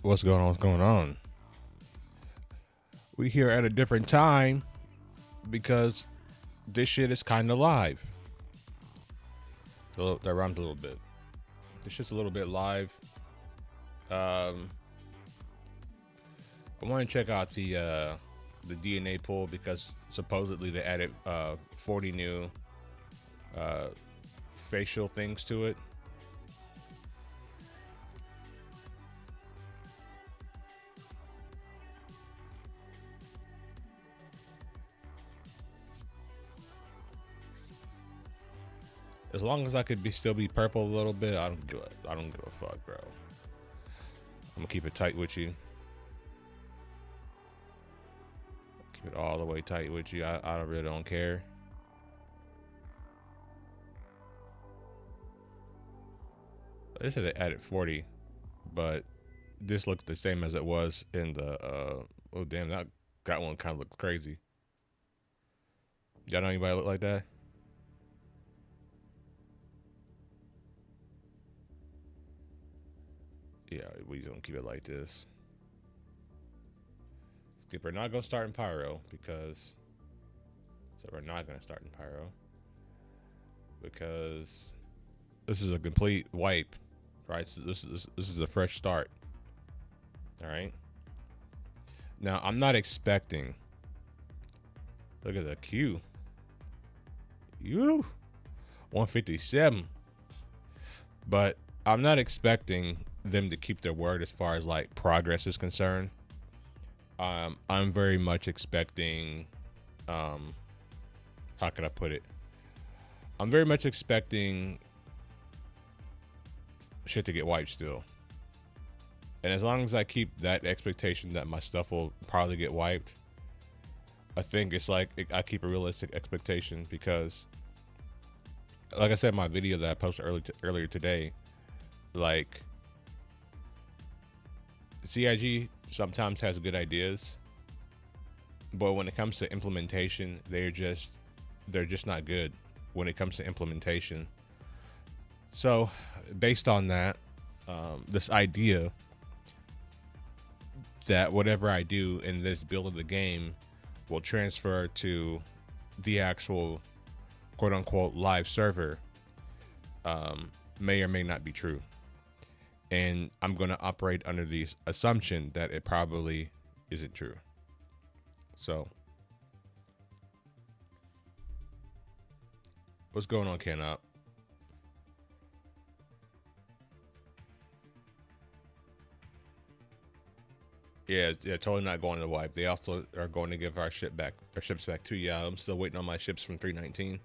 What's going on? What's going on? We here at a different time because this shit is kind of live. So that rhymes a little bit. This shit's a little bit live. I want to check out the DNA pool because supposedly they added 40 new facial things to it. As long as I could still be purple a little bit, I don't give a fuck, bro. I'm gonna keep it tight with you. Keep it all the way tight with you. I really don't care. They said they added 40, but this looks the same as it was in the oh damn, that one kind of looks crazy. Y'all know anybody look like that? Yeah, we don't keep it like this. Skipper not gonna start in pyro because so we're not gonna start in pyro because this is a complete wipe, right? So this is a fresh start. All right. Now I'm not expecting. Look at the Q. You 157. But I'm not expecting them to keep their word as far as like progress is concerned. I'm very much expecting how can I put it? I'm very much expecting shit to get wiped still. And as long as I keep that expectation that my stuff will probably get wiped, I think it's like I keep a realistic expectation because like I said in my video that I posted earlier today, like CIG sometimes has good ideas, but when it comes to implementation, they're just not good when it comes to implementation. So based on that, this idea that whatever I do in this build of the game will transfer to the actual quote unquote live server may or may not be true. And I'm going to operate under the assumption that it probably isn't true. So, what's going on, Canop? Yeah, totally not going to wipe. They also are going to give our ships back too. Yeah, I'm still waiting on my ships from 319.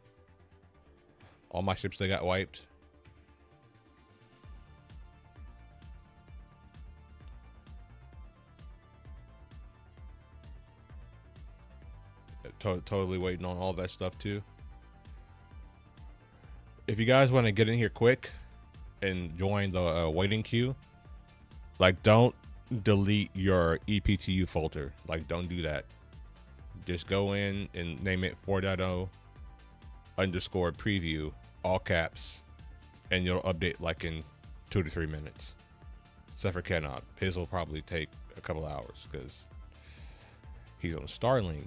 All my ships, they got wiped. Totally waiting on all that stuff too. If you guys want to get in here quick and join the waiting queue, like don't delete your EPTU folder. Like don't do that. Just go in and name it 4.0 underscore preview, all caps, and you'll update like in 2 to 3 minutes. Except for Kenop. His will probably take a couple hours because he's on Starlink.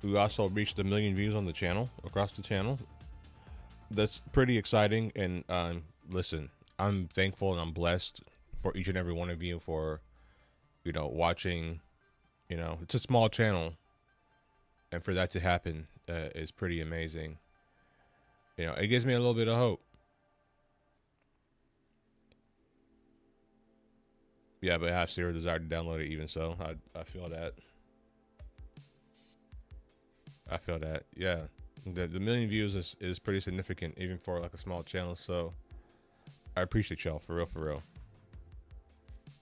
We also reached 1 million views on the channel, across the channel. That's pretty exciting. And listen, I'm thankful and I'm blessed for each and every one of you for, you know, watching. You know, it's a small channel, and for that to happen is pretty amazing. You know, it gives me a little bit of hope. Yeah, but I have zero desire to download it even so. I feel that. I feel that, yeah. The 1 million views is pretty significant, even for like a small channel. So I appreciate y'all for real.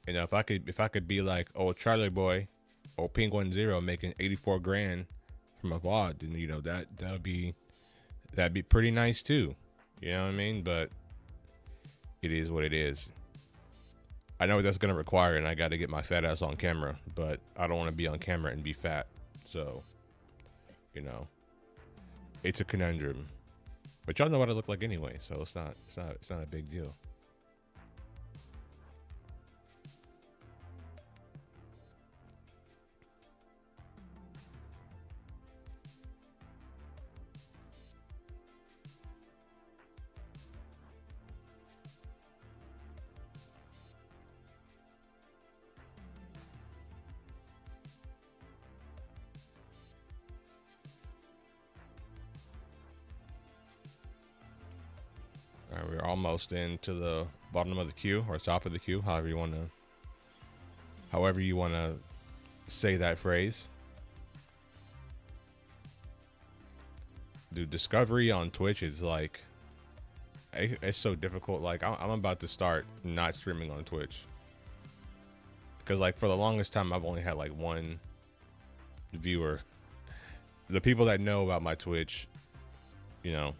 You know, if I could be like old Charlie Boy or Penguin Zero making 84 grand from a VOD, then you know that'd be pretty nice too. You know what I mean? But it is what it is. I know what that's gonna require, and I got to get my fat ass on camera, but I don't want to be on camera and be fat. So, you know, it's a conundrum. But y'all know what I look like anyway, so it's not a big deal. All right, we're almost into the bottom of the queue or top of the queue, however you want to say that phrase. Dude, discovery on Twitch is like, it's so difficult. Like, I'm about to start not streaming on Twitch because, like, for the longest time I've only had like one viewer. The people that know about my Twitch, you know.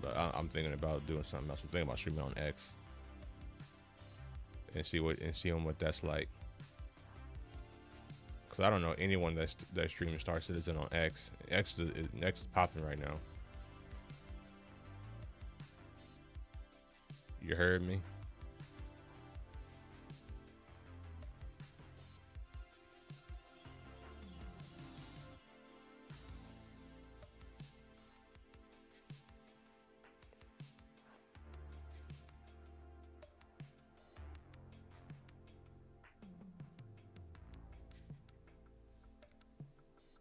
But I'm thinking about doing something else. I'm thinking about streaming on X and seeing what that's like. Cause I don't know anyone that streams Star Citizen on X. X is popping right now. You heard me?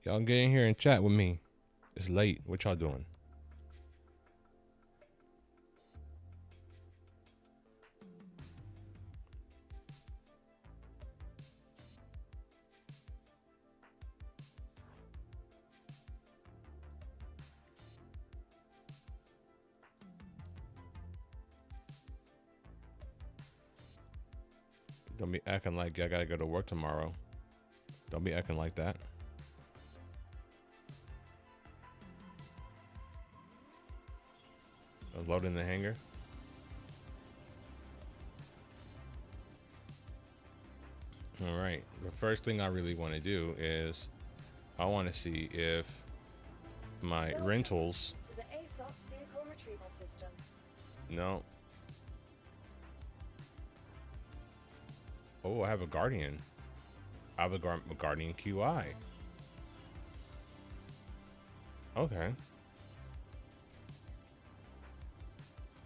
Y'all get in here and chat with me. It's late. What y'all doing? Don't be acting like I gotta go to work tomorrow. Don't be acting like that. Loading the hangar. All right. The first thing I really want to do is I want to see if my rentals. To the ASOP vehicle retrieval system. No. Oh, I have a Guardian. I have a Guardian QI. Okay.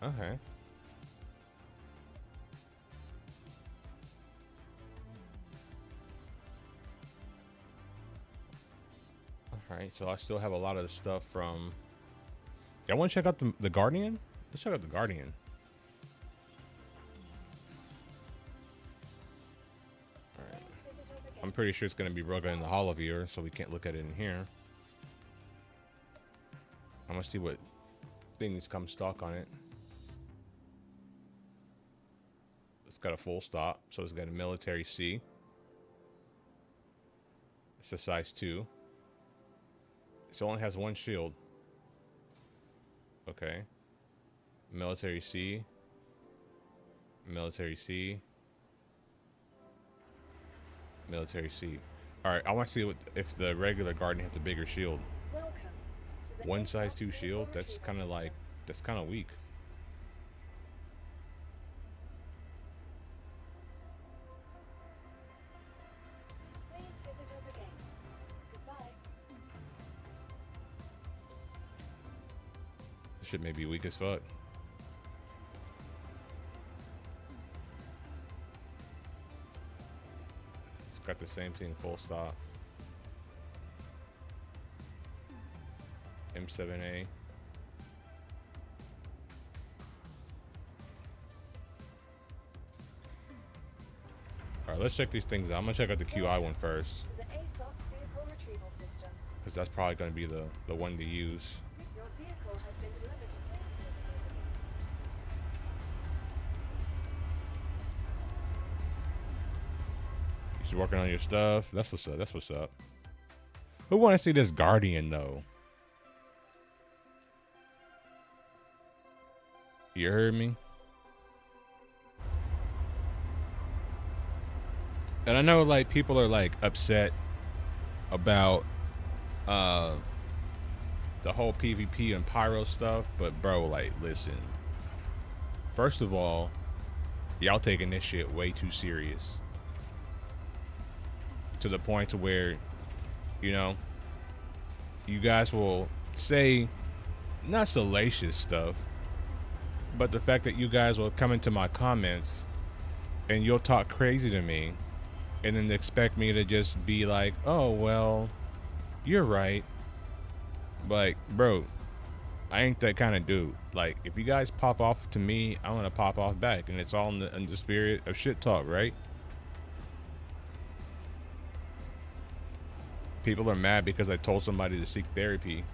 Okay. Alright, so I still have a lot of the stuff from... Yeah, I want to check out the Guardian? Let's check out the Guardian. Alright. I'm pretty sure it's going to be rugged in the Hall of Viewer, so we can't look at it in here. I'm going to see what things come stock on it. It's got a full stop, so it's got a military C. It's a size 2. It only has one shield. Okay. Military C. Military C. Military C. Alright, I want to see if the regular Guardian has a bigger shield. Welcome to the One size 2 shield? That's kind of like, that's kind of weak. Shit may be weak as fuck. It's got the same thing, full stop. M7A. Alright, let's check these things out. I'm gonna check out the QI one first. To the ASOP vehicle retrieval system. Because that's probably gonna be the one to use. Your vehicle has been delivered to You're working on your stuff. That's what's up. That's what's up. Who want to see this Guardian though? You heard me? And I know like people are like upset about uh the whole PvP and pyro stuff, but bro, like listen. First of all, y'all taking this shit way too serious. To the point to where, you know, you guys will say not salacious stuff, but the fact that you guys will come into my comments and you'll talk crazy to me and then expect me to just be like, oh well, you're right. Like, bro, I ain't that kind of dude. Like, if you guys pop off to me, I'm gonna pop off back, and it's all in the spirit of shit talk, right? People are mad because I told somebody to seek therapy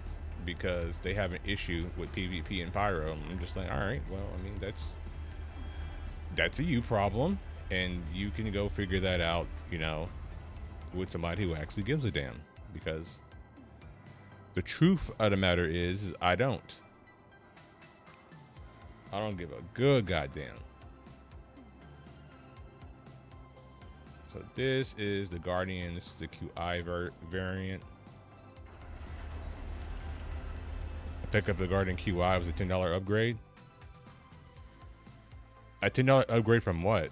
because they have an issue with PvP and Pyro. I'm just like, all right, well, I mean, that's a you problem, and you can go figure that out, you know, with somebody who actually gives a damn. Because the truth of the matter is I don't. I don't give a good goddamn. So this is the Guardian. This is the QI variant. I pick up the Guardian QI. It was a $10 upgrade. A $10 upgrade from what?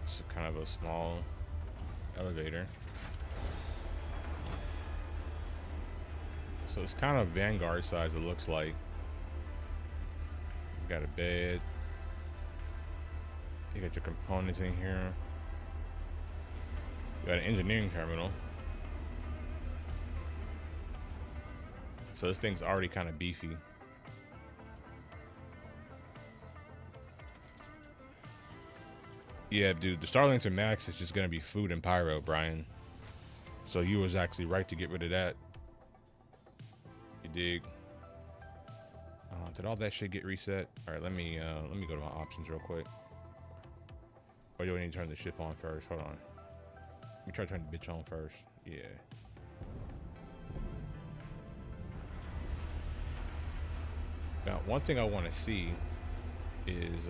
It's kind of a small elevator. So it's kind of Vanguard size, it looks like. You got a bed. You got your components in here. You got an engineering terminal. So this thing's already kind of beefy. Yeah, dude, the Starlancer Max is just gonna be food and pyro, Brian. So you was actually right to get rid of that. You dig? Did all that shit get reset? All right, let me go to my options real quick. Or do I need to turn the ship on first? Hold on. Let me try to turn the bitch on first. Yeah. Now, one thing I want to see is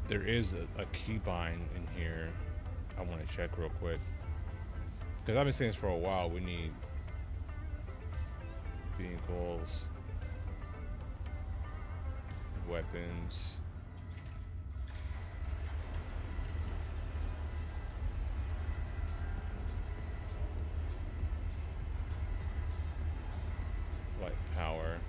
there is a keybind in here. I want to check real quick because I've been saying this for a while. We need vehicles, weapons. Light power.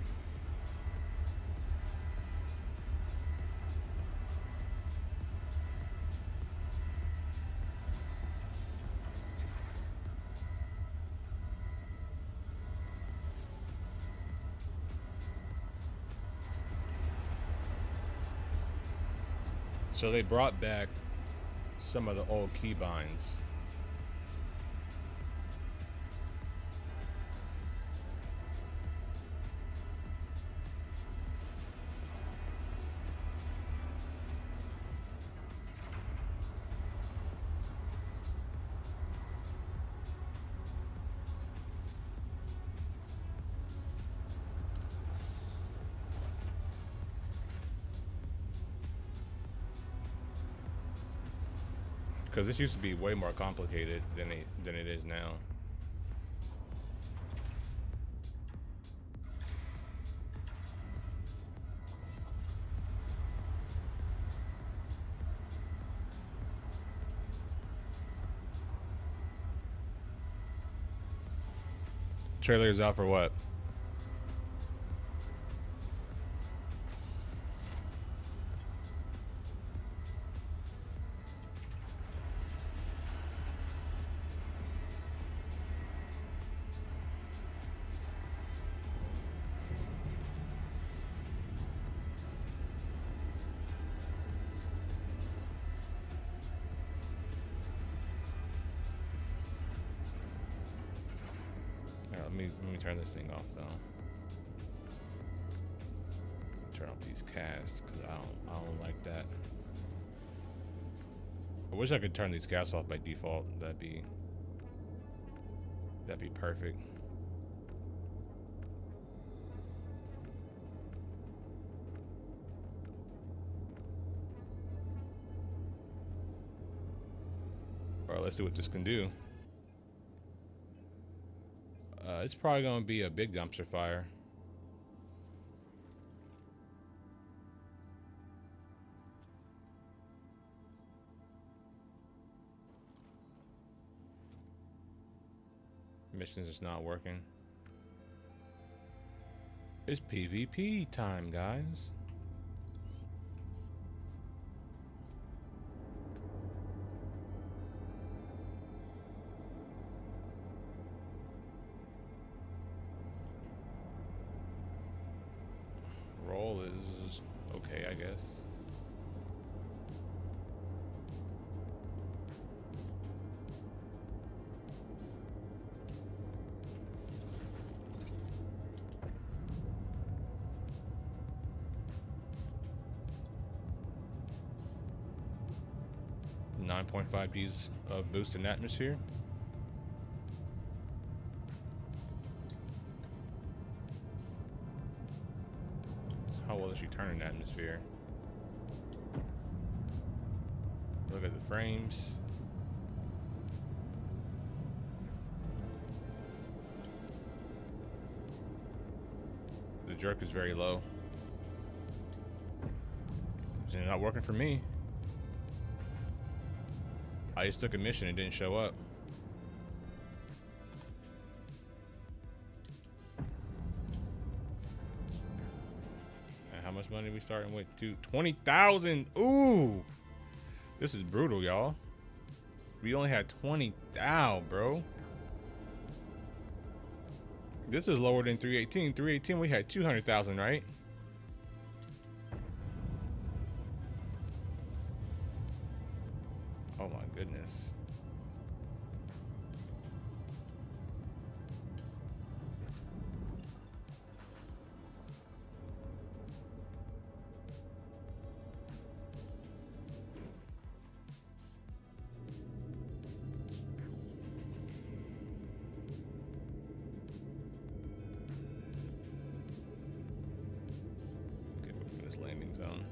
So they brought back some of the old keybinds. Because this used to be way more complicated than it is now. Trailer is out for what? Let me turn this thing off though. Turn off these casts because I don't like that. I wish I could turn these casts off by default. That'd be perfect. Alright, let's see what this can do. It's probably going to be a big dumpster fire. Missions is not working. It's PvP time, guys. Roll is okay, I guess. .5 Gs of boost in atmosphere. How well is she turning atmosphere? Look at the frames. The jerk is very low. It's not working for me. I just took a mission and didn't show up. And how much money are we starting with? 20,000. Ooh, this is brutal, y'all. We only had 20,000, bro. This is lower than 318. 318, we had 200,000, right? Oh my goodness. Get away from this landing zone.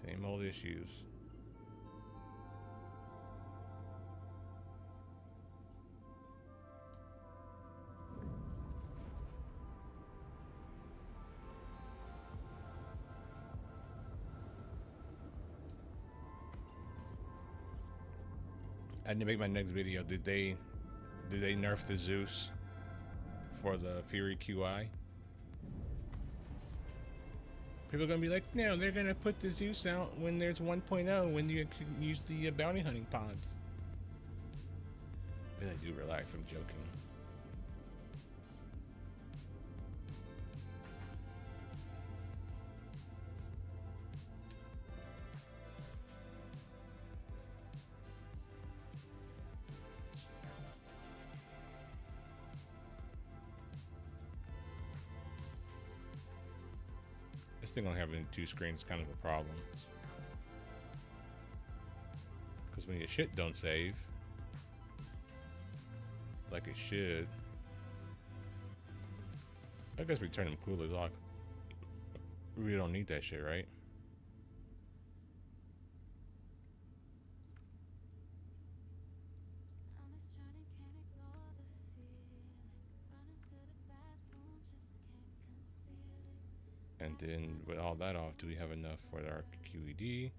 Same old issues. I need to make my next video. Did they nerf the Zeus for the Fury QI? People are gonna be like, no, they're gonna put the Zeus out when there's 1.0 when you can use the bounty hunting pods. But I do relax, I'm joking. This thing on having two screens is kind of a problem. Because when your shit don't save, like it should, I guess we turn them coolers off. We really don't need that shit, right? And then with all that off, do we have enough for our QED?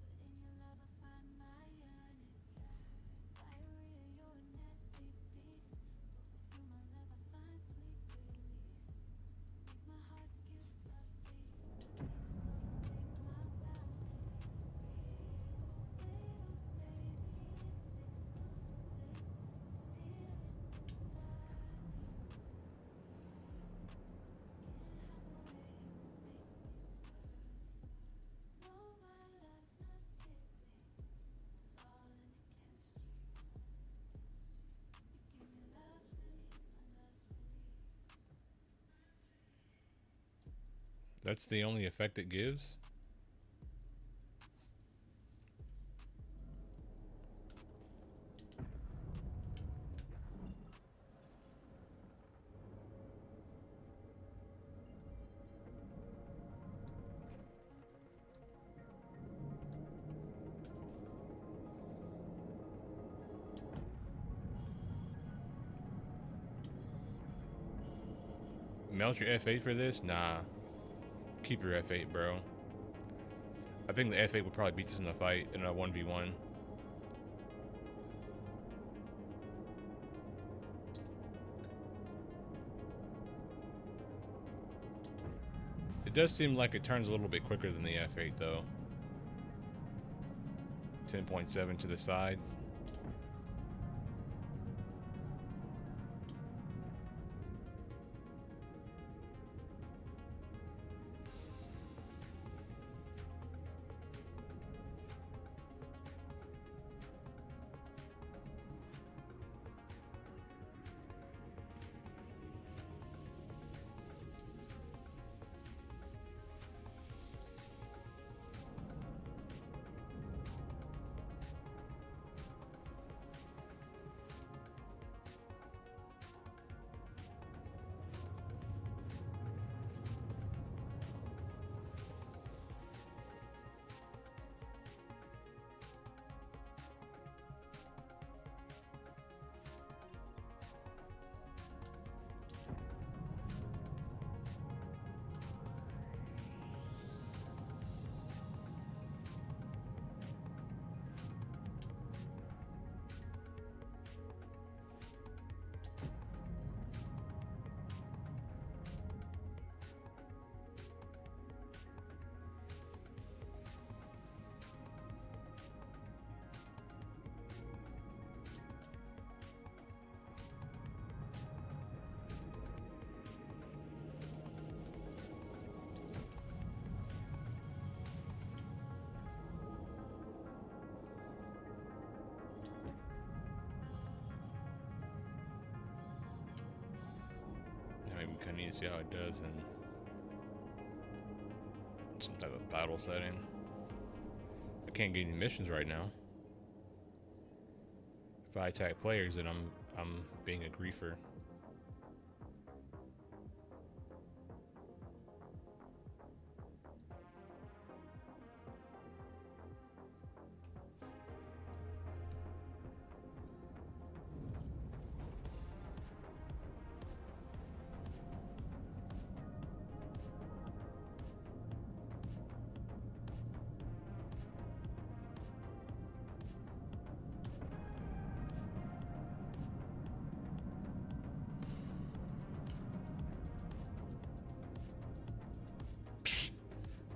That's the only effect it gives? Melt your F8 for this? Nah. Keep your F8, bro. I think the F8 would probably beat this in a fight, in a 1v1. It does seem like it turns a little bit quicker than the F8, though. 10.7 to the side. Maybe we kind of need to see how it does in some type of battle setting. I can't get any missions right now. If I attack players, then I'm being a griefer.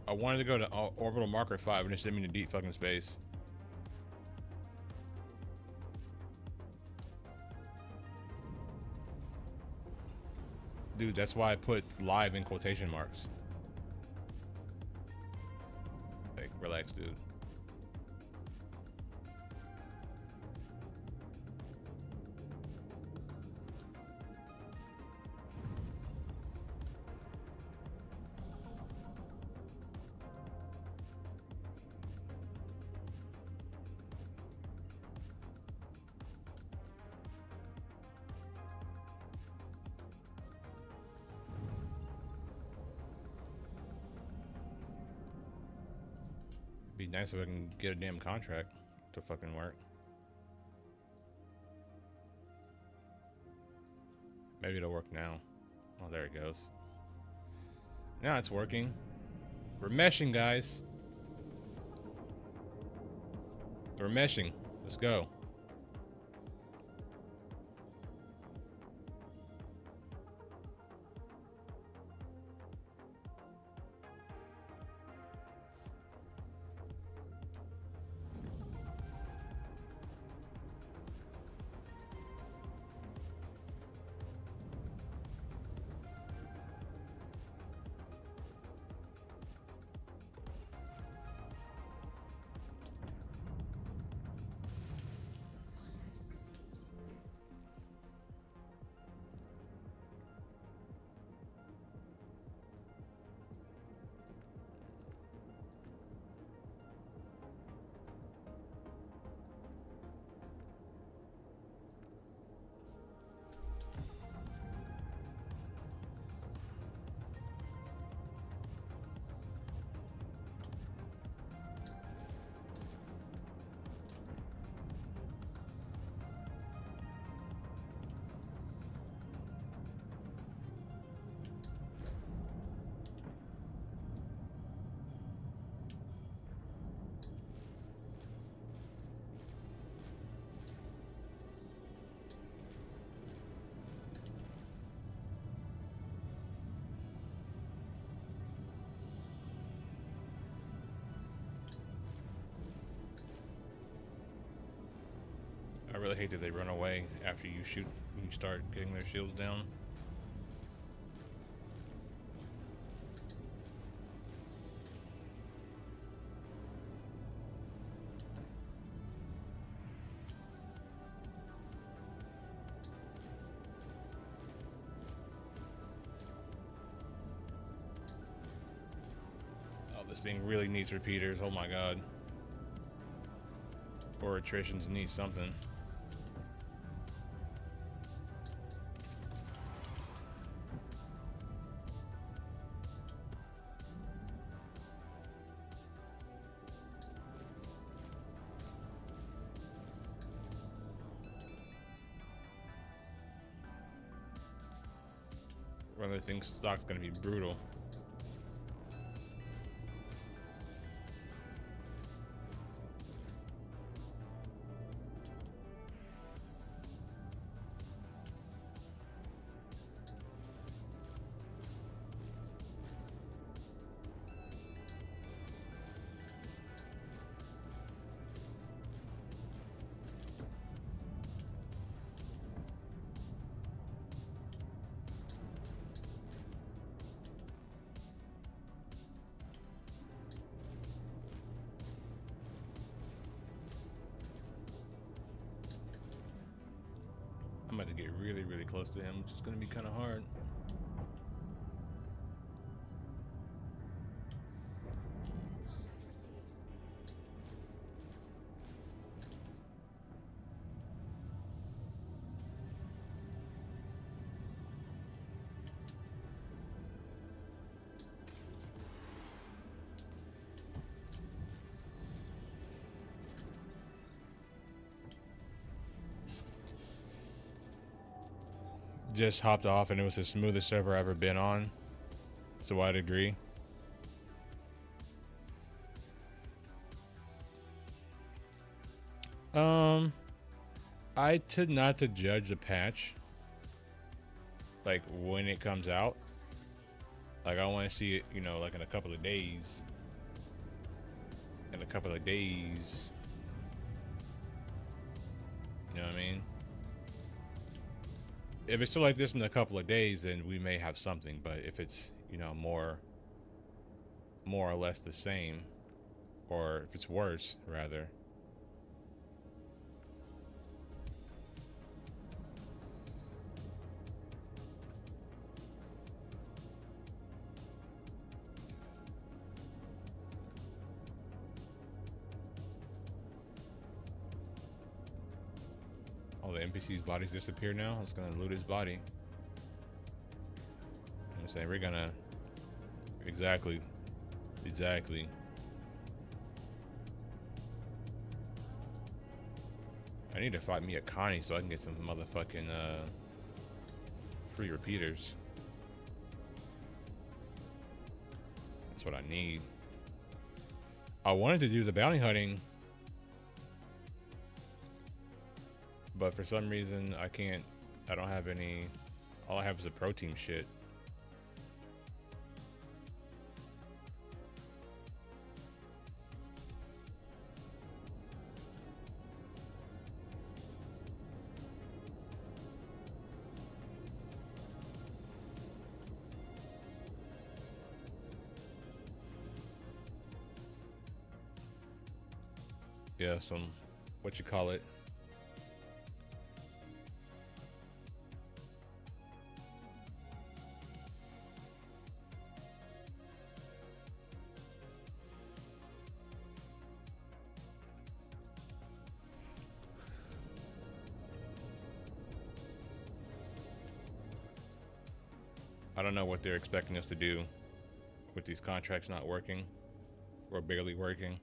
I wanted to go to orbital marker 5 and it sent me to deep fucking space. Dude, that's why I put live in quotation marks. Like, relax, dude. Be nice if I can get a damn contract to fucking work. Maybe it'll work now. Oh, there it goes. Now it's working. We're meshing, guys. We're meshing. Let's go. I really hate that they run away after you shoot and you start getting their shields down. Oh, this thing really needs repeaters. Oh my god. Or attritions need something. One of those things, stock's gonna be brutal. I'm about to get really, really close to him, which is going to be kind of hard. Just hopped off and it was the smoothest server I've ever been on. So I'd agree. I tend not to judge the patch like when it comes out. Like I want to see it, you know, like in a couple of days. In a couple of days. You know what I mean? If it's still like this in a couple of days, then we may have something. But if it's, you know, more or less the same, or if it's worse, rather. Oh, the NPC's bodies disappear now? It's gonna loot his body. I'm saying we're gonna... Exactly. I need to fight me a Connie so I can get some motherfucking free repeaters. That's what I need. I wanted to do the bounty hunting, but for some reason I can't. I don't have any. All I have is a pro team shit. Yeah, some, what you call it? I don't know what they're expecting us to do with these contracts not working or barely working.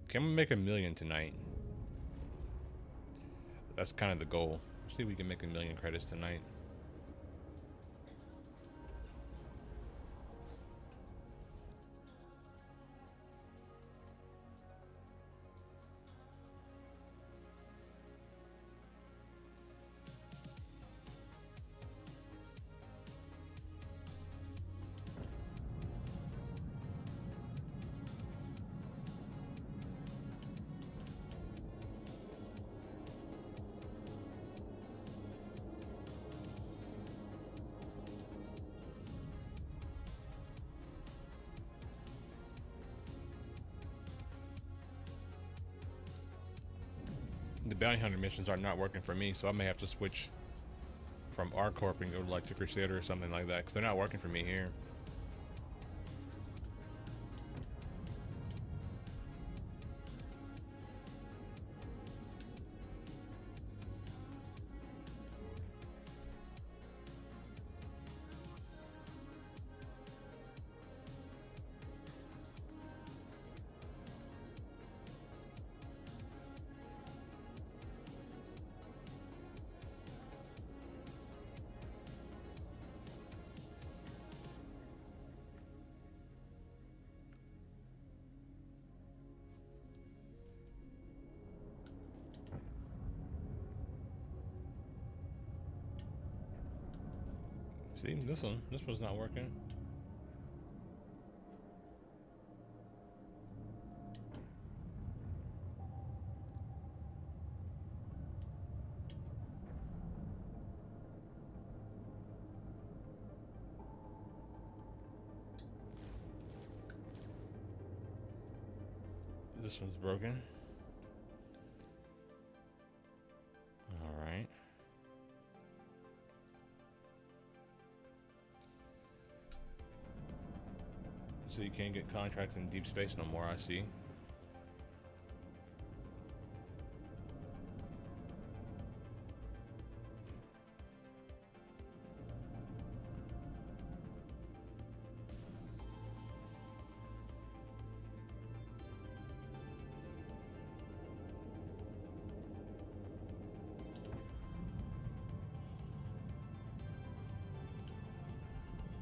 Can we make 1 million tonight? That's kind of the goal. Let's see if we can make 1 million credits tonight. The bounty hunter missions are not working for me, so I may have to switch from R Corp and go like to Crusader or something like that, because they're not working for me here. See, this one's not working. This one's broken. All right. So you can't get contracts in deep space no more, I see.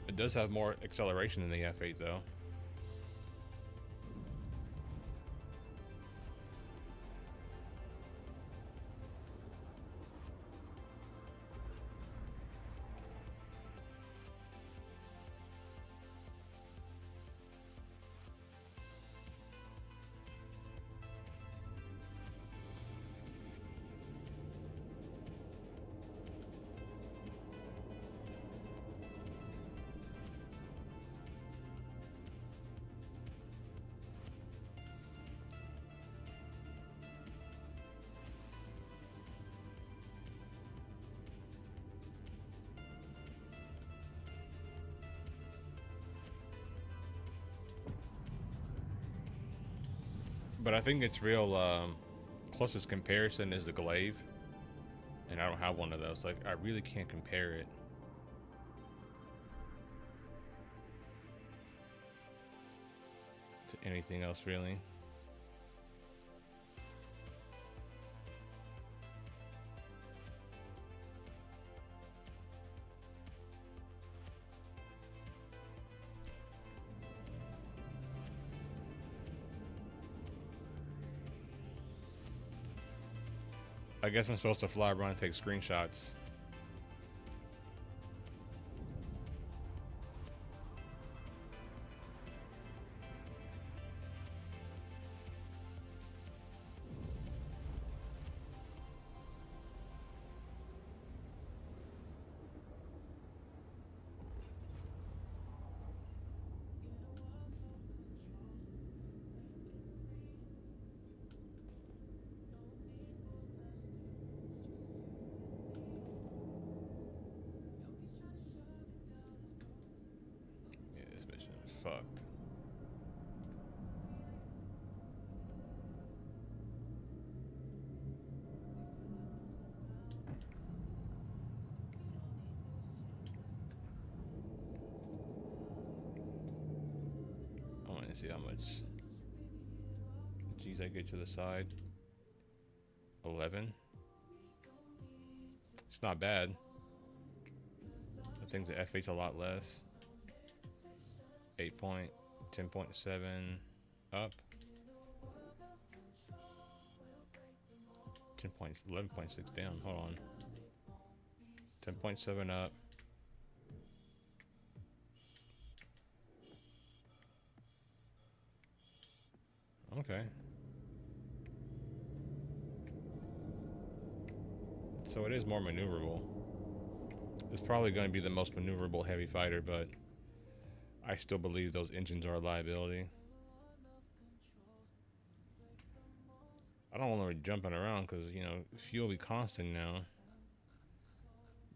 It does have more acceleration than the F8 though. But I think its real closest comparison is the glaive, and I don't have one of those. Like, I really can't compare it. to anything else really. I guess I'm supposed to fly around and take screenshots. Yeah, this mission is fucked. I want to see how much G's I get to the side. 11. It's not bad. I think the F8's a lot less. 8 point, 10.7 up. 10 points, 11.6 down. Hold on. 10.7 up. Okay. So it is more maneuverable. It's probably going to be the most maneuverable heavy fighter, but I still believe those engines are a liability. I don't want to be jumping around because, you know, fuel will be constant now.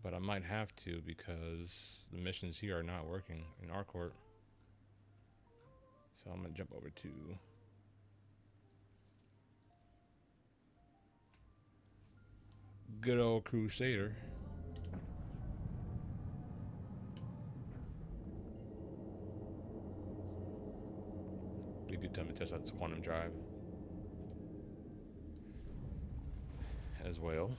But I might have to because the missions here are not working in our court. So I'm going to jump over to good old Crusader. Be a good time to test out this quantum drive as well.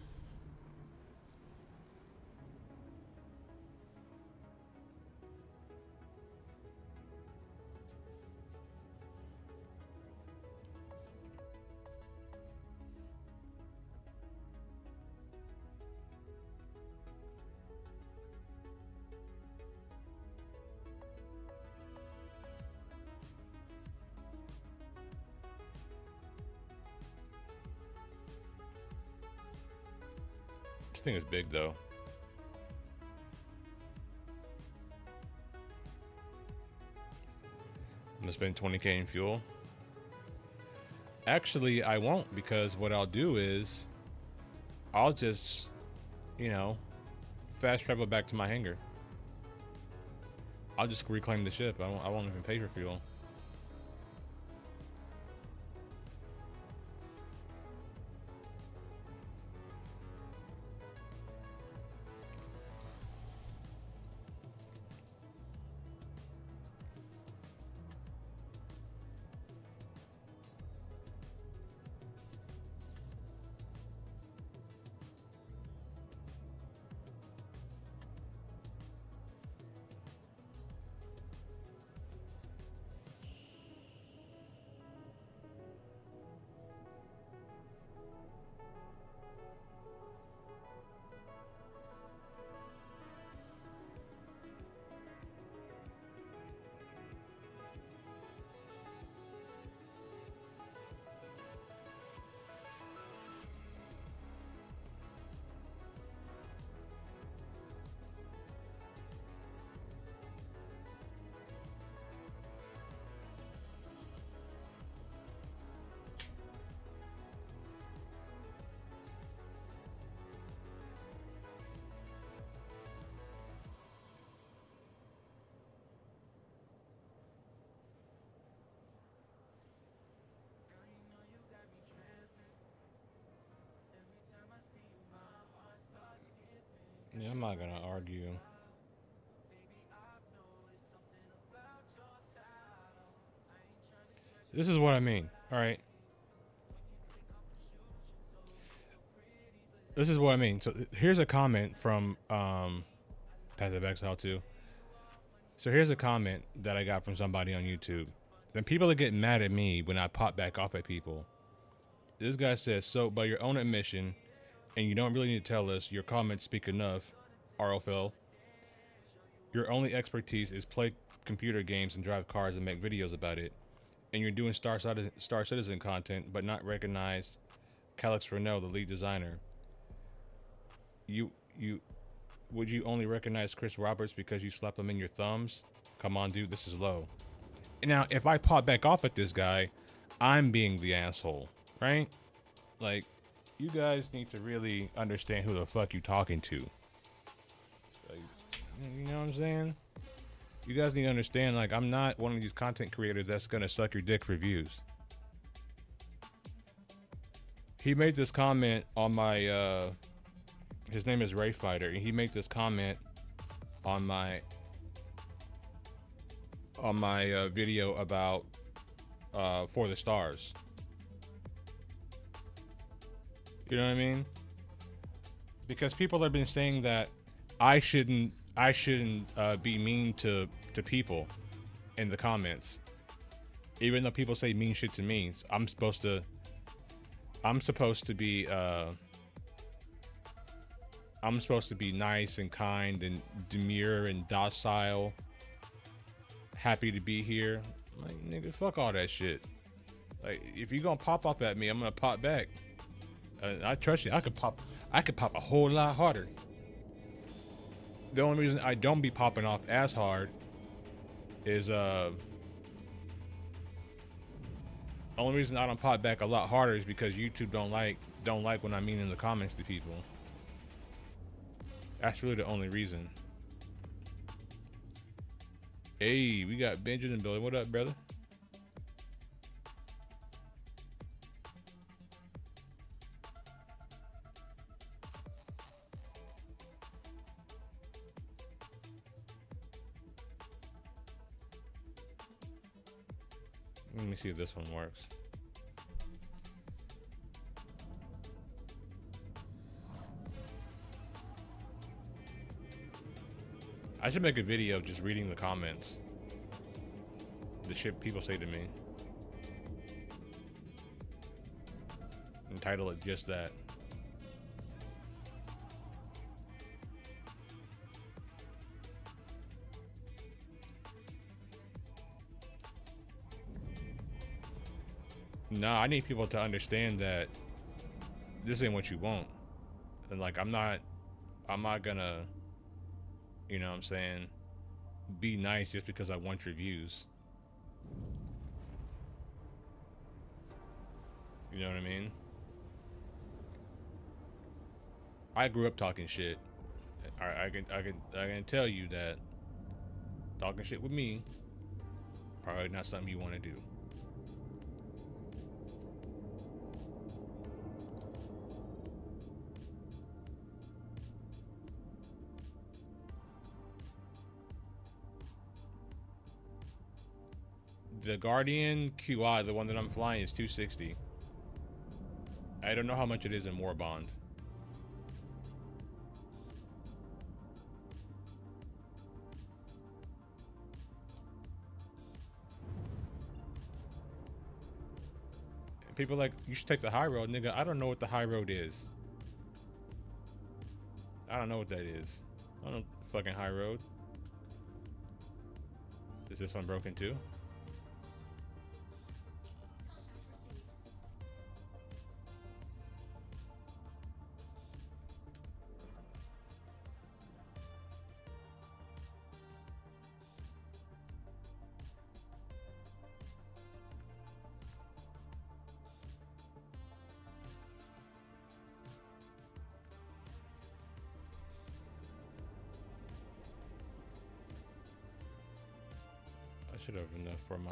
This thing is big though. I'm gonna spend 20K in fuel. Actually, I won't, because what I'll do is I'll just, you know, fast travel back to my hangar. I'll just reclaim the ship. I won't even pay for fuel. Yeah, I'm not gonna argue. This is what I mean. All right. This is what I mean. So here's a comment from Passive Exile too. So here's a comment that I got from somebody on YouTube. Then people that get mad at me when I pop back off at people. This guy says, so by your own admission, and you don't really need to tell us, your comments speak enough, RFL. Your only expertise is play computer games and drive cars and make videos about it. And you're doing Star Citizen content, but not recognized Calix Renault, the lead designer. You would you only recognize Chris Roberts because you slapped him in your thumbs? Come on, dude, this is low. Now, if I pop back off at this guy, I'm being the asshole, right? Like, you guys need to really understand who the fuck you talking to. Like, you know what I'm saying? You guys need to understand, like, I'm not one of these content creators that's gonna suck your dick for views. He made this comment on my, his name is Ray Fighter, and he made this comment on my video about For the Stars. You know what I mean? Because people have been saying that I shouldn't be mean to people in the comments, even though people say mean shit to me. I'm supposed to be nice and kind and demure and docile, happy to be here. Like, nigga, fuck all that shit. Like, if you gonna pop off at me, I'm gonna pop back. I trust you. I could pop a whole lot harder. The only reason I don't be popping off as hard is only reason I don't pop back a lot harder is because YouTube don't like when I mean in the comments to people. That's really the only reason. Hey, we got Benjamin building. What up, brother? Let me see if this one works. I should make a video just reading the comments. The shit people say to me. Entitle it just that. No, I need people to understand that this ain't what you want. And like, I'm not gonna, you know what I'm saying, be nice just because I want your views. You know what I mean? I grew up talking shit. I can tell you that talking shit with me probably not something you want to do. The Guardian QI, the one that I'm flying, is 260. I don't know how much it is in Warbond. People are like, you should take the high road, nigga. I don't know what the high road is. I don't know what that is. I don't know the fucking high road. Is this one broken too? I should have enough for my...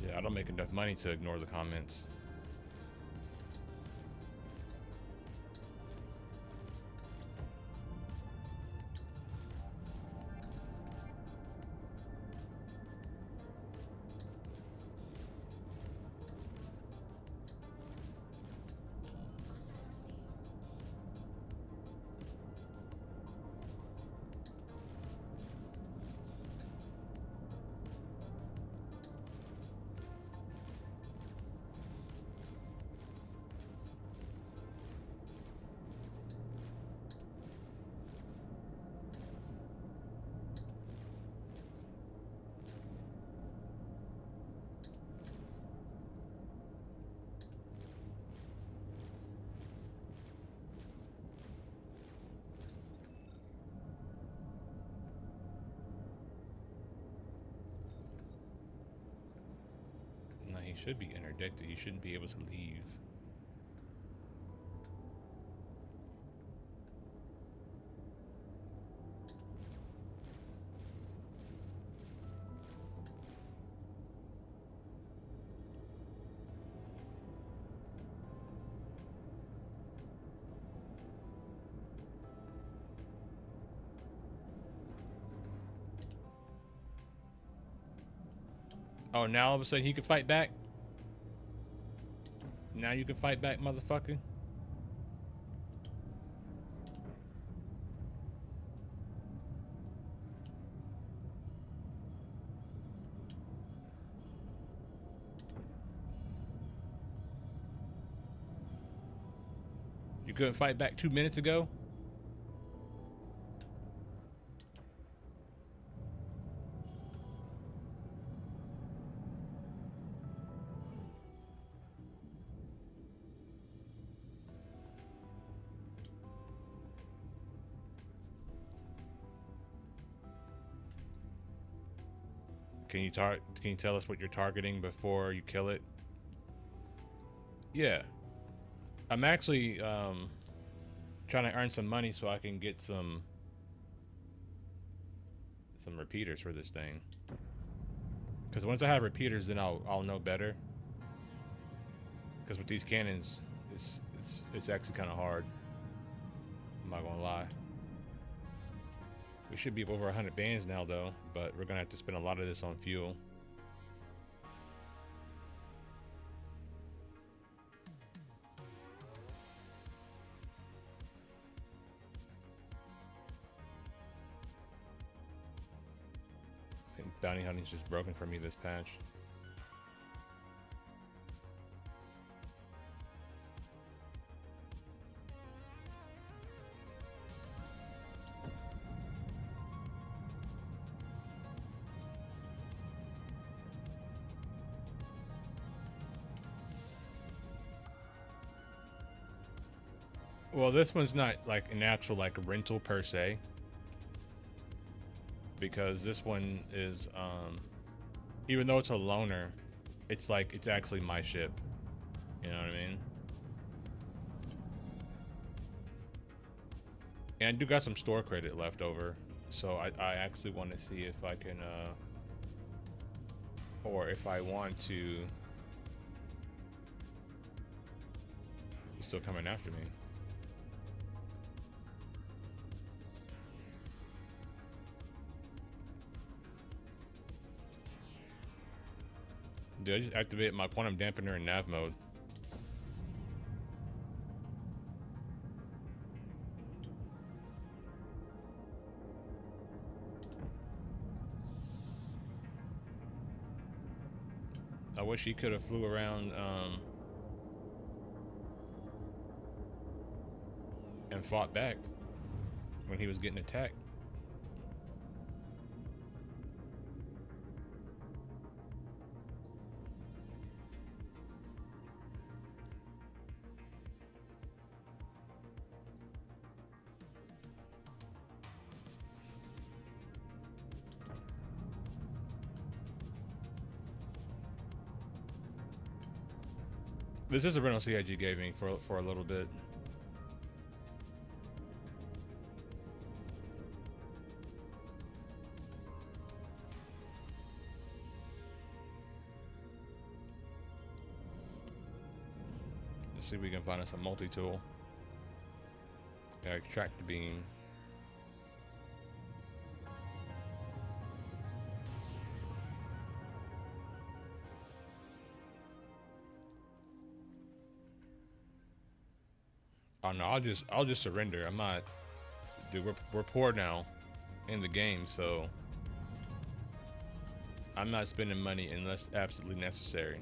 Shit, I don't make enough money to ignore the comments. No, he should be interdicted. He shouldn't be able to leave. Oh, now all of a sudden he can fight back? Now you can fight back, motherfucker? You couldn't fight back 2 minutes ago? Can you tell us what you're targeting before you kill it? Yeah. I'm actually trying to earn some money so I can get some repeaters for this thing. Because once I have repeaters, then I'll know better. Because with these cannons, it's actually kind of hard. I'm not gonna lie. We should be over 100 bands now, though, but we're gonna have to spend a lot of this on fuel. I think bounty hunting's just broken for me this patch. Well, this one's not like an actual like rental per se, because this one is even though it's a loaner, it's like it's actually my ship. You know what I mean? And I do got some store credit left over, so I actually want to see if I can or if I want to. He's still coming after me. Dude, I just activated my quantum dampener in nav mode. I wish he could have flew around and fought back when he was getting attacked. This is a rental CIG gave me for a little bit. Let's see if we can find us a multi-tool. Extract the beam. Oh no, I'll just surrender. I'm not, dude. We're poor now in the game, so I'm not spending money unless absolutely necessary.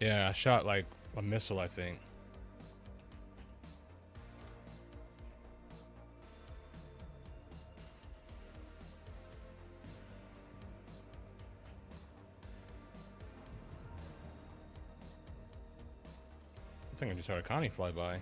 Yeah, I shot like a missile, I think. I think I just heard a Connie fly by.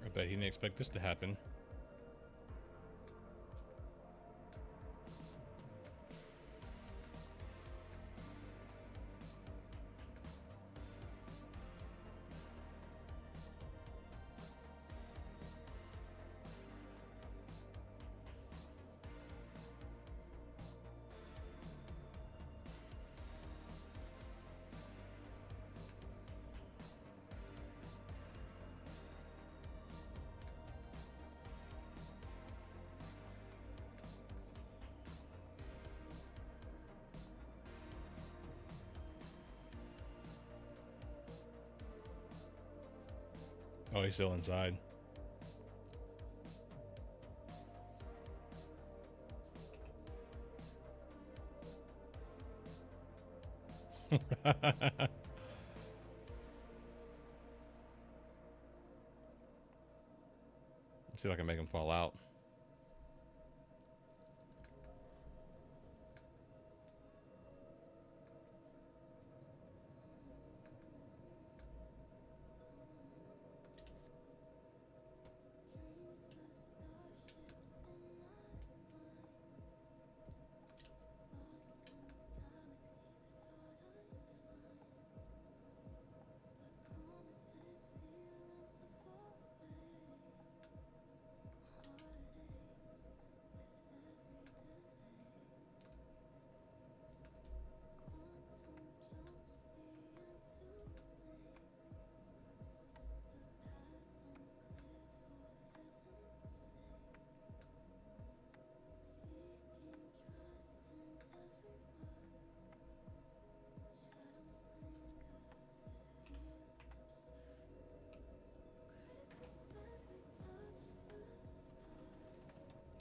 I bet he didn't expect this to happen. Oh, he's still inside. See if I can make him fall out.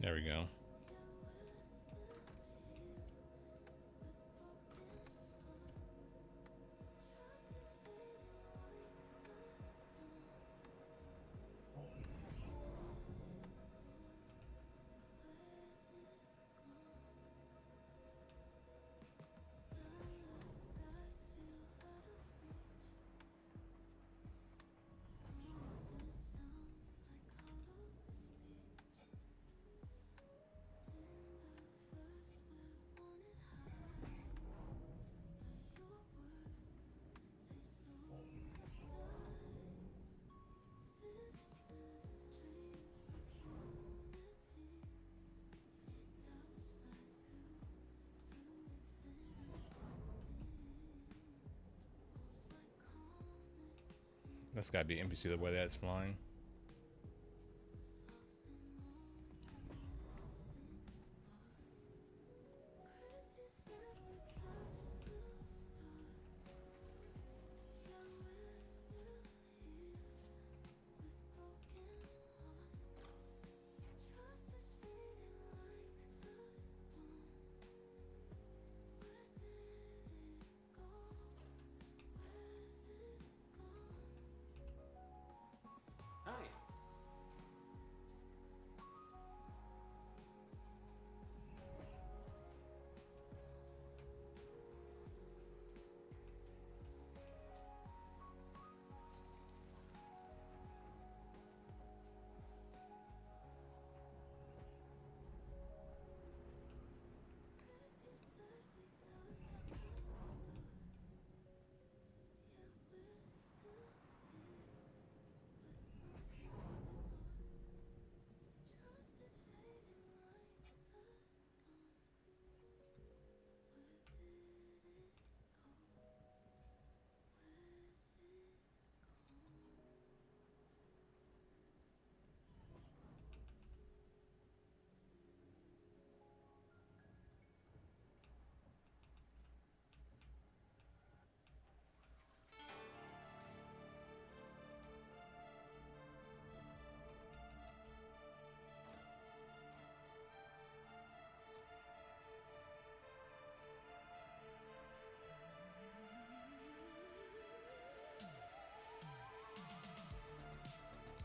There we go. That's gotta be NPC the way that's flying. Hi.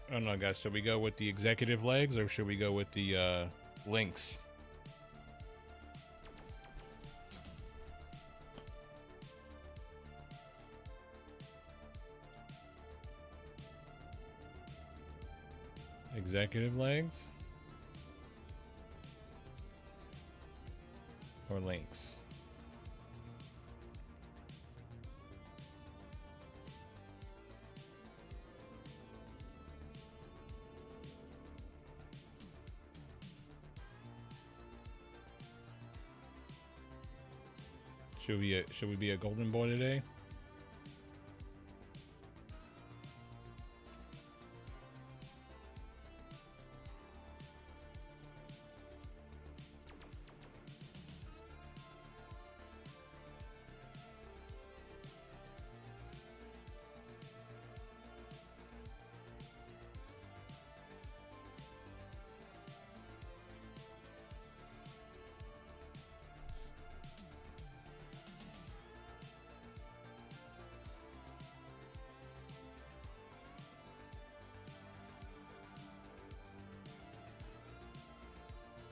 I don't know, guys. Should we go with the executive legs or should we go with the links? Executive legs or links? Should we be a golden boy today?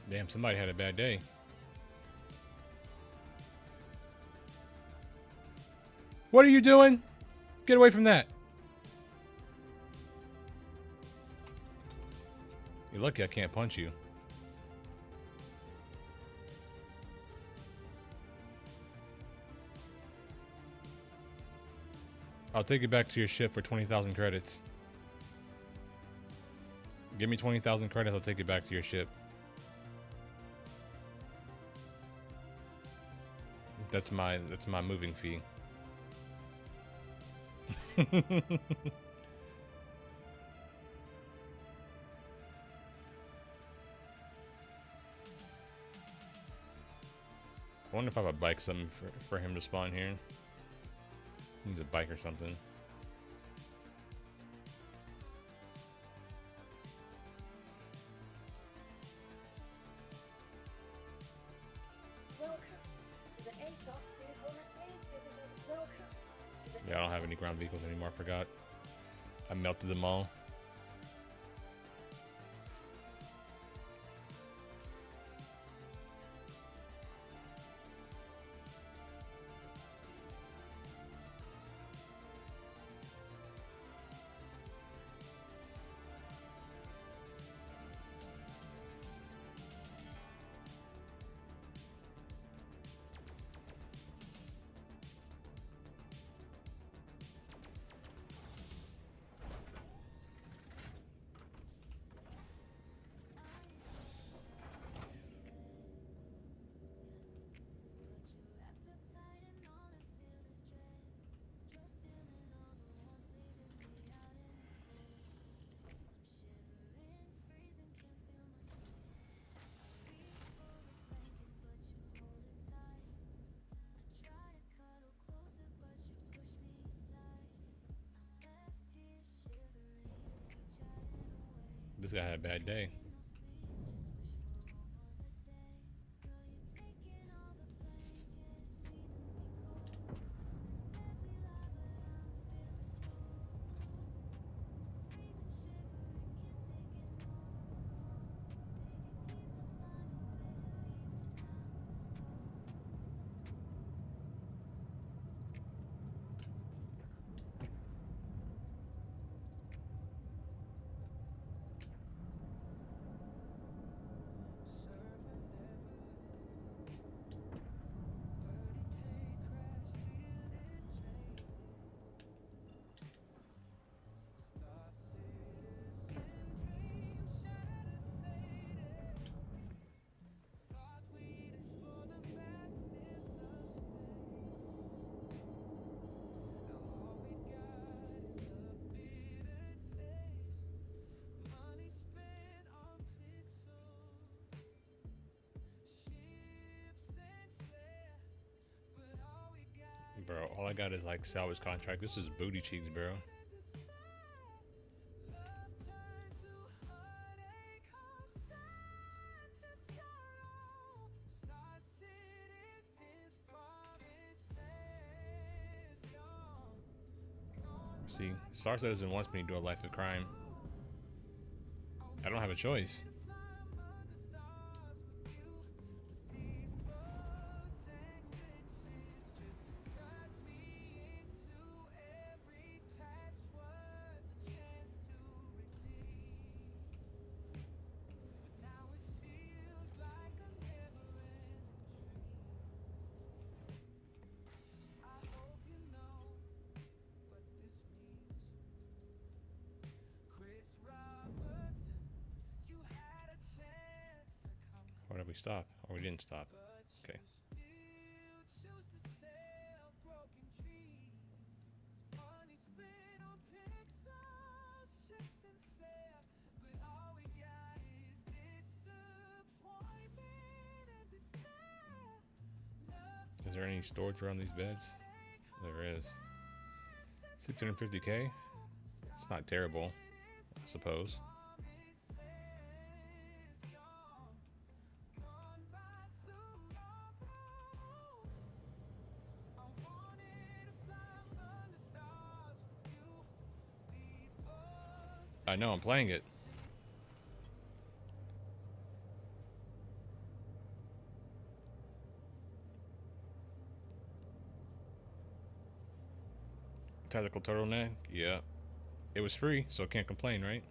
Damn, somebody had a bad day. What are you doing? Get away from that. You're lucky I can't punch you. I'll take you back to your ship for 20,000 credits. Give me 20,000 credits, I'll take you back to your ship. That's my moving fee. I wonder if I have a bike something for him to spawn here. He needs a bike or something. Yeah, I don't have any ground vehicles anymore. I forgot. I melted them all. This guy had a bad day. Bro, all I got is like salvage contract. This is booty cheeks, bro. See, Star Citizen wants me to do a life of crime. I don't have a choice. Why did we stop? Or we didn't stop. Okay. Is there any storage around these beds? There is. 650k? It's not terrible, I suppose. I know, I'm playing it. Tactical turtleneck? Yeah. It was free, so can't complain, right?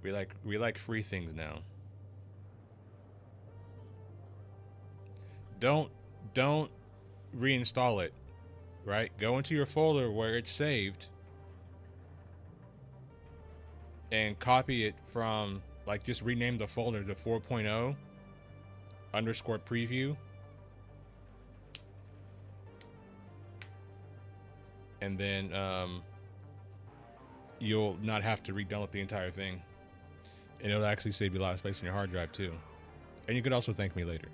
We like free things now. Don't reinstall it, right? Go into your folder where it's saved and copy it from, like, just rename the folder to 4.0 underscore preview. And then you'll not have to re-download the entire thing. And it'll actually save you a lot of space on your hard drive too. And you could also thank me later.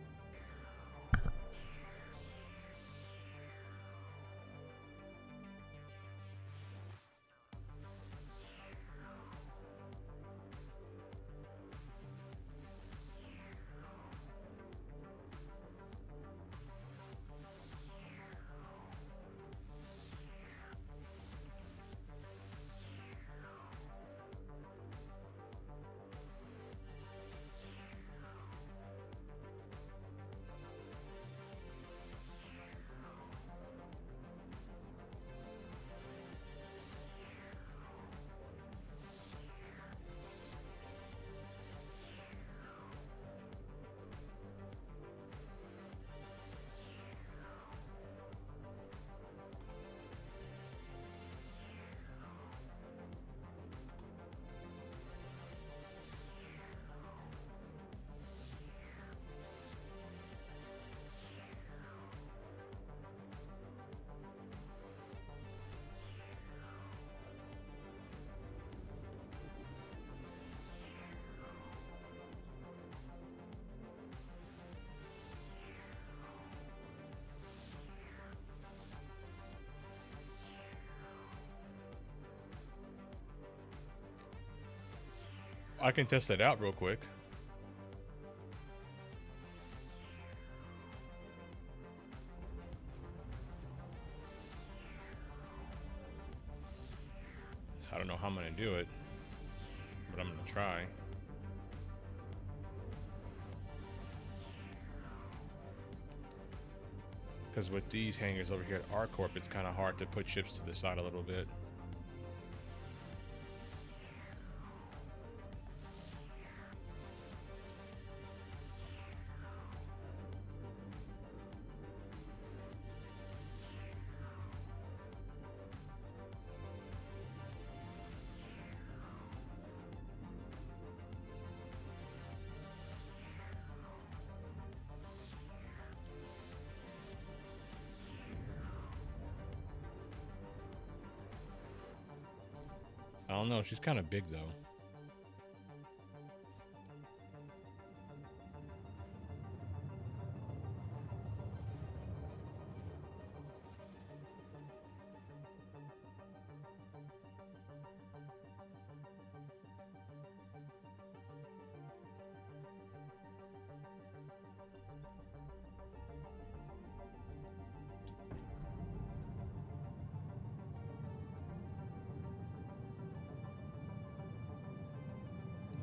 I can test it out real quick. I don't know how I'm gonna do it, but I'm gonna try. Because with these hangers over here at R-Corp, it's kind of hard to put ships to the side a little bit. I don't know, she's kind of big though.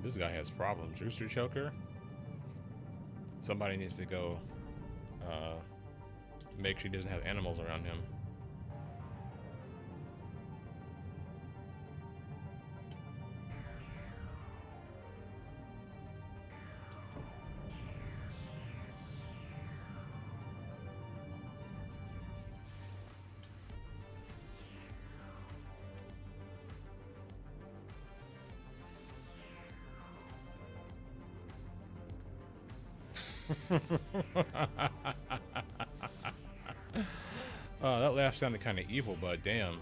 This guy has problems. Rooster choker. Somebody needs to go make sure he doesn't have animals around him. That laugh sounded kind of evil, but damn.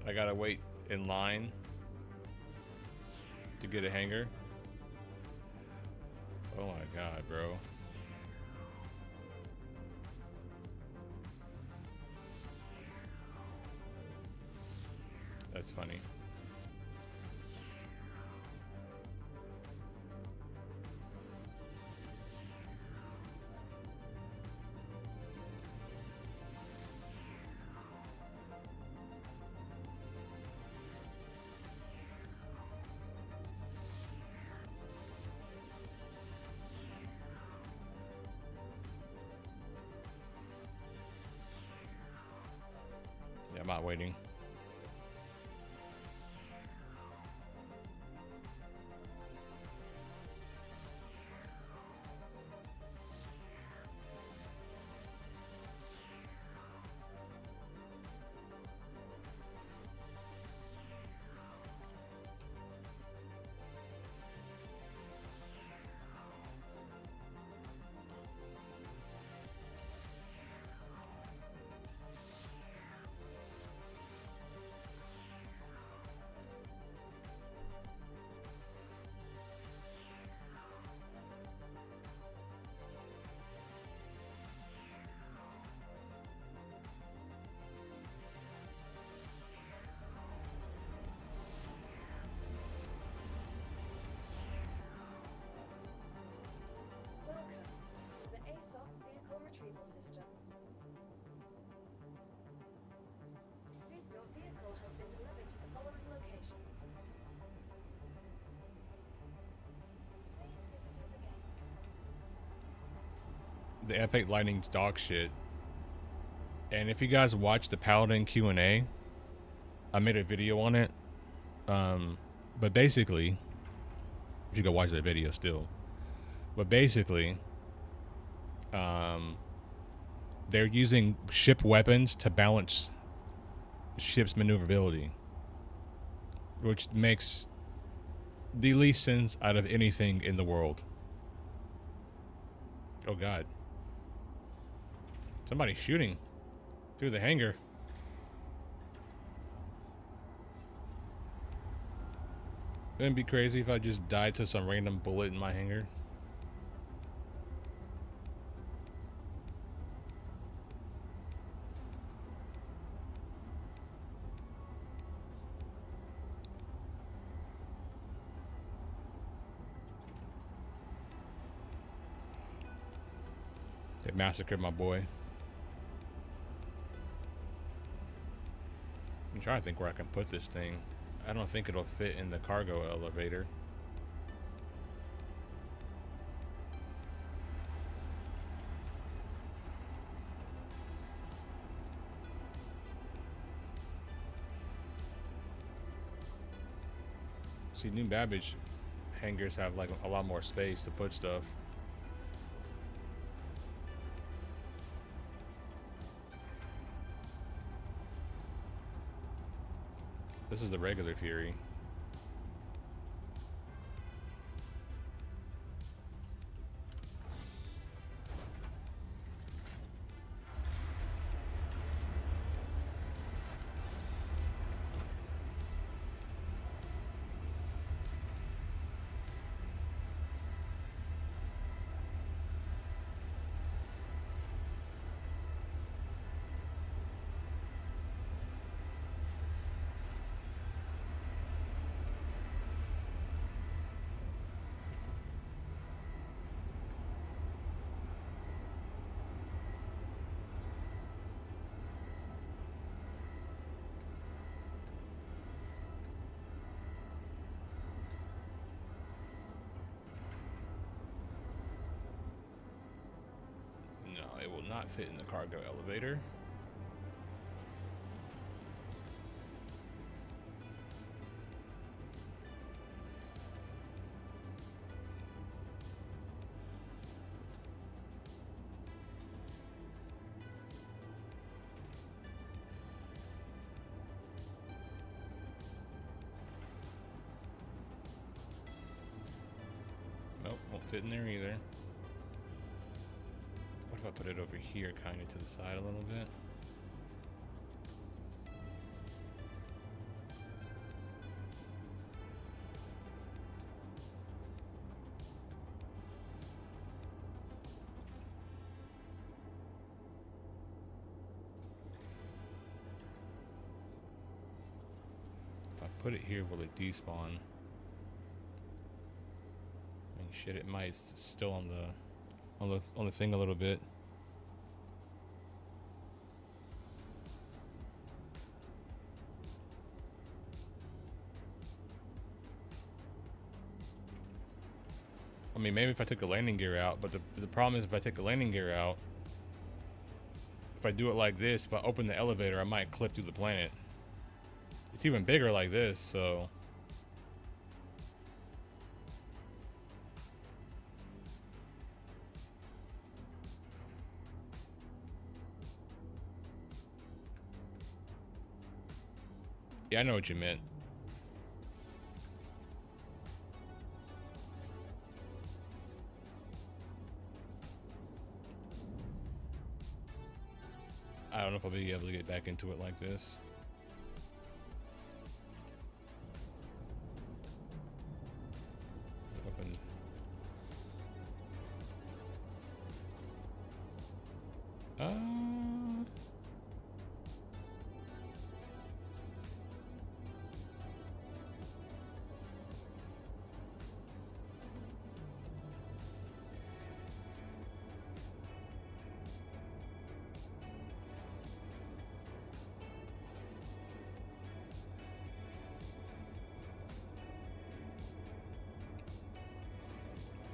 I gotta wait in line to get a hanger. Oh my god, bro. That's funny. Yeah, I'm not waiting. The F8 Lightning's dog shit. And if you guys watch the Paladin Q&A, I made a video on it. But basically, you should go watch that video still. But basically, they're using ship weapons to balance ship's maneuverability, which makes the least sense out of anything in the world. Oh god. Somebody's shooting through the hangar. Wouldn't it be crazy if I just died to some random bullet in my hangar? They massacred my boy. I'm trying to think where I can put this thing. I don't think it'll fit in the cargo elevator. See, New Babbage hangars have like a lot more space to put stuff. This is the regular Fury. No, it will not fit in the cargo elevator. Nope, won't fit in there either. What if I put it over here, kind of to the side a little bit? If I put it here, will it despawn? I mean, shit, it might still on the thing a little bit. I mean, maybe if I took the landing gear out, but the problem is if I take the landing gear out, if I do it like this, if I open the elevator, I might clip through the planet. It's even bigger like this, so. Yeah, I know what you meant. I don't know if I'll be able to get back into it like this. Open.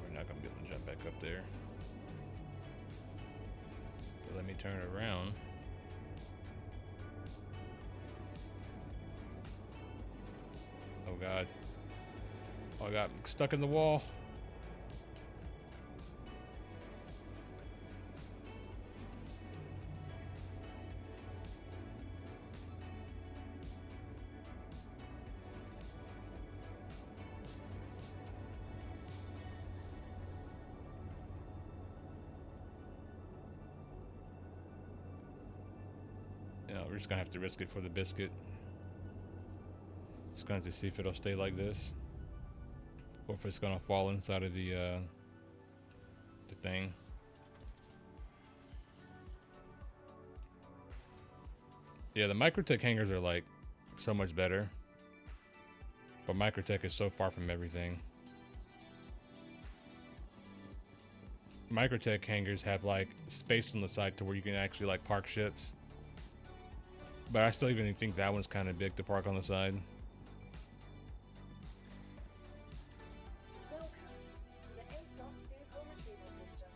We're not gonna be able to jump back up there. But let me turn it around. Oh God. Oh, I got stuck in the wall. We're just gonna have to risk it for the biscuit. Just gonna have to see if it'll stay like this, or if it's gonna fall inside of the thing. Yeah, the Microtech hangars are like so much better, but Microtech is so far from everything. Microtech hangars have like space on the side to where you can actually like park ships. But I still even think that one's kind of big to park on the side. Welcome to the ASOP vehicle retrieval system.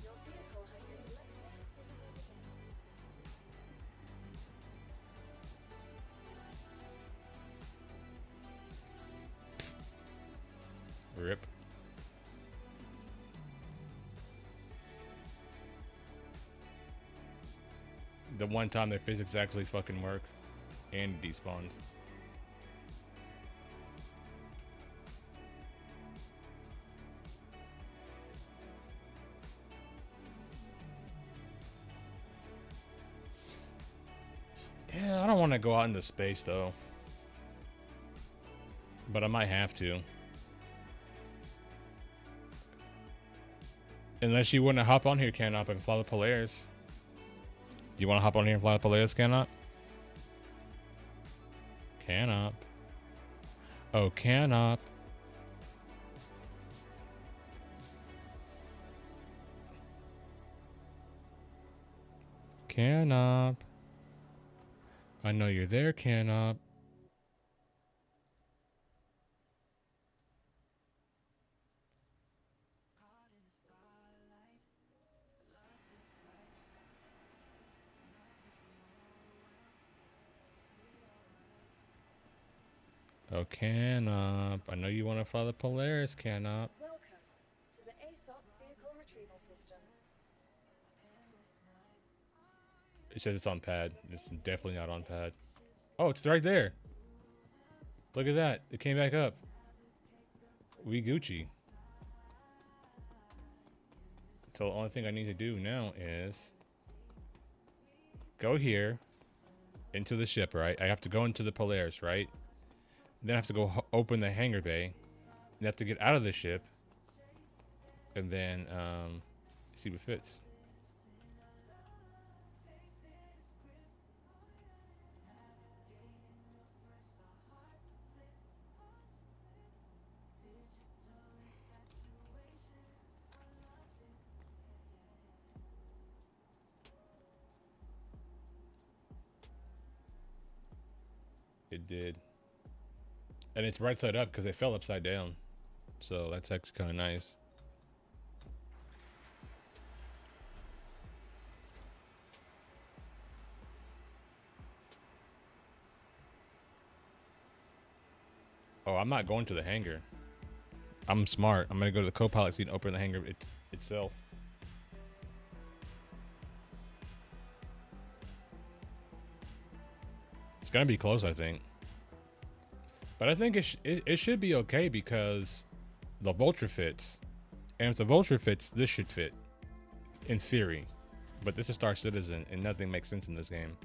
Your vehicle has been delivered. Rip. The one time their physics actually fucking work and despawns. Yeah, I don't want to go out into space though. But I might have to. Unless you want to hop on here, Canop, and fly the Polaris. Do you want to hop on here and fly the Polaris, Canop? Canop. Oh, Canop. Canop. I know you're there, Canop. Oh, Canop. I know you want to fly the Polaris, Canop. Welcome to the ASOP vehicle retrieval system. It says it's on pad. It's definitely not on pad. Oh, it's right there. Look at that. It came back up. We Gucci. So the only thing I need to do now is go here into the ship, right? I have to go into the Polaris, right? Then I have to go open the hangar bay. Then I have to get out of the ship. And then see what fits. It did. And it's right side up because it fell upside down. So that's actually kind of nice. Oh, I'm not going to the hangar. I'm smart. I'm going to go to the co-pilot seat and open the hangar itself. It's going to be close, I think. But I think it should be okay because the Vulture fits. And if the Vulture fits, this should fit. In theory. But this is Star Citizen and nothing makes sense in this game.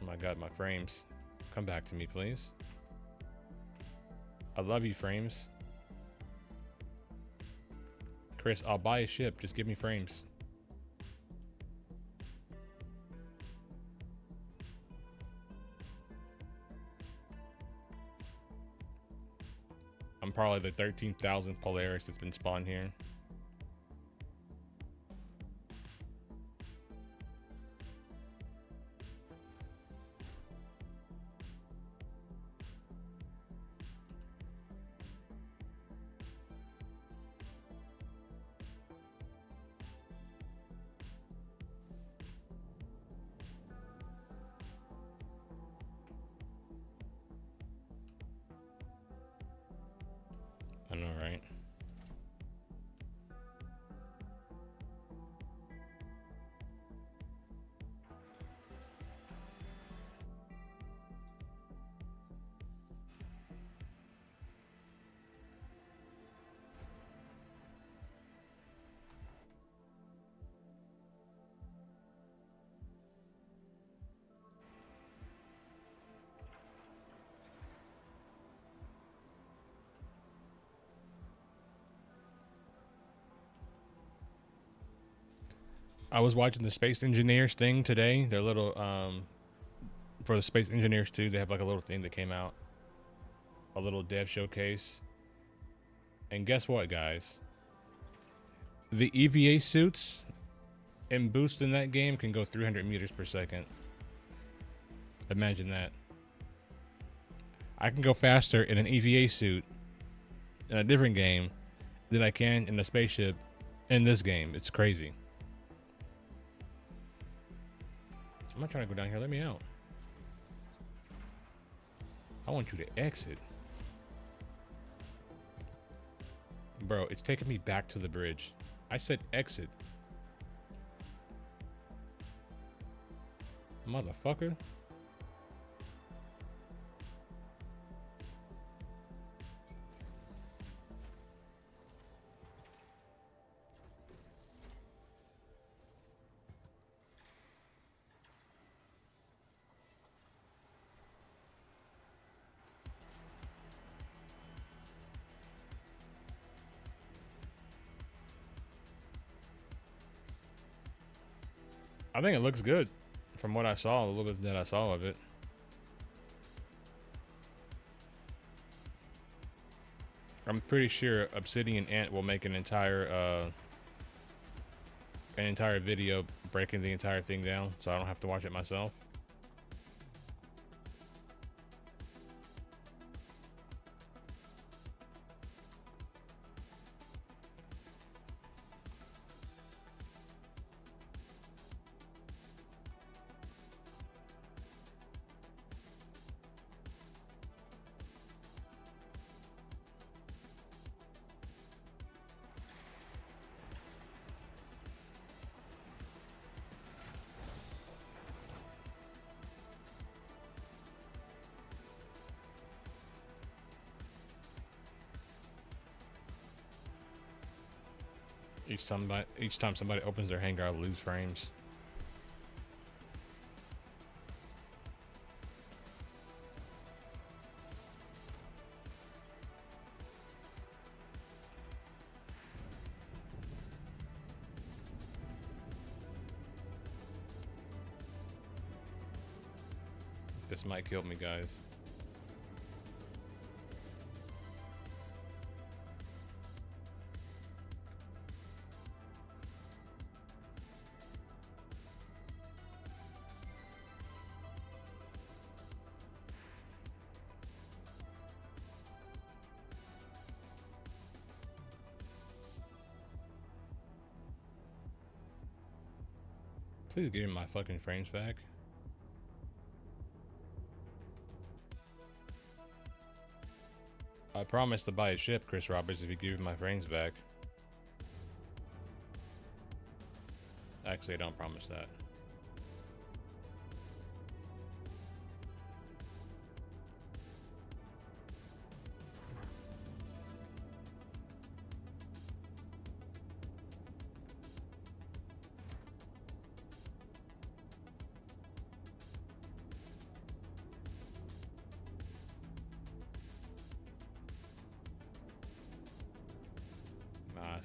Oh my god, my frames. Come back to me, please. I love you, frames. Chris, I'll buy a ship. Just give me frames. I'm probably the 13,000th Polaris that's been spawned here. I know, right? I was watching the space engineers thing today. Their little for the space engineers too. They have like a little thing that came out, a little dev showcase. And guess what, guys? The EVA suits and boost in that game can go 300 meters per second. Imagine that. I can go faster in an EVA suit in a different game than I can in a spaceship in this game. It's crazy. I'm not trying to go down here. Let me out. I want you to exit. Bro, it's taking me back to the bridge. I said exit. Motherfucker. I think it looks good from what I saw, a little bit that I saw of it. I'm pretty sure Obsidian Ant will make an entire video breaking the entire thing down, so I don't have to watch it myself. Each time somebody opens their hangar, I lose frames. This might kill me, guys. Please give me my fucking frames back. I promise to buy a ship, Chris Roberts, if you give me my frames back. Actually, I don't promise that.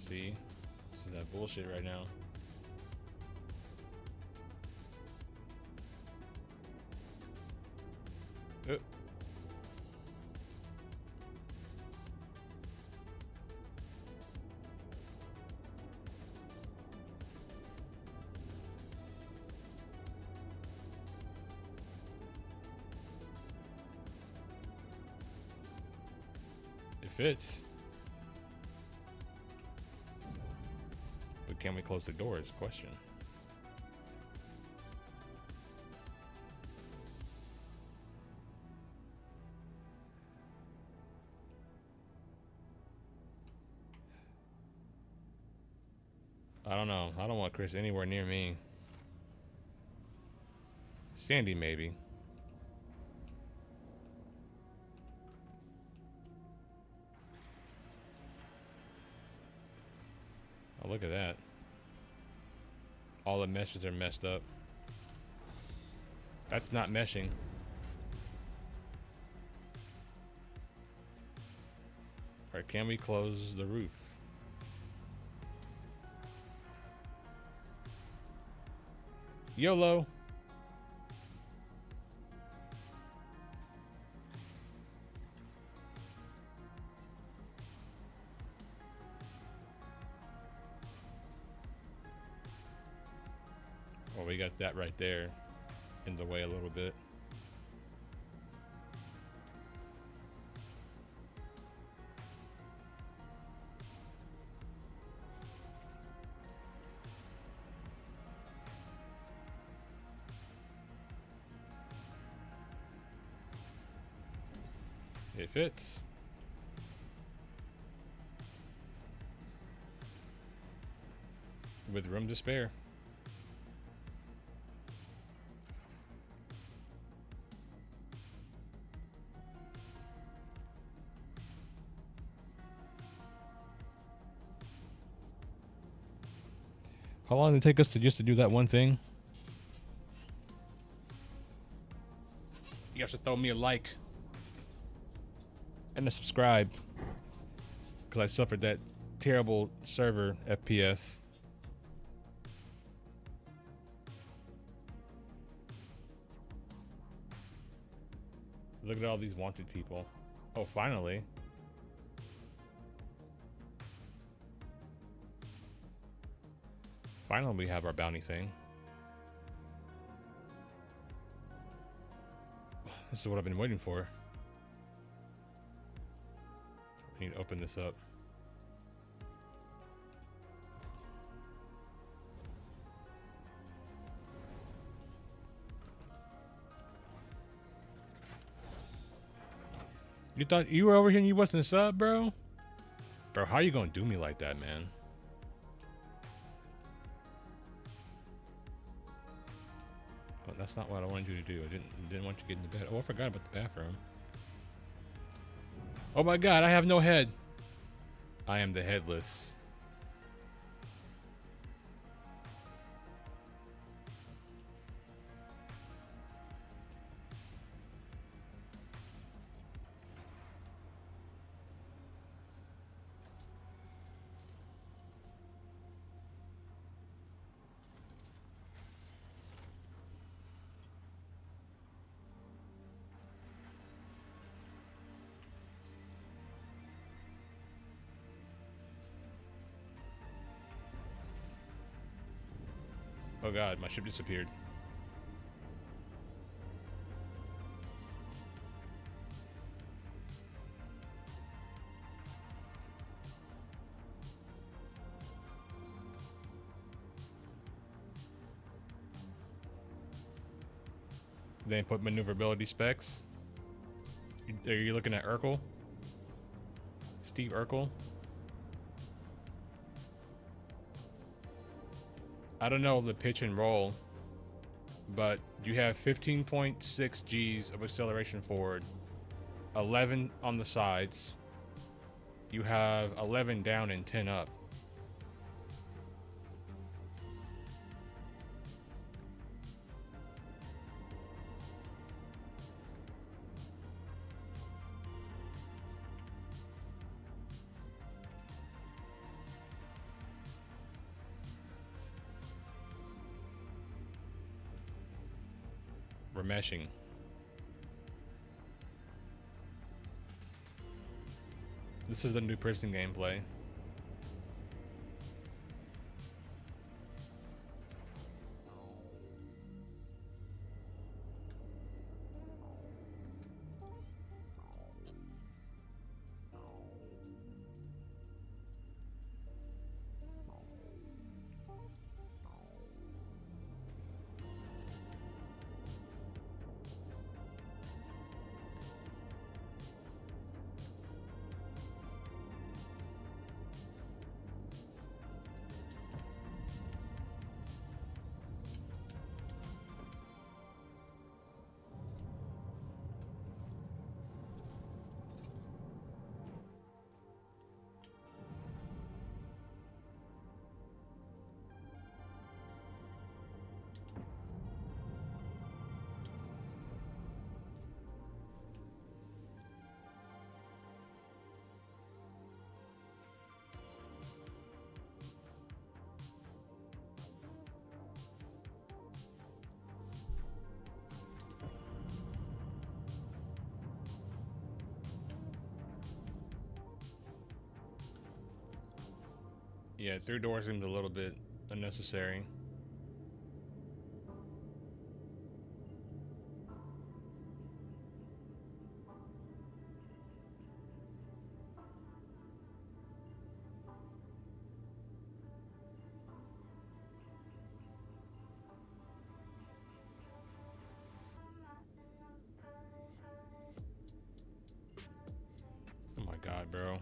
See, this is that bullshit right now. It fits. But can we close the doors? Question. I don't know. I don't want Chris anywhere near me. Sandy, maybe. Oh, look at that. All the meshes are messed up. That's not meshing. Alright, can we close the roof? YOLO. Well, we got that right there in the way a little bit. It fits. With room to spare. How long did it take us to just to do that one thing? You have to throw me a like and a subscribe, because I suffered that terrible server FPS. Look at all these wanted people. Oh, finally. Finally, we have our bounty thing. This is what I've been waiting for. I need to open this up. You thought you were over here and you wasn't a sub, bro? Bro, how you gonna do me like that, man? Oh, that's not what I wanted you to do. I didn't want you to get into bed. Oh, I forgot about the bathroom. Oh my god, I have no head. I am the headless. Oh god, my ship disappeared. They didn't put maneuverability specs. Are you looking at Urkel? Steve Urkel? I don't know the pitch and roll, but you have 15.6 G's of acceleration forward, 11 on the sides. You have 11 down and 10 up. Remeshing. This is the new prison gameplay. Yeah, 3 doors seems a little bit unnecessary. Oh my god, bro.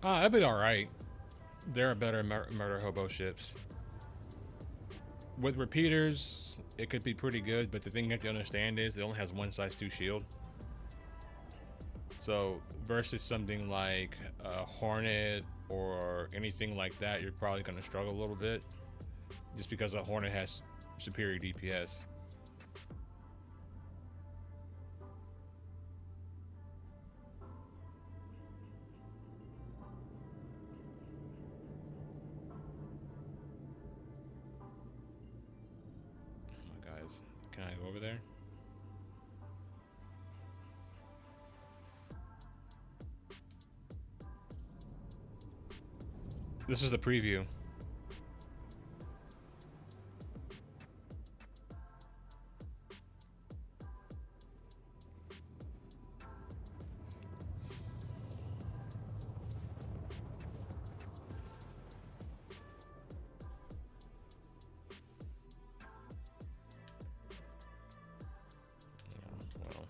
That'd be alright. There are better murder hobo ships. With repeaters, it could be pretty good, but the thing you have to understand is it only has one size 2 shield. So versus something like a Hornet or anything like that, you're probably going to struggle a little bit, just because a Hornet has superior DPS. Oh, guys, can I go over there? This is the preview. Well.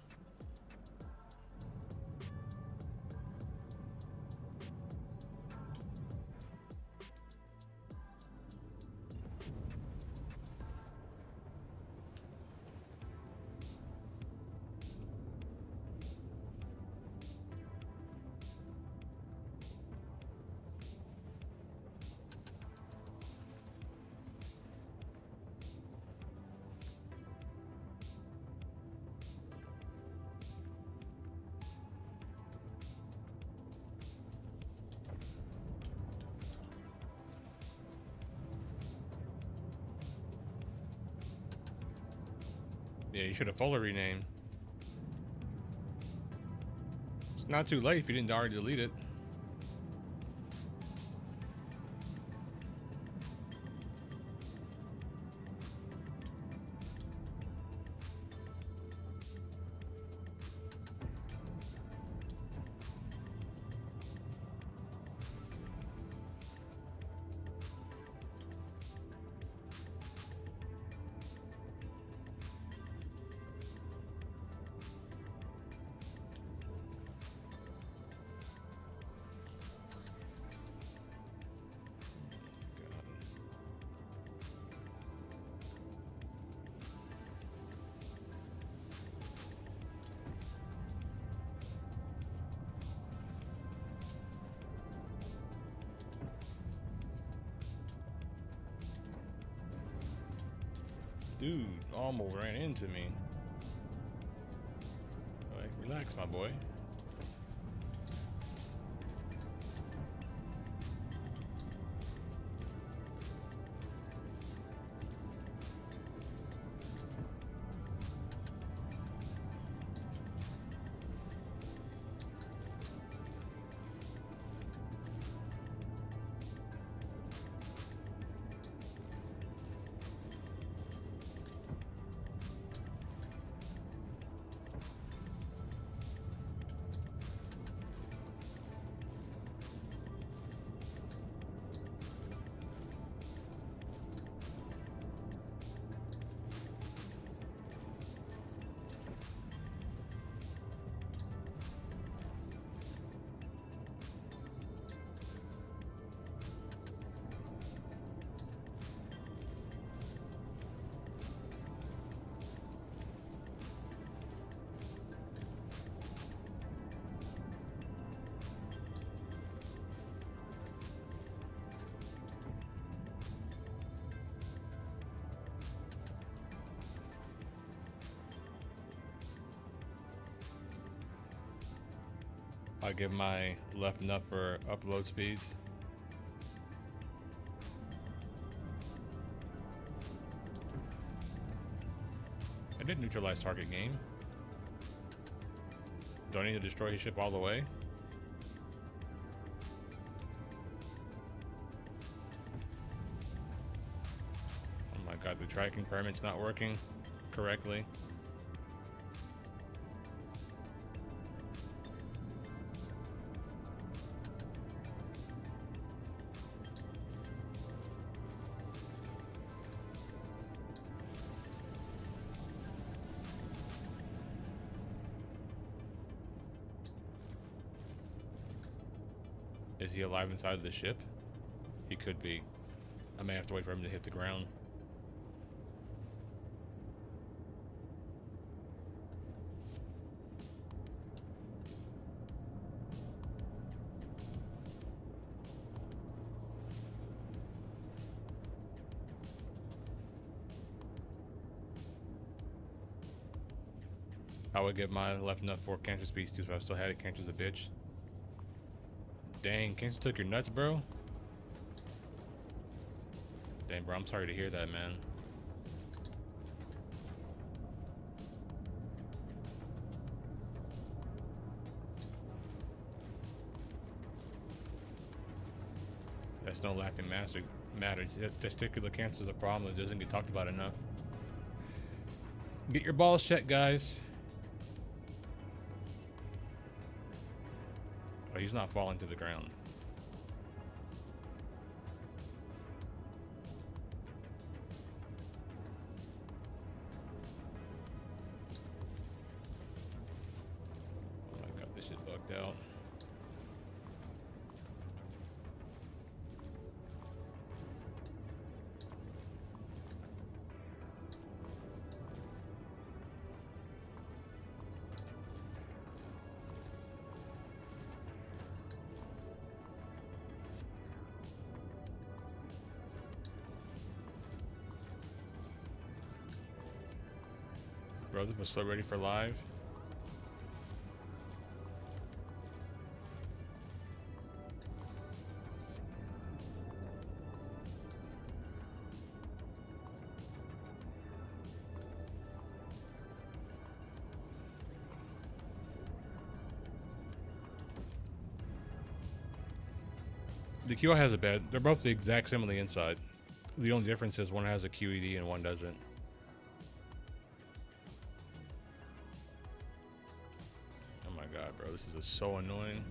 Yeah, you should have fully renamed. It's not too late if you didn't already delete it. Dude almost ran into me. Like, relax, my boy. I give my left nut for upload speeds. I did neutralize target game. Do I need to destroy his ship all the way? Oh my god, the tracking permit's not working correctly. Is he alive inside of the ship? He could be. I may have to wait for him to hit the ground. I would give my left nut for cancer speeds too, so I still had it. Cancer's a bitch. Dang, cancer took your nuts, bro. Dang, bro, I'm sorry to hear that, man. That's no laughing matter. Testicular cancer is a problem that doesn't get talked about enough. Get your balls checked, guys. Oh, he's not falling to the ground. Oh my god, this shit bugged out. Brother was so ready for live. The QI has a bed. They're both the exact same on the inside. The only difference is one has a QED and one doesn't. Bro, this is so annoying.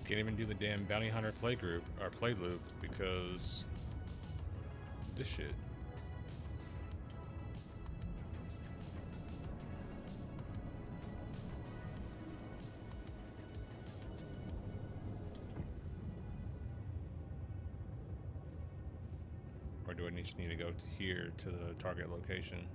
Can't even do the damn bounty hunter play group or play loop because this shit. Or do I just need to go to here to the target location?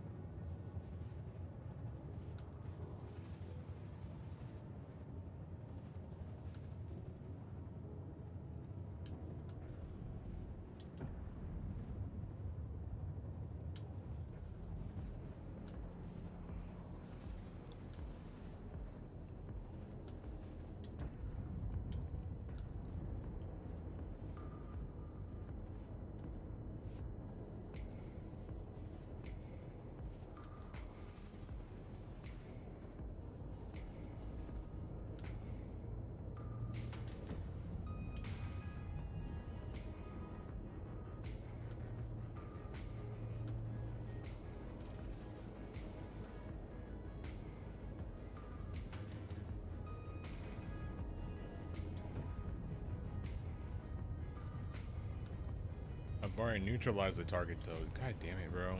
I've already neutralized the target though. God damn it, bro.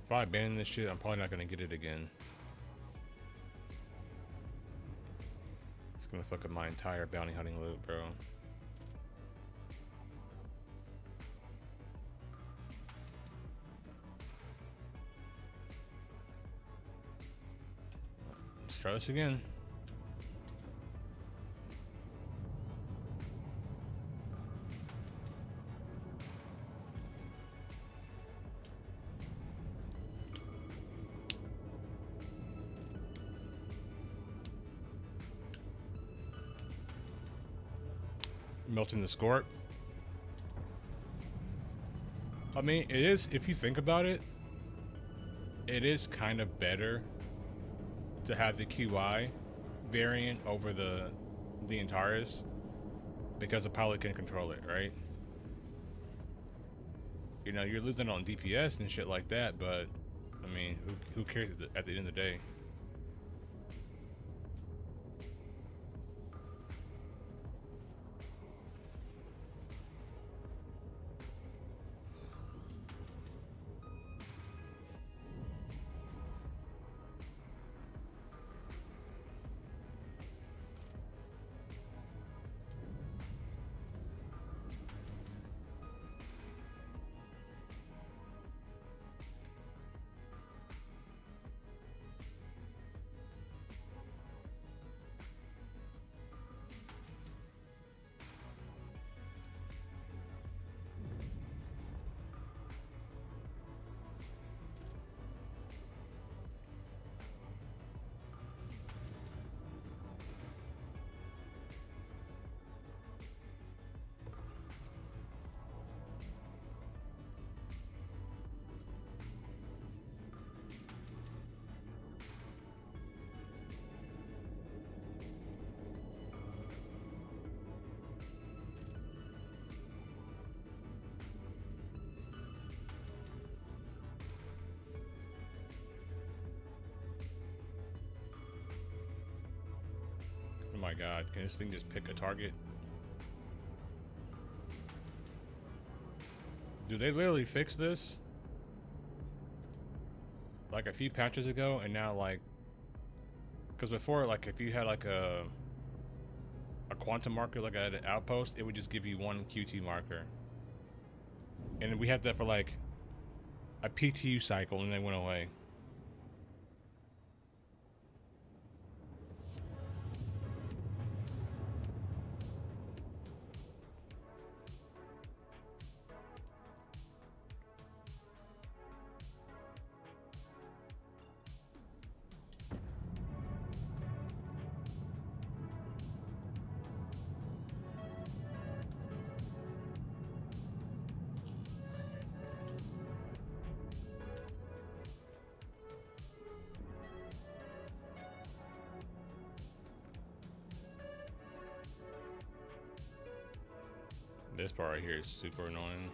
If I abandon this shit, I'm probably not gonna get it again. It's gonna fuck up my entire bounty hunting loop, bro. Let's try this again. Melting the Scorp. I mean, it is, if you think about it, it is kind of better to have the QI variant over the Antares because the pilot can control it, right? You know, you're losing on DPS and shit like that, but I mean, who cares at the end of the day? Oh my god, can this thing just pick a target? Do they literally fix this? Like a few patches ago, and now like... Because before, like, if you had like a quantum marker like at an outpost, it would just give you one QT marker. And we had that for like a PTU cycle, and they went away. This part right here is super annoying.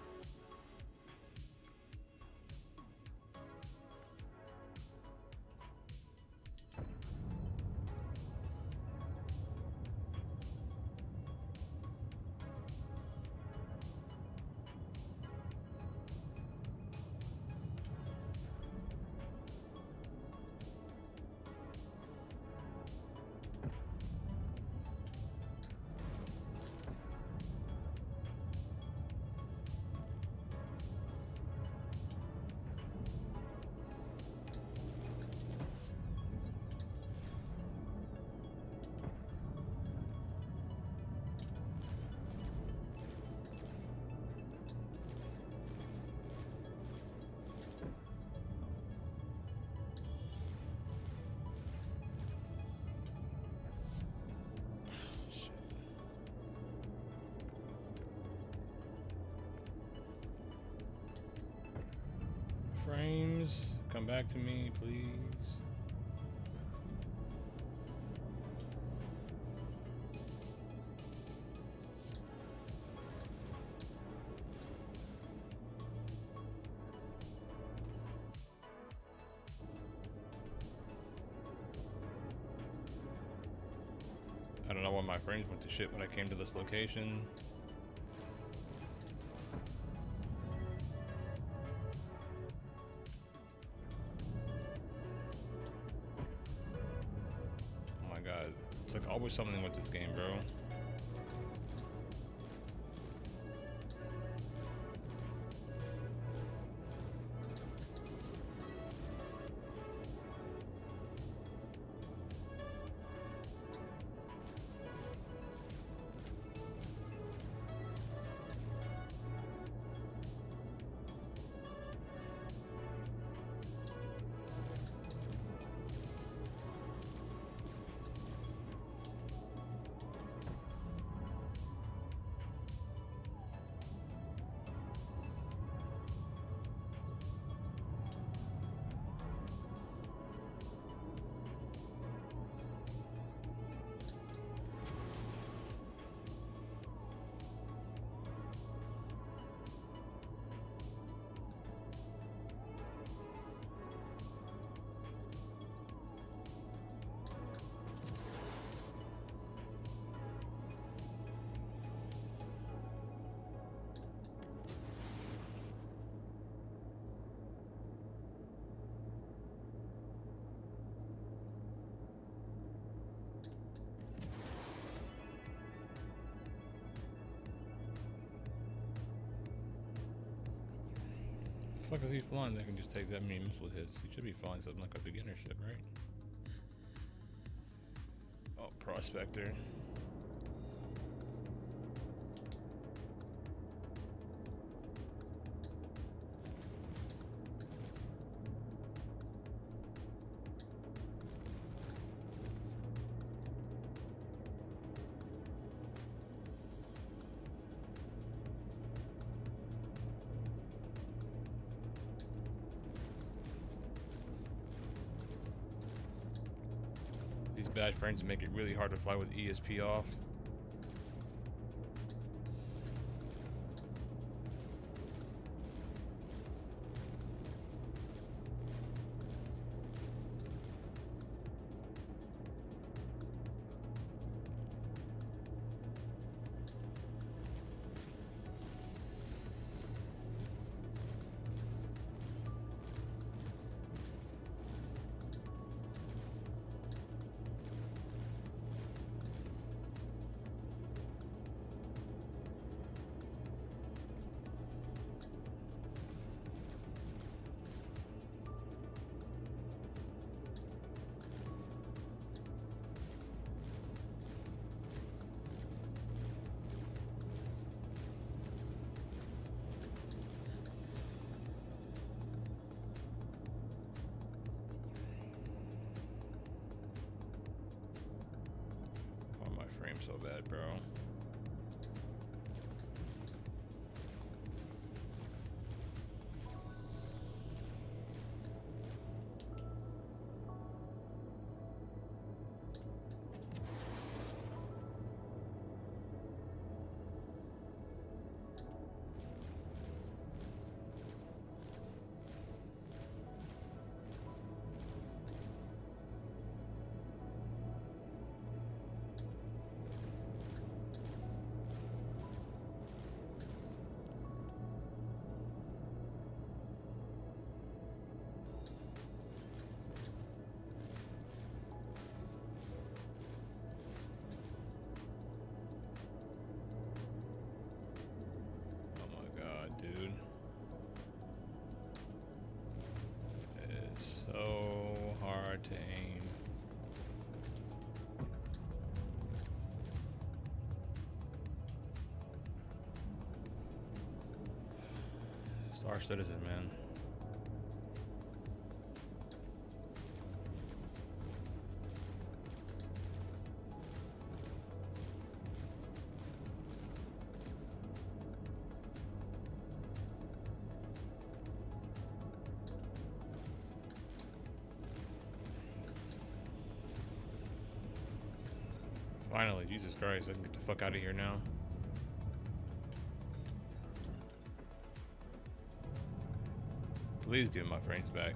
Frames, come back to me, please. I don't know why my frames went to shit when I came to this location. It's like always something with this game, bro. fuck is he flying that can just take that many missile hits? He should be flying something like a beginner ship, right? Oh, Prospector. These bad frames make it really hard to fly with ESP off. So bad, bro. Dude, it's so hard to aim. Star Citizen, man. Finally, Jesus Christ, I can get the fuck out of here now. Please give my frames back.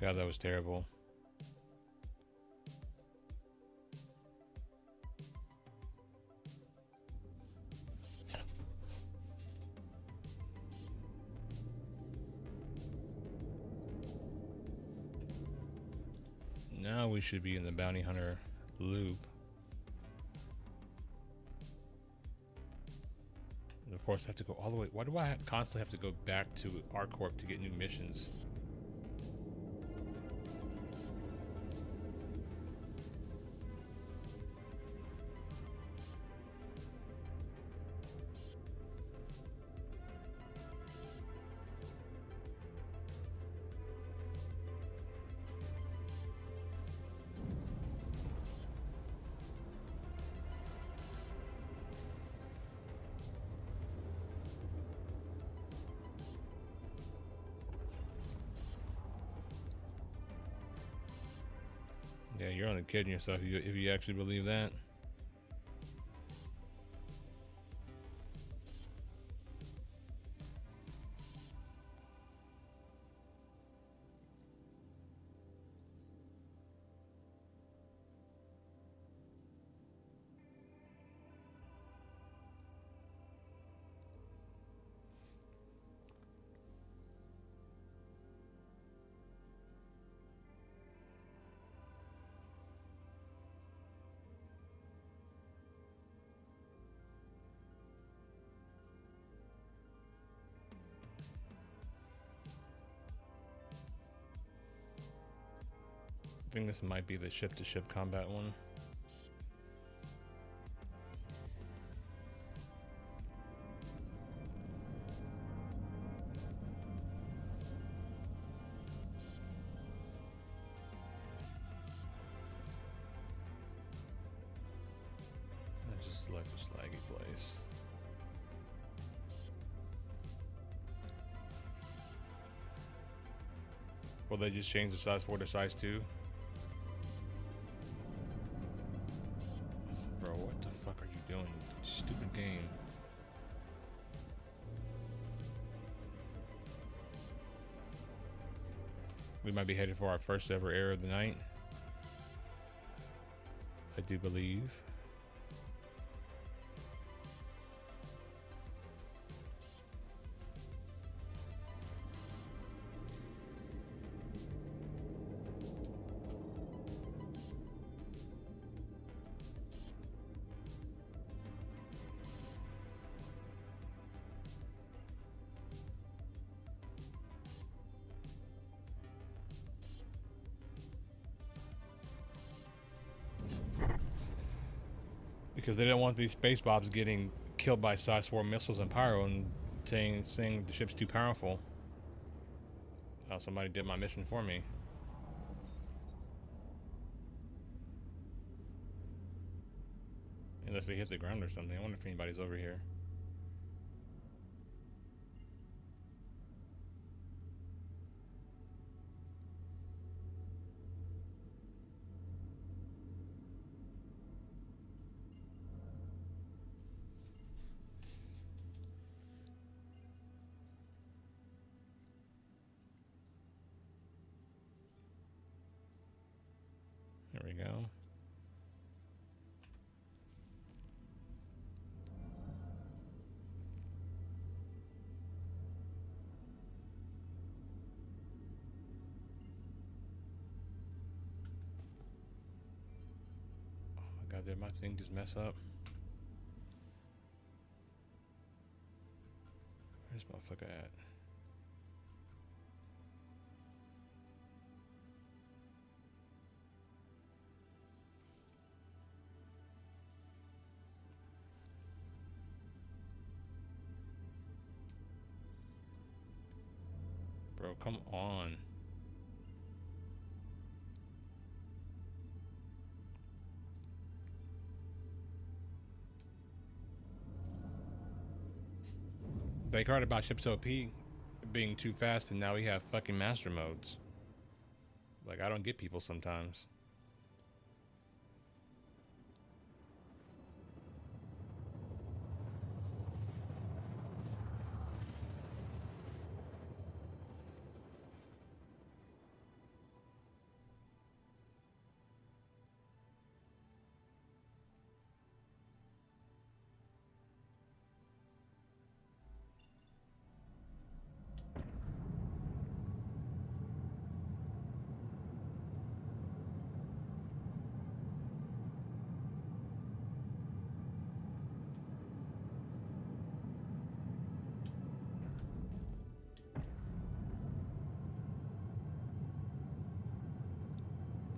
God, that was terrible. Now we should be in the bounty hunter loop. And of course I have to go all the way. Why do I constantly have to go back to R-Corp to get new missions? Yeah, you're only kidding yourself if you actually believe that. I think this might be the ship-to-ship combat one. I just select this laggy place. Will they just change the size 4 to size 2? Bro, what the fuck are you doing, stupid game? We might be headed for our first ever error of the night. I do believe. Because they don't want these space bobs getting killed by size 4 missiles and pyro and saying the ship's too powerful. Oh, somebody did my mission for me. Unless they hit the ground or something. I wonder if anybody's over here. There we go. Oh my god, did my thing just mess up? Where's this motherfucker at? Bro, come on. They heard about Ship's OP being too fast and now we have fucking master modes. Like, I don't get people sometimes.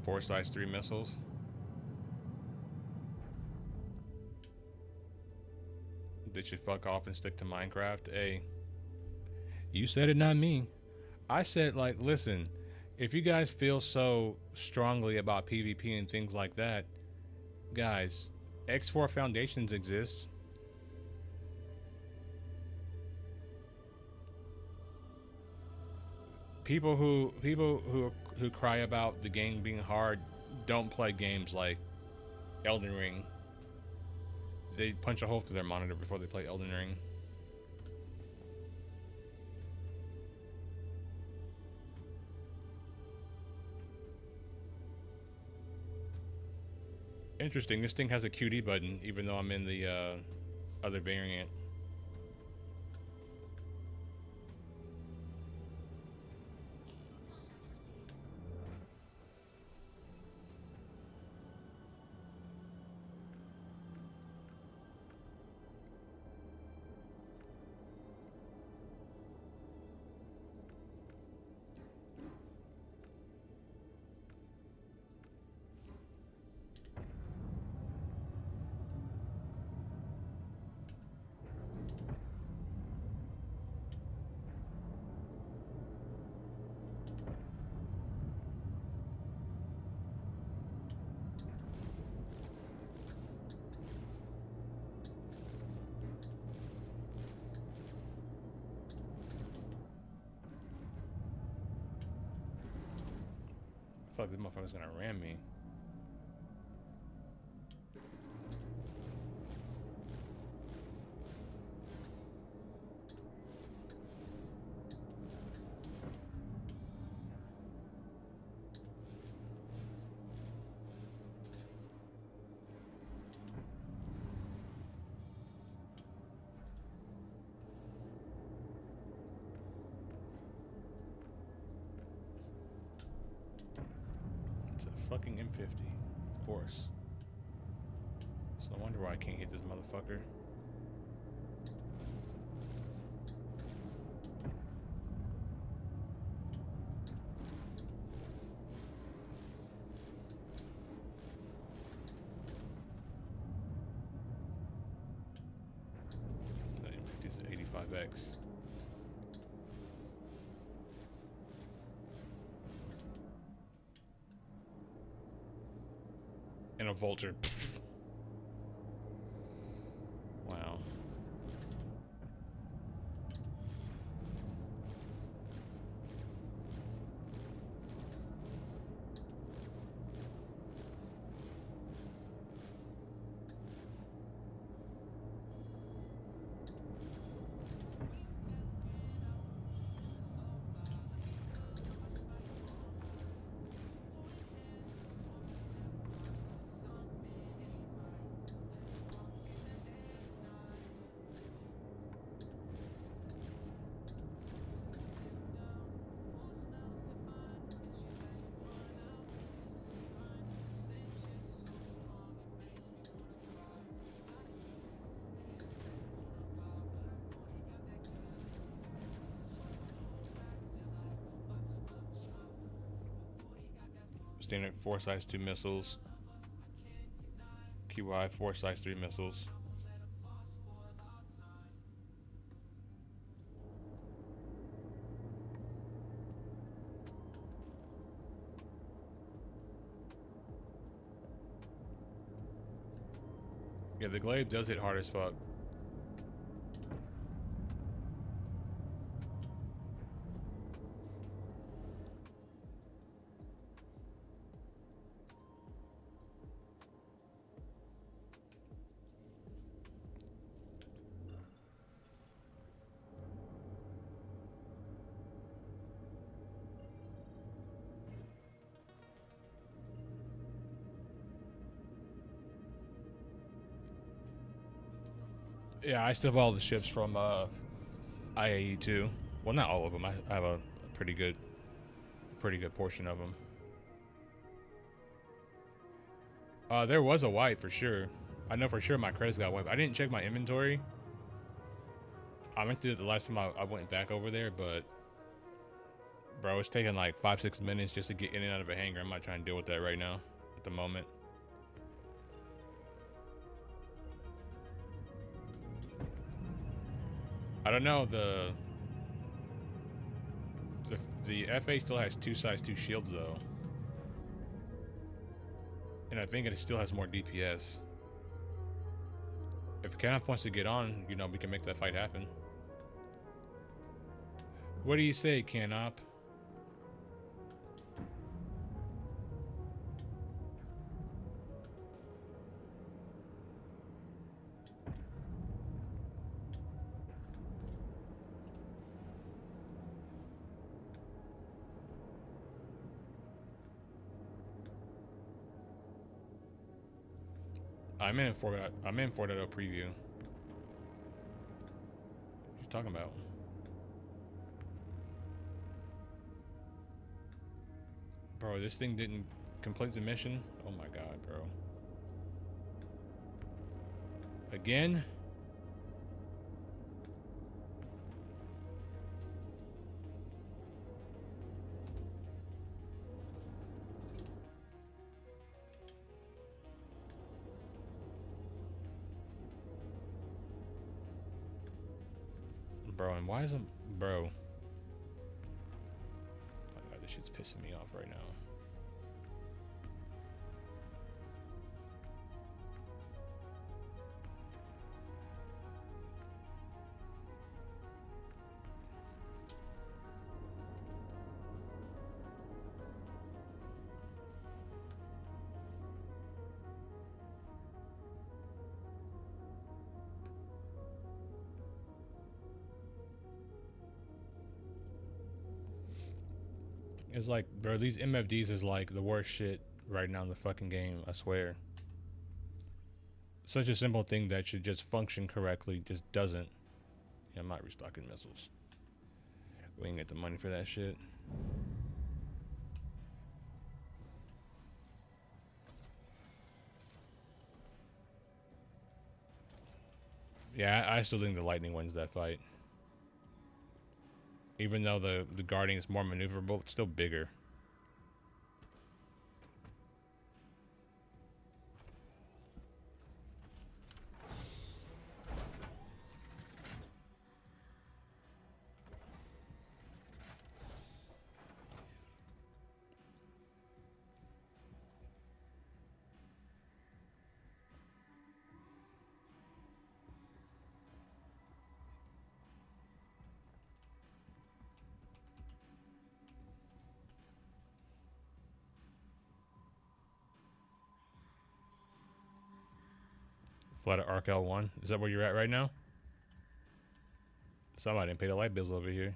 Four size 3 missiles. They should fuck off and stick to Minecraft. Hey, you said it, not me. I said, like, listen, if you guys feel so strongly about PvP and things like that, guys, X4 Foundations exists. People who cry about the game being hard don't play games like Elden Ring. They punch a hole through their monitor before they play Elden Ring. Interesting, this thing has a QD button, even though I'm in the other variant. fuck, this motherfucker's gonna ram me. Fucking M50, of course. So no wonder why I can't hit this motherfucker. The M50 is 85X. And a vulture. Wow. Standard 4 size 2 missiles. QY 4 size 3 missiles. Yeah, the glaive does hit hard as fuck. Yeah, I still have all the ships from IAE 2. Well, not all of them. I have a pretty good portion of them. There was a wipe for sure. I know for sure my credits got wiped. I didn't check my inventory. I went through it the last time I went back over there, but bro, it's taking like 5-6 minutes just to get in and out of a hangar. I'm not trying to deal with that right now at the moment. I don't know, the FA still has 2 size 2 shields though. And I think it still has more DPS. If Canop wants to get on, you know, we can make that fight happen. What do you say, Canop? I'm in 4.0 preview. What you talking about? Bro, this thing didn't complete the mission? Oh my god, bro. Again? Bro, and why is it... Bro. Oh my god, this shit's pissing me off right now. It's like, bro, these MFDs is like the worst shit right now in the fucking game, I swear. Such a simple thing that should just function correctly just doesn't. Yeah, I'm not restocking missiles. We ain't get the money for that shit. Yeah, I still think the Lightning wins that fight. Even though the Guardian is more maneuverable, it's still bigger. Flat at Arc L1. Is that where you're at right now? Somebody didn't pay the light bills over here.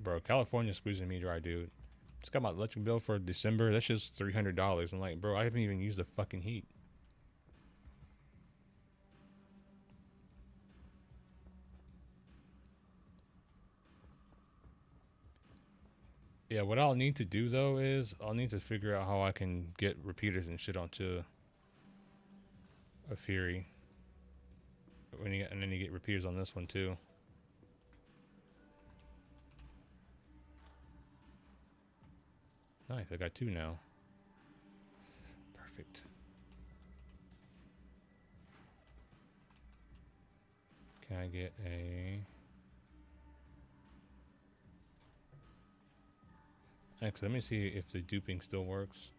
Bro, California's squeezing me dry, dude. Just got my electric bill for December. That's just $300. I'm like, bro, I haven't even used the fucking heat. Yeah, what I'll need to do though is I'll need to figure out how I can get repeaters and shit onto a Fury. And then you get repeaters on this one too. Nice, I got 2 now. Perfect. Can I get a... Actually, let me see if the duping still works.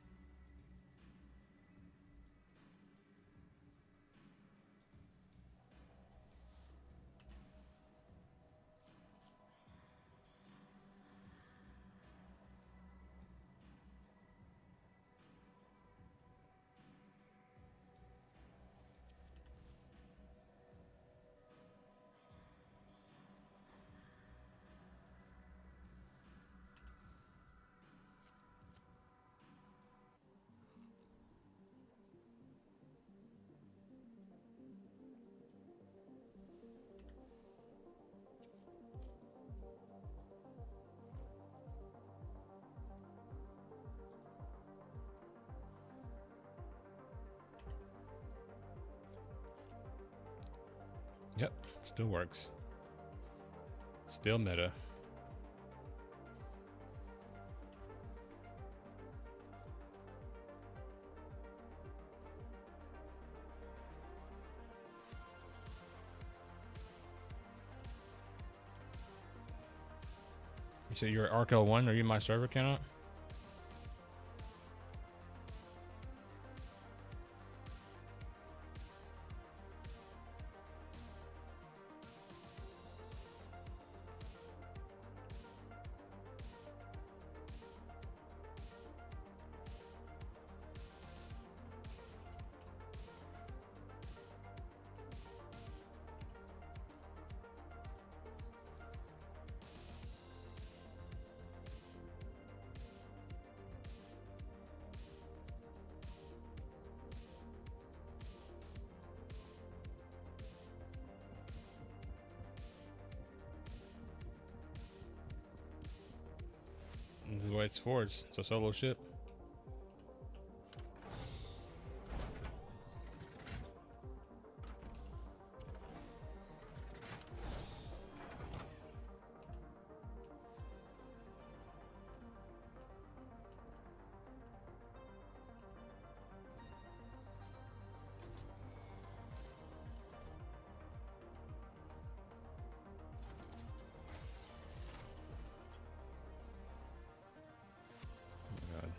Yep, still works. Still meta. You said you're at Arc L1. Are you my server, cannot? This is what it's for. It's a solo ship. Oh my God.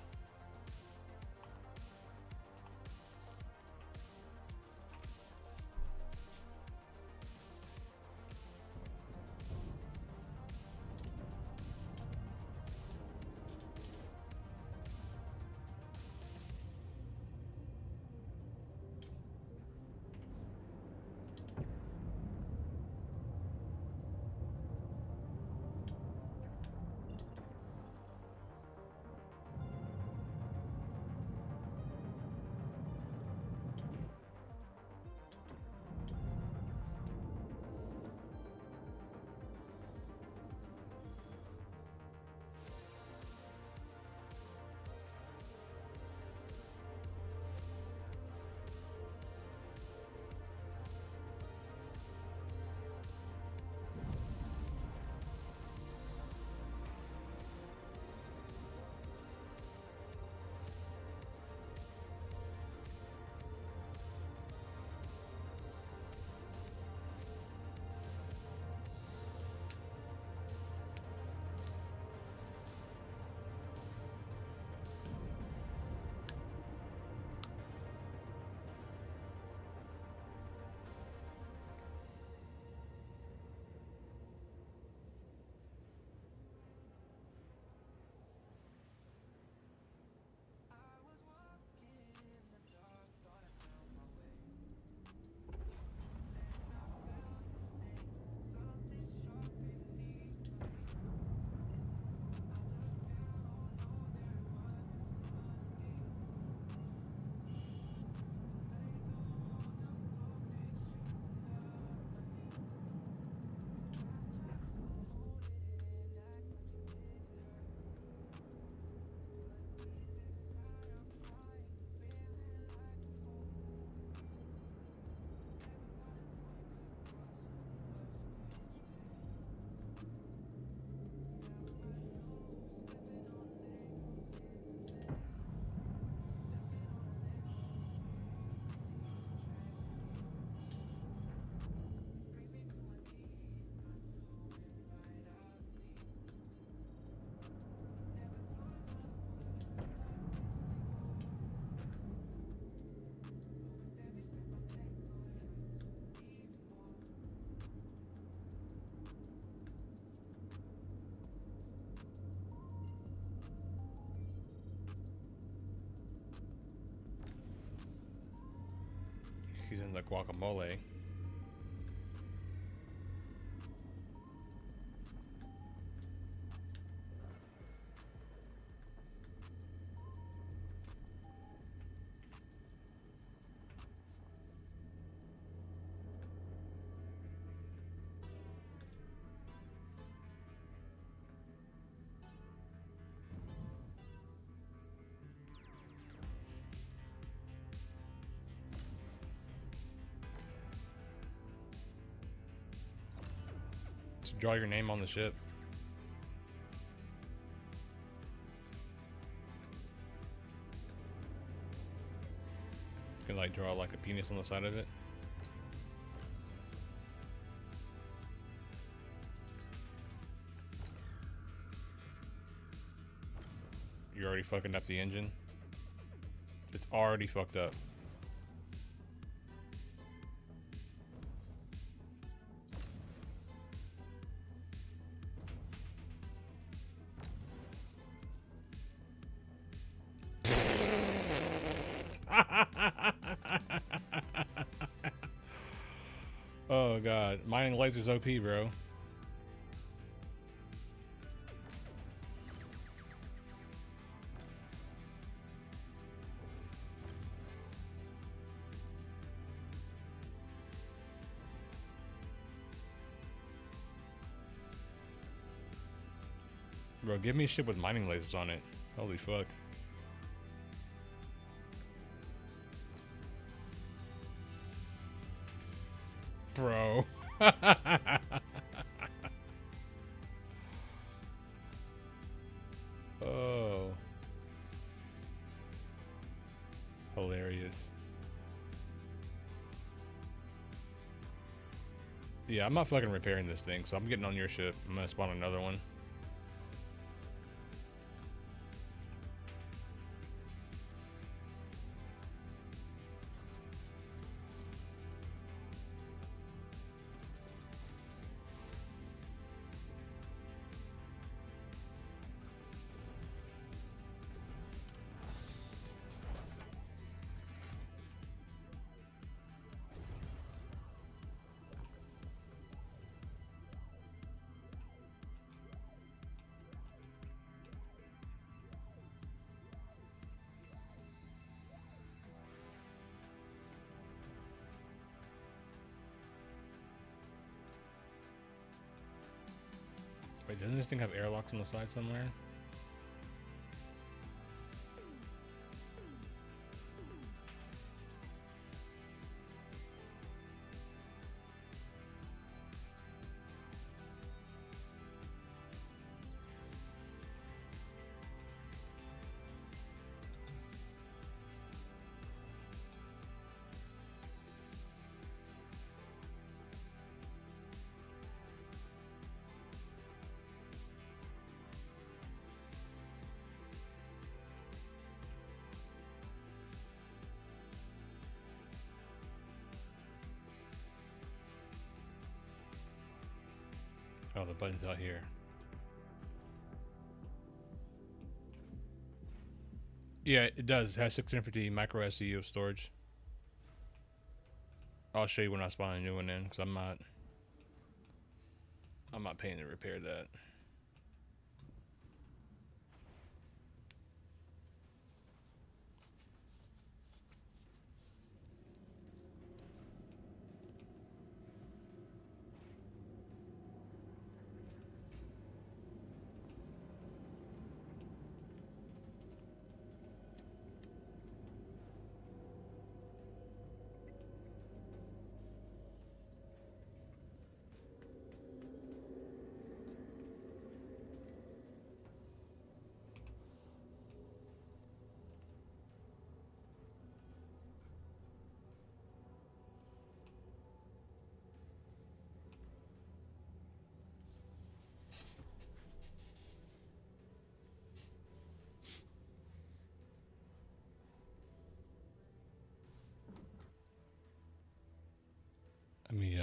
he's in the guacamole. Just draw your name on the ship. You can like draw like a penis on the side of it. You're already fucking up the engine. It's already fucked up. Oh god, mining lasers OP, bro. Bro, give me shit with mining lasers on it. Holy fuck. Bro. Oh. Hilarious. Yeah, I'm not fucking repairing this thing, so I'm getting on your ship. I'm gonna spawn another one. Wait, doesn't this thing have airlocks on the side somewhere? Oh, the button's out here. Yeah, it does. It has 650 micro SCU of storage. I'll show you when I spawn a new one in, because I'm not paying to repair that. Let me,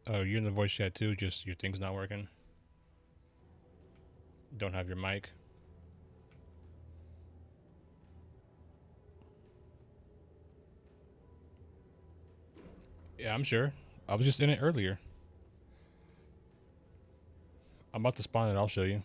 oh, you're in the voice chat too, just your thing's not working? Don't have your mic? Yeah, I'm sure. I was just in it earlier. I'm about to spawn it. I'll show you.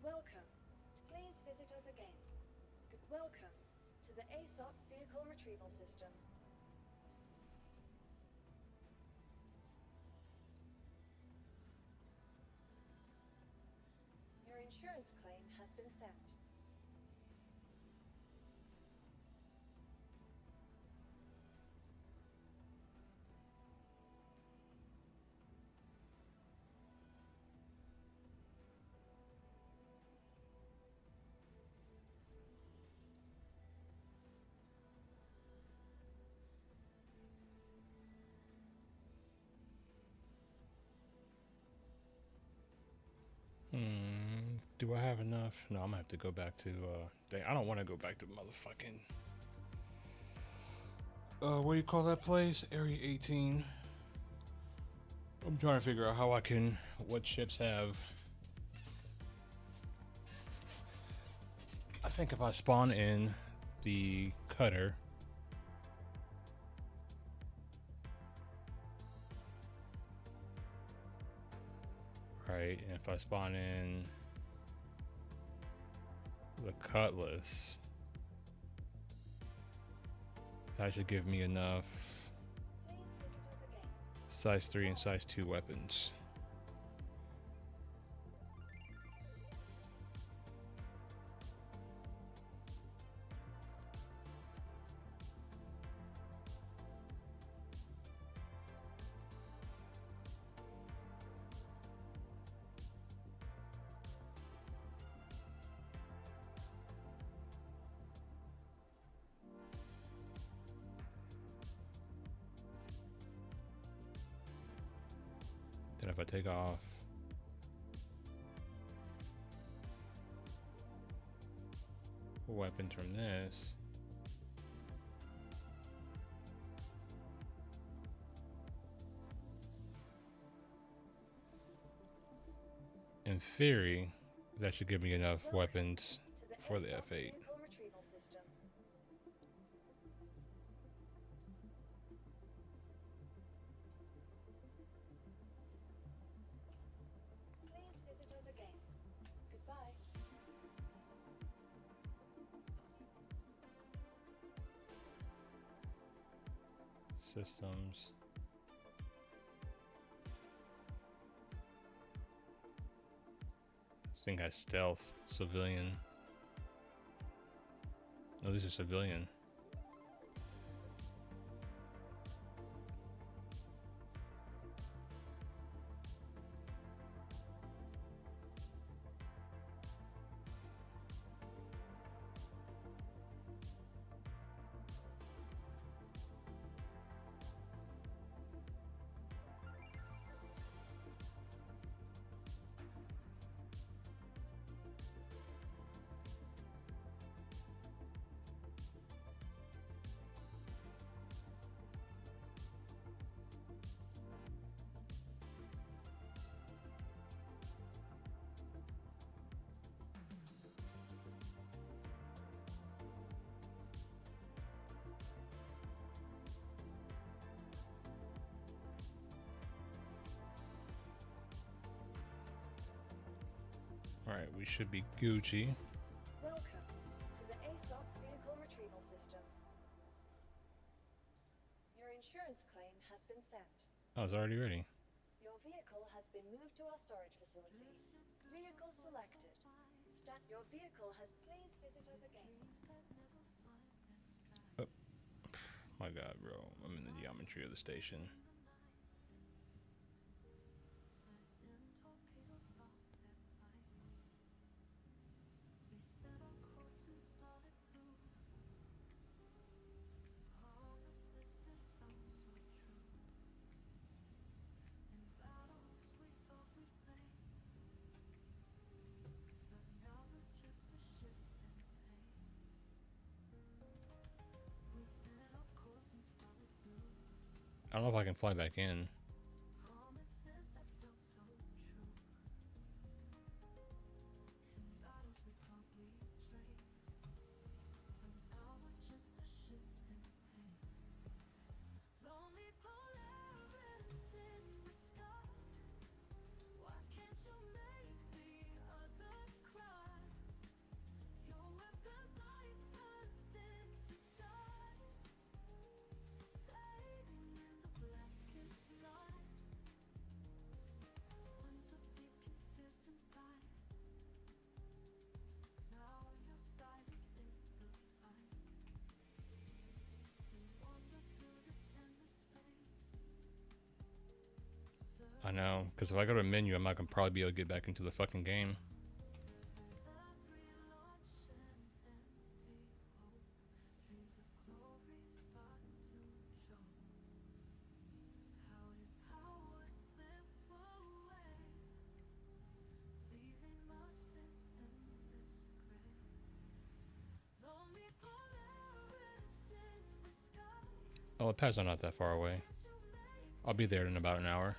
Welcome. Please visit us again. Welcome to the ASOP Vehicle Retrieval System. Your insurance claim has been sent. Do I have enough? No, I'm gonna have to go back to. Dang, I don't want to go back to motherfucking. What do you call that place? Area 18. I'm trying to figure out how I can. What ships have. I think if I spawn in the cutter. Right, and if I spawn in the cutlass, that should give me enough size 3 and size 2 weapons. Then if I take off weapons from this, in theory, that should give me enough weapons for the F8. Vehicle Retrieval System. Please visit us again. Goodbye. Systems. This thing has stealth, civilian. No, this is civilian. Alright, we should be Gucci. Welcome to the ASOP vehicle retrieval system. Your insurance claim has been sent. Oh, it's already ready. Your vehicle has been moved to our storage facility. Vehicle selected. Your vehicle has... Please visit us again. Oh. My god, bro. I'm in the geometry of the station. I don't know if I can fly back in. I know, because if I go to a menu, I'm not going to probably be able to get back into the fucking game. Oh, the pads are not that far away. I'll be there in about an hour.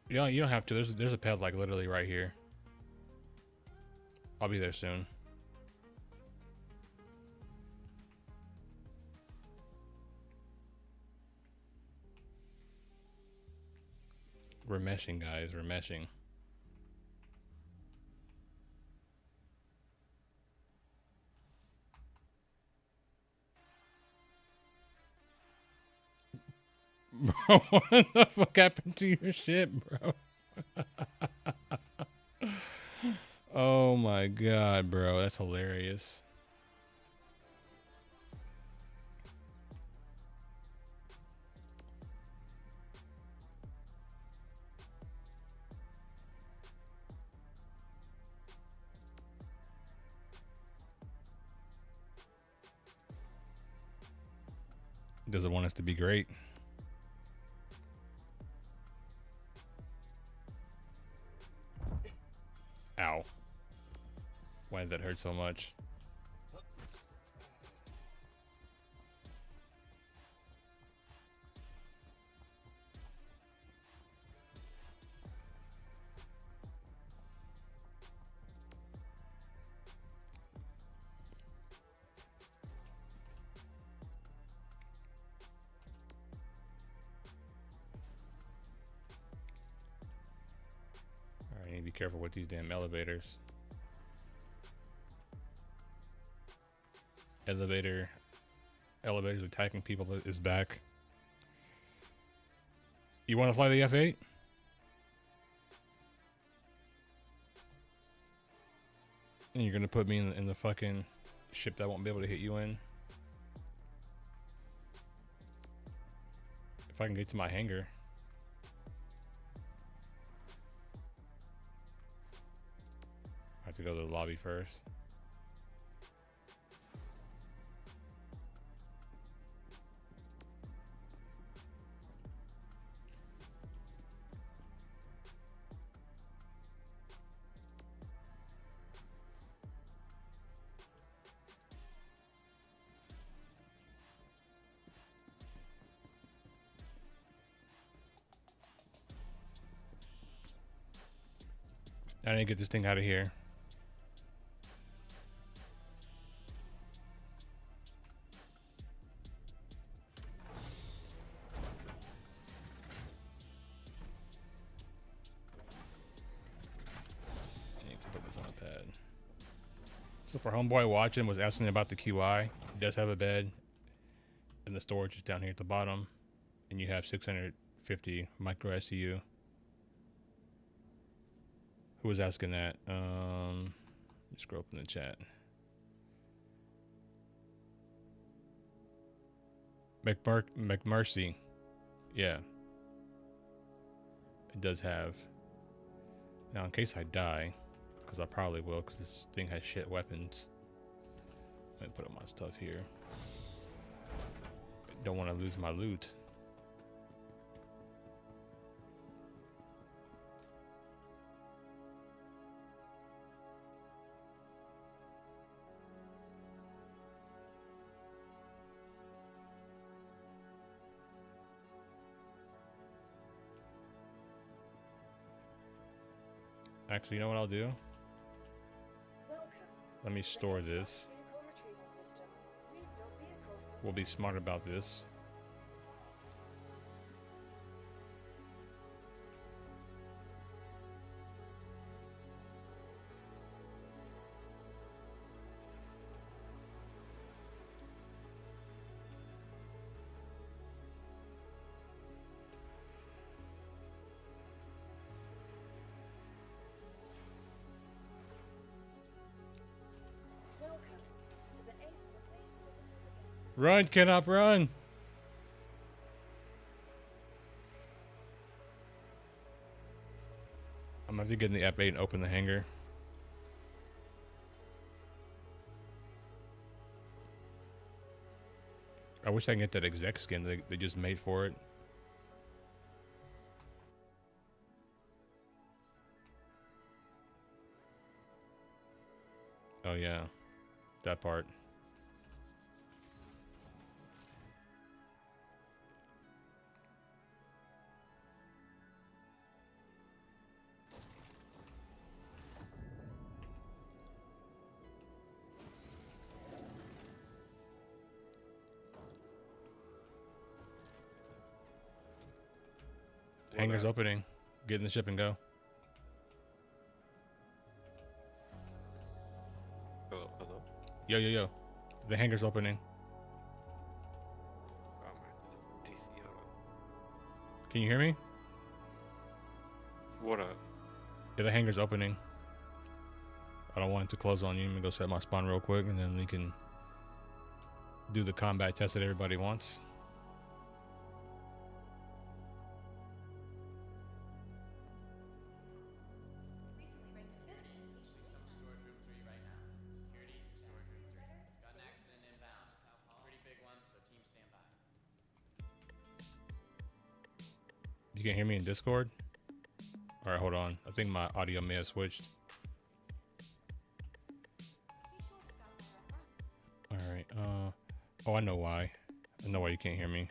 You don't have to. There's a pad like literally right here. I'll be there soon. We're meshing, guys. We're meshing. Bro, what the fuck happened to your shit, bro? Oh my god, bro. That's hilarious. Does it want us to be great? Ow. Why did that hurt so much? Alright, I need to be careful with these damn elevators. Elevators attacking people is back. You want to fly the F8? And you're gonna put me in the fucking ship that I won't be able to hit you in? If I can get to my hangar. I have to go to the lobby first. I need to get this thing out of here. I need to put this on a pad. So for homeboy watching was asking about the QI, it does have a bed, and the storage is down here at the bottom, and you have 650 micro SCU. Who was asking that? Just scroll up in the chat. McMercy. Yeah. It does have. Now, in case I die, because I probably will, because this thing has shit weapons. Let me put up my stuff here. Don't want to lose my loot. Actually, you know what I'll do? Let me store this. We'll be smart about this. Run, Kenop, run! I'm gonna have to get in the F8 and open the hangar. I wish I could get that exec skin they just made for it. Oh yeah, that part. Hangar's opening. Get in the ship and go. Hello, hello. Yo, yo, yo. The hangar's opening. Can you hear me? What up? Yeah, the hangar's opening. I don't want it to close on you. I'm gonna go set my spawn real quick and then we can do the combat test that everybody wants. You can hear me in Discord? Alright, hold on. I think my audio may have switched. Alright, oh, I know why. I know why you can't hear me.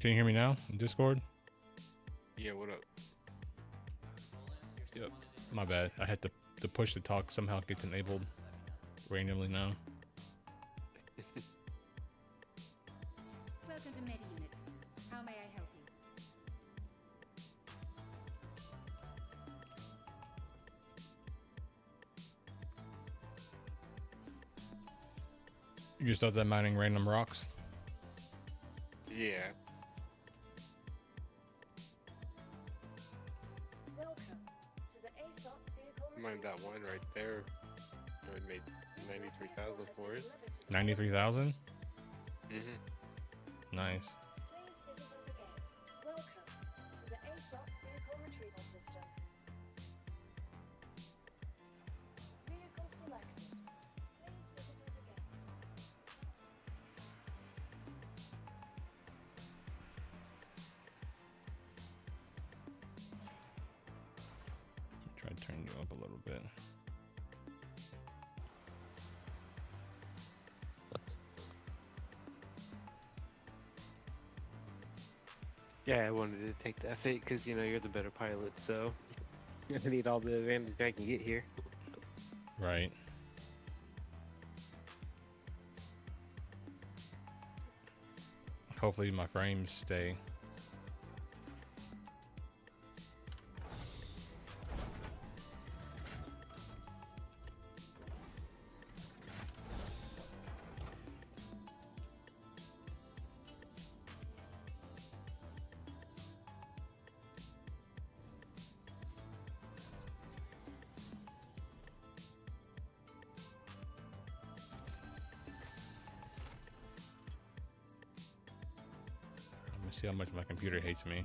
Can you hear me now in Discord? Yeah, what up? Yep. My bad. I had to push the talk somehow it gets enabled randomly now. Welcome to Meta Unit. How may I help you? You just out there mining random rocks? Yeah. Mind that one right there. I made 93,000 for it. 93,000? Mm-hmm. Nice. Please visit us again. Welcome to the ASOP vehicle retrieval system. Vehicle selected. Please visit us again. Try to turn you up a little bit. Yeah, I wanted to take the F8 because, you know, you're the better pilot, so I need all the advantage I can get here. Right. Hopefully my frames stay. Let me see how much my computer hates me.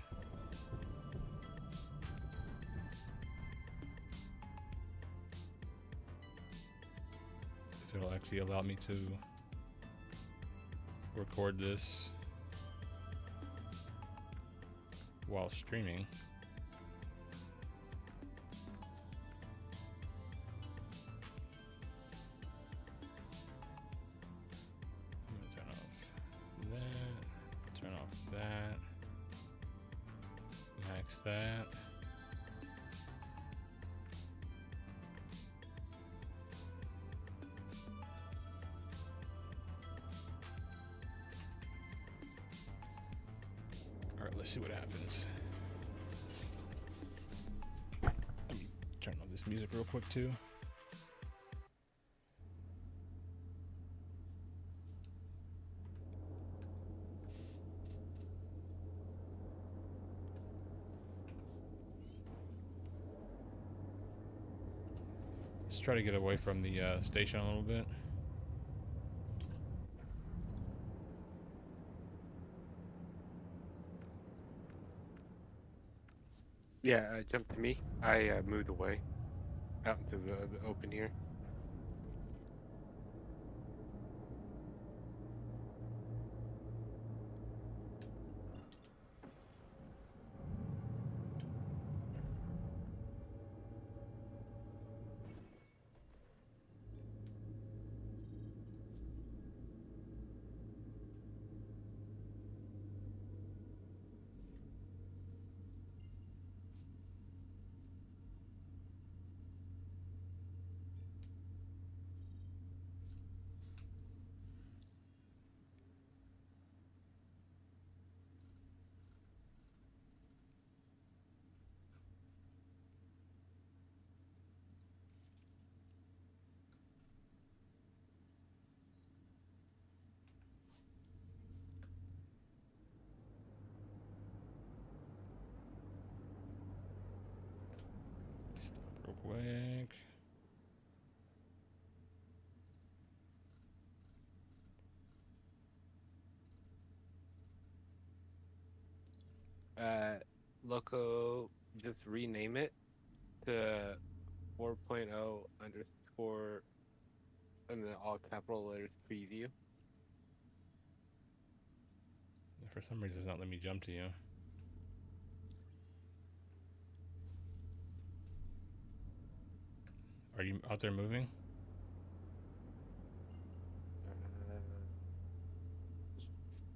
If it'll actually allow me to record this while streaming. I'm gonna turn off that, max that. Alright, let's see what happens. Let me turn on this music real quick too. Let's try to get away from the station a little bit. Yeah, jump to me. I moved away out into the open here. Stop real quick. Loco, just rename it to 4.0 underscore and then all capital letters preview. For some reason, it's not letting me jump to you. Are you out there moving?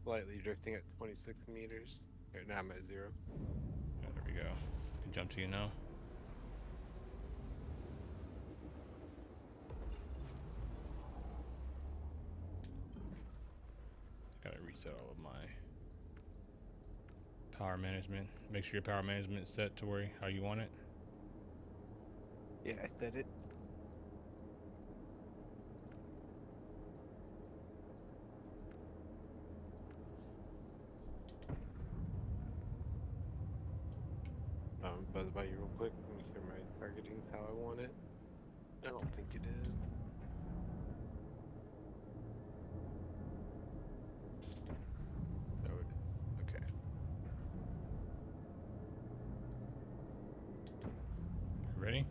Slightly drifting at 26 meters. Right now I'm at 0. Oh, there we go. I can jump to you now. Gotta reset all of my power management. Make sure your power management is set to where how you want it. Yeah, I said it. Buzz by you real quick. Let me hear my targeting how I want it. I don't think it is. Oh, it is. Okay. Ready?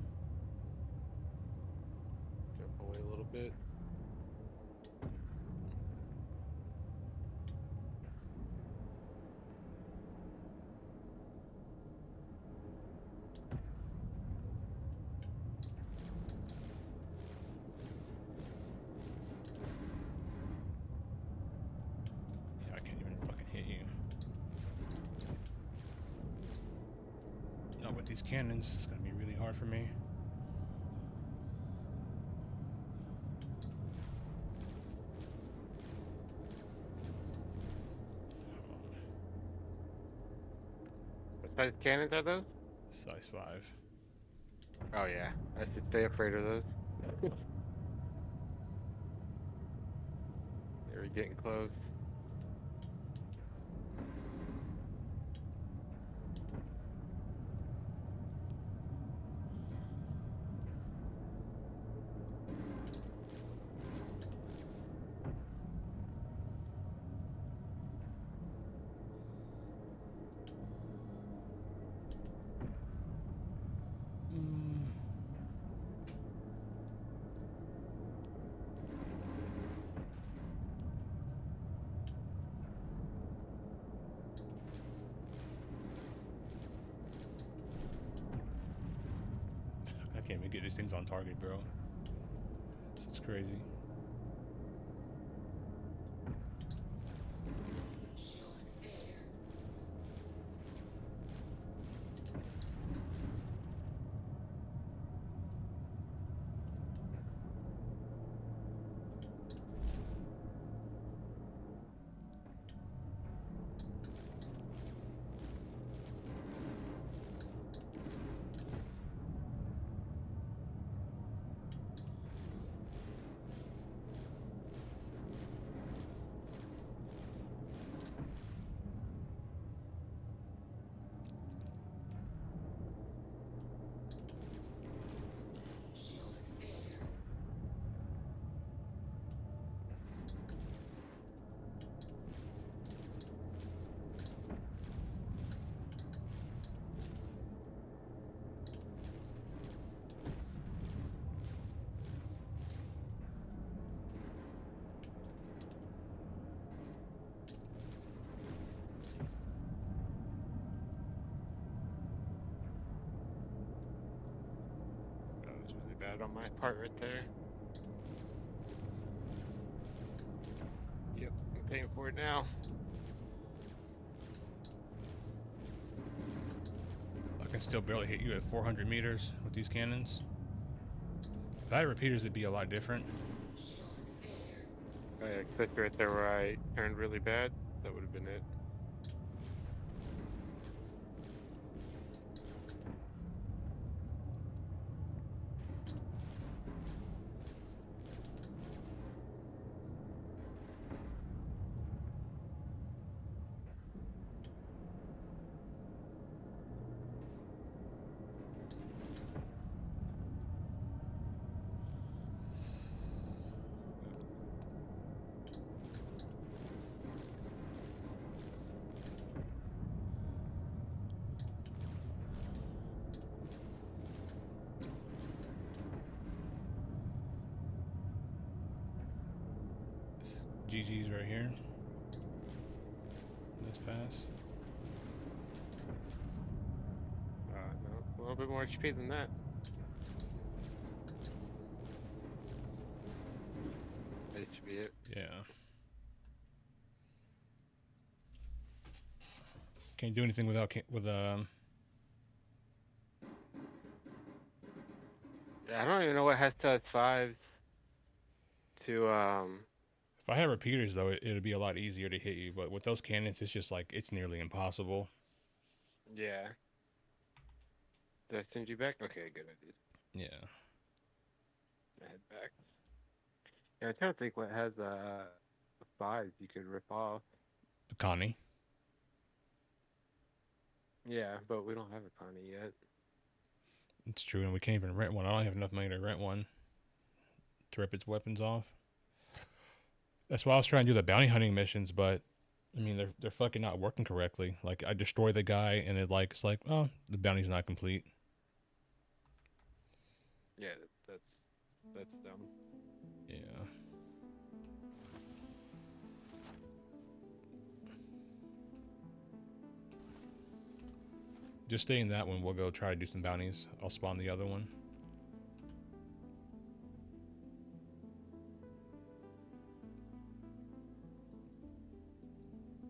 Jump away a little bit. these cannons. It's gonna be really hard for me. What size cannons are those? Size 5. Oh yeah, I should stay afraid of those. They're getting close. I can't even get these things on target, bro. It's crazy. That was really bad on my part right there. Yep, I'm paying for it now. I can still barely hit you at 400 meters with these cannons. If I had repeaters, it'd be a lot different. Oh yeah, except right there where I turned really bad. That would have been it. GG's right here. This pass. No, a little bit more HP than that. That should be it. Yeah. Can't do anything without Yeah, I don't even know what has to 5s to If I had repeaters though, it'd be a lot easier to hit you. But with those cannons, it's just like it's nearly impossible. yeah. Did I send you back? Okay, good. I did. Yeah. I head back. Yeah, I'm trying to think what has 5s you could rip off. Connie. Yeah, but we don't have a Connie yet. It's true, and we can't even rent one. I don't have enough money to rent one to rip its weapons off. That's why I was trying to do the bounty hunting missions, but I mean they're fucking not working correctly. Like I destroy the guy, and it's like, oh, the bounty's not complete. Yeah, that's dumb. Yeah. Just stay in that one. We'll go try to do some bounties. I'll spawn the other one.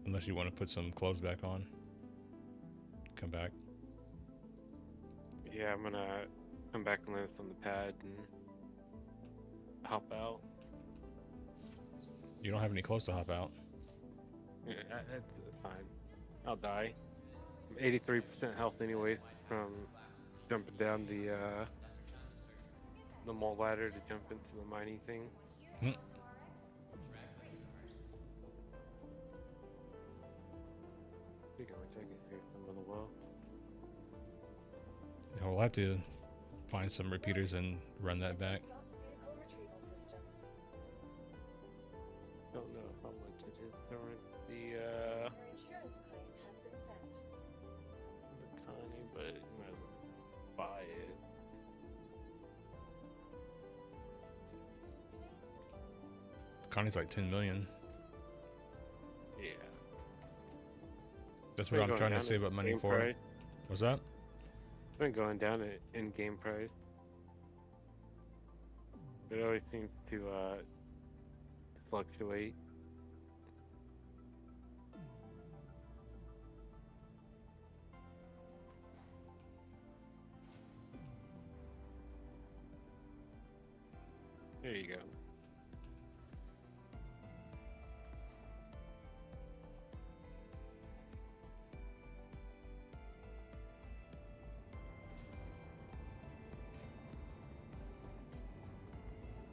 Unless you want to put some clothes back on. Come back. Yeah, I'm gonna come back and land on the pad and hop out. You don't have any clothes to hop out. Yeah, that's fine. I'll die. I'm 83% health anyway from jumping down the mole ladder to jump into the mining thing. Hmm. Speaking of which, I can hear some of the well. Yeah, we'll have to find some repeaters and run that back. ASOP vehicle retrieval system. Don't know how much it is current. Your insurance claim has been sent. The Connie, but you might as well buy it. Connie's like 10 million. Yeah. That's what I'm trying to save up money for. Price. What's that? It's been going down in game price. It always seems to fluctuate. There you go.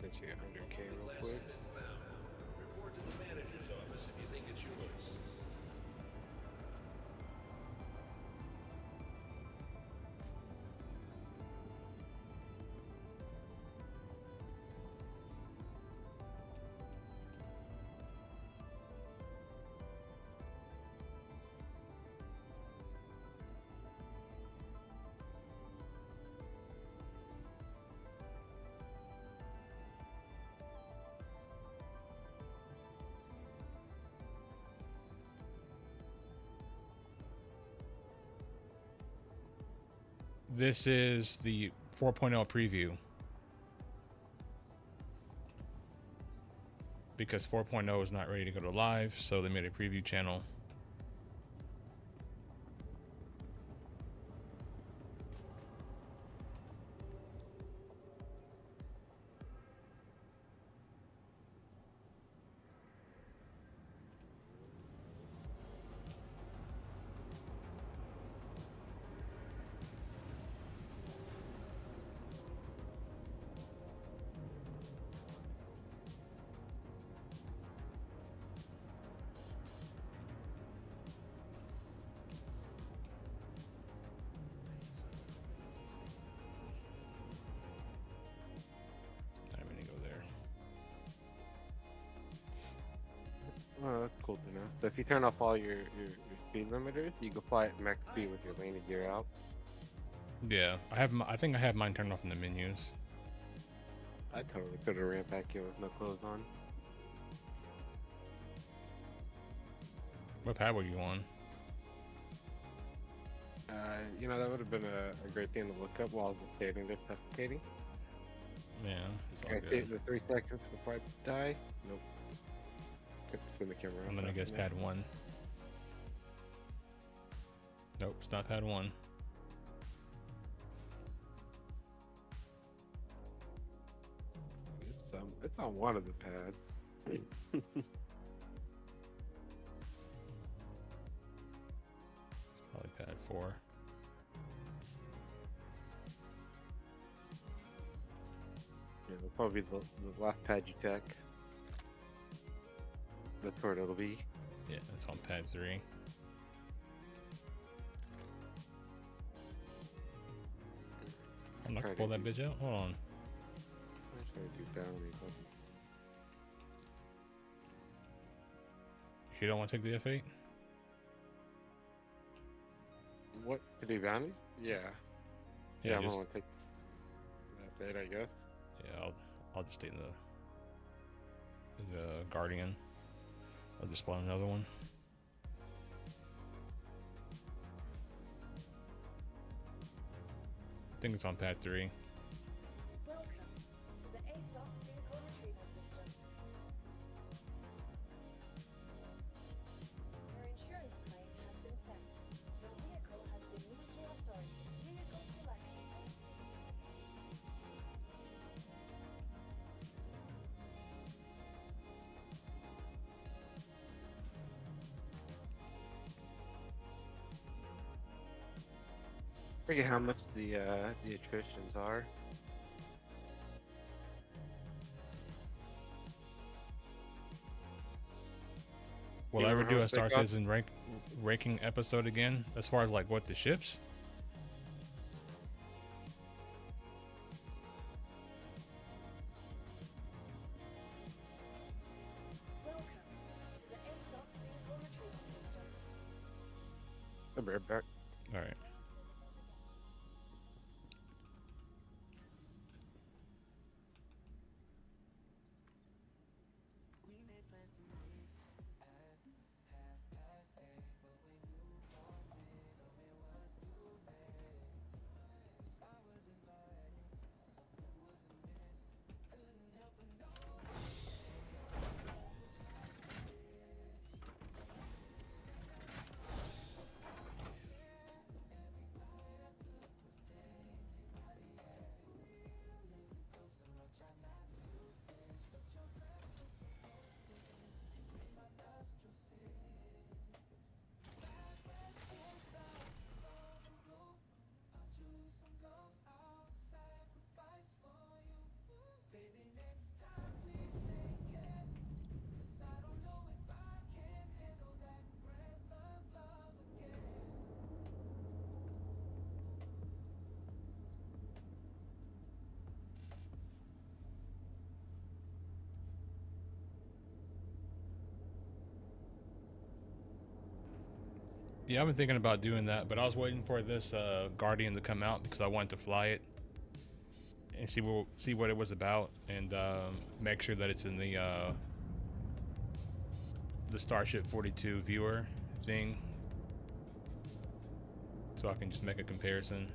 Get you 100K real quick. Report to the manager's office if you think it's yours. This is the 4.0 preview. Because 4.0 is not ready to go to live, so they made a preview channel. I'm gonna go there. Oh, that's cool to know. So if you turn off all your speed limiters, you can fly at max speed with your landing gear out. Yeah, I think I have mine turned off in the menus. I totally could have ran back here with no clothes on. What pad were you on? You know, that would have been a great thing to look up while I was standing there suffocating. Yeah, it's all Can I take good. the 3 seconds before I die? Nope. Could spin the camera. I'm gonna around guess now. pad 1. Nope, it's not pad 1. It's on one of the pads. It's probably pad 4. Yeah, it'll probably be the last pad you check. That's where it'll be. Yeah, it's on pad 3. I'm not gonna pull that bitch out. Hold on. I'm just gonna do bounties. You don't want to take the F8? What? To do bounties? Yeah. Yeah, I'm just, gonna take that, I guess. yeah. I'll just stay in the Guardian. I'll just spawn another one. I think it's on pad 3. Welcome to the ASOP vehicle retrieval system. Your insurance claim has been sent. Your vehicle has been moved to our storage. Vehicle selected. forget how much the attritions are. Will You I ever remember do how a much they Star cost? Citizen ranking episode again? As far as like what the ships? Welcome to the ASOP vehicle retrieval system. I'll be right back. All right. Yeah, I've been thinking about doing that, but I was waiting for this Guardian to come out because I wanted to fly it and see what it was about, and make sure that it's in the Starship 42 viewer thing, so I can just make a comparison.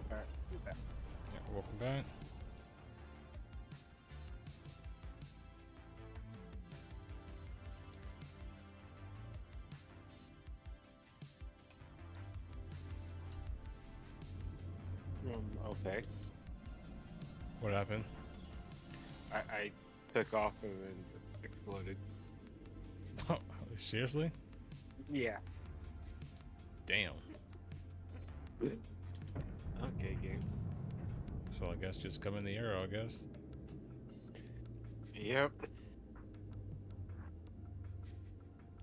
Alright, do that. Yeah, welcome back. Okay. What happened? I took off and then exploded. Oh, seriously? Yeah. Damn. Okay, game. So I guess just come in the arrow, I guess. Yep.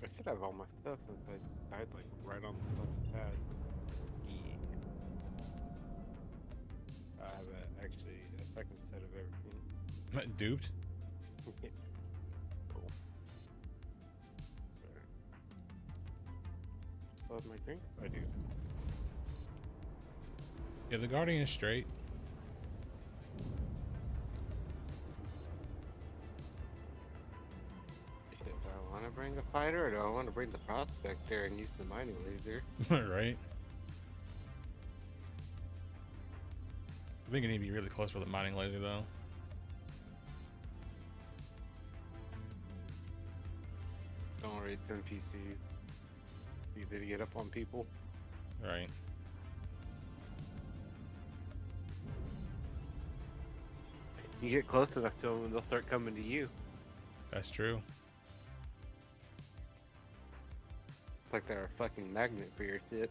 I should have all my stuff since I died like right on the fucking pad. Yeah. I have actually a second set of everything. Duped? Cool. Still have my drink? I do. Yeah, the Guardian is straight. Do I want to bring a fighter or do I want to bring the prospector and use the mining laser? Right? I think you need to be really close for the mining laser, though. Don't worry, it's NPCs. Easy to get up on people. Right. You get close enough to them, and they'll start coming to you. That's true. It's like they're a fucking magnet for your shit.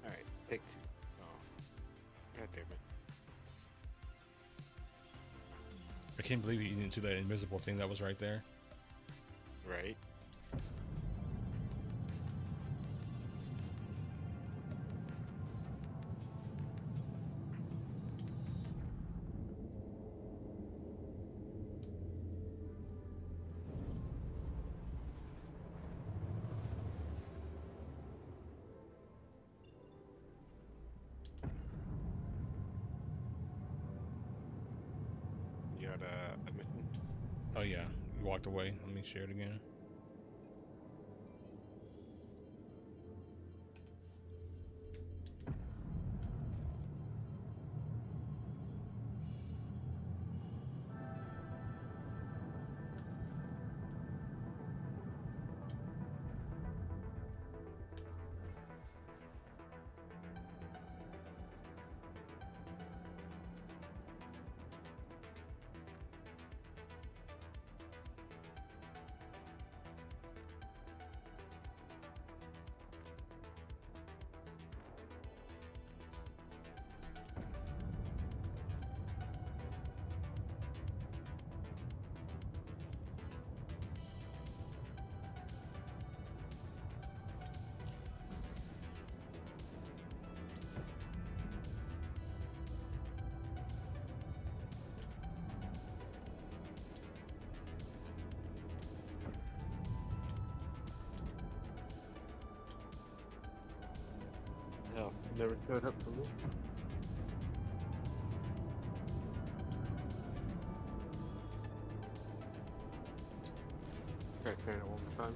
Alright, take 2. Oh. God damn it. I can't believe you didn't see that invisible thing that was right there. Right. You got a mission? Oh yeah, you walked away. Let me share it again. Hell, never showed up for me. Try trying it one more time.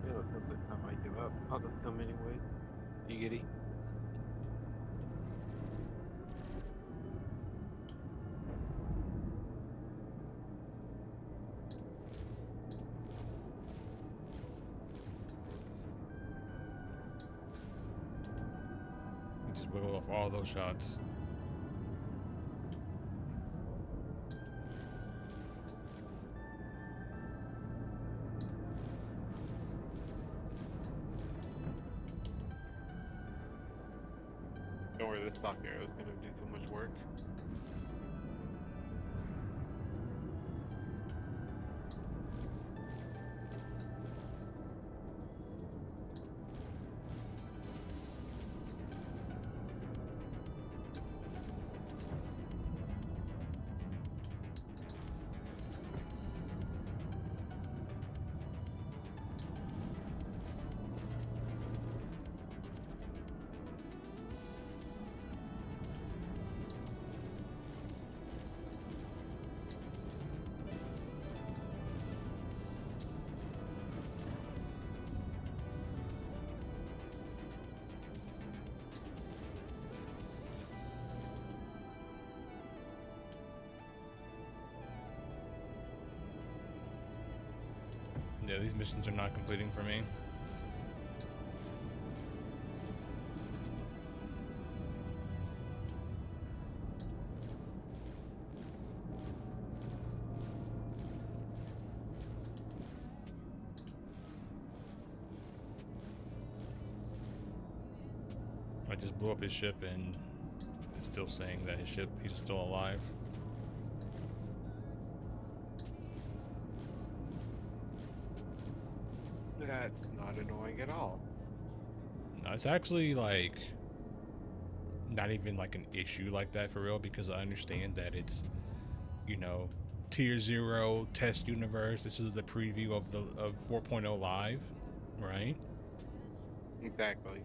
Yeah, it sounds like I might give up. I'll just come anyway. You giddy? You just wiggle off all those shots. Don't worry, this stock arrow is gonna do so much work. Yeah, these missions are not completing for me. I just blew up his ship and it's still saying that he's still alive. That's not annoying at all. No, it's actually like not even like an issue like that for real, because I understand that it's, you know, tier 0 test universe. This is the preview of the 4.0 live, right? Exactly.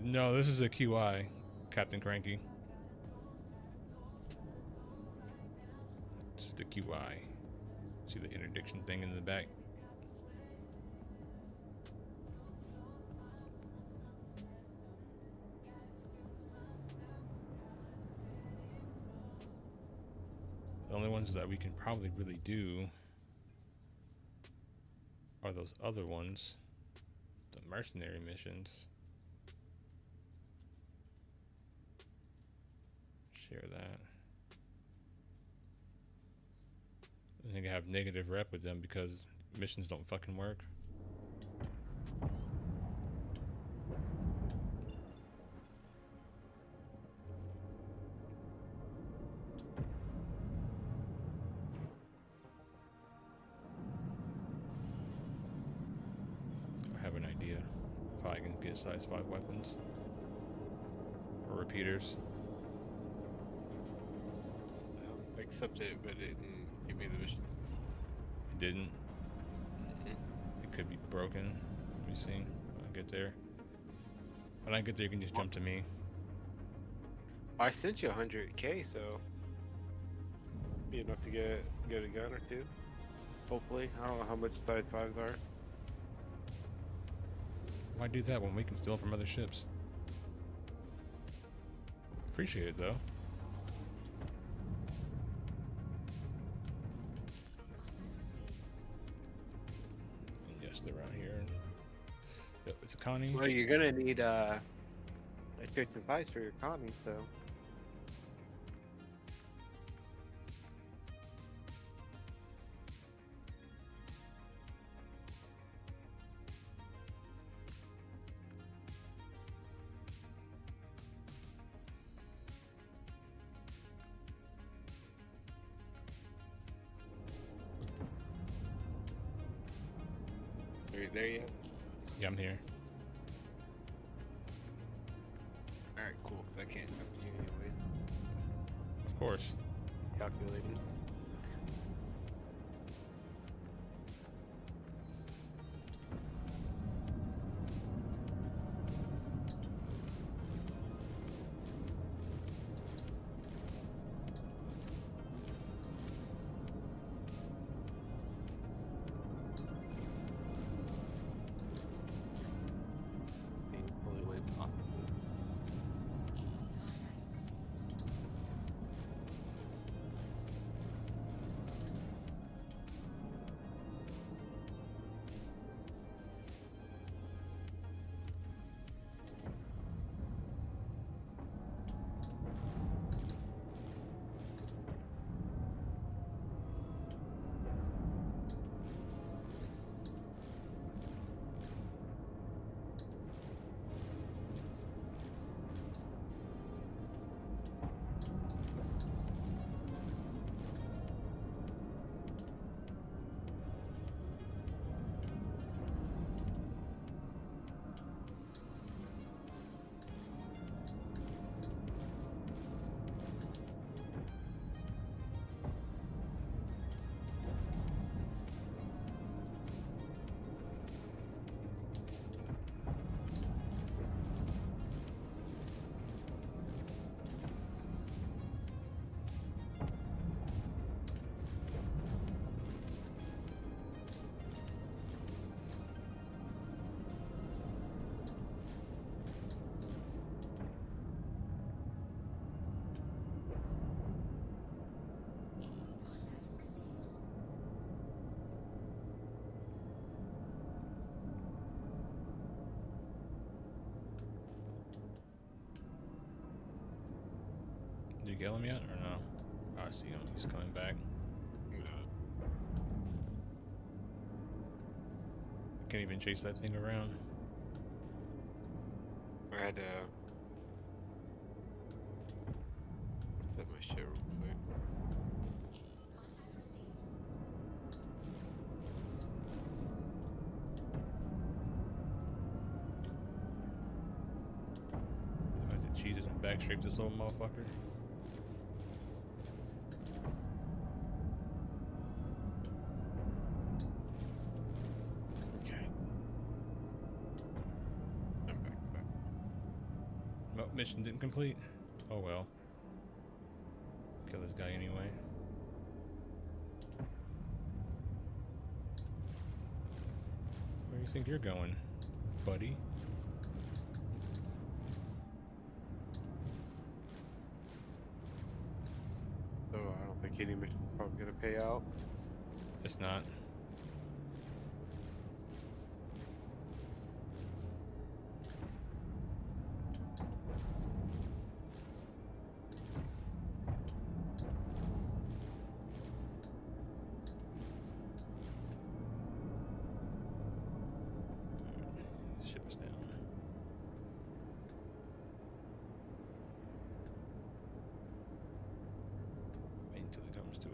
No, this is a QI, Captain Cranky. This is the QI. See the interdiction thing in the back? The only ones that we can probably really do are those other ones, the mercenary missions. Share that. I think I have negative rep with them because missions don't fucking work. I have an idea if I can get size 5 weapons or repeaters. I accepted it, but it didn't give me the mission. It didn't. It could be broken. Let me see. When I get there. When I get there, you can just jump to me. I sent you 100K, so be enough to get a gun or two. Hopefully, I don't know how much size 5s are. Why do that when we can steal from other ships? Appreciate it though. And yes, they're around here. Yep, it's a Connie. Well, you're gonna need restriction 5s for your Connie, so. Are you there yet? Yeah, I'm here. Alright, cool, 'cause I can't talk to you anyways. Of course. Calculated. Painfully way possible. Did you kill him yet or no? Oh, I see him. He's coming back. Can't even chase that thing around. I had to set my shit real quick. I have to cheese this and backstrape this little motherfucker. Okay. I'm back. Nope, mission didn't complete. Oh well. Kill this guy anyway. Where do you think you're going, buddy? So I don't think any mission's probably gonna pay out. It's not.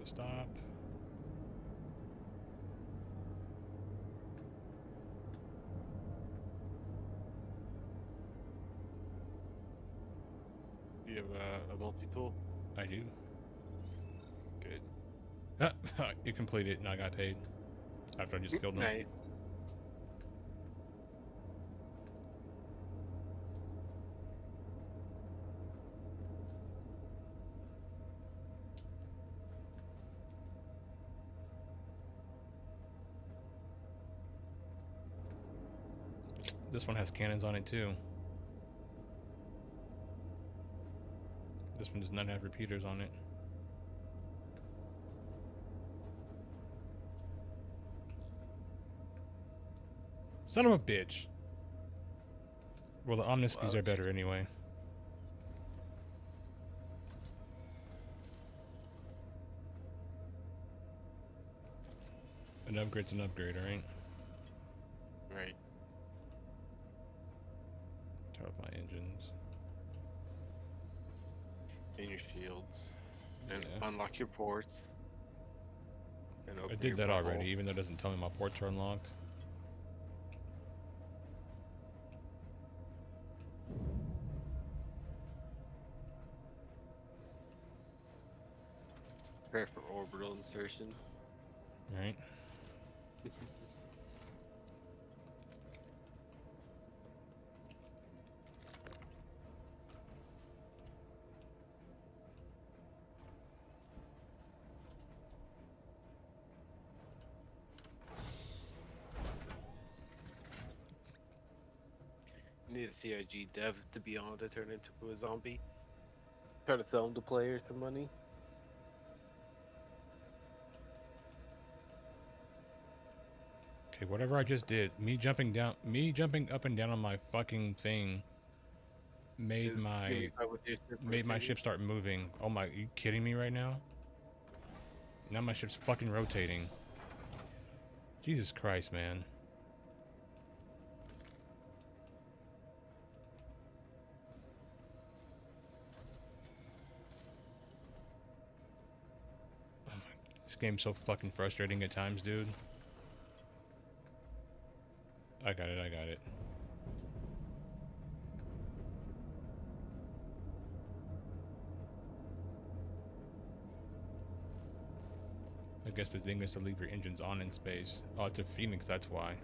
to stop. Do you have a multi-tool? I do. Good. You completed and I got paid after I just killed him. Nice. This one has cannons on it too. This one does not have repeaters on it. Son of a bitch. Well, the Omniskis are better anyway. An upgrade's an upgrade, alright? Right. Turn off my engines. And your shields. And Yeah. unlock your ports. And I open did your that bubble. already, even though it doesn't tell me my ports are unlocked. Prepare for orbital insertion. Right? You need a CIG dev to be on to turn into a zombie. Try to sell them to players for money. Okay, whatever I just did, me jumping up and down on my fucking thing made Is- my give me five with your ship made my rotating. ship start moving. Oh my, are you kidding me right now? Now my ship's fucking rotating. Jesus Christ, man. This game's so fucking frustrating at times, dude. I got it, I got it. I guess the thing is to leave your engines on in space. Oh, it's a Phoenix, that's why.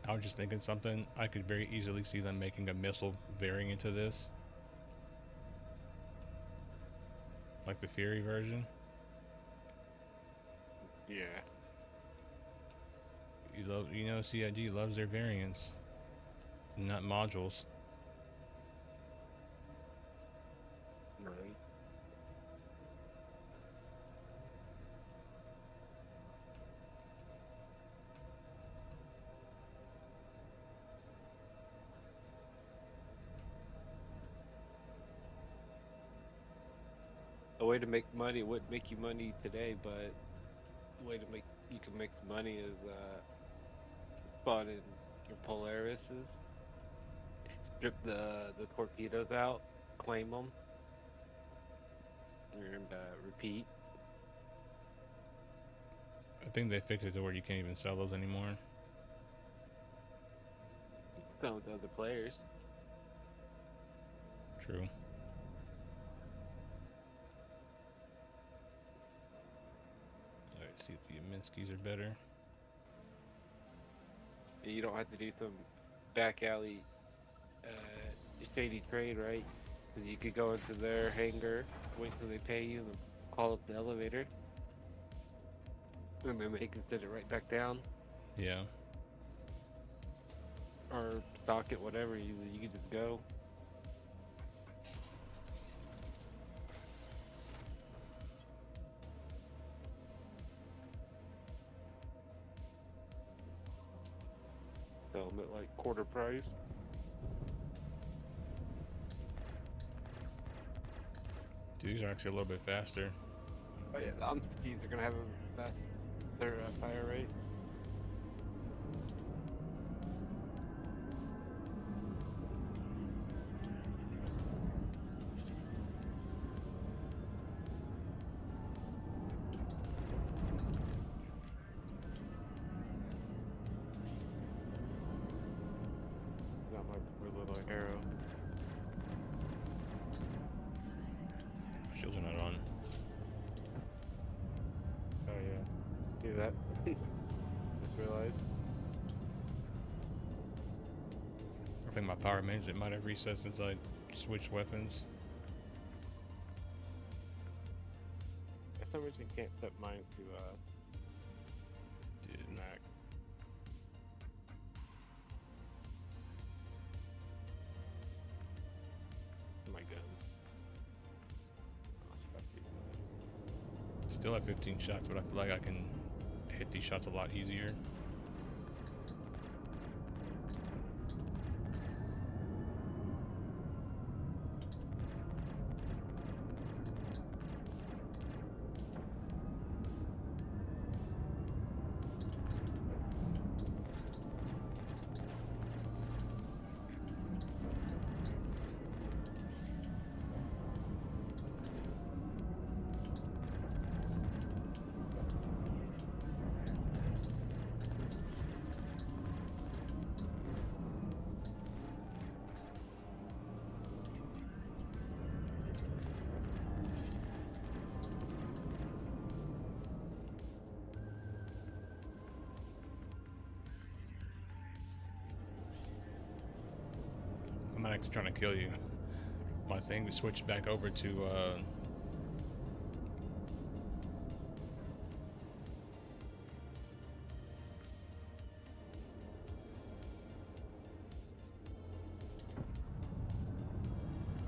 I was just thinking something. I could very easily see them making a missile variant to this. Like the Fury version. Yeah. You know, CIG loves their variants, not modules. Right. way to make money. It wouldn't make you money today, but the way to make you can make some money is spawning your Polarises, strip the torpedoes out, claim them, and repeat. I think they fixed it to where you can't even sell those anymore. Some with other players. True. Alright, see if the Minskys are better. You don't have to do some back alley shady trade, right? Because you could go into their hangar, wait till they pay you, and call up the elevator, and then they can send it right back down, Yeah. or stock it, whatever. You can just go. Sell them at like quarter price. These are actually a little bit faster. Oh yeah, the Amskis are gonna have a faster fire rate. Got my little arrow. Shields are not on. Oh yeah, see that? Just realized. I think my power management might have reset since I switched weapons. For some reason, you can't set mine to Did Mac. My guns. Still have 15 shots, but I feel like I can hit these shots a lot easier. I'm not actually trying to kill you. My thing was switched back over to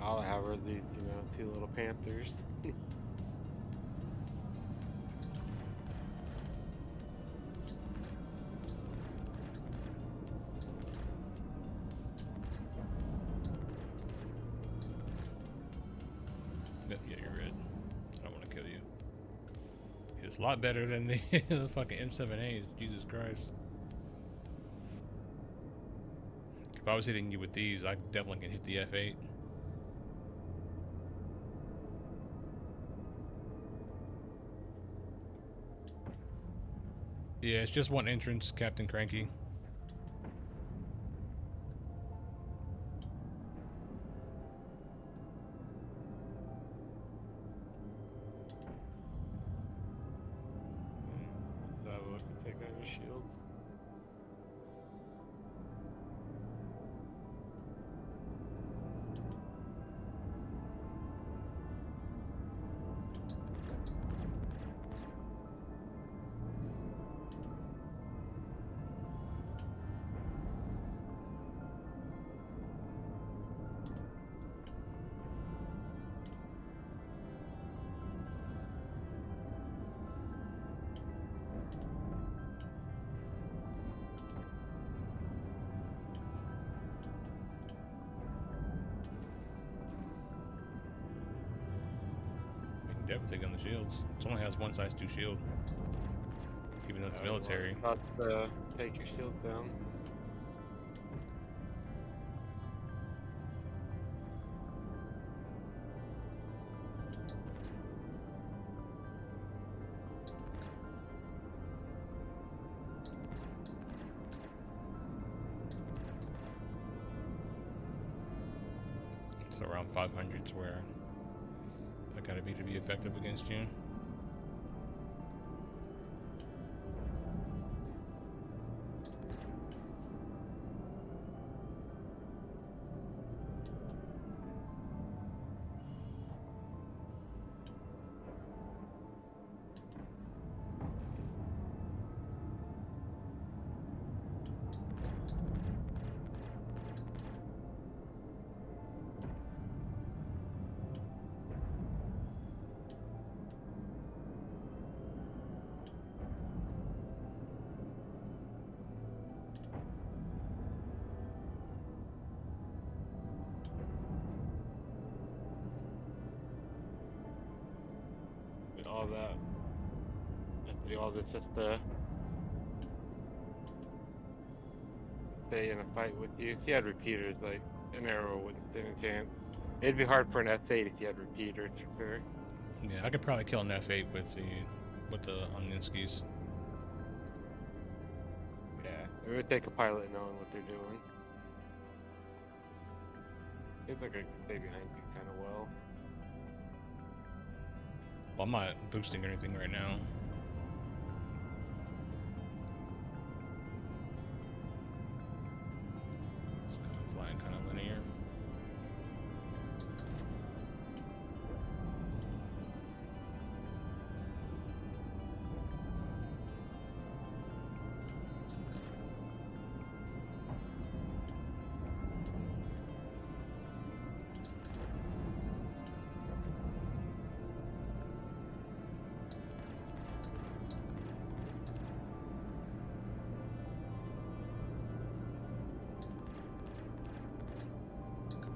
All I have are these, two little panthers. yeah, you're red. I don't want to kill you. It's a lot better than the, the fucking M7As. Jesus Christ. If I was hitting you with these, I definitely can hit the F8. Yeah, it's just one entrance, Captain Cranky. That would take out your shields. definitely take on the shields. It only has one size 2 shield. Even though it's military. About take your shield down. So around 500's where I gotta be to be effective against you. All that. Just to do all this just to stay in a fight with you. If you had repeaters, like an arrow wouldn't stand a chance. It'd be hard for an F8 if you had repeaters for sure. Yeah, I could probably kill an F8 with the Omninskis. Yeah, it would take a pilot knowing what they're doing. Seems like I can stay behind you kind of well. Well, I'm not boosting anything right now. It's kind of flying kind of linear.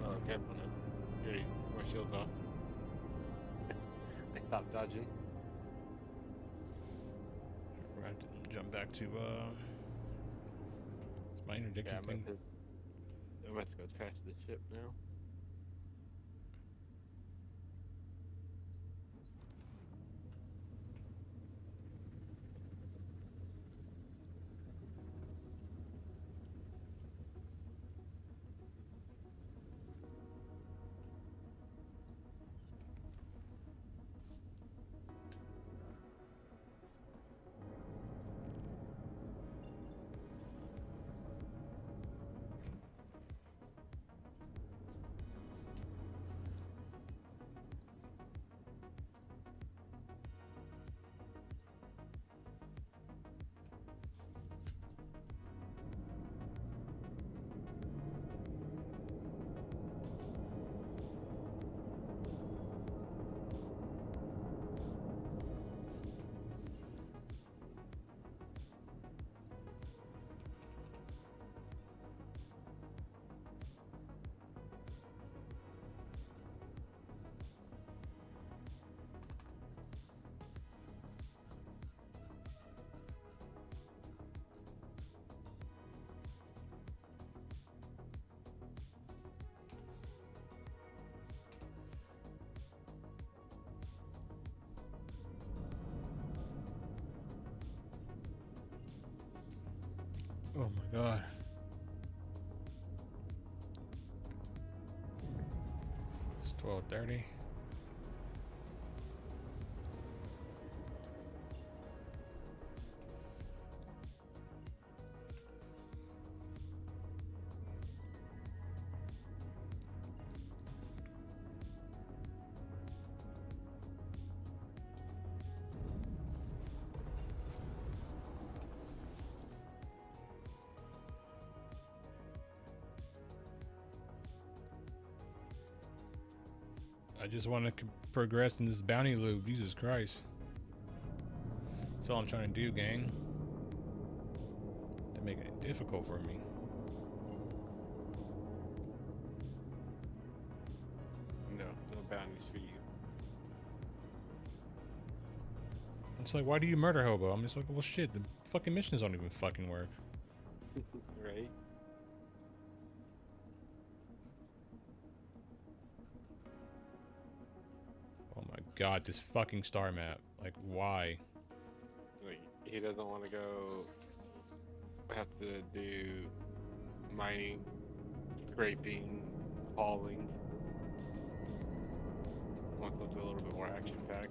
Oh, careful now. Here, my shield's off. I stopped dodging. We're going to have to jump back to, it's my interdiction I'm thing. about to go crash the ship now. Oh my god. It's 12:30. I just want to progress in this bounty loop. Jesus Christ. That's all I'm trying to do, gang. They're making it difficult for me. No bounties for you. It's like, why do you murder hobo? I'm just like, well, shit, the fucking missions don't even fucking work. Right? Oh my god, this fucking star map. Like, why? Like, he doesn't want to go have to do mining, scraping, hauling. Wants something a little bit more action packed.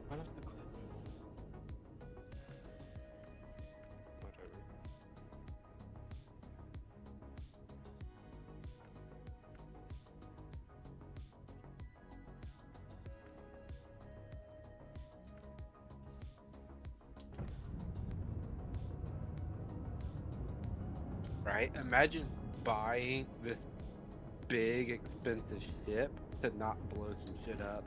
Why not the clip? Whatever. Right? Imagine buying this big, expensive ship to not blow some shit up.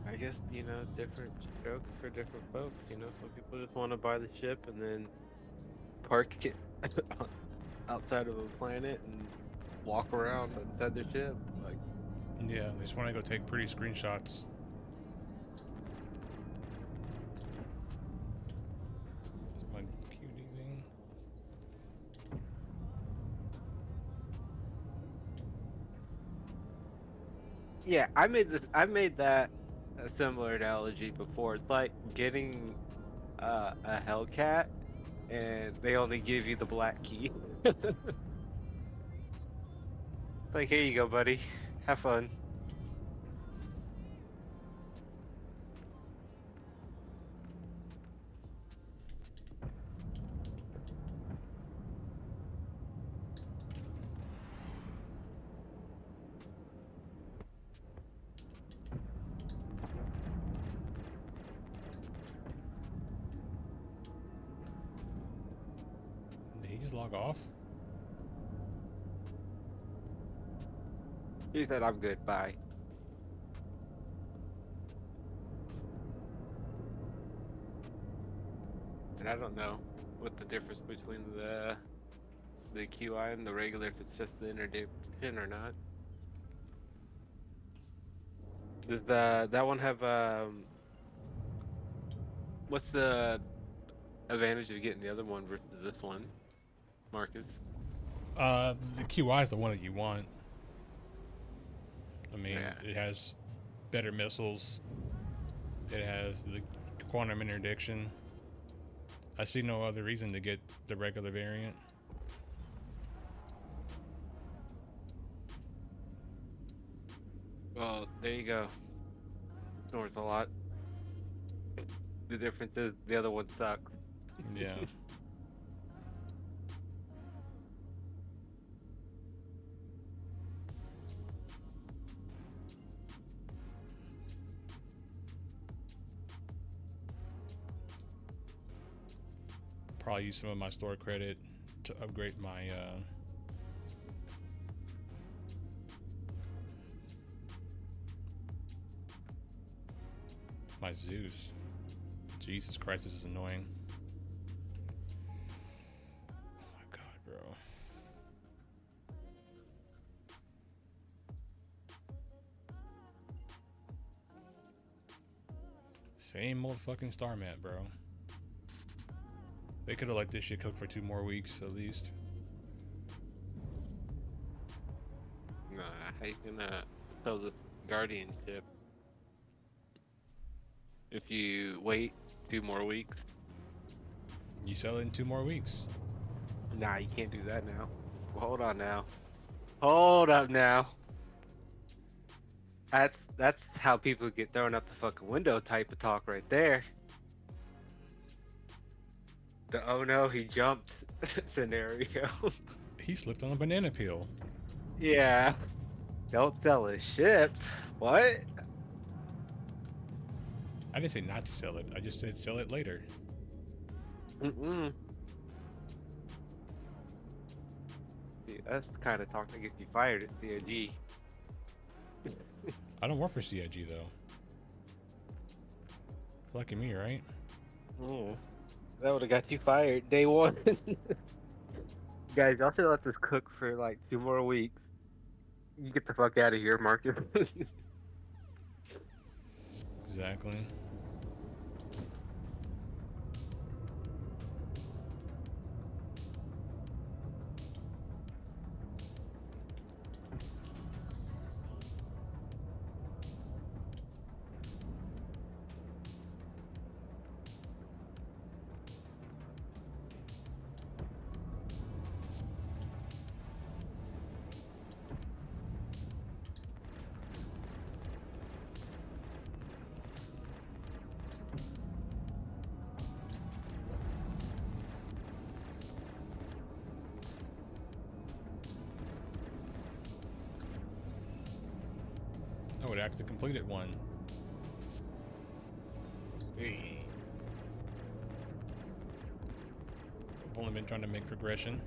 I guess, you know, different strokes for different folks, you know, some people just want to buy the ship and then park it outside of a planet and walk around inside their ship. Like, Yeah, they just want to go take pretty screenshots. That's my cutie thing. yeah, I made that a similar analogy before. It's like getting a Hellcat and they only give you the black key. Like, here you go, buddy. Have fun. Did he just log off? He said, I'm good, bye. And I don't know what the difference between the QI and the regular, if it's just the interdiction or not. Does that one have what's the advantage of getting the other one versus this one, Marcus? The QI is the one that you want. I mean, Yeah. it has better missiles. It has the quantum interdiction. I see no other reason to get the regular variant. Well, there you go. It's worth a lot. The difference is the other one sucks. Yeah. Probably use some of my store credit to upgrade my my Zeus. Jesus Christ, this is annoying. Oh my god, bro. Same motherfucking star map, bro. They could have let this shit cook for 2 more weeks at least. Nah, how you gonna sell the guardianship if you wait 2 more weeks? You sell it in 2 more weeks. Nah, you can't do that now. Well, hold on now. Hold up now. That's how people get thrown out the fucking window type of talk right there. The oh no, he jumped scenario. He slipped on a banana peel. Yeah. Don't sell a ship. What? I didn't say not to sell it. I just said sell it later. Mm-mm. See, that's the kind of talk that gets you fired at CIG. I don't work for CIG though. Lucky me, right? Mm. That would have got you fired day one. Guys, y'all should let this cook for like 2 more weeks. You get the fuck out of here, Marcus. Exactly. I would actually completed one. I've only been trying to make progression.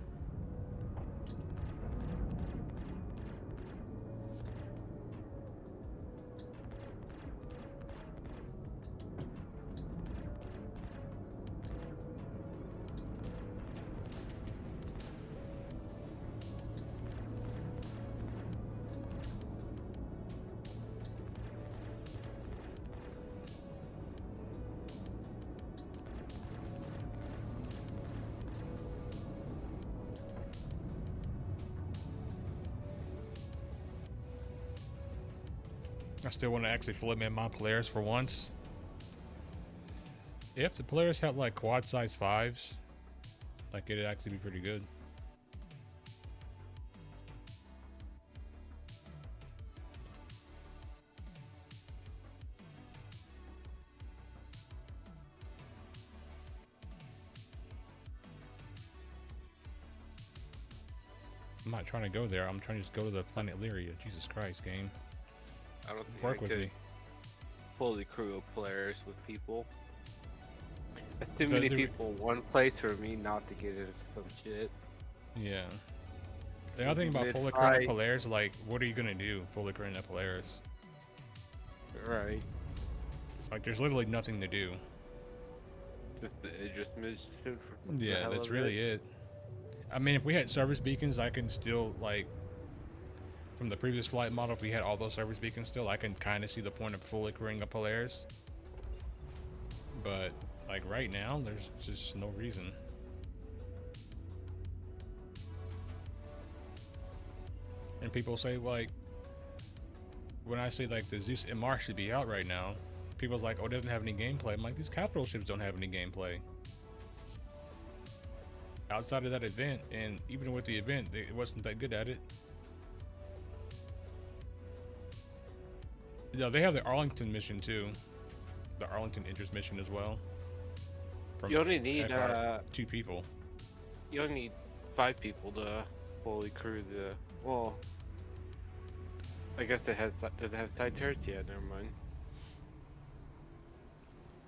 I still want to actually fully man my Polaris for once. If the Polaris had like quad size 5s, like it'd actually be pretty good. I'm not trying to go there. I'm trying to just go to the planet Lyria. Jesus Christ, game. I don't think Work I with could me. fully crew a Polaris with people. That's too The- many the- people in one place for me not to get into some shit. Yeah. The other thing about fully crewing a Mid-fight. Polaris, like, what are you gonna do fully crewing a Polaris? Right. Like, there's literally nothing to do. Just the Idris mission for the Yeah, hell that's of really it. I mean, if we had service beacons, I can still, like, from the previous flight model, if we had all those service beacons still, I can kind of see the point of fully crewing a Polaris. But, like, right now, there's just no reason. And people say, like, when I say, like, the Zeus MR should be out right now, people's like, oh, it doesn't have any gameplay. I'm like, these capital ships don't have any gameplay. Outside of that event, and even with the event, it wasn't that good at it. Yeah, they have the Arlington mission too. The Arlington Idris mission as well. From You only need Eckhart, 2 people. you only need 5 people to fully crew the. Well, I guess it has. Does it have side turrets? Yeah, never mind.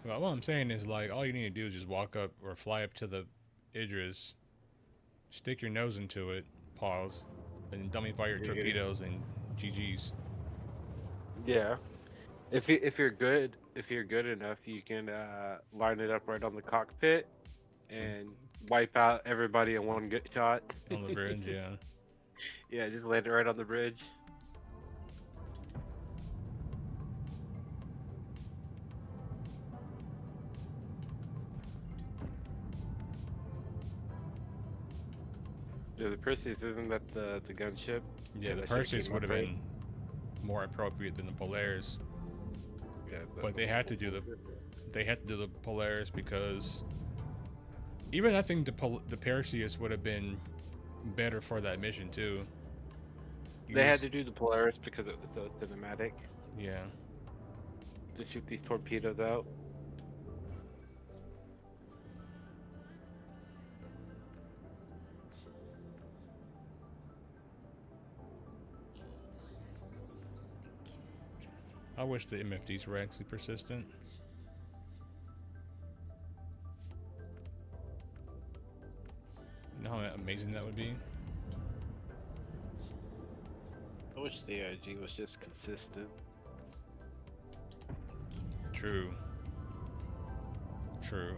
Well, what I'm saying is, like, all you need to do is just walk up or fly up to the Idris, stick your nose into it, pause, and dummy fire your You're good. torpedoes and GG's. Yeah. If you're good enough, you can line it up right on the cockpit and wipe out everybody in one good shot. On the bridge, yeah. Yeah, just land it right on the bridge. Yeah, the Perseus isn't that the gunship? Yeah, the that should've Perseus came would have up, right? been more appropriate than the Polaris. Yeah, But they had to do the Polaris because even I think the Perseus would have been better for that mission too. They had to do the Polaris because it was so cinematic Yeah. to shoot these torpedoes out. I wish the MFDs were actually persistent. You know how amazing that would be? I wish CIG was just consistent. True. True.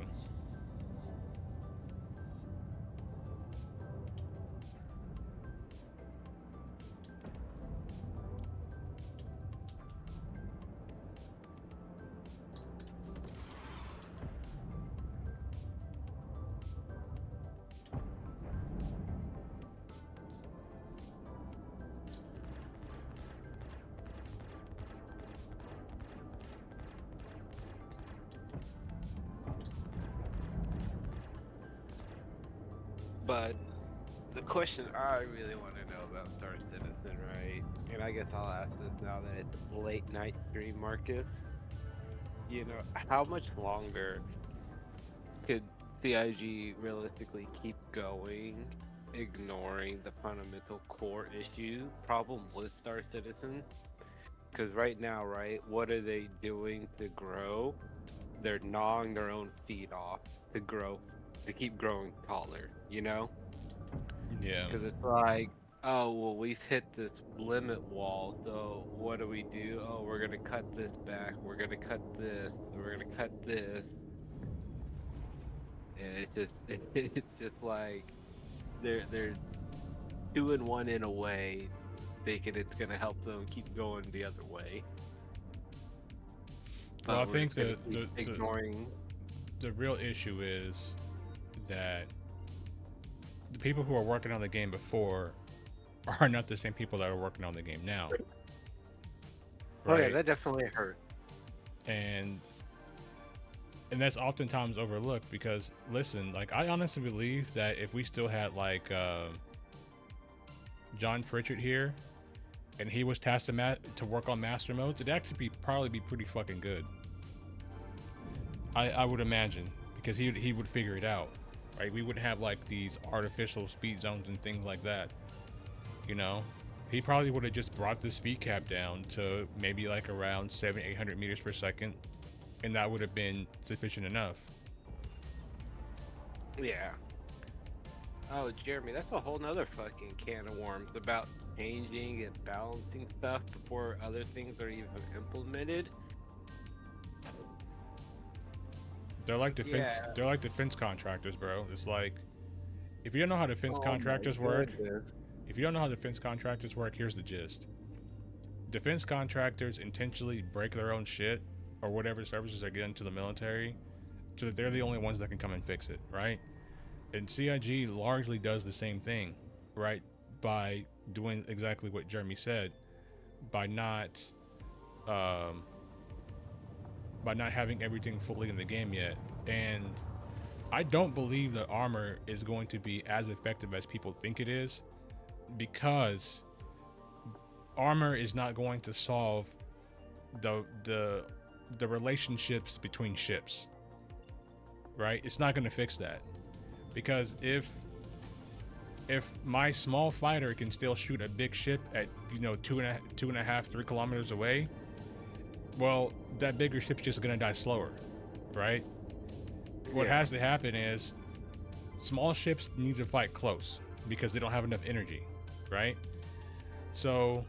But the question I really want to know about Star Citizen, right? And I guess I'll ask this now that it's late night stream, Marcus. You know, how much longer could CIG realistically keep going, ignoring the fundamental core issue problem with Star Citizen? Because right now, right, what are they doing to grow? They're gnawing their own feet off to grow, to keep growing taller, you know? Yeah. Because it's like, oh, well, we've hit this limit wall, so what do? Oh, we're gonna cut this back, we're gonna cut this, we're gonna cut this. And it's just, it's just like, they're 2 and 1 in a way, thinking it's gonna help them keep going the other way. Well, I We're think just gonna keep ignoring. the real issue is that the people who are working on the game before are not the same people that are working on the game now. Oh yeah, that definitely hurt. And that's oftentimes overlooked because, listen, like, I honestly believe that if we still had like John Pritchard here and he was tasked to work on master modes, it'd actually probably be pretty fucking good. I would imagine, because he would figure it out, right? We wouldn't have like these artificial speed zones and things like that, you know? He probably would have just brought the speed cap down to maybe like around 700-800 meters per second, and that would have been sufficient enough. Yeah. Oh, Jeremy, that's a whole nother fucking can of worms about changing and balancing stuff before other things are even implemented. They're like defense. Yeah. They're like defense contractors, bro. It's like, if you don't know how defense contractors work, here's the gist. Defense contractors intentionally break their own shit or whatever services they get into the military, so that they're the only ones that can come and fix it, right? And CIG largely does the same thing, right? By doing exactly what Jeremy said, by not having everything fully in the game yet. And I don't believe that armor is going to be as effective as people think it is, because armor is not going to solve the relationships between ships, right? It's not going to fix that, because if my small fighter can still shoot a big ship at 2.5, 3 kilometers away, well, that bigger ship's just gonna die slower, right? What has to happen is small ships need to fight close because they don't have enough energy, right? So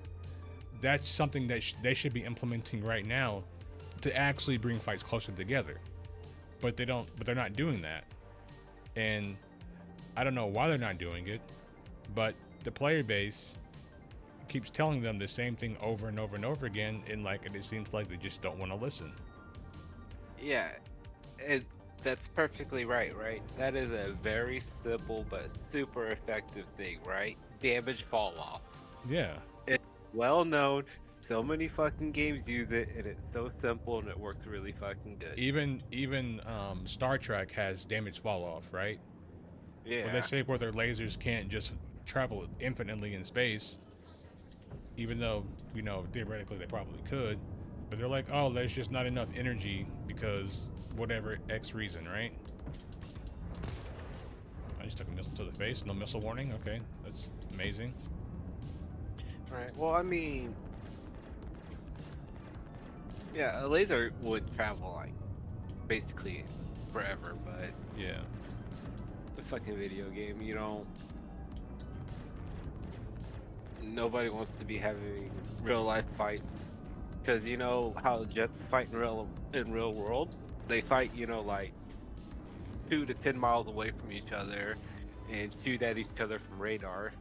that's something that they should be implementing right now to actually bring fights closer together. But they're not doing that. And I don't know why they're not doing it, but the player base keeps telling them the same thing over and over and over again, and it seems like they just don't want to listen. Yeah, that's perfectly right? That is a very simple but super effective thing, right? Damage fall off. Yeah. It's well known. So many fucking games use it, and it's so simple, and it works really fucking good. Even Star Trek has damage fall off, right? Yeah. Where they say where their lasers can't just travel infinitely in space, even though, theoretically they probably could, but they're like, oh, there's just not enough energy because whatever X reason, right? I just took a missile to the face, no missile warning. Okay, that's amazing. Right. Well, I mean, Yeah, a laser would travel like basically forever, but Yeah. the fucking video game, you don't. Nobody wants to be having real life fights because you know how jets fight in real world. They fight, you know, like 2 to 10 miles away from each other and shoot at each other from radar.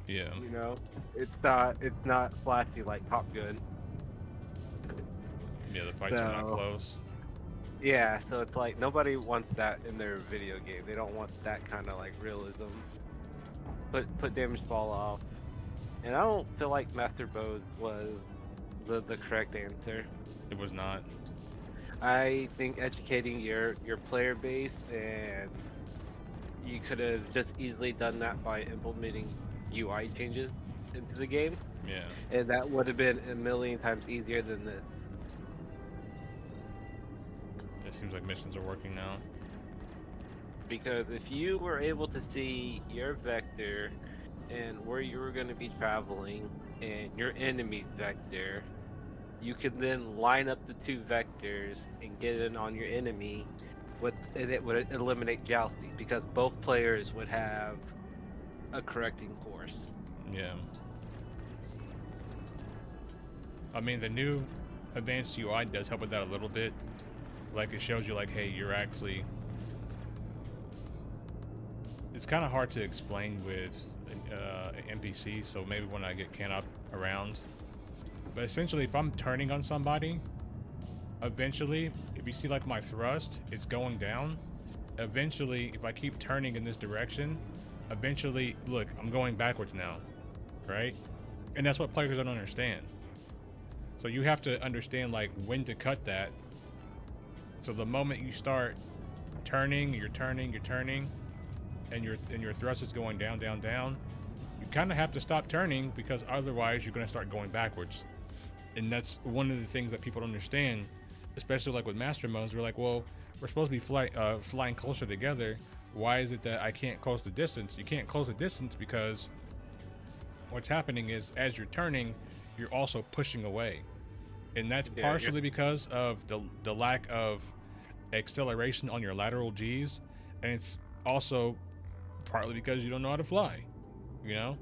Yeah. You know, it's not flashy like Top Gun. Yeah, the fights are not So close. yeah, so it's like nobody wants that in their video game. They don't want that kind of like realism. Put damage fall off. And I don't feel like Master Bose was the correct answer. It was not. I think educating your player base, and you could have just easily done that by implementing UI changes into the game, Yeah. and that would have been a million times easier than this. It seems like missions are working now. Because if you were able to see your vector and where you were going to be traveling and your enemy's vector, you could then line up the two vectors and get in on your enemy, and it would eliminate jousting because both players would have a correcting course. Yeah. I mean, the new advanced UI does help with that a little bit. Like, it shows you, like, hey, you're actually... It's kind of hard to explain with an NPC, so maybe when I get Canop around. But essentially, if I'm turning on somebody, eventually, if you see, like, my thrust, it's going down. Eventually, if I keep turning in this direction, eventually, look, I'm going backwards now, right? And that's what players don't understand. So you have to understand, like, when to cut that. So the moment you start turning, you're turning, and your thrust is going down, down, down, you kind of have to stop turning because otherwise you're going to start going backwards. And that's one of the things that people don't understand, especially like with master modes. We're like, well, we're supposed to be flying closer together. Why is it that I can't close the distance? You can't close the distance because what's happening is as you're turning, you're also pushing away. And that's partially because of the lack of acceleration on your lateral G's, and it's also partly because you don't know how to fly, you know?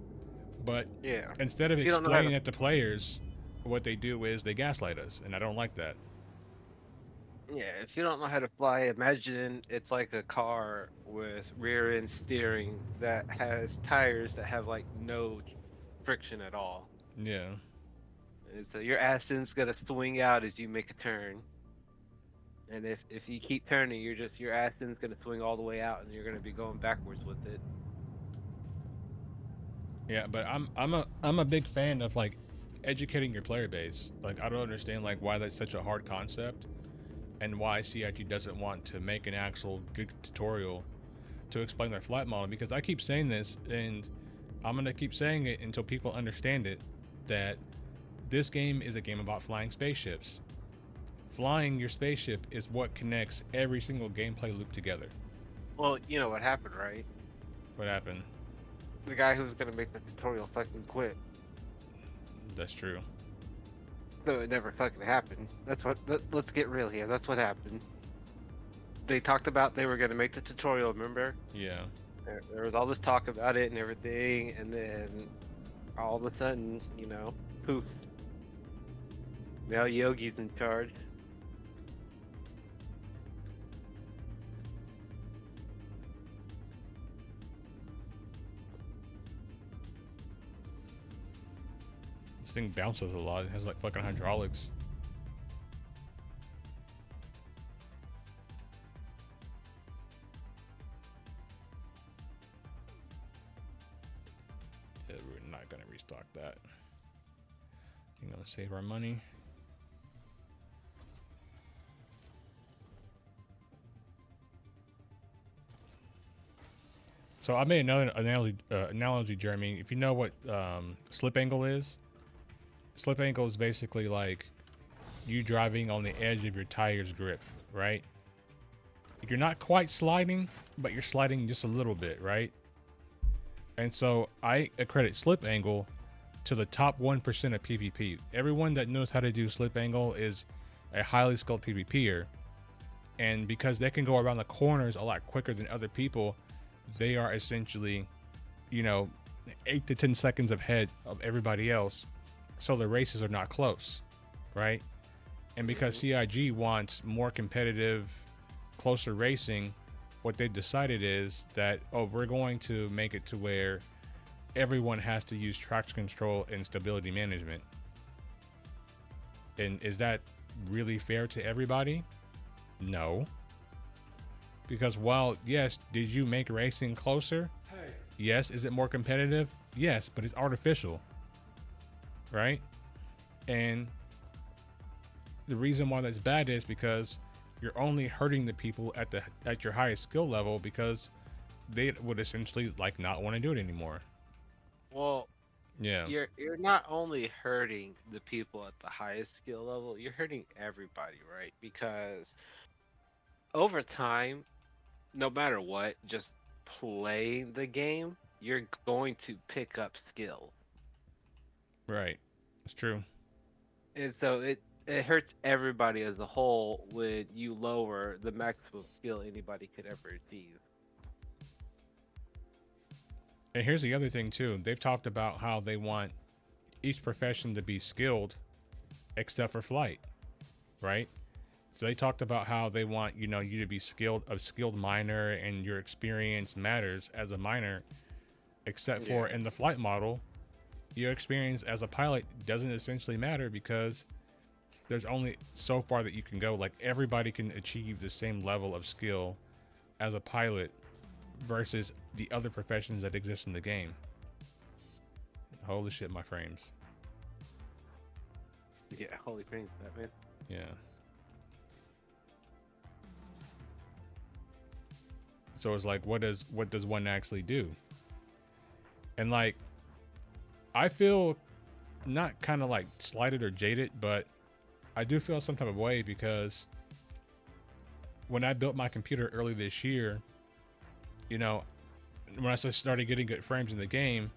But Yeah. instead of If you don't know how explaining to- it to players, what they do is they gaslight us, and I don't like that. Yeah, if you don't know how to fly, imagine it's like a car with rear end steering that has tires that have like no friction at all. Yeah. And so your ass end's gonna swing out as you make a turn. And if you keep turning, your ass end's gonna swing all the way out, and you're gonna be going backwards with it. Yeah, but I'm a big fan of like educating your player base. Like, I don't understand like why that's such a hard concept, and why CIT doesn't want to make an actual good tutorial to explain their flight model. Because I keep saying this, and I'm gonna keep saying it until people understand it, that this game is a game about flying spaceships. Flying your spaceship is what connects every single gameplay loop together. Well, you know what happened, right? What happened? The guy who was gonna make the tutorial fucking quit. That's true. So it never fucking happened. Let's get real here. That's what happened. They talked about they were gonna make the tutorial, remember? Yeah. There was all this talk about it and everything, and then all of a sudden, you know, poof. Now Yogi's in charge. This thing bounces a lot. It has like fucking hydraulics. Yeah, we're not gonna restock that. You're gonna save our money. So I made another analogy, Jeremy. If you know what slip angle is, slip angle is basically like you driving on the edge of your tire's grip, right? You're not quite sliding, but you're sliding just a little bit, right? And so I accredit slip angle to the top 1% of PvP. Everyone that knows how to do slip angle is a highly skilled PvPer, and because they can go around the corners a lot quicker than other people, they are essentially, you know, 8 to 10 seconds ahead of everybody else, so the races are not close, right? And because CIG wants more competitive, closer racing, what they've decided is that, oh, we're going to make it to where everyone has to use traction control and stability management. And is that really fair to everybody? No. Because while, yes, did you make racing closer? Yes. Is it more competitive? Yes, but it's artificial, right? And the reason why that's bad is because you're only hurting the people at your highest skill level, because they would essentially like not want to do it anymore. Well, Yeah. you're not only hurting the people at the highest skill level, you're hurting everybody, right? Because over time, no matter what, just playing the game, you're going to pick up skills. Right. It's true. And so it hurts everybody as a whole when you lower the maximum skill anybody could ever achieve. And here's the other thing too. They've talked about how they want each profession to be skilled except for flight, right? So they talked about how they want, you know, you to be a skilled miner, and your experience matters as a miner, except for in the flight model, your experience as a pilot doesn't essentially matter, because there's only so far that you can go. Like, everybody can achieve the same level of skill as a pilot versus the other professions that exist in the game. Holy shit, my frames. Yeah, holy frames, Batman. Yeah. So it's like, what does one actually do? And like, I feel not kind of like slighted or jaded, but I do feel some type of way, because when I built my computer early this year, you know, when I started getting good frames in the game,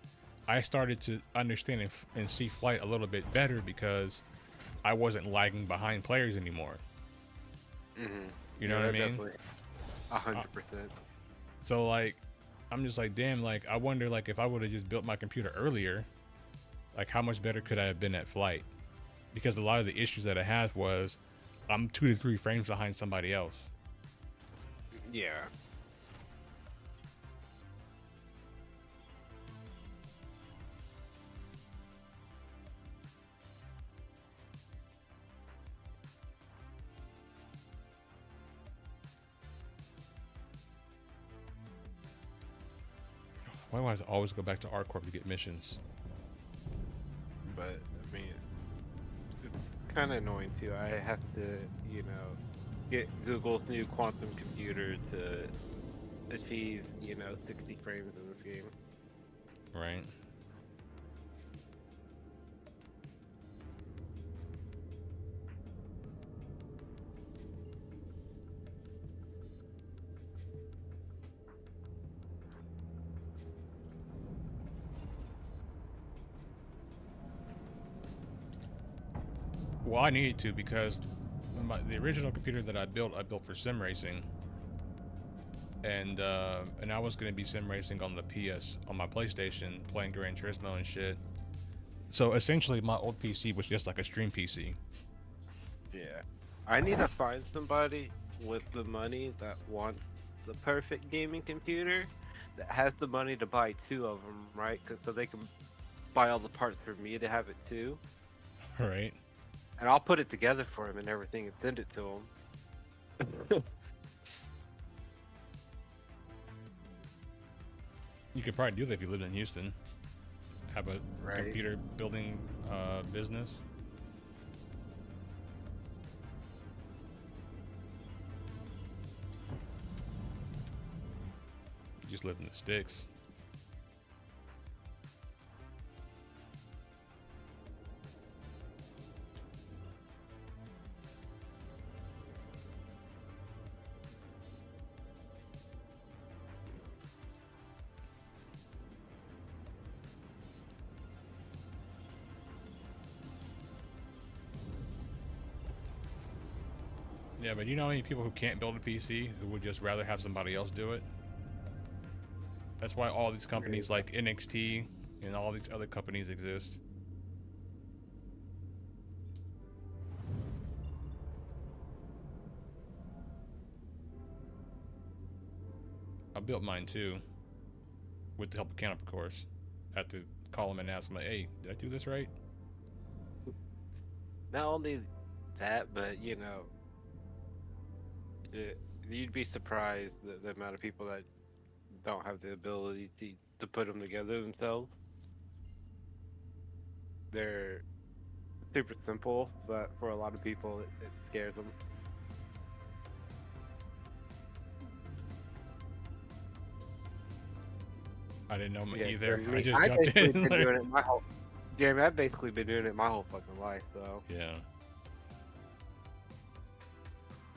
I started to understand and see flight a little bit better, because I wasn't lagging behind players anymore. You know what I mean? Definitely. 100%. So like, I'm just like, damn, like, I wonder, like, if I would have just built my computer earlier, like, how much better could I have been at flight? Because a lot of the issues that I had was I'm 2 to 3 frames behind somebody else. Yeah. Why do I always go back to ArtCorp to get missions? But I mean, it's kind of annoying too. I have to, you know, get Google's new quantum computer to achieve, you know, 60 frames in this game. Right. Well, I needed to, because the original computer that I built for sim racing, and I was gonna be sim racing on the PS, on my PlayStation, playing Gran Turismo and shit. So essentially, my old PC was just like a stream PC. Yeah. I need to find somebody with the money that wants the perfect gaming computer, that has the money to buy 2 of them, right? So they can buy all the parts for me to have it too. Right. And I'll put it together for him and everything and send it to him. You could probably do that if you lived in Houston. Have a Right. computer building business. You just live in the sticks. Yeah, but you know any people who can't build a PC who would just rather have somebody else do it? That's why all these companies like NXT and all these other companies exist. I built mine too, with the help of Camp, of course. I had to call him and ask him, like, hey, did I do this right? Not only that, but you know, you'd be surprised the amount of people that don't have the ability to put them together themselves. They're super simple, but for a lot of people, it scares them. I didn't know Yeah, either. Jeremy, I just I've jumped basically in. been doing it my whole. Jeremy, I've basically been doing it my whole fucking life, so. Yeah.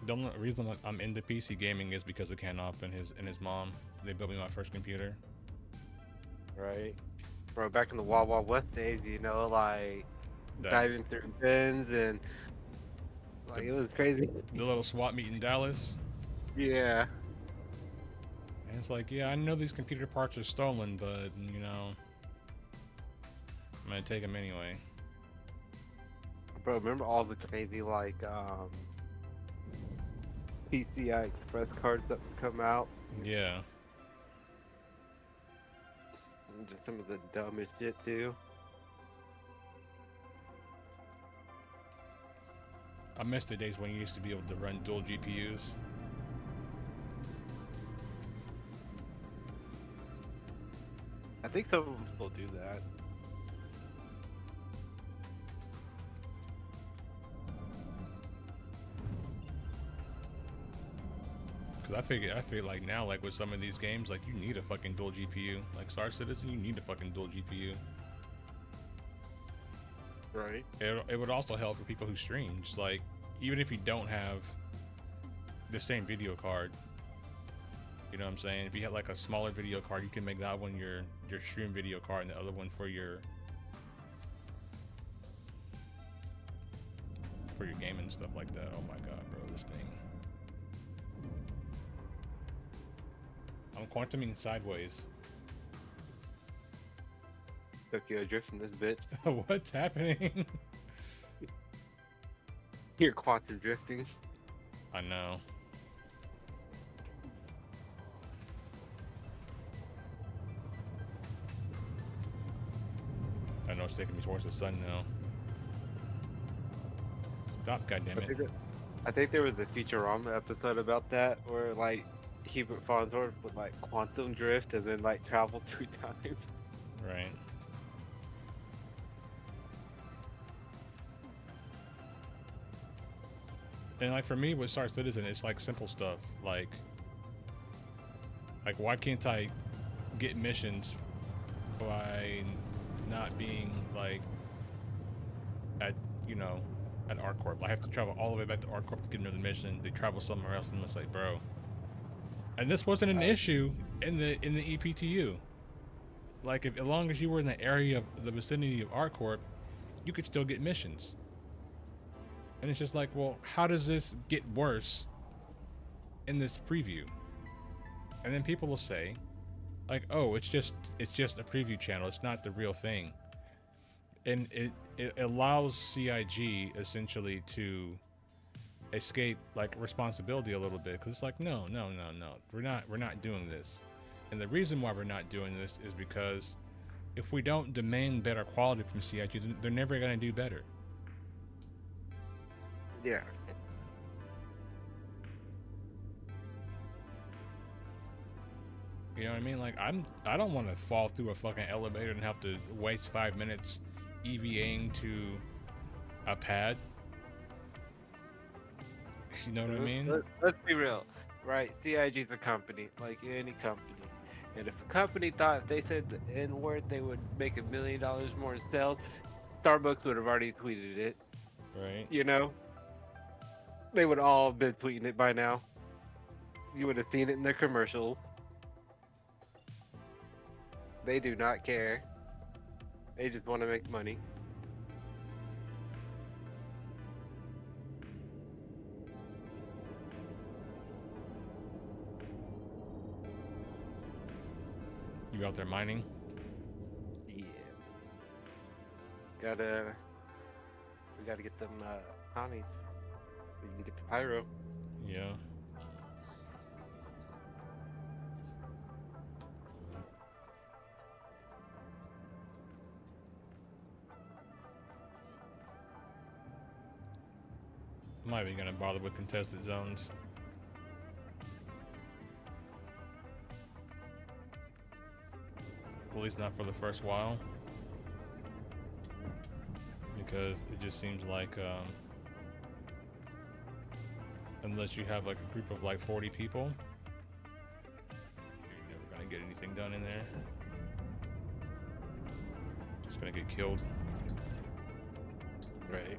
The only reason that I'm into PC gaming is because of Canop and his mom. They built me my first computer. Right. Bro, back in the Wild Wild West days, you know, like That, diving through bins and like it was crazy. the little swap meet in Dallas. Yeah. And it's like, yeah, I know these computer parts are stolen, but, you know, I'm gonna take them anyway. Bro, remember all the crazy like PCI Express cards that would come out? Yeah. And just some of the dumbest shit too. I miss the days when you used to be able to run dual GPUs. I think some of them still do that. Cause I figure like now, like with some of these games, like you need a fucking dual GPU. Like Star Citizen, you need a fucking dual GPU. Right. It would also help for people who stream. Just like, even if you don't have the same video card, you know what I'm saying? If you had like a smaller video card, you can make that one your stream video card and the other one for your game and stuff like that. Oh my god, bro, this thing. I'm quantuming sideways. Tokyo Drift in this bitch. What's happening? You're quantum drifting. I know. I know it's taking me towards the sun now. Stop, goddammit. I think there was a Futurama episode about that where like Hubert Farnsworth would like quantum drift and then like travel through time. Right. And like for me with Star Citizen, it's like simple stuff. Like why can't I get missions by not being like at, you know, at ArcCorp? I have to travel all the way back to ArcCorp to get another mission. They travel somewhere else, and it's like, bro. And this wasn't an issue in the EPTU. Like, as long as you were in the area of the vicinity of ArcCorp, you could still get missions. And it's just like, well, how does this get worse in this preview? And then people will say, like, oh, it's just a preview channel. It's not the real thing. And it allows CIG essentially to escape like responsibility a little bit, because it's like, no, we're not doing this. And the reason why we're not doing this is because if we don't demand better quality from CIG, they're never going to do better. Yeah. You know what I mean? Like, I don't want to fall through a fucking elevator and have to waste 5 minutes EVAing to a pad. You know what I mean? Let's be real, right? CIG's a company, like any company. And if a company thought if they said the N word, they would make $1 million more in sales, Starbucks would have already tweeted it. Right. You know? They would all have been tweeting it by now. You would have seen it in their commercials. They do not care. They just want to make money. You out there mining? Yeah. We gotta get them Connies. So you can get the pyro. Yeah. I'm not even gonna bother with contested zones. At least not for the first while. Because it just seems like, unless you have like a group of like 40 people, you're never gonna get anything done in there. Just gonna get killed. Right.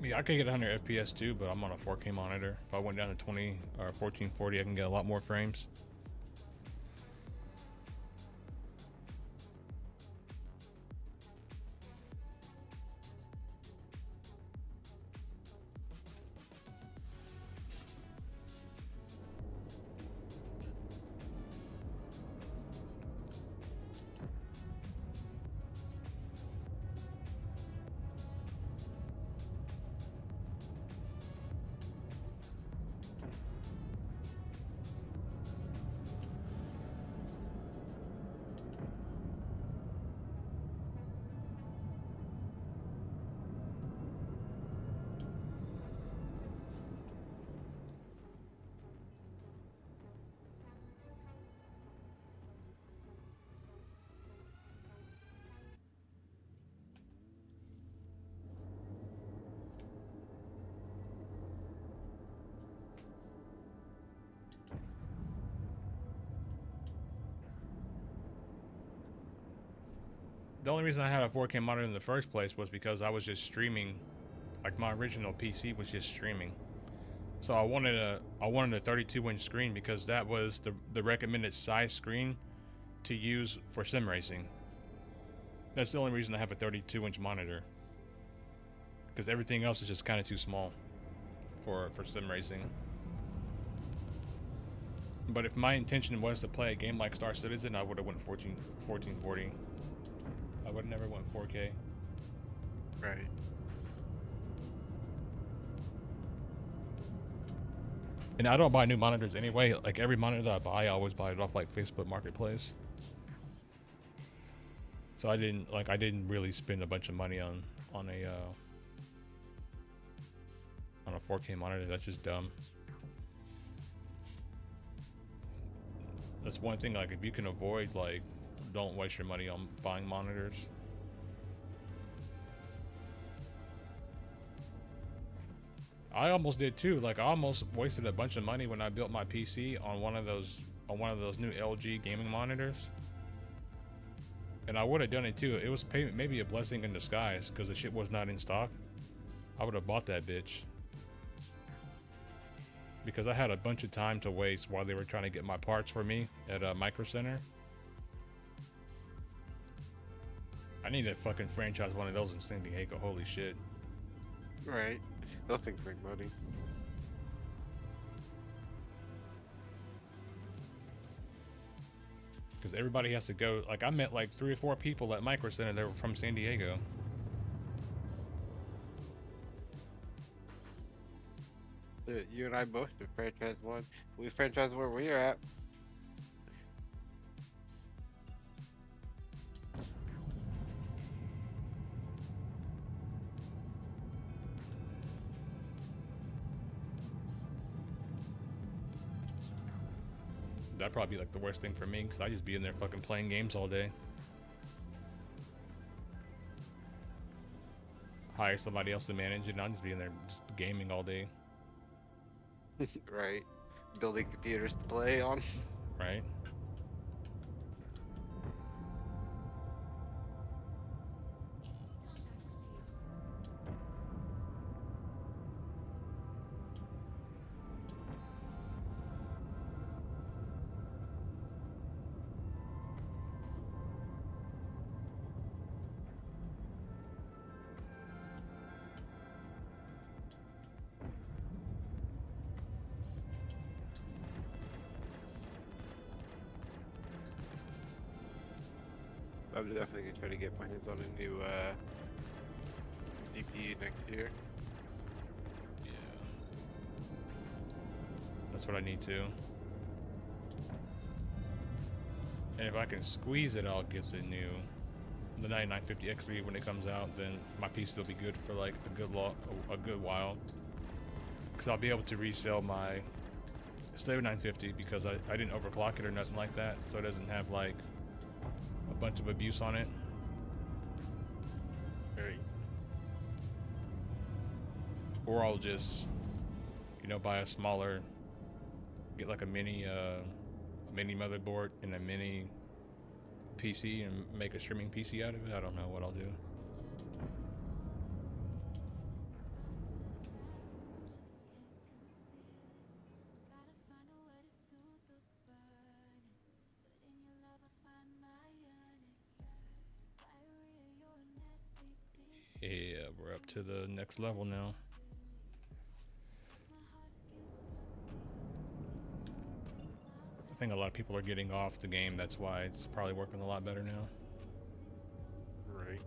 Yeah, I could get 100 FPS too, but I'm on a 4K monitor. If I went down to 20 or 1440, I can get a lot more frames. The only reason I had a 4K monitor in the first place was because I was just streaming. Like my original PC was just streaming. So I wanted a 32-inch screen because that was the recommended size screen to use for sim racing. That's the only reason I have a 32-inch monitor. Because everything else is just kind of too small for sim racing. But if my intention was to play a game like Star Citizen, I would have went 1440. I would have never went 4K. Right. And I don't buy new monitors anyway. Like every monitor that I buy, I always buy it off like Facebook Marketplace. So I didn't really spend a bunch of money on a 4K monitor. That's just dumb. That's one thing, like if you can avoid, like, don't waste your money on buying monitors. I almost did too. Like I almost wasted a bunch of money when I built my PC on one of those new LG gaming monitors. And I would have done it too. It was maybe a blessing in disguise because the shit was not in stock. I would have bought that bitch. Because I had a bunch of time to waste while they were trying to get my parts for me at Micro Center. I need to fucking franchise one of those in San Diego. Holy shit. Right. Those things make money. Because everybody has to go. Like, I met like 3 or 4 people at Micro Center that were from San Diego. You and I both did franchise one. We franchise where we're at. That'd probably be like the worst thing for me, because I just be in there fucking playing games all day. Hire somebody else to manage it, and I'll just be in there just gaming all day. Right. Building computers to play on. Right? I'm definitely gonna try to get my hands on a new GPU next year. Yeah. That's what I need to. And if I can squeeze it, I'll get the 9950 X3 when it comes out. Then my PC will be good for like a good while. Because I'll be able to resell my 7950 because I didn't overclock it or nothing like that, so it doesn't have like a bunch of abuse on it. Right. Or I'll just, buy a smaller, get like a mini motherboard and a mini PC and make a streaming PC out of it. I don't know what I'll do. Yeah, we're up to the next level now. I think a lot of people are getting off the game. That's why it's probably working a lot better now. Right.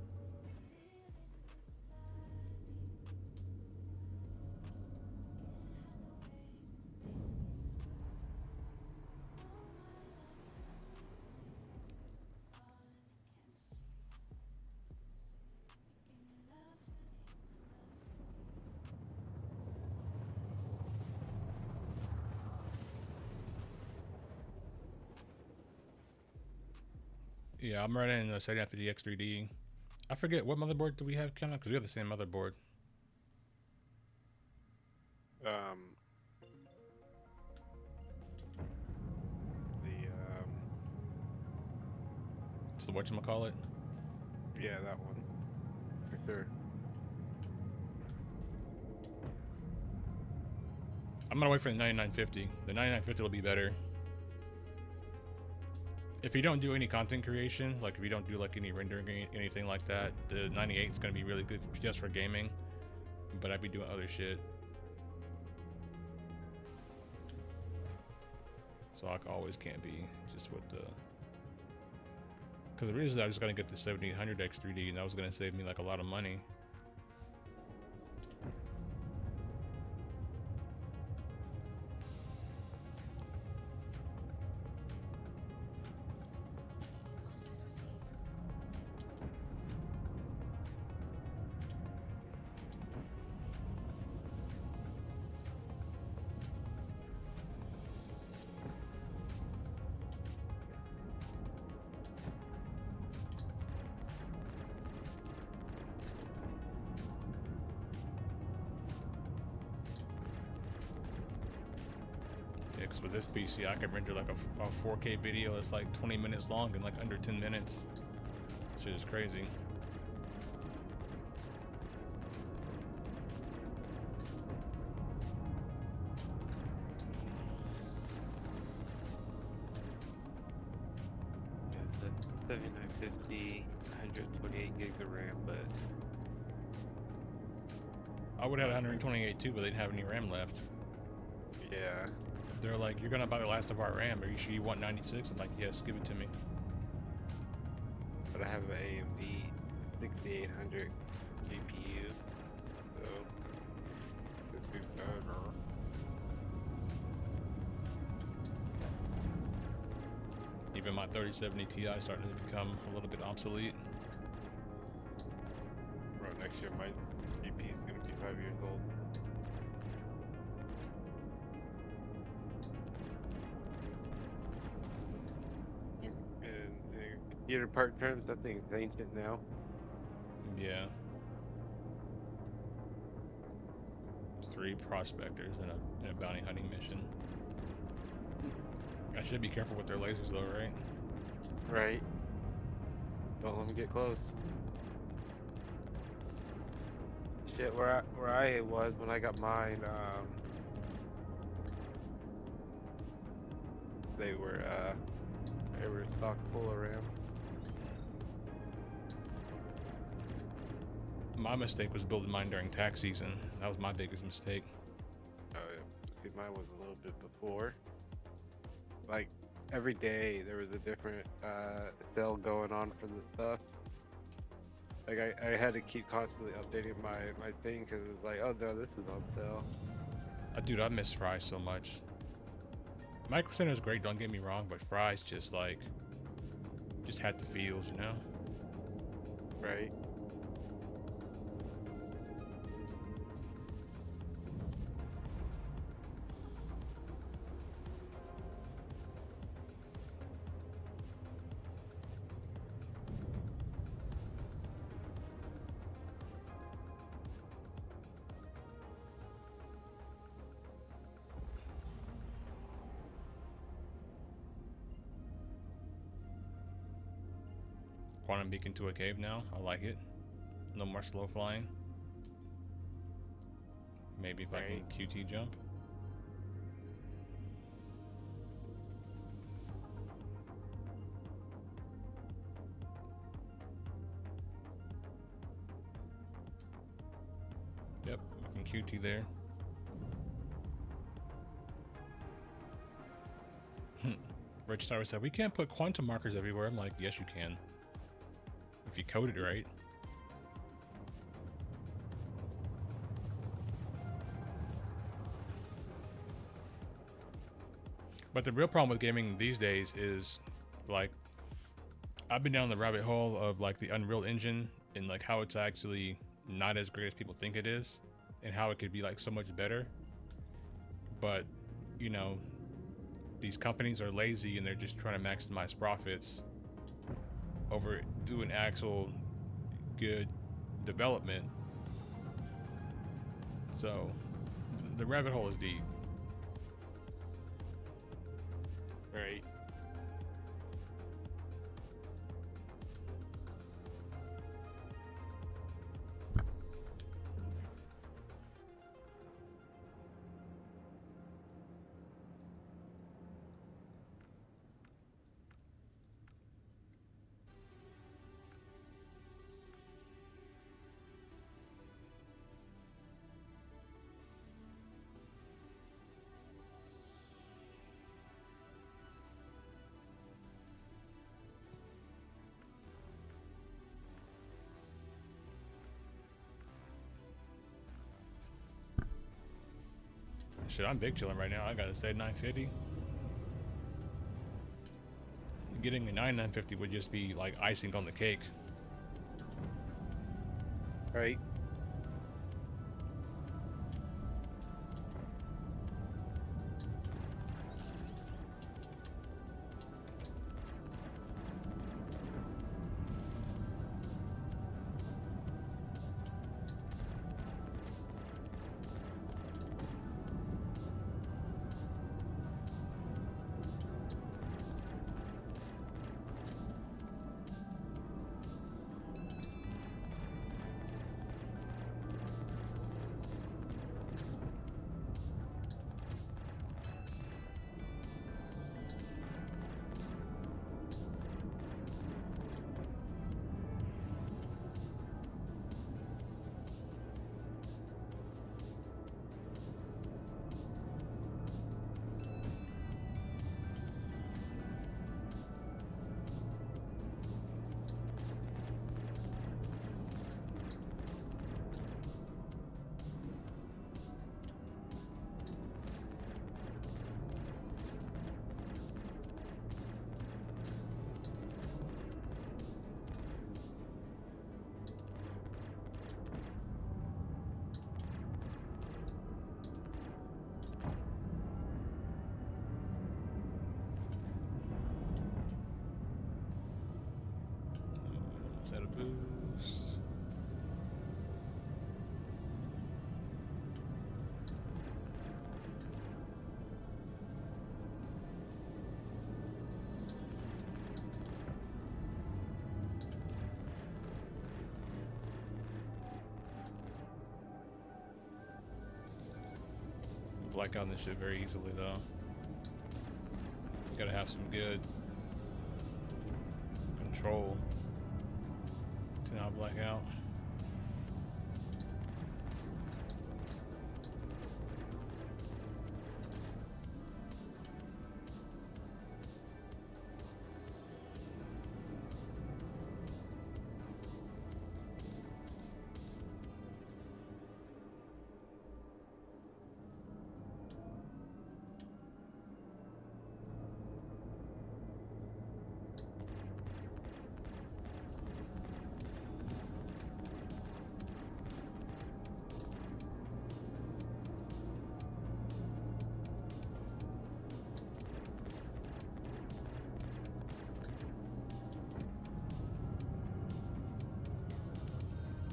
Yeah, I'm running the 7950 X3D. I forget, what motherboard do we have, Ken? Because we have the same motherboard. It's the whatchamacallit? Yeah, that one. For sure. I'm gonna wait for the 9950. The 9950 will be better. If you don't do any content creation, like if you don't do like any rendering, anything like that, the 98 is gonna be really good just for gaming. But I'd be doing other shit. So I always can't be just with the. Because originally I was gonna get the 7800 X3D, and that was gonna save me like a lot of money. Because with this PC, I can render like a 4K video that's like 20 minutes long in like under 10 minutes. Shit is crazy. Yeah, the 7950 128 gigs of RAM, but I would have had 128 too, but they didn't have any RAM left. yeah. They're like, you're gonna buy the last of our RAM. Are you sure you want 96? I'm like, yes, give it to me. But I have an AMD 6800 GPU, so it'd be better. Even my 3070 Ti starting to become a little bit obsolete. Bro, next year my GPU is gonna be 5 years old. In computer part terms, that thing's ancient now. Yeah. 3 prospectors and a bounty hunting mission. I should be careful with their lasers though, right? Right. Don't let them get close. Shit, where I was when I got mine, they were stock full of RAM. My mistake was building mine during tax season. That was my biggest mistake. Oh yeah, see, mine was a little bit before. Like every day there was a different sale going on for the stuff. Like I had to keep constantly updating my thing because it was like, oh no, this is on sale. Dude, I miss Fry's so much. Micro Center is great, don't get me wrong, but Fry's just like, just had the feels, you know? Right. Quantum beacon to a cave now. I like it. No more slow flying. Maybe if I can QT jump. Yep, I can QT there. Rich Tower said, we can't put quantum markers everywhere. I'm like, yes you can. If you code it right. But the real problem with gaming these days is, like, I've been down the rabbit hole of like the Unreal Engine and like how it's actually not as great as people think it is, and how it could be like so much better. But, you know, these companies are lazy and they're just trying to maximize profits over doing actual good development. So the rabbit hole is deep. Right. Shit, I'm big chilling right now. I gotta stay at 950. Getting a 950 would just be like icing on the cake. Right. boost. Black out this shit very easily though. Gotta have some good control to not black out.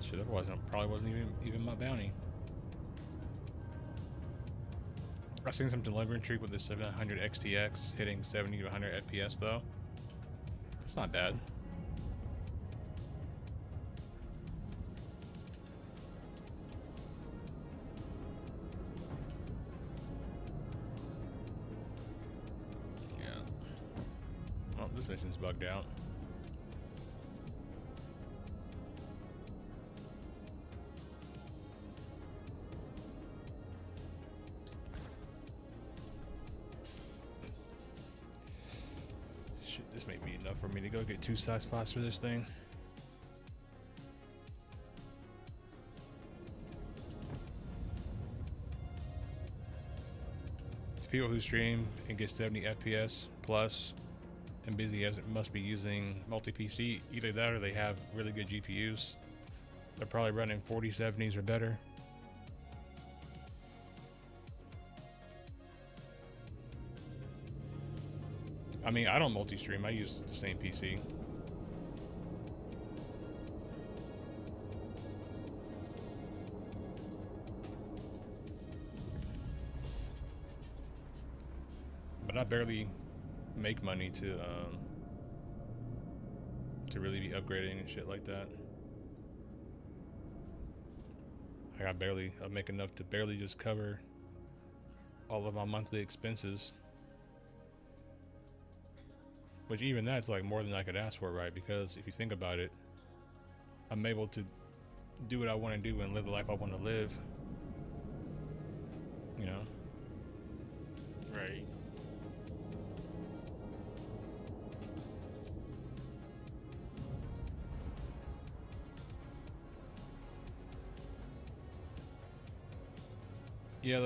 Shit, that probably wasn't even my bounty. I've seen some telemetry with the 700 XTX hitting 70 to 100 FPS though. It's not bad. Yeah. Oh, this mission's bugged out. This may be enough for me to go get 2 side spots for this thing. To people who stream and get 70 FPS plus and busy as it must be using multi-PC, either that or they have really good GPUs. They're probably running 4070s or better. I mean, I don't multi-stream, I use the same PC. But I barely make money to really be upgrading and shit like that. I make enough to barely just cover all of my monthly expenses. Which even that's like more than I could ask for, right? Because if you think about it, I'm able to do what I want to do and live the life I want to live. You know? Right. Yeah,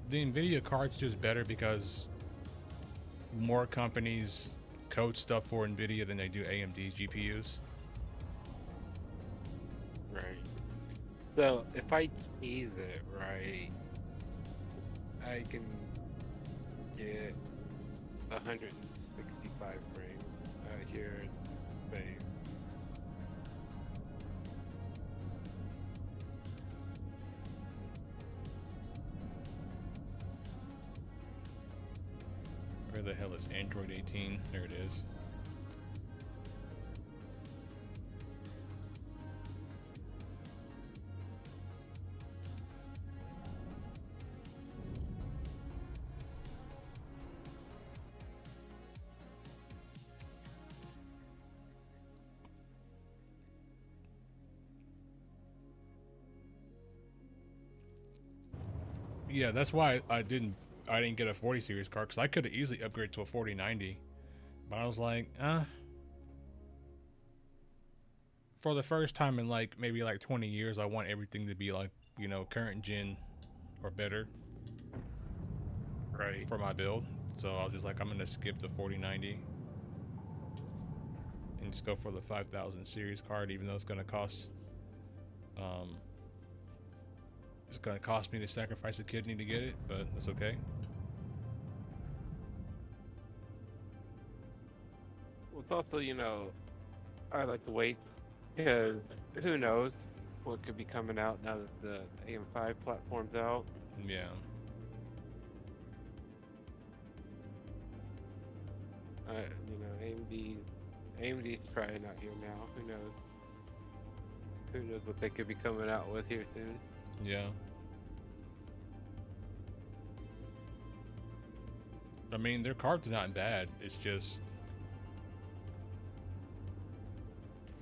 the NVIDIA card's just better because more companies code stuff for NVIDIA than they do AMD's GPUs. Right. So if I tease it right, I can get 165 frames here in Spain. Where the hell is Android 18? There it is. Yeah, that's why I didn't get a 40 series card, because I could have easily upgraded to a 4090, but I was like, for the first time in like maybe like 20 years, I want everything to be like, you know, current gen or better, Right. for my build. So I was just like, I'm gonna skip the 4090 and just go for the 5000 series card, even though it's gonna cost me to sacrifice a kidney to get it, but that's okay. Well, it's also, you know, I like to wait Because who knows what could be coming out now that the AM5 platform's out. Yeah. You know, AMD's probably not here now. Who knows? Who knows what they could be coming out with here soon? Yeah. I mean, their cards are not bad. It's just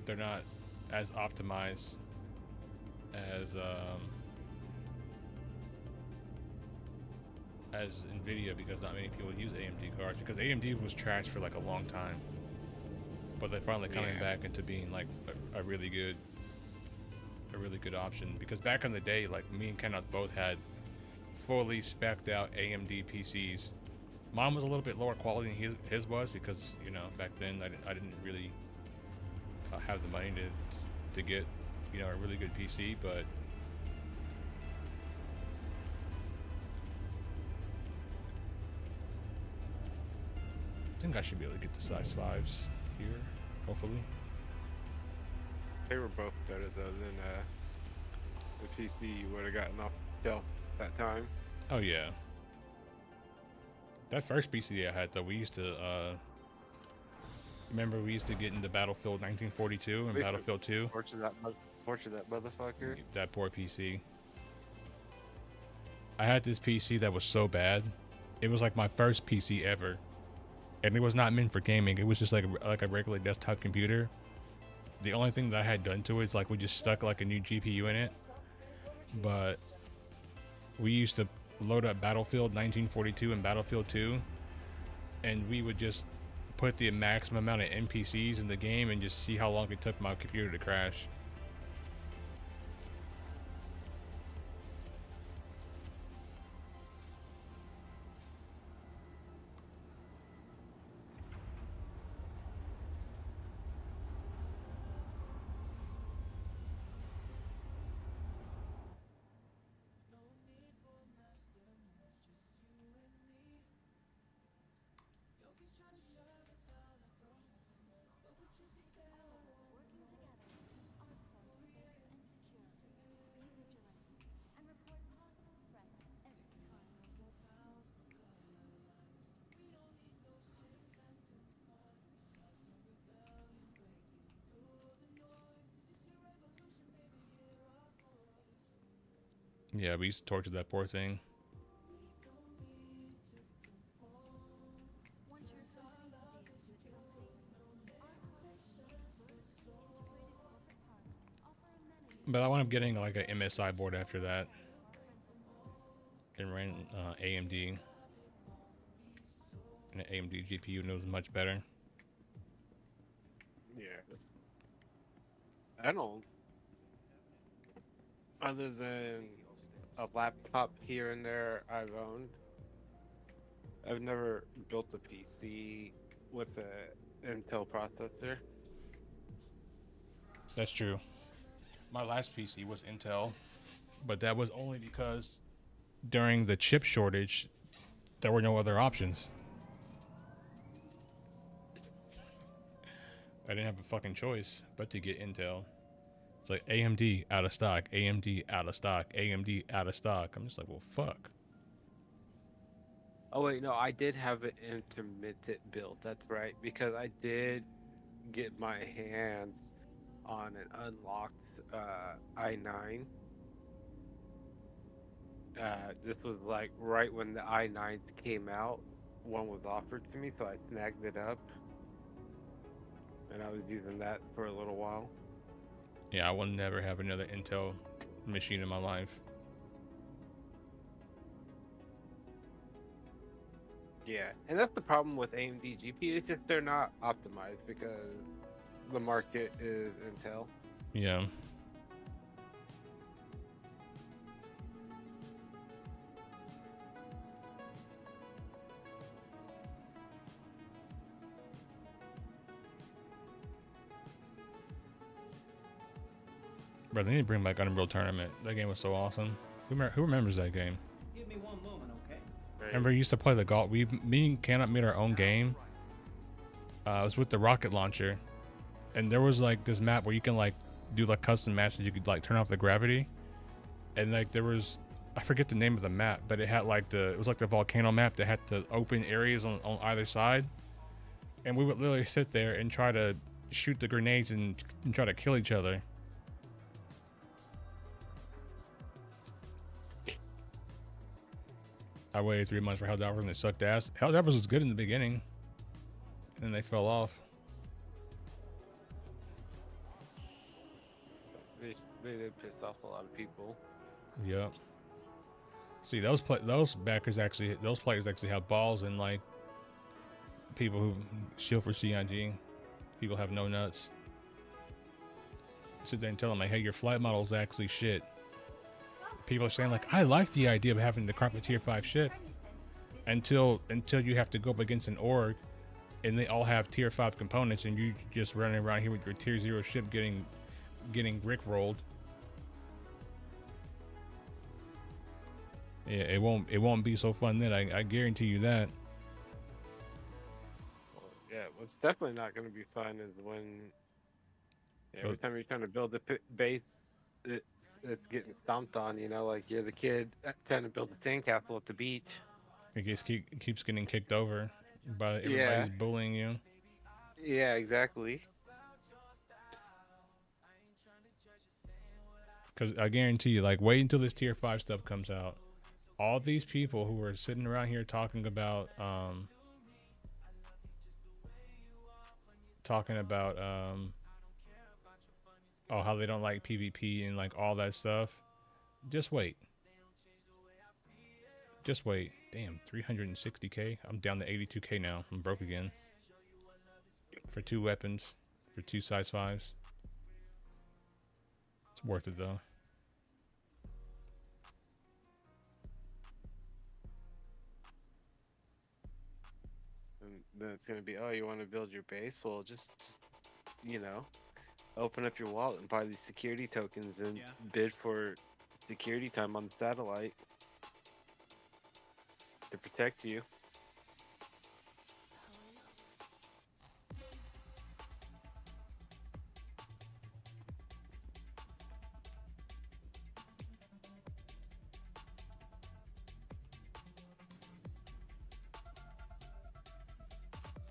they're not as optimized as Nvidia, because not many people use AMD cards, because AMD was trashed for like a long time, but they're finally coming back into being like a really good option. Because back in the day, like me and Kenneth both had fully spec'd out AMD PCs. Mine was a little bit lower quality than his was, because you know, back then I didn't really have the money to get, you know, a really good PC. But I think I should be able to get the size 5s here, hopefully. They were both better though than the PC you would have gotten off the shelf at that time. Oh yeah. That first PC I had though, we used to remember we used to get into Battlefield 1942 and Battlefield 2. Torture that motherfucker. That poor PC. I had this PC that was so bad. It was like my first PC ever. And it was not meant for gaming. It was just like a regular desktop computer. The only thing that I had done to it is like we just stuck like a new GPU in it. But we used to load up Battlefield 1942 and Battlefield 2, and we would just put the maximum amount of NPCs in the game and just see how long it took my computer to crash. Yeah, we used to torture that poor thing. But I wound up getting like an MSI board after that, and ran AMD, and an AMD GPU, and it was much better. Yeah. I don't. Other than a laptop here and there I've owned, I've never built a PC with an Intel processor. That's true. My last PC was Intel, but that was only because during the chip shortage, there were no other options. I didn't have a fucking choice but to get Intel. It's like AMD out of stock, AMD out of stock, AMD out of stock. I'm just like, well, fuck. Oh wait, no, I did have an intermittent build. That's right, because I did get my hands on an unlocked i9. This was like right when the i9s came out. One was offered to me, so I snagged it up, and I was using that for a little while. Yeah, I will never have another Intel machine in my life. Yeah, and that's the problem with AMD GPUs. It's just they're not optimized because the market is Intel. Yeah. Bro, they need to bring back Unreal Tournament. That game was so awesome. Who remembers that game? Give me one moment, okay? Remember, we used to play the golf. Me and Cannot made our own game. It was with the rocket launcher, And there was like this map where you can like do like custom matches. You could like turn off the gravity, and like there was, I forget the name of the map, but it had like it was like the volcano map that had the open areas on either side, and we would literally sit there and try to shoot the grenades and try to kill each other. I waited 3 months for Helldivers and they sucked ass. Helldivers was good in the beginning, and then they fell off. They did piss off a lot of people. Yep. See, those players actually have balls, and like people who shield for CIG, people have no nuts. Sit there and tell them like, hey, your flight model is actually shit. People are saying like, I like the idea of having the carpet tier 5 ship until you have to go up against an org and they all have tier 5 components and you just running around here with your tier 0 ship getting rickrolled. Yeah, it won't be so fun then. I guarantee you that. Well, yeah, what's definitely not going to be fun is when every time you're trying to build a base, it's getting stomped on. You know, like you're the kid trying to build a sandcastle at the beach. It just keeps getting kicked over by everybody's bullying you. Yeah, exactly. Because I guarantee you, like, wait until this tier 5 stuff comes out. All these people who are sitting around here talking about oh, how they don't like PvP and like all that stuff. Just wait. Just wait. Damn, 360k. I'm down to 82k now. I'm broke again. For 2 weapons, for 2 size 5s. It's worth it though. And then it's gonna be, oh, you want to build your base? Well, just you know, open up your wallet and buy these security tokens and bid for security time on the satellite to protect you.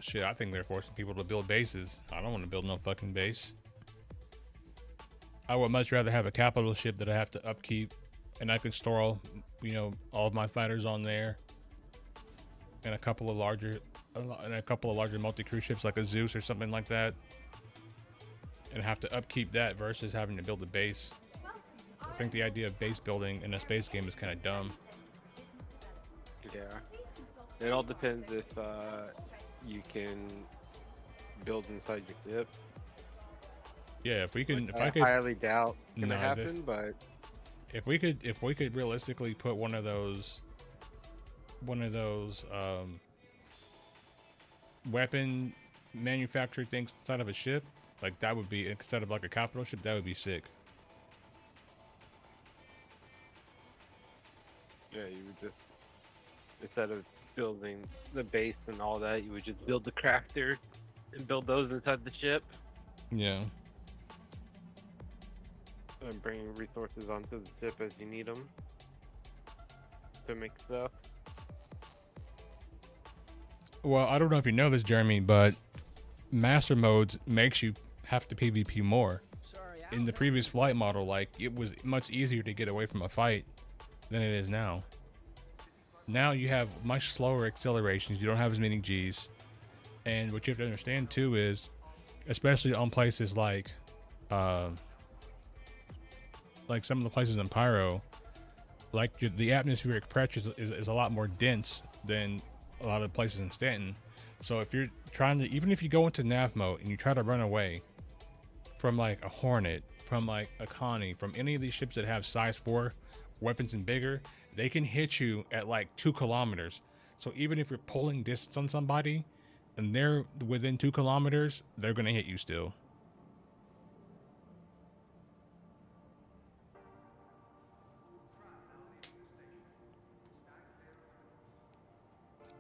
Shit, I think they're forcing people to build bases. I don't want to build no fucking base. I would much rather have a capital ship that I have to upkeep, and I can store all, you know, all of my fighters on there, and a couple of larger multi-crew ships like a Zeus or something like that, and have to upkeep that versus having to build a base. I think the idea of base building in a space game is kind of dumb. Yeah, it all depends if you can build inside your ship. Yeah, if we can, Which if I could, highly doubt gonna No, happen, but if we could realistically put one of those weapon manufacturer things inside of a ship, like that would be, instead of like a capital ship, that would be sick. yeah, you would just, instead of building the base and all that, you would just build the crafter and build those inside the ship Yeah. and bring resources onto the ship as you need them to make stuff. Well, I don't know if you know this, Jeremy, but master modes makes you have to PvP more. In the previous flight model, like, it was much easier to get away from a fight than it is now. Now you have much slower accelerations. You don't have as many Gs. And what you have to understand too is, especially on places like some of the places in Pyro, like the atmospheric pressure is a lot more dense than a lot of places in Stanton. So if you're trying to, even if you go into nav mode and you try to run away from like a Hornet, from like a Connie, from any of these ships that have size 4 weapons and bigger, they can hit you at like 2 kilometers. So even if you're pulling distance on somebody and they're within 2 kilometers, they're gonna hit you still.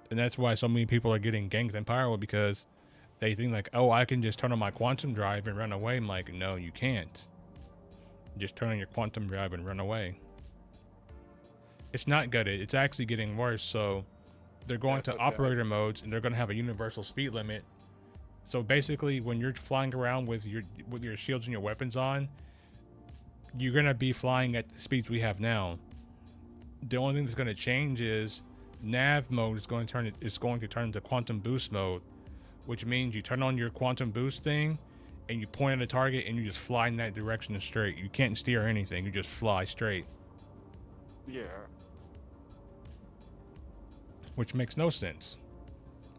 And that's why so many people are getting ganked in Pyro, because They think like, oh, I can just turn on my quantum drive and run away. I'm like, no, you can't. Just turn on your quantum drive and run away. It's not good. It's actually getting worse. So they're going to operator modes, and they're going to have a universal speed limit. So basically, when you're flying around with your shields and your weapons on, you're going to be flying at the speeds we have now. The only thing that's going to change is nav mode is going to turn into quantum boost mode, which means you turn on your quantum boost thing and you point at a target and you just fly in that direction straight. You can't steer anything. You just fly straight. Yeah. Which makes no sense.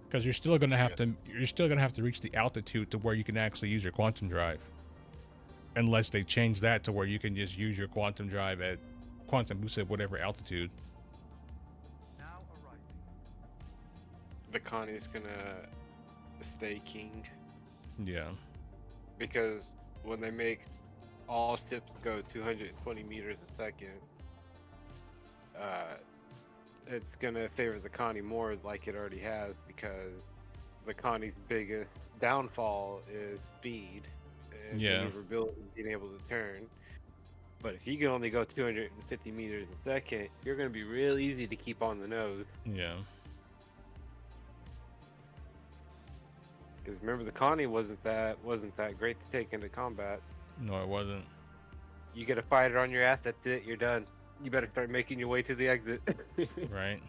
Because you're still gonna have to reach the altitude to where you can actually use your quantum drive. Unless they change that to where you can just use your quantum drive at quantum boost at whatever altitude. The Connie's gonna stay king. Yeah. Because when they make all ships go 220 meters a second, it's gonna favor the Connie more, like it already has, because the Connie's biggest downfall is speed and maneuverability, being able to turn. But if you can only go 250 meters a second, you're gonna be real easy to keep on the nose. Yeah. Because remember, the Connie wasn't that great to take into combat. No, it wasn't. You get a fighter on your ass, that's it. You're done. You better start making your way to the exit. Right.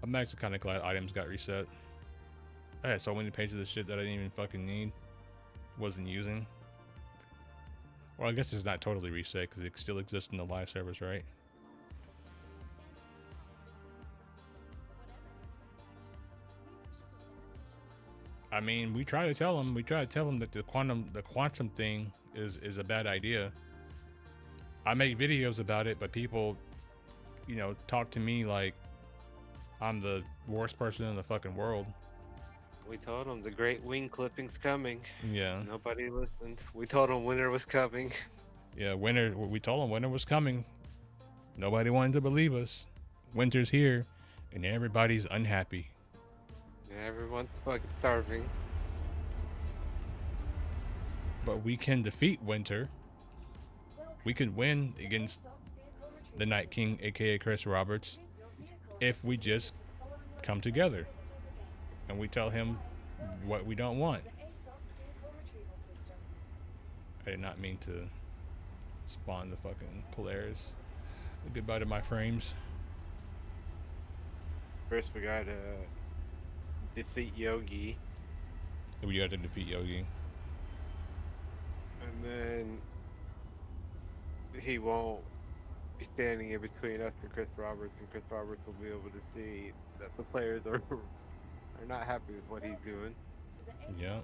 I'm actually kind of glad items got reset. I had so many pages of shit that I didn't even fucking need. Wasn't using. Well, I guess it's not totally reset because it still exists in the live servers, right? I mean, we try to tell them that the quantum thing is a bad idea. I make videos about it, but people, you know, talk to me like I'm the worst person in the fucking world. We told them the great wing clipping's coming. Yeah. Nobody listened. We told them winter was coming. Yeah, winter. We told them winter was coming. Nobody wanted to believe us. Winter's here, and everybody's unhappy. Everyone's fucking starving. But we can defeat winter. We can win against the Night King, aka Chris Roberts, if we just come together and we tell him what we don't want. I did not mean to spawn the fucking Polaris. Goodbye to my frames. First we gotta defeat Yogi. We got to defeat Yogi. And then he won't be standing in between us and Chris Roberts, and Chris Roberts will be able to see that the players are not happy with what he's doing. Yeah.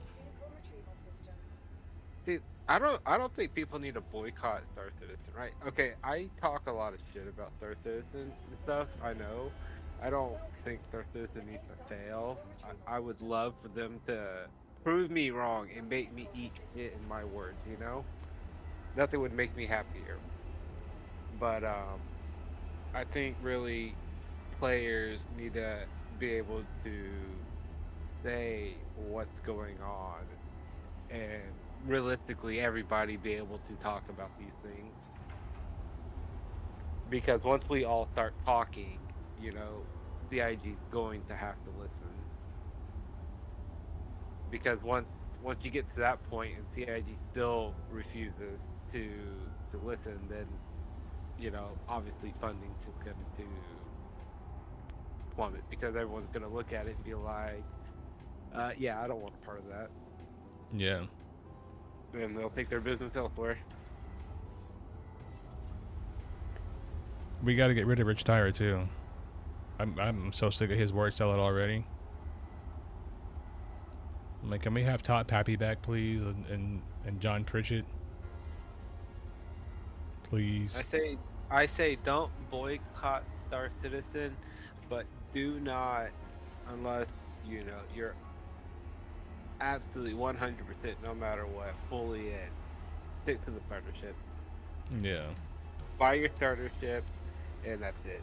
See, I don't think people need to boycott Star Citizen, right? Okay, I talk a lot of shit about Star Citizen and stuff, I know. I don't think Star Citizen needs to fail. I would love for them to prove me wrong and make me eat shit in my words, you know? Nothing would make me happier. But I think really players need to be able to say what's going on, and realistically everybody be able to talk about these things. Because once we all start talking, you know, CIG's going to have to listen. Because once you get to that point and CIG still refuses to listen, then, you know, obviously funding is going to plummet, because everyone's going to look at it and be like, yeah, I don't want part of that. Yeah. And they'll take their business elsewhere. We got to get rid of Rich Tyra too. I'm so sick of his word salad already. I'm like, can we have Todd Pappy back, please, and John Pritchett, please? I say don't boycott Star Citizen, but do not, unless you know you're absolutely 100% no matter what, fully in. Stick to the starter ship. Yeah. Buy your starter ship, and that's it.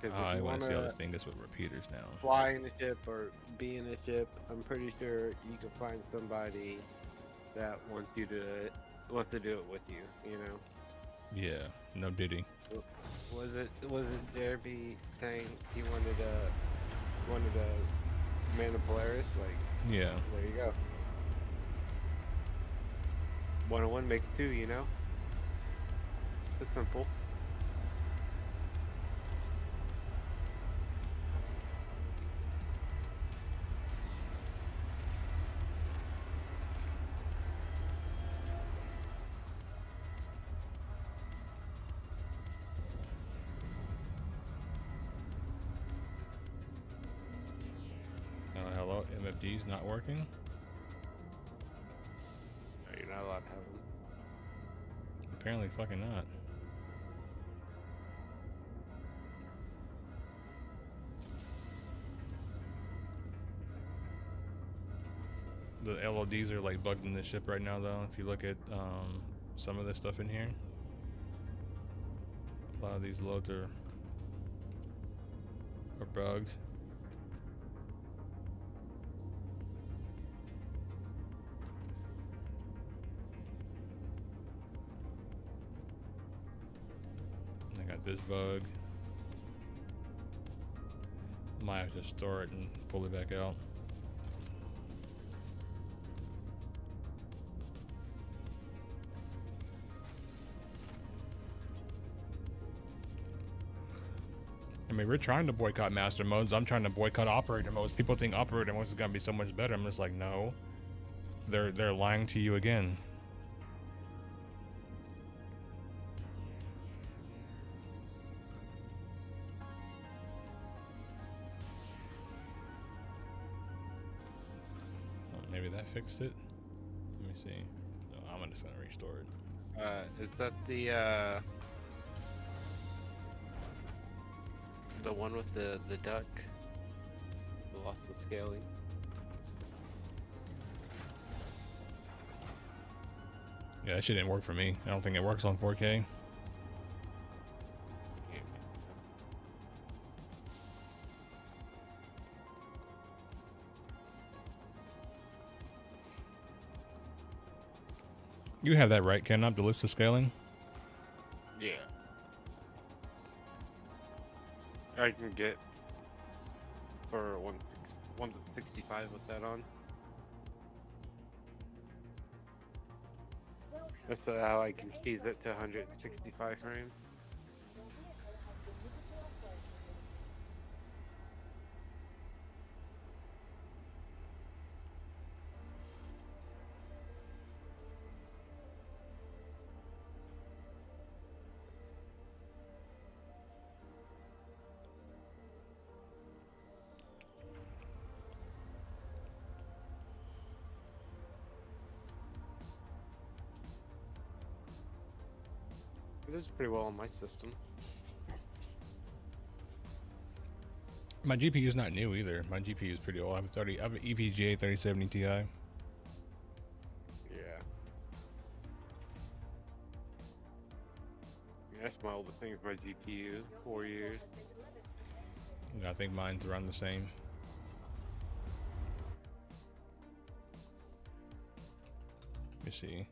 Because I if you want want to see how this to thing gets with repeaters now. fly in a ship or be in a ship, I'm pretty sure you can find somebody that wants to do it with you. You know. Yeah, no Diddy. Was it Derby saying he wanted a man of Polaris? Like, Yeah. there you go. 101 makes two, you know? It's simple. Hello, MFD's not working. No, you're not allowed to have them. Apparently, fucking not. The LODs are like bugged in this ship right now, though. If you look at some of this stuff in here, a lot of these loads are bugged. I got this bug. Might have to store it and pull it back out. I mean, we're trying to boycott master modes. I'm trying to boycott operator modes. People think operator modes is gonna be so much better. I'm just like, no. They're lying to you again. Oh, maybe that fixed it. Let me see. No, I'm just gonna restore it. Is that the one with the duck? The loss of scaling? Yeah, that shit didn't work for me. I don't think it works on 4K. You have that right, Ken, up the list of scaling? Yeah. I can get for 165 with that on. Welcome That's how I can to the cheese A-Site it to 165 laboratory frames. system. Your vehicle has been moved to our storage facility. It is pretty well on my system. My GPU is not new either. My GPU is pretty old. I have an EVGA 3070 Ti. Yeah. That's my oldest thing is my GPU, 4 years. Has been delivered. I think mine's around the same. Let me see.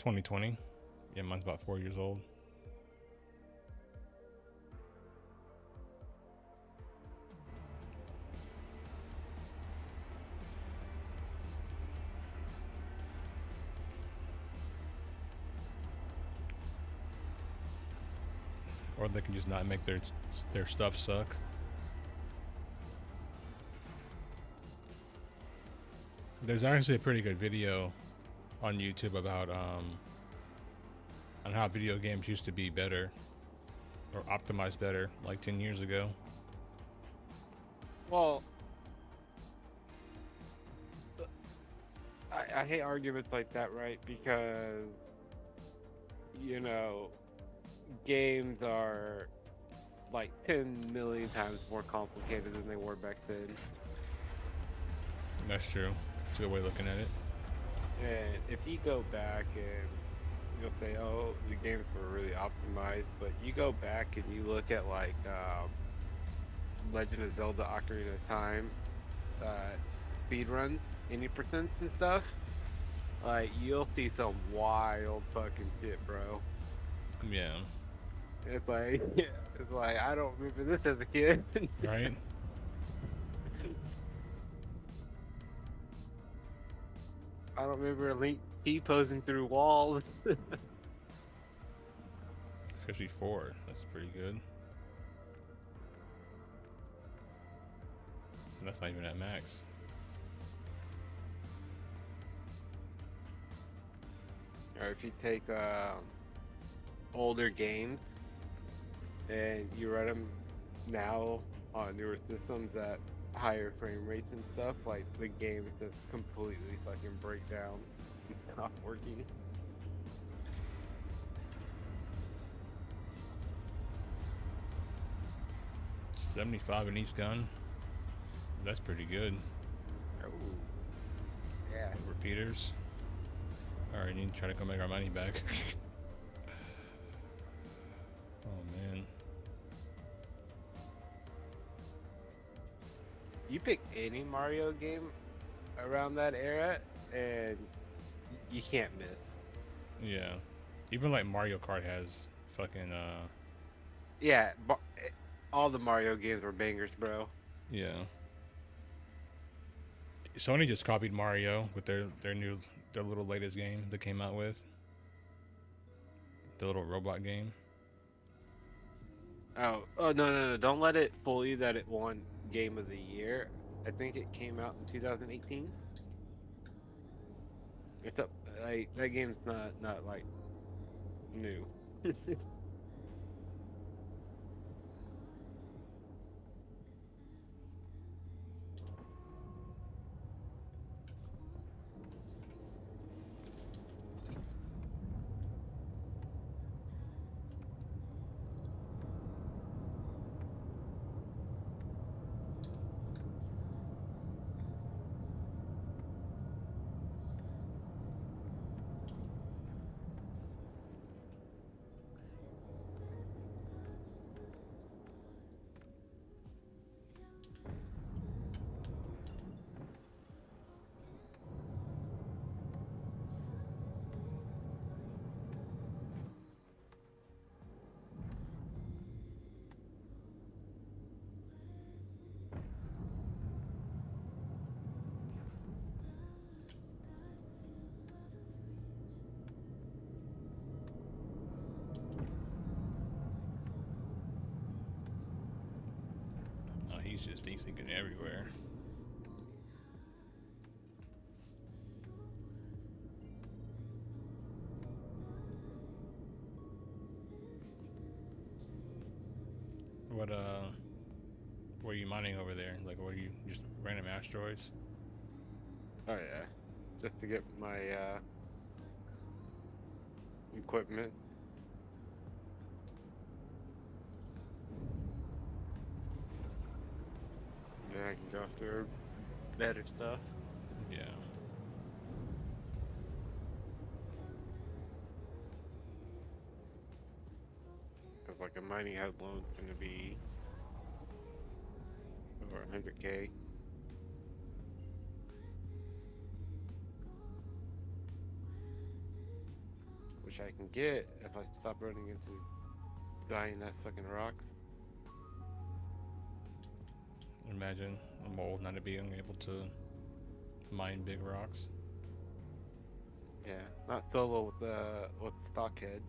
$2020. Yeah, mine's about 4 years old. Or they can just not make their stuff suck. There's actually a pretty good video on YouTube about on how video games used to be better or optimized better like 10 years ago. Well, I hate arguments like that, right? Because, you know, games are like 10 million times more complicated than they were back then. That's true. It's a good way of looking at it. And if you go back and you'll say, oh, the games were really optimized, but you go back and you look at like Legend of Zelda Ocarina of Time speed runs, any percents and stuff, like you'll see some wild fucking shit, bro. Yeah. It's like it's like I don't remember this as a kid. Right. I don't remember Link T posing through walls. 54. That's pretty good. And that's not even at max. Or if you take older games and you run them now on newer systems at higher frame rates and stuff, like the game just completely fucking break down and stop working. $75 in each gun. That's pretty good. Oh, yeah. Repeaters. Alright, need to try to go make our money back. Oh man. You pick any Mario game around that era, and you can't miss. Yeah. Even like Mario Kart has fucking Yeah, all the Mario games were bangers, bro. yeah. Sony just copied Mario with their little latest game they came out with. The little robot game. Oh, no! Don't let it fool you that it won Game of the Year. I think it came out in 2018. It's up, like that game's not like new. Oh, he's just thinking everywhere. What are you mining over there? Like, what are you, just random asteroids? Oh yeah, just to get my equipment. Then I can go after better stuff. Yeah. Cause like a mining hub loan's gonna be over 100K. Which I can get if I stop running into dying that fucking rock. Imagine I'm old not to being able to mine big rocks. Yeah, not solo with Stockhead.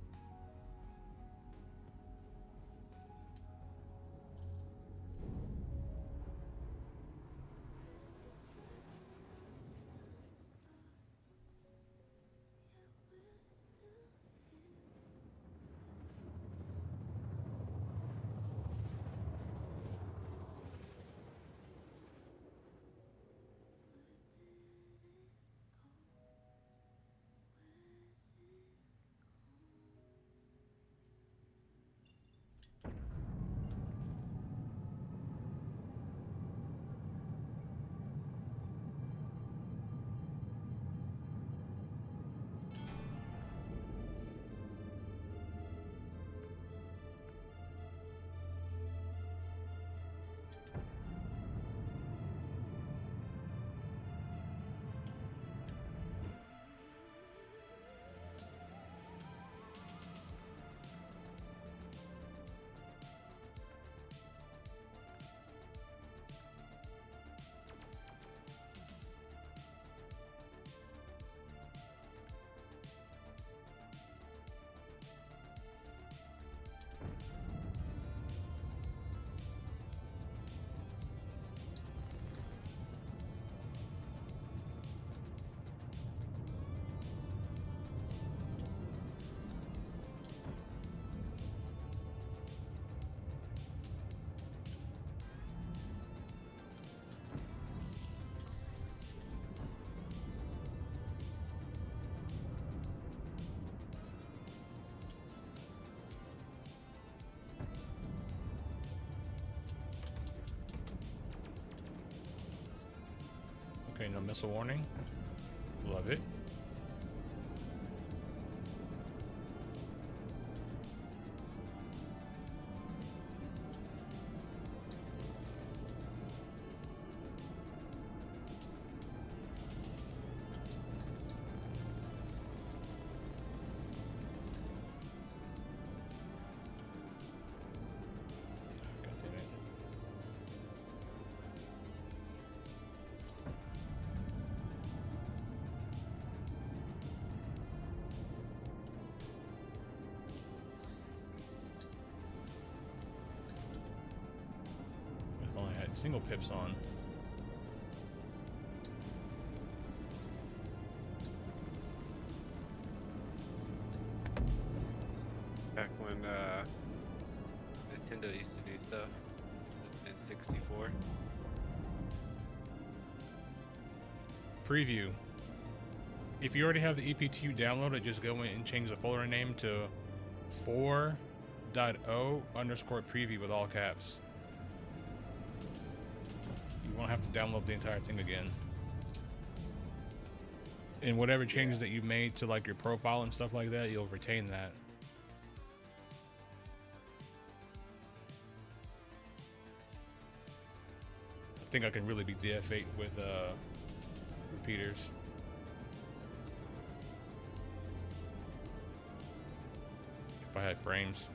Okay, no missile warning. Love it. God damn it. I've only had single pips on. Back when Nintendo used to do stuff in 64. Preview. If you already have the EP2 downloaded, just go in and change the folder name to 4.0_preview with all caps. You won't have to download the entire thing again. And whatever changes that you've made to like your profile and stuff like that, you'll retain that. I think I can really beat the F8 with repeaters. If I had frames.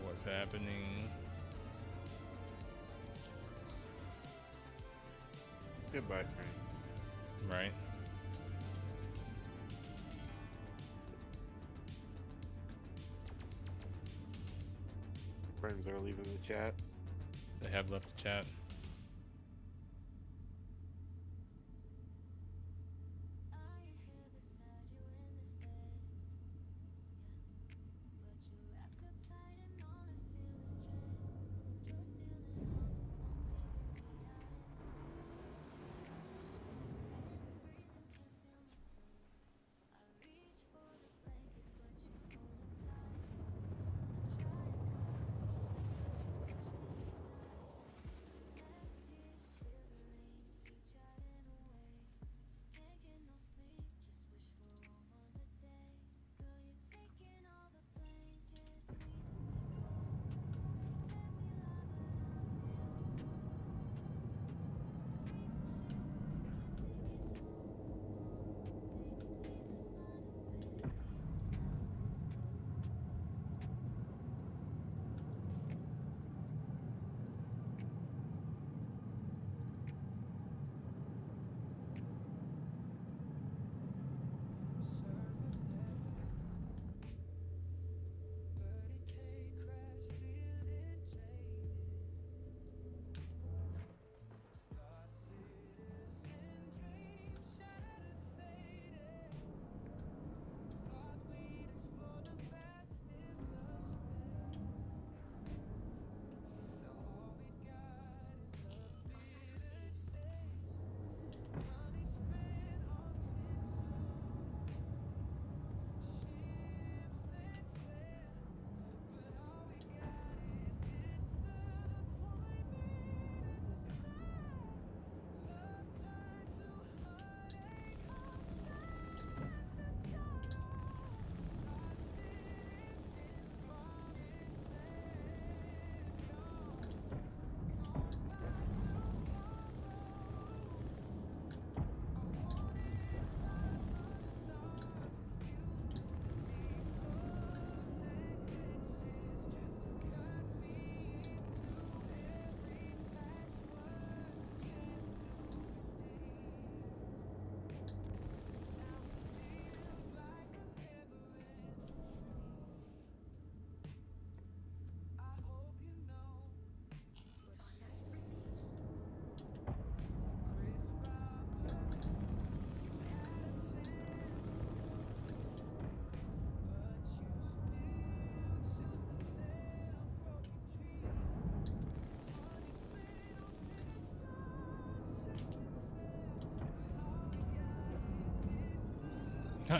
What's happening? Goodbye, friend. Right. Friends are leaving the chat. They have left the chat.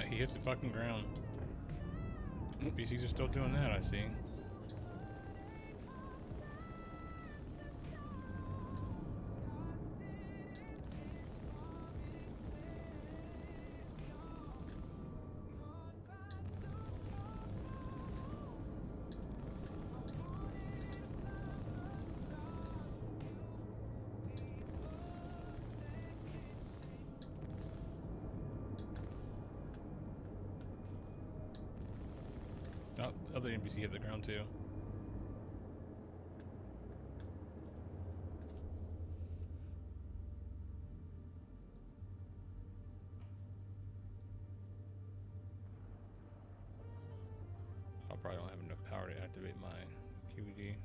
He hits the fucking ground. NPCs are still doing that, I see. Oh, other NPC hit the ground too. I probably don't have enough power to activate my QED.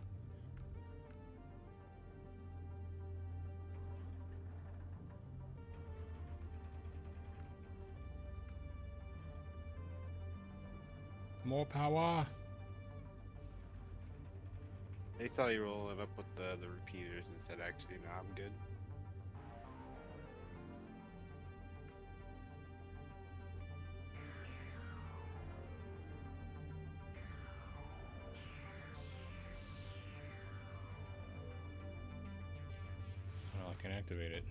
More power. They saw you rolling up with the repeaters and said, actually, no, I'm good. Oh, I can activate it.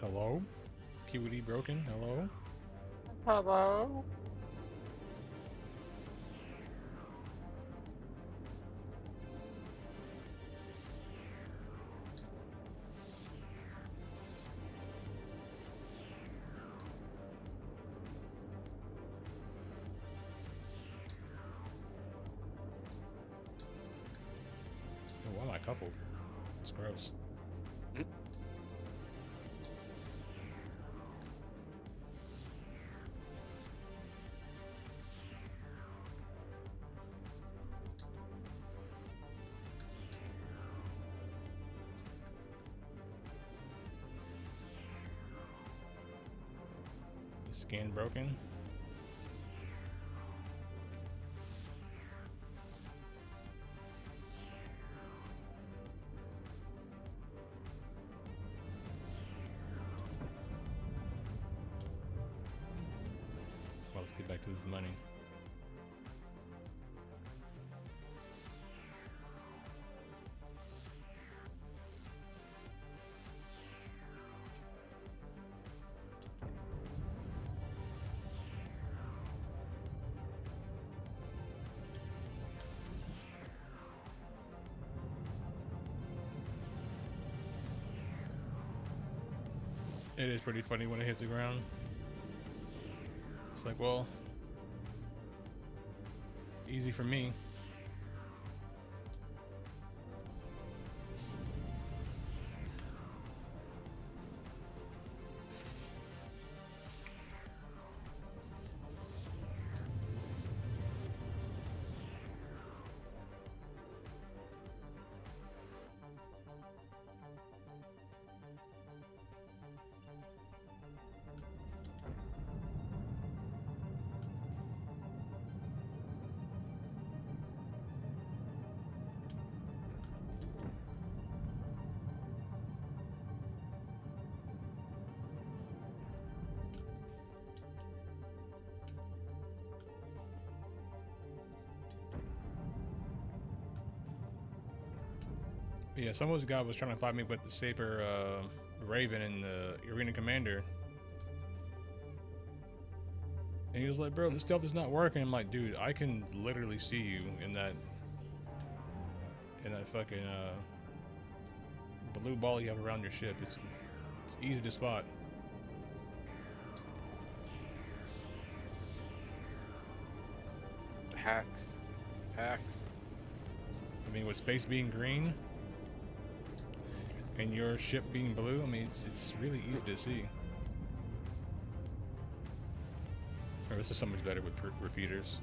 Hello? QED broken? Hello? Hello? Oh, why am I coupled? It's gross. Scan broken. Well, let's get back to this money. It is pretty funny when it hit the ground. It's like, well, easy for me. Yeah, someone's guy was trying to fight me with the Saber Raven and the Arena Commander. And he was like, bro, this stealth is not working. I'm like, dude, I can literally see you in that fucking blue ball you have around your ship. It's easy to spot. Hacks. Hacks. I mean, with space being green and your ship being blue, I mean, it's really easy to see. Oh, this is so much better with repeaters.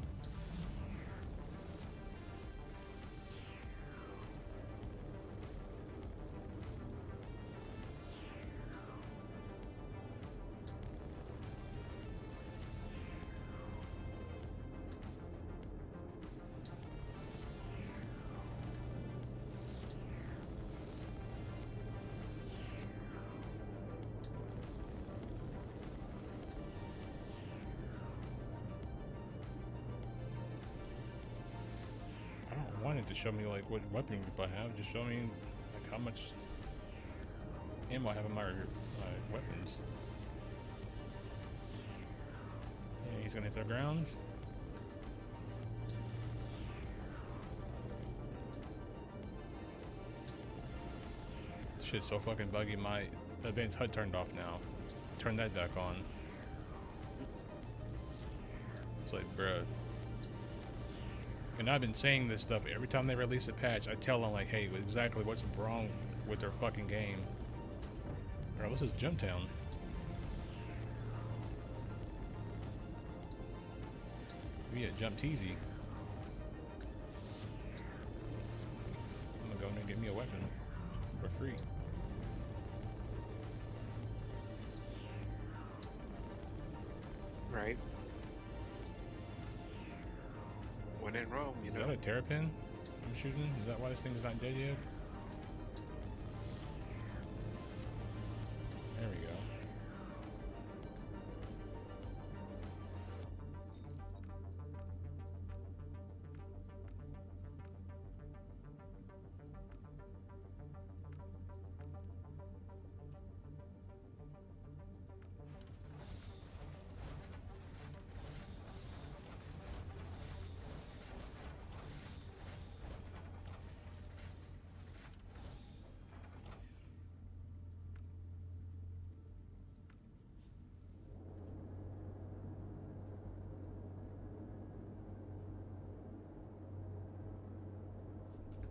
have to show me like what weapon group I have. Just show me like how much ammo I have in my weapons. Yeah, he's gonna hit the ground. Shit's so fucking buggy. My advanced HUD turned off now. Turn that back on. It's like, bruh. And I've been saying this stuff every time they release a patch. I tell them like, hey, exactly what's wrong with their fucking game. Alright, this is Jumptown. We at Jump Teasy. I'm gonna go in and get me a weapon for free. Right. When in Rome, you Is know. that a terrapin I'm shooting? Is that why this thing's not dead yet? There we go.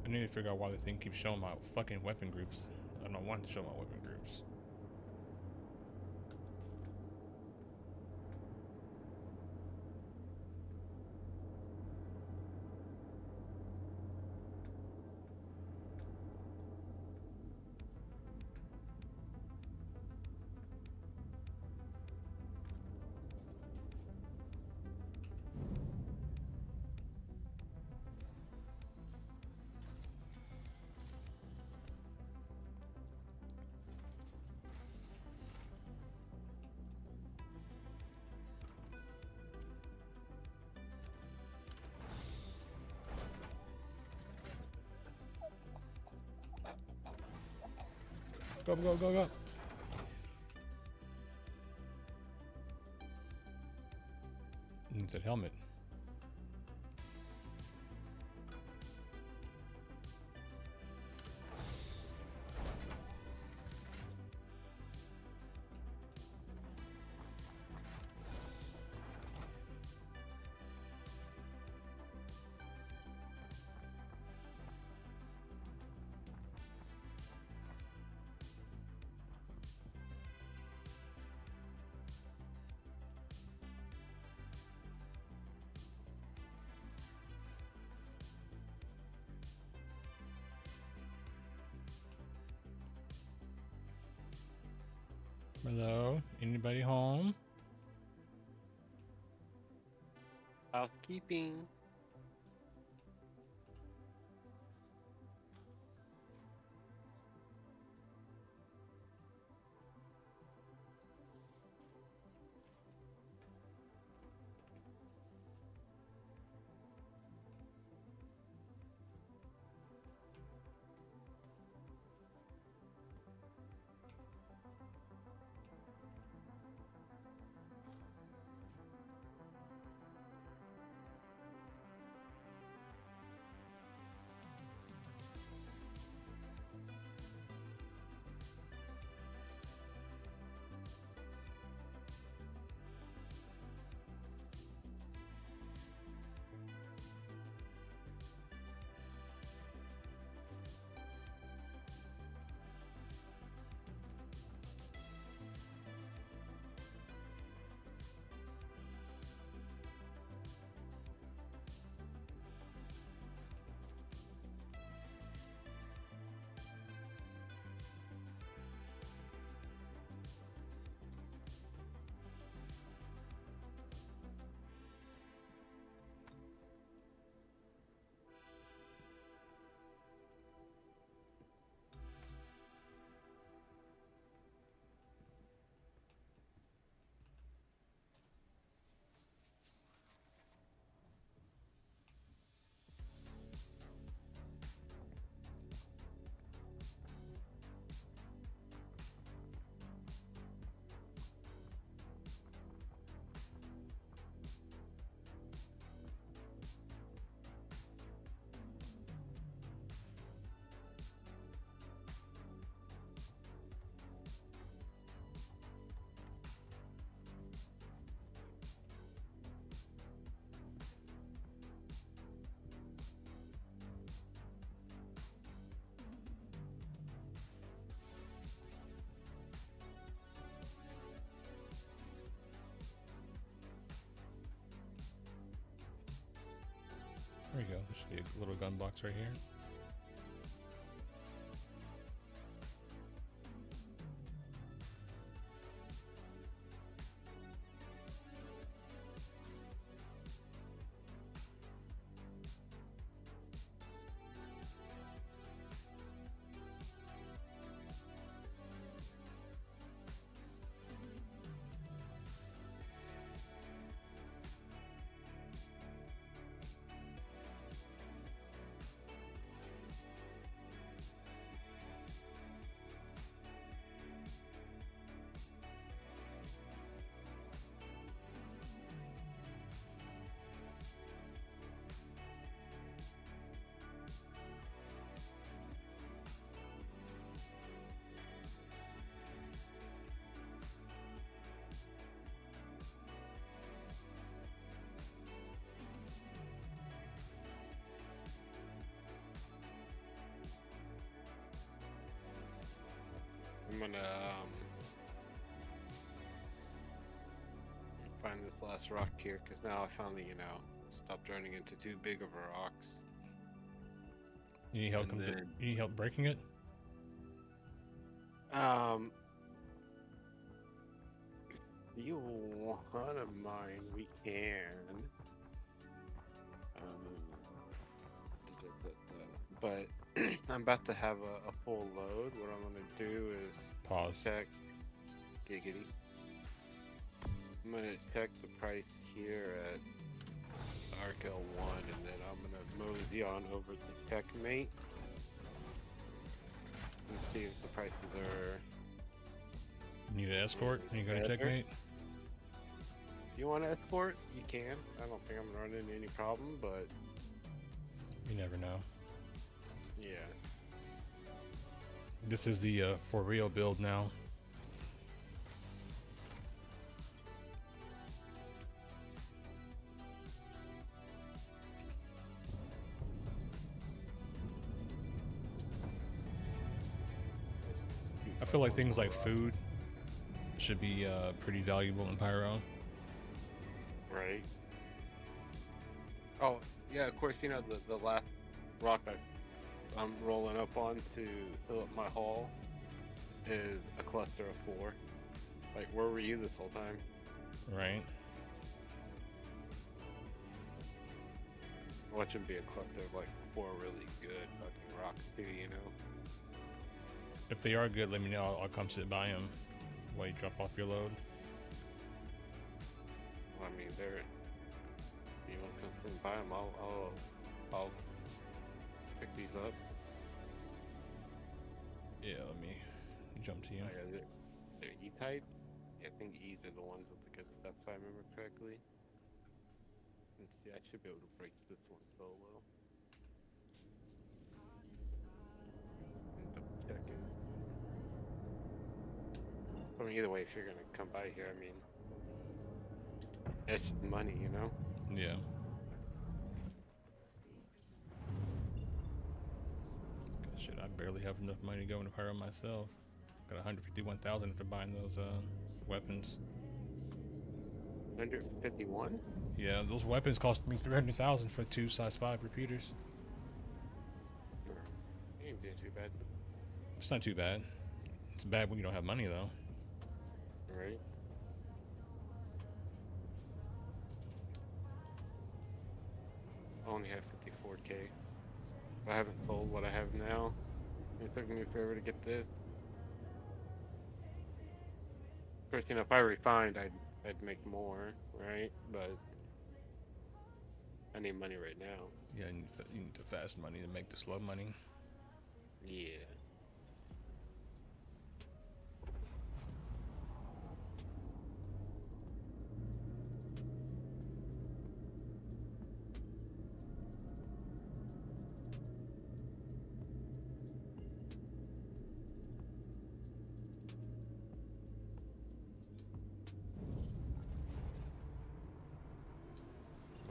I need to figure out why this thing keeps showing my fucking weapon groups. I don't want to show my weapon groups. Go, go, go, go. Needs that helmet. Hello? Anybody home? Housekeeping. There we go. There should be a little gun box right here. I'm gonna find this last rock here, because now I finally, stopped running into too big of a rocks. You need help. And then- You need help breaking it? You wanna mine? We can. But I'm about to have a full load. What I'm gonna do is Pause. check giggity. I'm gonna check the price here at Arc L1, and then I'm gonna mosey on over to Checkmate and see if the prices are. You need an escort? You go to Better. checkmate? You want to escort? You can. I don't think I'm running into any problem, but You never know. yeah. This is the for real build now. I feel like things like food should be pretty valuable in Pyro. Right. Oh, yeah, of course, the last rock I'm rolling up on to fill up my haul is a cluster of 4. Like, where were you this whole time? Right. What should be a cluster of like 4 really good fucking rocks too, If they are good, let me know. I'll come sit by them while you drop off your load. I mean, you want to come swing by them, I'll pick these up. Yeah, let me jump to you. They're E-type? Yeah, I think E's are the ones with the good stuff, if I remember correctly. Let's see, I should be able to break this one solo. Double checking. I mean, either way, if you're gonna come by here, I mean, it's just money, Yeah. Shit, I barely have enough money to go into Pyro myself. Got 151,000 after buying those weapons. 151? Yeah, those weapons cost me 300,000 for 2 size 5 repeaters. You ain't doing too bad. It's not too bad. It's bad when you don't have money though. Right? I only have 54k. If I haven't sold what I have now, it took me forever to get this. Of course, if I refined, I'd make more, right? But I need money right now. Yeah, you need the fast money to make the slow money. Yeah.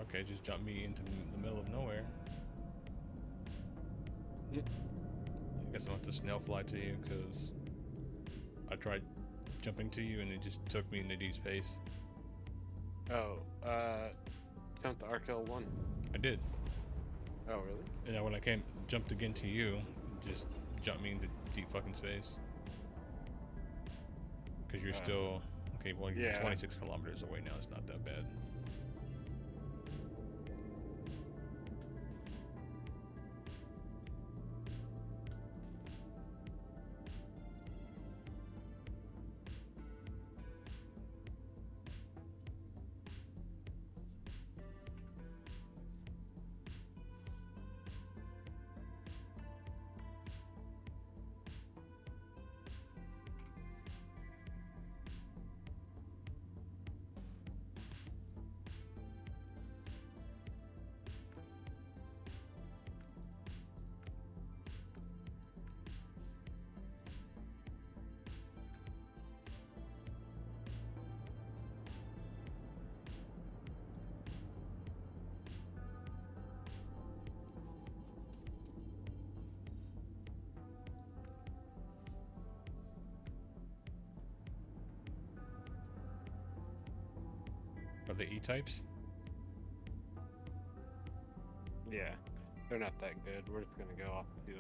Okay, just jump me into the middle of nowhere. Yep. I guess I'll have to snail fly to you because I tried jumping to you and it just took me into deep space. Oh, jump to Arc L1. I did. Oh, really? Yeah, when I jumped again to you, it just jumped me into deep fucking space. Because you're still, okay, well, you're Yeah. 26 kilometers away now. It's not that bad. Are they E-types? Yeah. They're not that good. We're just gonna go off to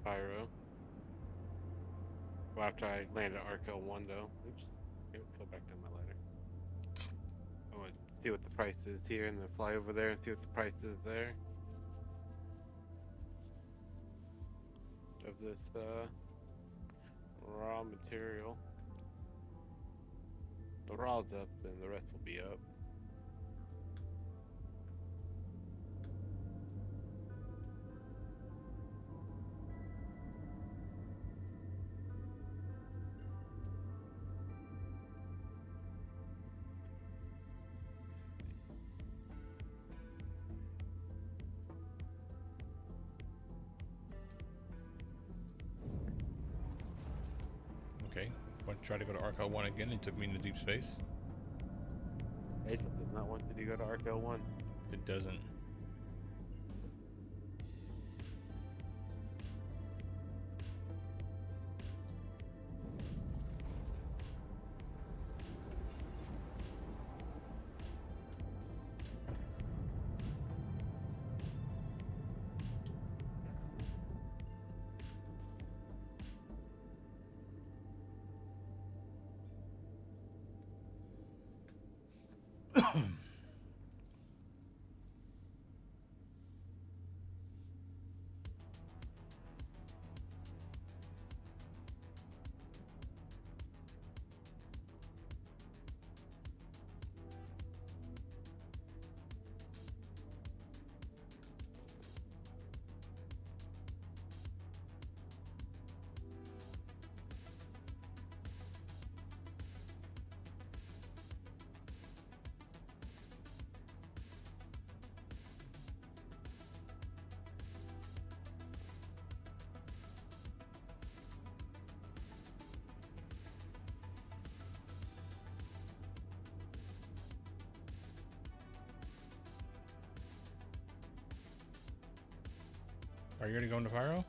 Pyro. Well, after I land at Arco 1 though. Oops. Here, go back to my letter. I want to see what the price is here and then fly over there and see what the price is there. Of this raw material. The raw's up, then the rest will be up. Okay. Went to try to go to Arco 1 again. It took me into deep space. It does not want you to go to Arco 1. It doesn't. Are you already going to Pyro?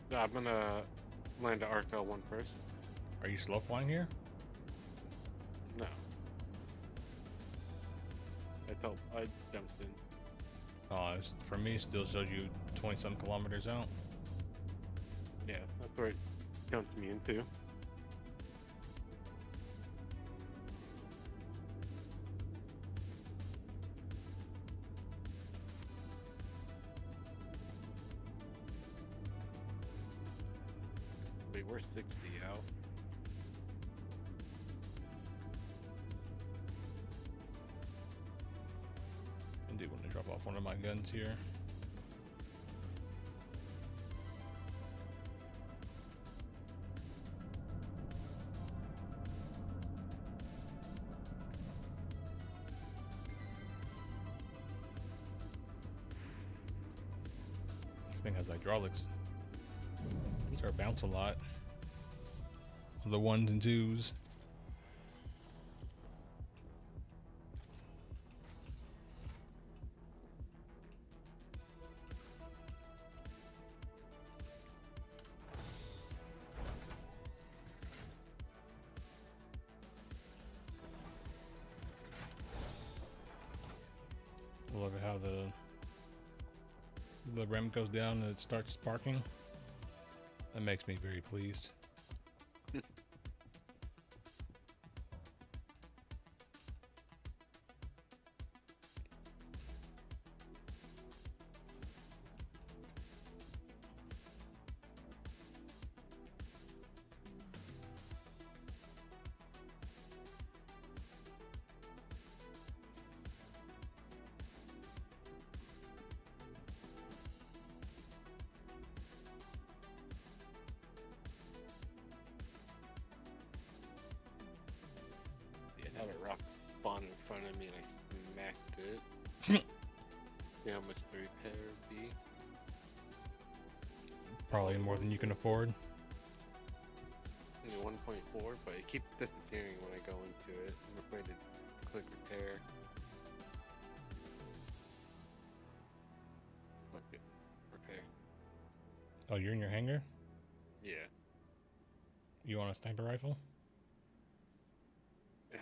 No, I'm gonna land at Arco 1 first. Are you slow flying here? No. I jumped in. Oh, for me, it still shows you 20-some kilometers out. Yeah, that's where it jumped me into. Wait, we're 60 out. I do want to drop off one of my guns here. This thing has hydraulics. Start bounce a lot. The ones and twos. love it how the rim goes down and it starts sparking. That makes me very pleased. Yeah, had a rock spawn in front of me and I smacked it. See how much the repair would be? Probably more than you can afford. Only 1.4, but it keeps disappearing when I go into it. I'm afraid to click repair. Click it. Repair. Oh, you're in your hangar? Yeah. You want a sniper rifle? I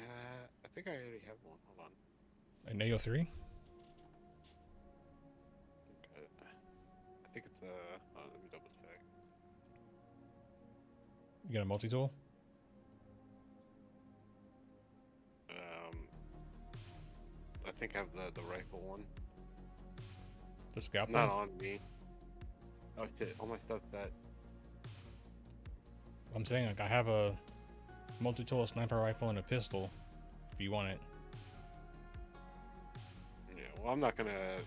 think I already have one. Hold on. An AO3? I think it's oh, let me double check. You got a multi-tool? I think I have the rifle one. The scalpel? Not on me. Oh shit! All my stuff's that. I'm saying, like, I have a multi-tool, a sniper rifle, and a pistol. If you want it. Yeah. Well, I'm not gonna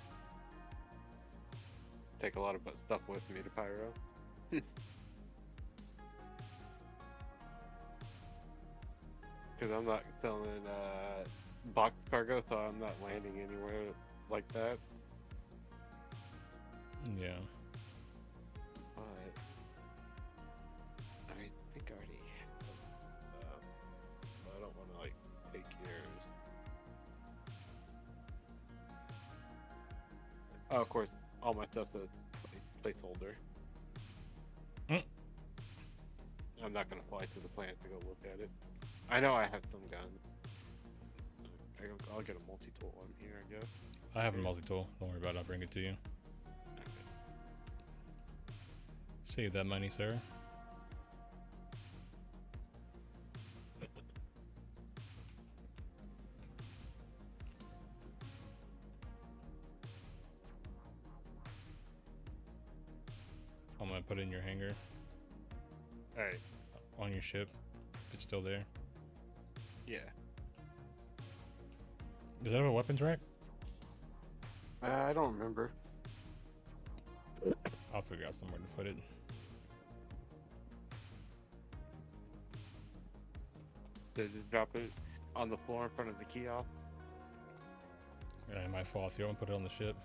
take a lot of stuff with me to Pyro. Because I'm not selling box cargo, so I'm not landing anywhere like that. Yeah. But I think I already have stuff. But I don't want to like take yours. Oh, of course, all my stuff's a placeholder. Mm. I'm not gonna fly to the plant to go look at it. I know I have some guns. I'll get a multi-tool one here, I guess. I have a multi-tool. Don't worry about it. I'll bring it to you. Save that money, sir. I'm gonna put it in your hangar Alright. on your ship. If it's still there. Yeah. Does that have a weapons rack? I don't remember. I'll figure out somewhere to put it. Did it just drop it on the floor in front of the kiosk? Yeah, it might fall through and put it on the ship.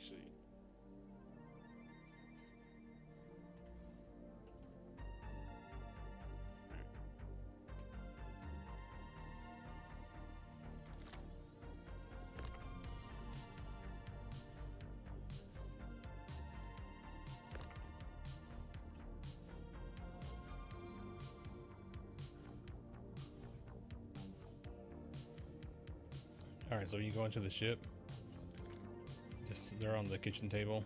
Actually. Alright, so you go into the ship. Just they're on the kitchen table.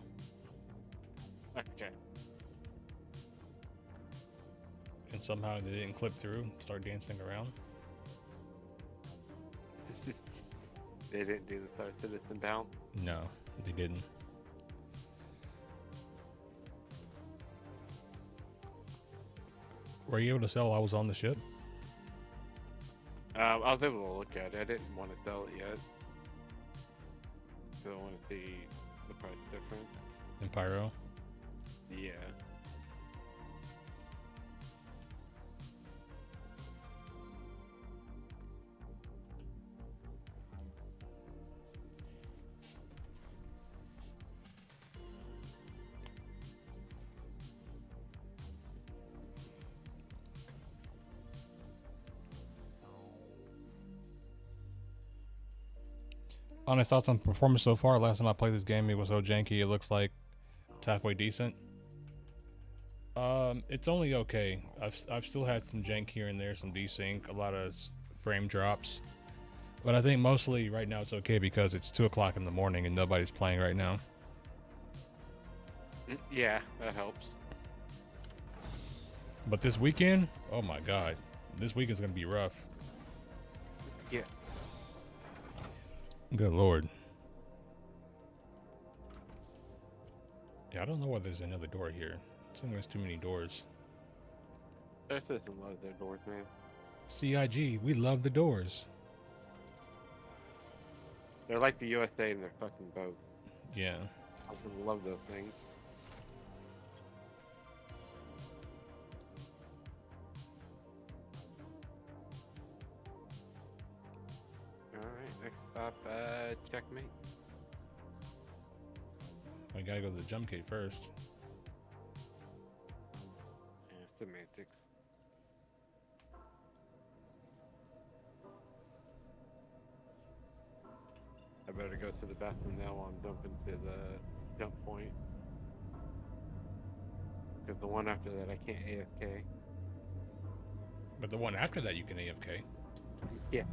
Okay. And somehow they didn't clip through, start dancing around. They didn't do the Star Citizen bounce. No, they didn't. Were you able to sell while I was on the ship? I was able to look at it. I didn't want to sell it yet. Still want to see the price difference. In Pyro? Yeah. Honest thoughts on performance so far. Last time I played this game, it was so janky. It looks like it's halfway decent. It's only okay. I've still had some jank here and there, some desync, a lot of frame drops. But I think mostly right now it's okay because it's 2 o'clock in the morning and nobody's playing right now. Yeah, that helps. But this weekend, oh my god, this weekend's gonna be rough. Yeah. Good lord. Yeah, I don't know why there's another door here. I think there's too many doors. There's just a lot of their doors, man. CIG, we love the doors. They're like the USA in their fucking boat. Yeah. I would love those things. Alright, next stop, checkmate. I gotta go to the jump gate first. Yeah, semantics. I better go to the bathroom now while I'm jumping to the jump point. Because the one after that I can't AFK. But the one after that you can AFK. Yeah.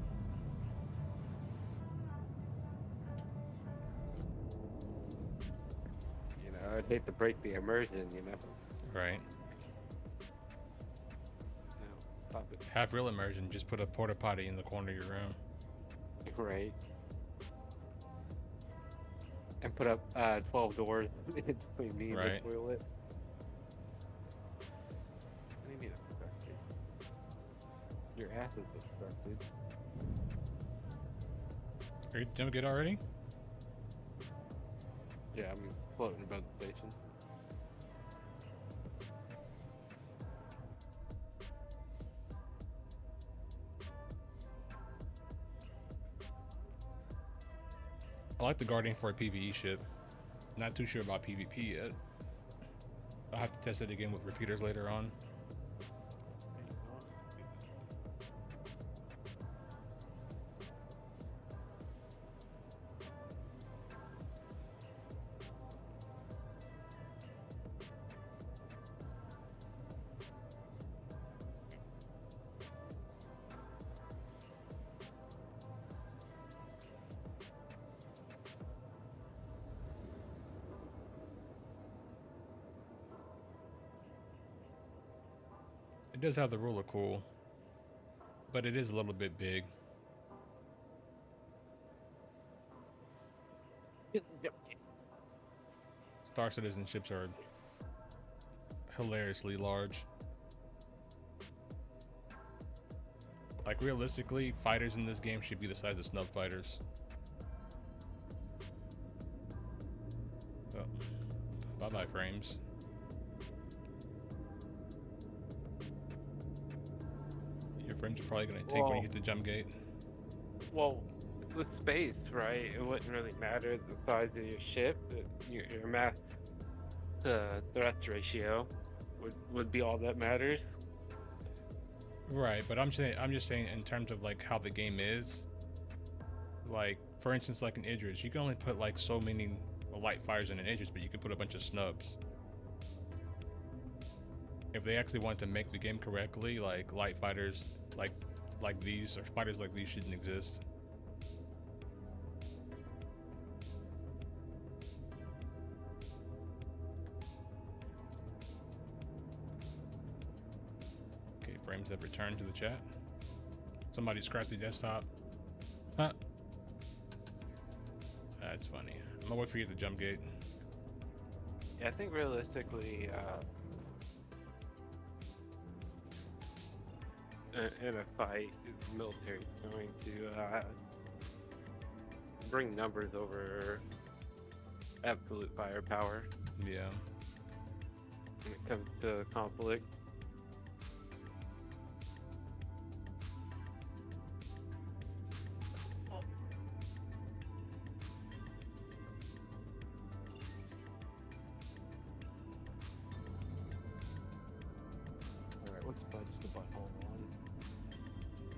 You know, I'd hate to break the immersion, you know. Right. No, stop it. Have real immersion, just put a porta potty in the corner of your room. Right. And put up 12 doors between me and Right. the toilet. What do you mean obstructed? Your ass is obstructed. Are you jump gate already? Yeah, I'm floating above the station. I like the Guardian for a PvE ship. Not too sure about PvP yet. I'll have to test it again with repeaters later on. It does have the ruler cool, but it is a little bit big. Star Citizen ships are hilariously large. Like realistically, fighters in this game should be the size of snub fighters. Oh. Bye-bye frames. Your frames are probably gonna take when you hit the jump gate. Well, with space, right? It wouldn't really matter the size of your ship. Your mass to thrust ratio would be all that matters. Right, but I'm just saying in terms of like how the game is. Like, for instance, like in Idris, you can only put like so many light fires in an Idris, but you can put a bunch of snubs. If they actually want to make the game correctly, like light fighters like these, or fighters like these shouldn't exist. Okay, frames have returned to the chat. Somebody scratched the desktop. Huh. That's funny. I'm gonna wait for you at the jump gate. Yeah, I think realistically, in a fight, the military is going to bring numbers over absolute firepower Yeah. when it comes to conflict. Alright, what's the butthole on?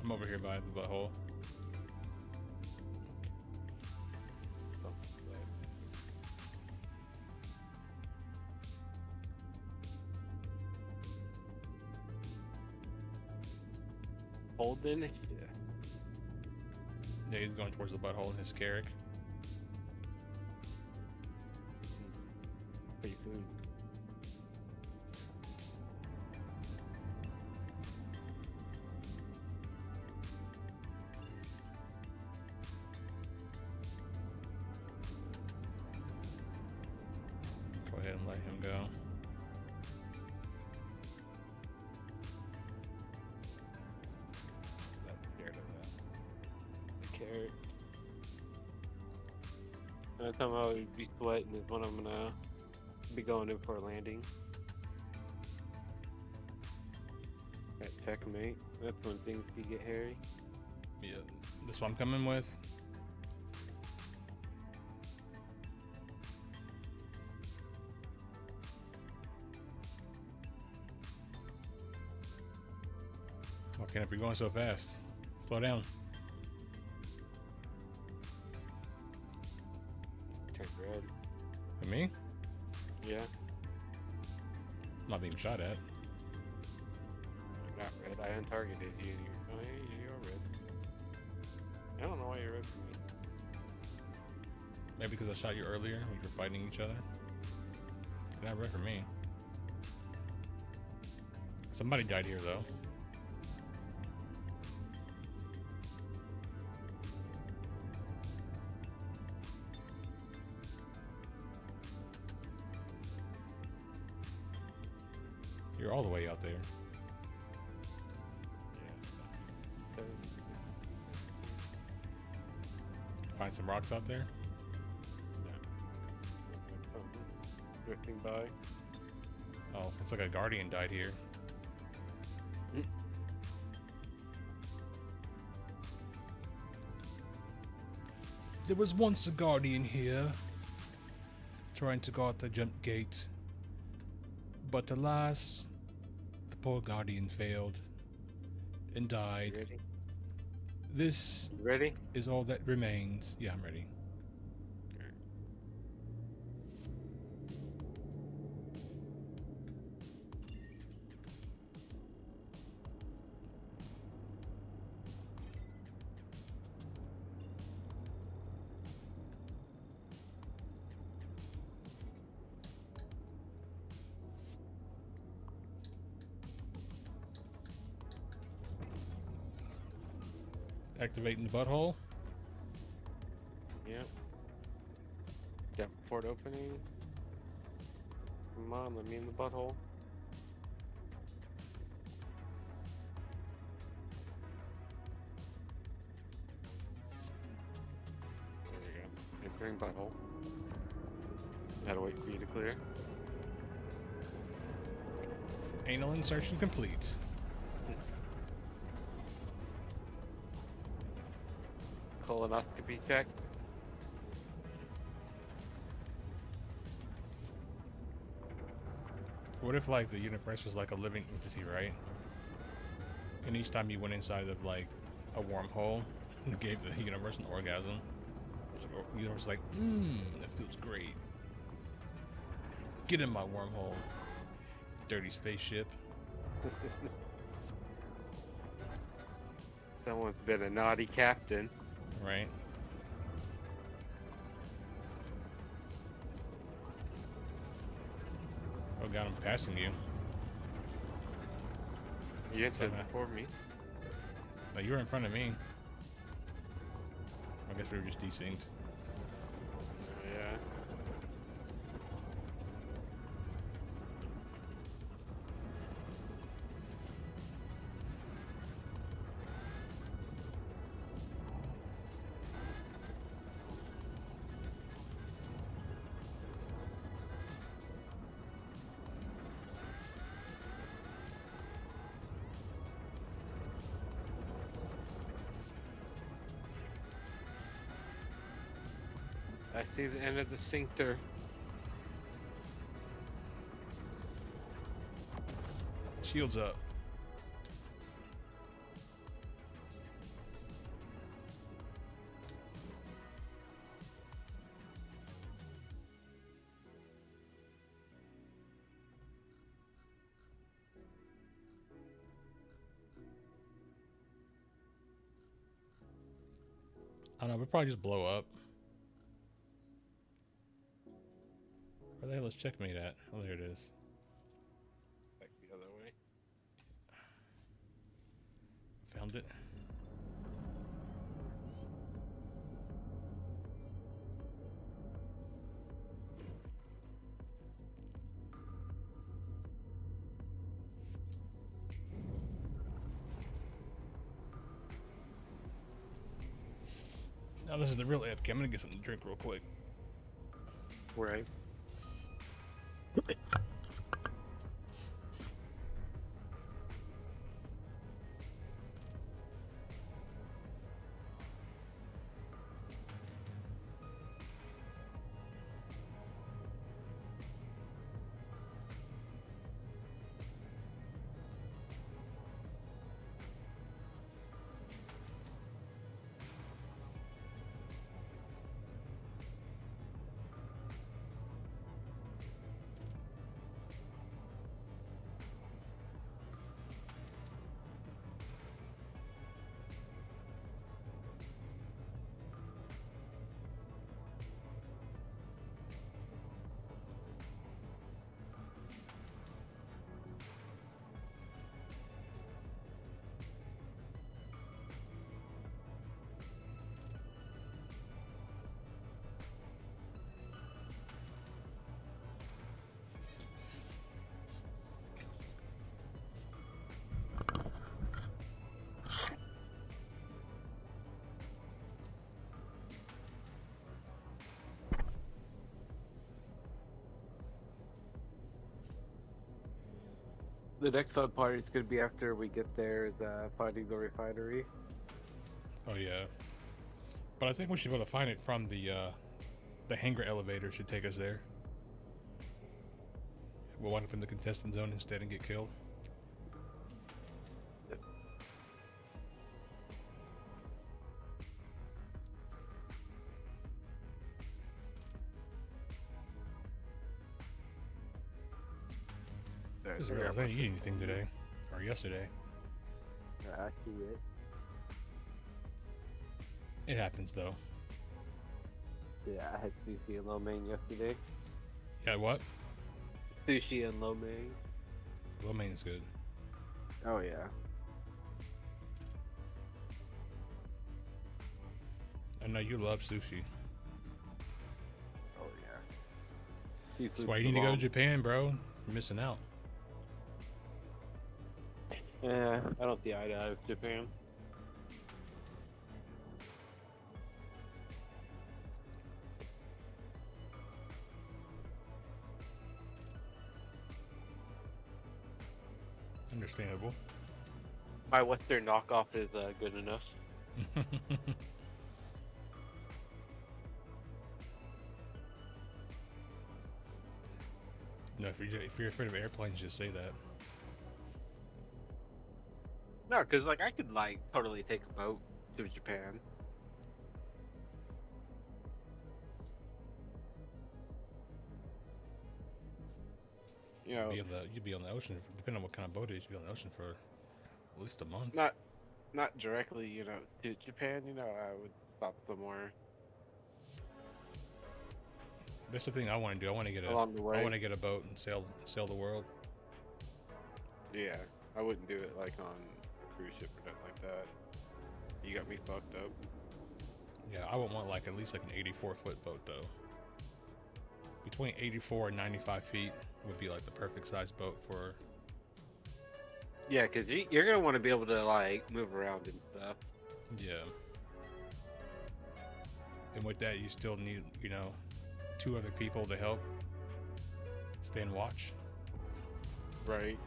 I'm over here by the butthole. Oh, right. Holden? Yeah. Yeah, he's going towards the butthole in his Carrick. Pretty food. Go ahead and let him go. Not scared of that. The carrot. Another time I would be sweating is when I'm gonna be going in for a landing. At checkmate. That's when things can get hairy. Yeah, this one I'm coming with. Why can't it be going so fast? Slow down. Turned red. And me? Yeah, I'm not being shot at. not red. I untargeted you. Oh, yeah, you're red. I don't know why you're red for me. Maybe because I shot you earlier when you were fighting each other. You're not red for me. Somebody died here though. You're all the way out there. Yeah. Find some rocks out there. Drifting by. Oh, it's like a guardian died here. There was once a guardian here, trying to guard the jump gate. But alas, the poor guardian failed and died. Ready? This Ready? is all that remains. Yeah, I'm ready. Activating the butthole. Yep. Got port opening. Come on, let me in the butthole. There we go. Entering butthole. Gotta wait for you to clear. Anal insertion complete. Colonoscopy check. What if like the universe was like a living entity, right? And each time you went inside of like a wormhole, it gave the universe an orgasm. So the universe was like, that feels great. Get in my wormhole, dirty spaceship. Someone's been a naughty captain. Right? Oh god, I'm passing you. You entered Somehow. before me. No, you were in front of me. I guess we were just desynced. I see the end of the sphincter. Shields up. I don't know, we'll probably just blow up. Where the hell is checkmate at? Oh, there it is. Back the other way. Found it. Now this is the real AFK. I'm gonna get something to drink real quick. Right. The next fun part is gonna be after we get there is finding the refinery. Oh yeah. But I think we should be able to find it from the hangar elevator should take us there. We'll wind up in the contestant zone instead and get killed. I just realized I didn't eat anything today. Or yesterday. I see it. It happens though. Yeah, I had sushi and lo mein yesterday. Yeah, what? Sushi and lo mein. Lo mein is good. Oh yeah. I know you love sushi. Oh yeah. That's why you need to go to Japan, bro. You're missing out. Yeah, I don't see eye to eye with Japan. Understandable. My Western knockoff is good enough. No, if you're afraid of airplanes, just say that. No, cause like I could like totally take a boat to Japan. You know, You'd be on the ocean, depending on what kind of boat it is. You'd be on the ocean for at least a month. not directly, you know, to Japan. You know, I would stop somewhere That's the thing I want to do. I want to get along the way. I want to get a boat and sail the world. Yeah, I wouldn't do it like on a cruise ship or nothing like that. You got me fucked up. Yeah, I would want like at least like an 84-foot boat though. Between 84 and 95 feet would be like the perfect size boat for. Yeah, cause you're gonna want to be able to like move around and stuff. Yeah. And with that, you still need, you know, 2 other people to help stay and watch. Right.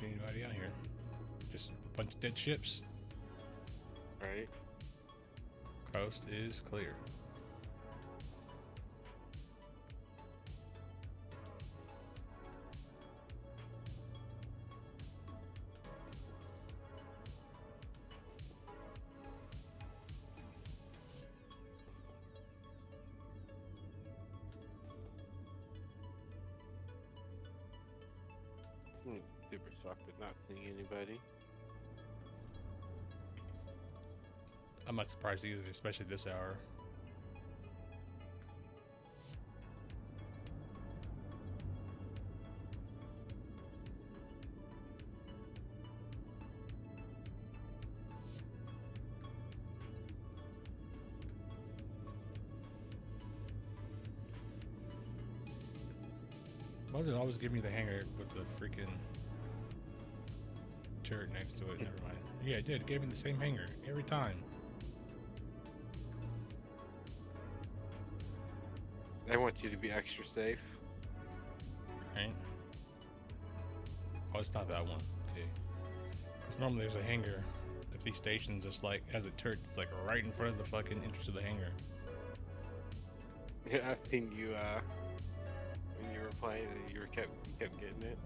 see anybody out here. Just a bunch of dead ships. Right. Coast is clear. Super shocked at not seeing anybody. I'm not surprised either, especially this hour. Why does it always give me the hanger with the freaking turret next to it? Never mind. Yeah, it did. It gave me the same hanger every time. I want you to be extra safe. Right? Oh, it's not that one. Okay. 'Cause normally there's a hanger at these stations just like has a turret that's like right in front of the fucking entrance to the hangar. Yeah, I've seen you when you were playing and you kept getting it.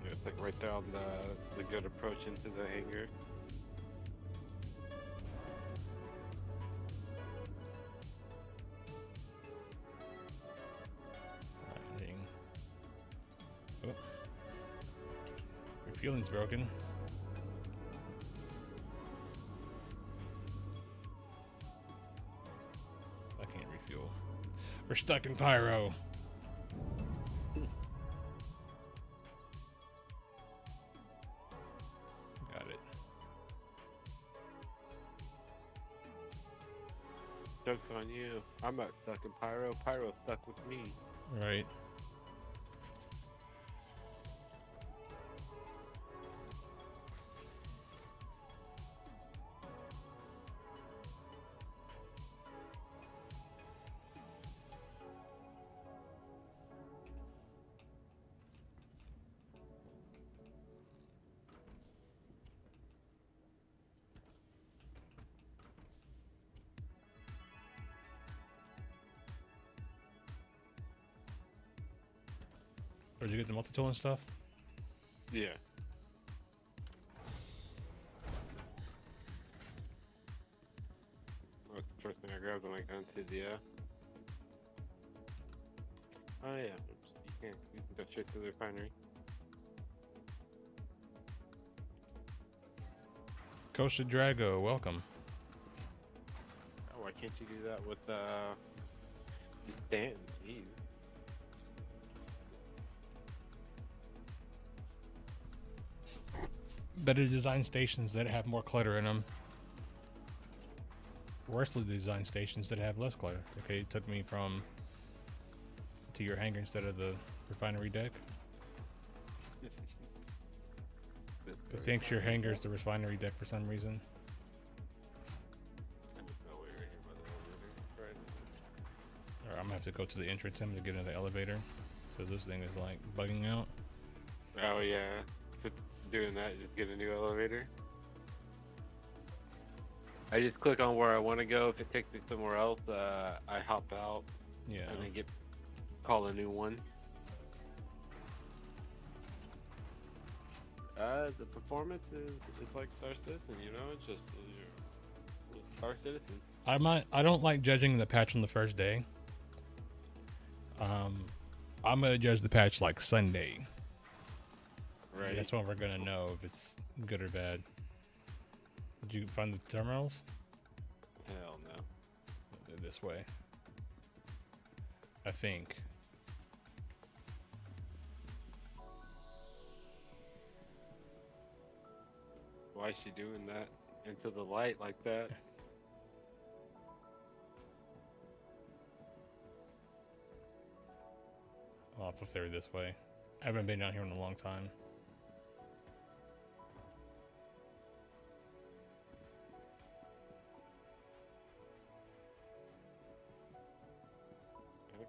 Yeah, it's like right there on the good approach into the hangar. Ding. Oh. Your feeling's broken. I can't refuel. We're stuck in pyro. Got it. Joke's on you. I'm not stuck in pyro. Pyro's stuck with me. Right. Or did you get the multi-tool and stuff? Yeah. That's the first thing I grabbed when I got into the Oh yeah. You can go straight to the refinery. Costa Drago, welcome. Oh, why can't you do that with Stanton? Jeez. Better design stations that have more clutter in them. Worstly designed stations that have less clutter. Okay, it took me from to your hangar instead of the refinery deck. It thinks your hangar is the refinery deck for some reason. I just know we're right here by the elevator. Right. Or I'm gonna have to go to the entrance and to get into the elevator. Because this thing is like bugging out. Oh yeah. Doing that, just get a new elevator. I just click on where I want to go. If it takes me somewhere else, I hop out. Yeah. And then call a new one. The performance is like Star Citizen, you know, it's just Star Citizen. I don't like judging the patch on the first day. I'm gonna judge the patch like Sunday. Right. That's when we're gonna know if it's good or bad. Did you find the terminals? Hell no. They're this way. I think. Why is she doing that into the light like that? Well, if they're this way. I haven't been down here in a long time.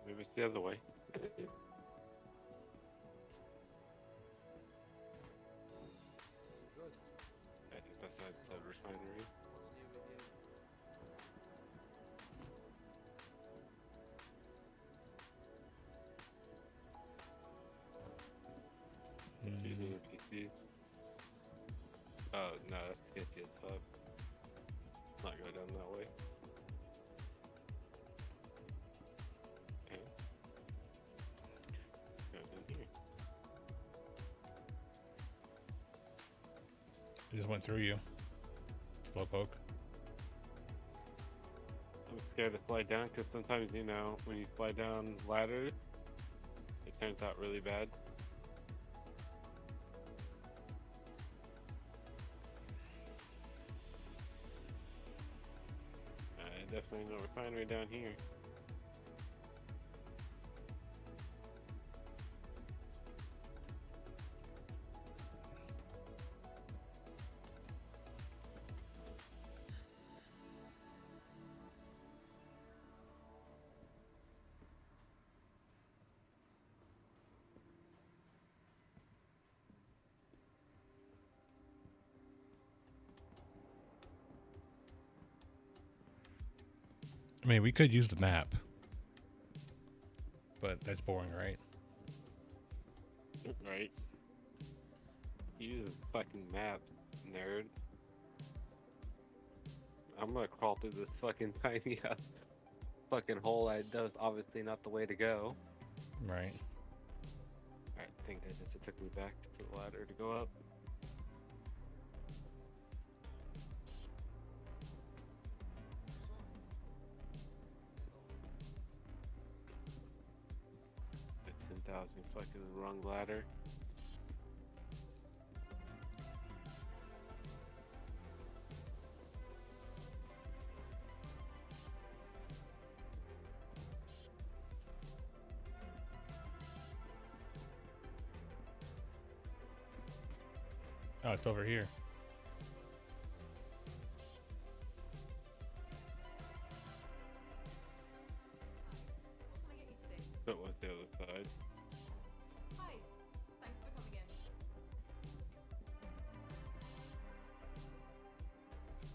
Maybe it's the other way. it's a refinery. Using PCs. Oh no, that's sketchy as fuck. Not go down that way. Okay. Go down here. It just went through you. Slowpoke. I'm scared to slide down because sometimes, you know, when you slide down ladders, it turns out really bad. Definitely no refinery down here. I mean, we could use the map, but that's boring, right? Right. Use a fucking map, nerd. I'm gonna crawl through this fucking tiny ass fucking hole. That was obviously not the way to go. Right. Alright, thank goodness it took me back to the ladder to go up. At 10,000 fucking wrong ladder. Oh, it's over here. That was the other side. Hi, thanks for coming in.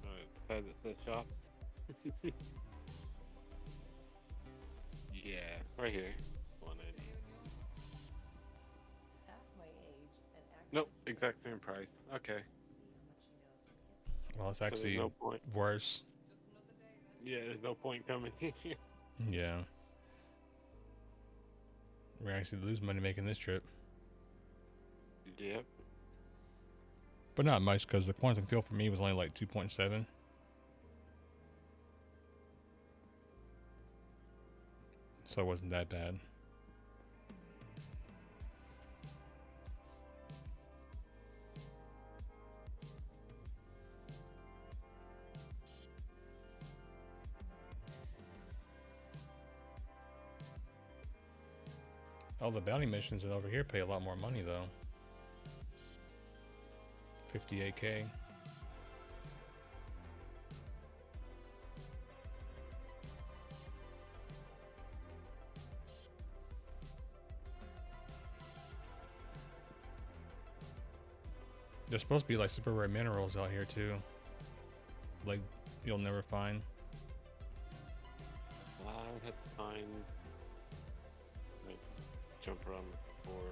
Alright, side that says shop. Yeah, right here. 190. Half my age and actually Nope, exact same price. Okay. Well, it's So there's actually no point. worse. Yeah, there's no point coming here. Yeah. We're actually lose money making this trip. Yep. But not much, because the quantum field for me was only like 2.7. So it wasn't that bad. All the bounty missions over here pay a lot more money though. 58K. There's supposed to be like super rare minerals out here too. Like you'll never find. I have to find. Like, jump around the floor.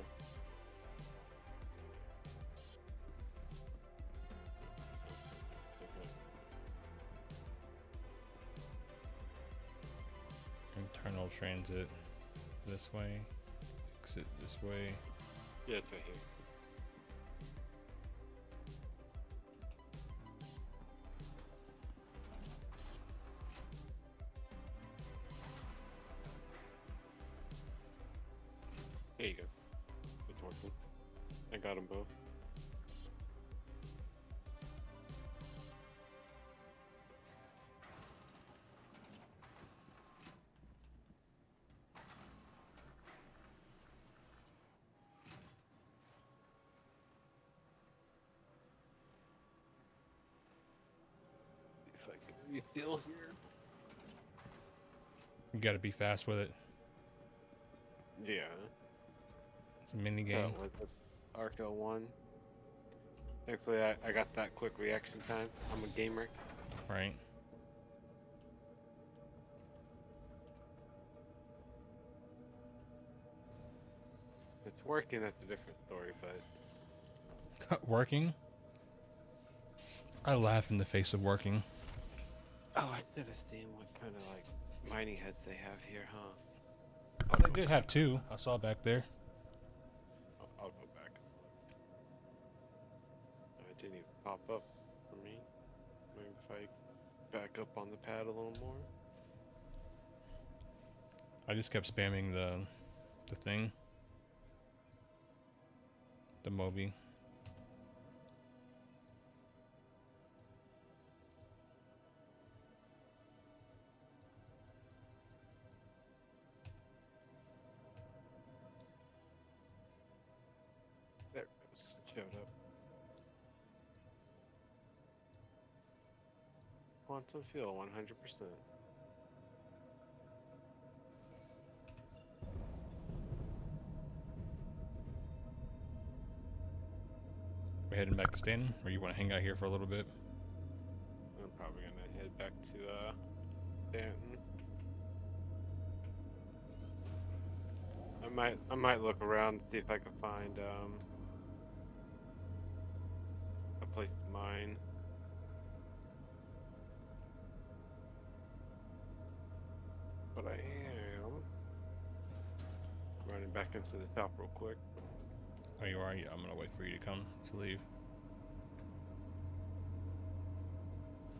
Internal transit this way. Exit this way. Yeah, it's right here. There you go. It's working. I got them both. If I can refill here. You gotta be fast with it. Yeah. It's a mini game. That was the Arco 1. Thankfully, I got that quick reaction time. I'm a gamer. Right. If it's working, that's a different story, but... Working? I laugh in the face of working. Oh, I should have seen what kind of, like, mining heads they have here, huh? Oh, they did have two. I saw back there. I'll go back and look. Oh, it didn't even pop up for me. Maybe if I back up on the pad a little more. I just kept spamming the thing. The Moby. There it goes. It showed up. Quantum fuel, 100%. We're heading back to Stanton, or you want to hang out here for a little bit? I'm probably gonna head back to Stanton. I might look around, see if I can find a place to mine. But I am running back into the shop real quick. Oh, you are? Yeah, I'm gonna wait for you to come to leave.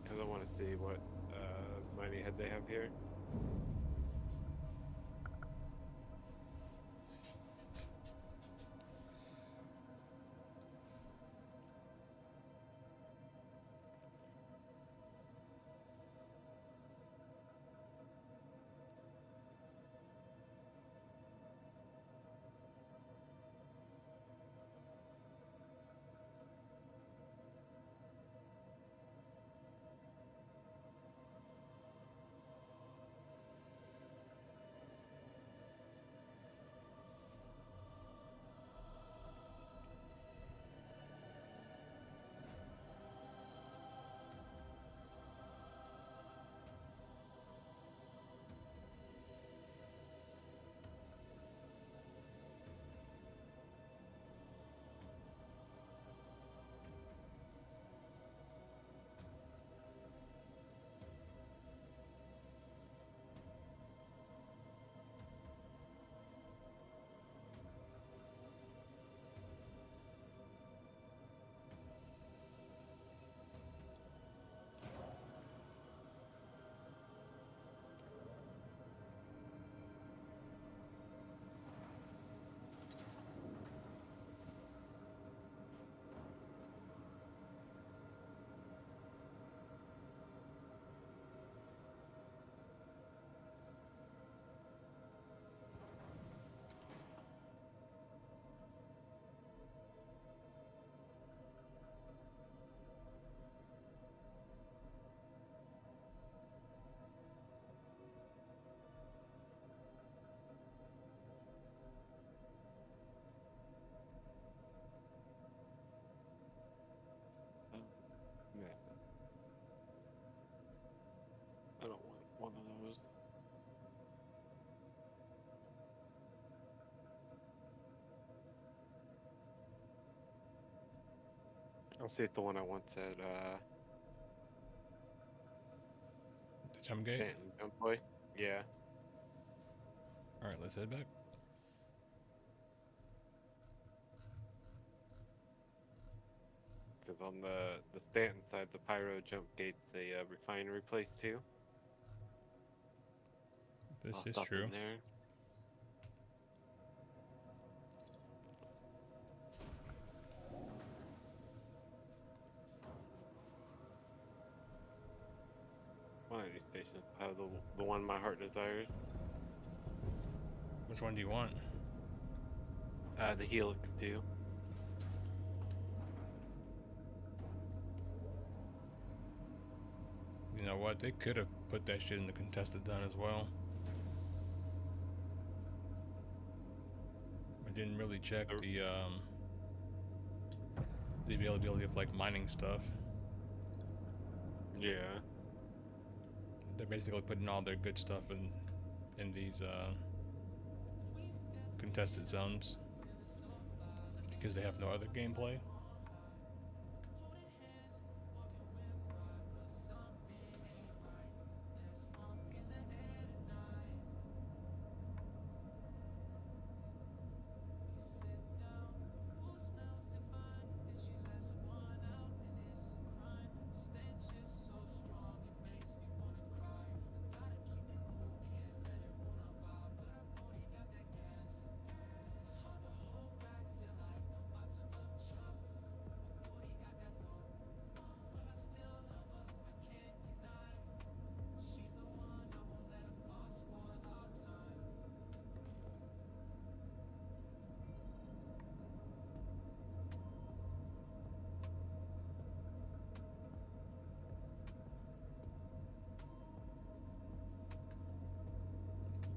Because I want to see what mining head they have here. Yeah. I don't want one of those. I'll see if the one I want said The jump gate? Stanton Jump Boy. Yeah. Alright, let's head back. Because on the Stanton side, the Pyro Jump Gate's a refinery place too. This I'll is stop true. in there. One of these stations will have the one my heart desires. Which one do you want? The Helix too. You know what? They could have put that shit in the contested done as well. I didn't really check the the availability of like mining stuff. Yeah. They're basically putting all their good stuff in these contested zones because they have no other gameplay.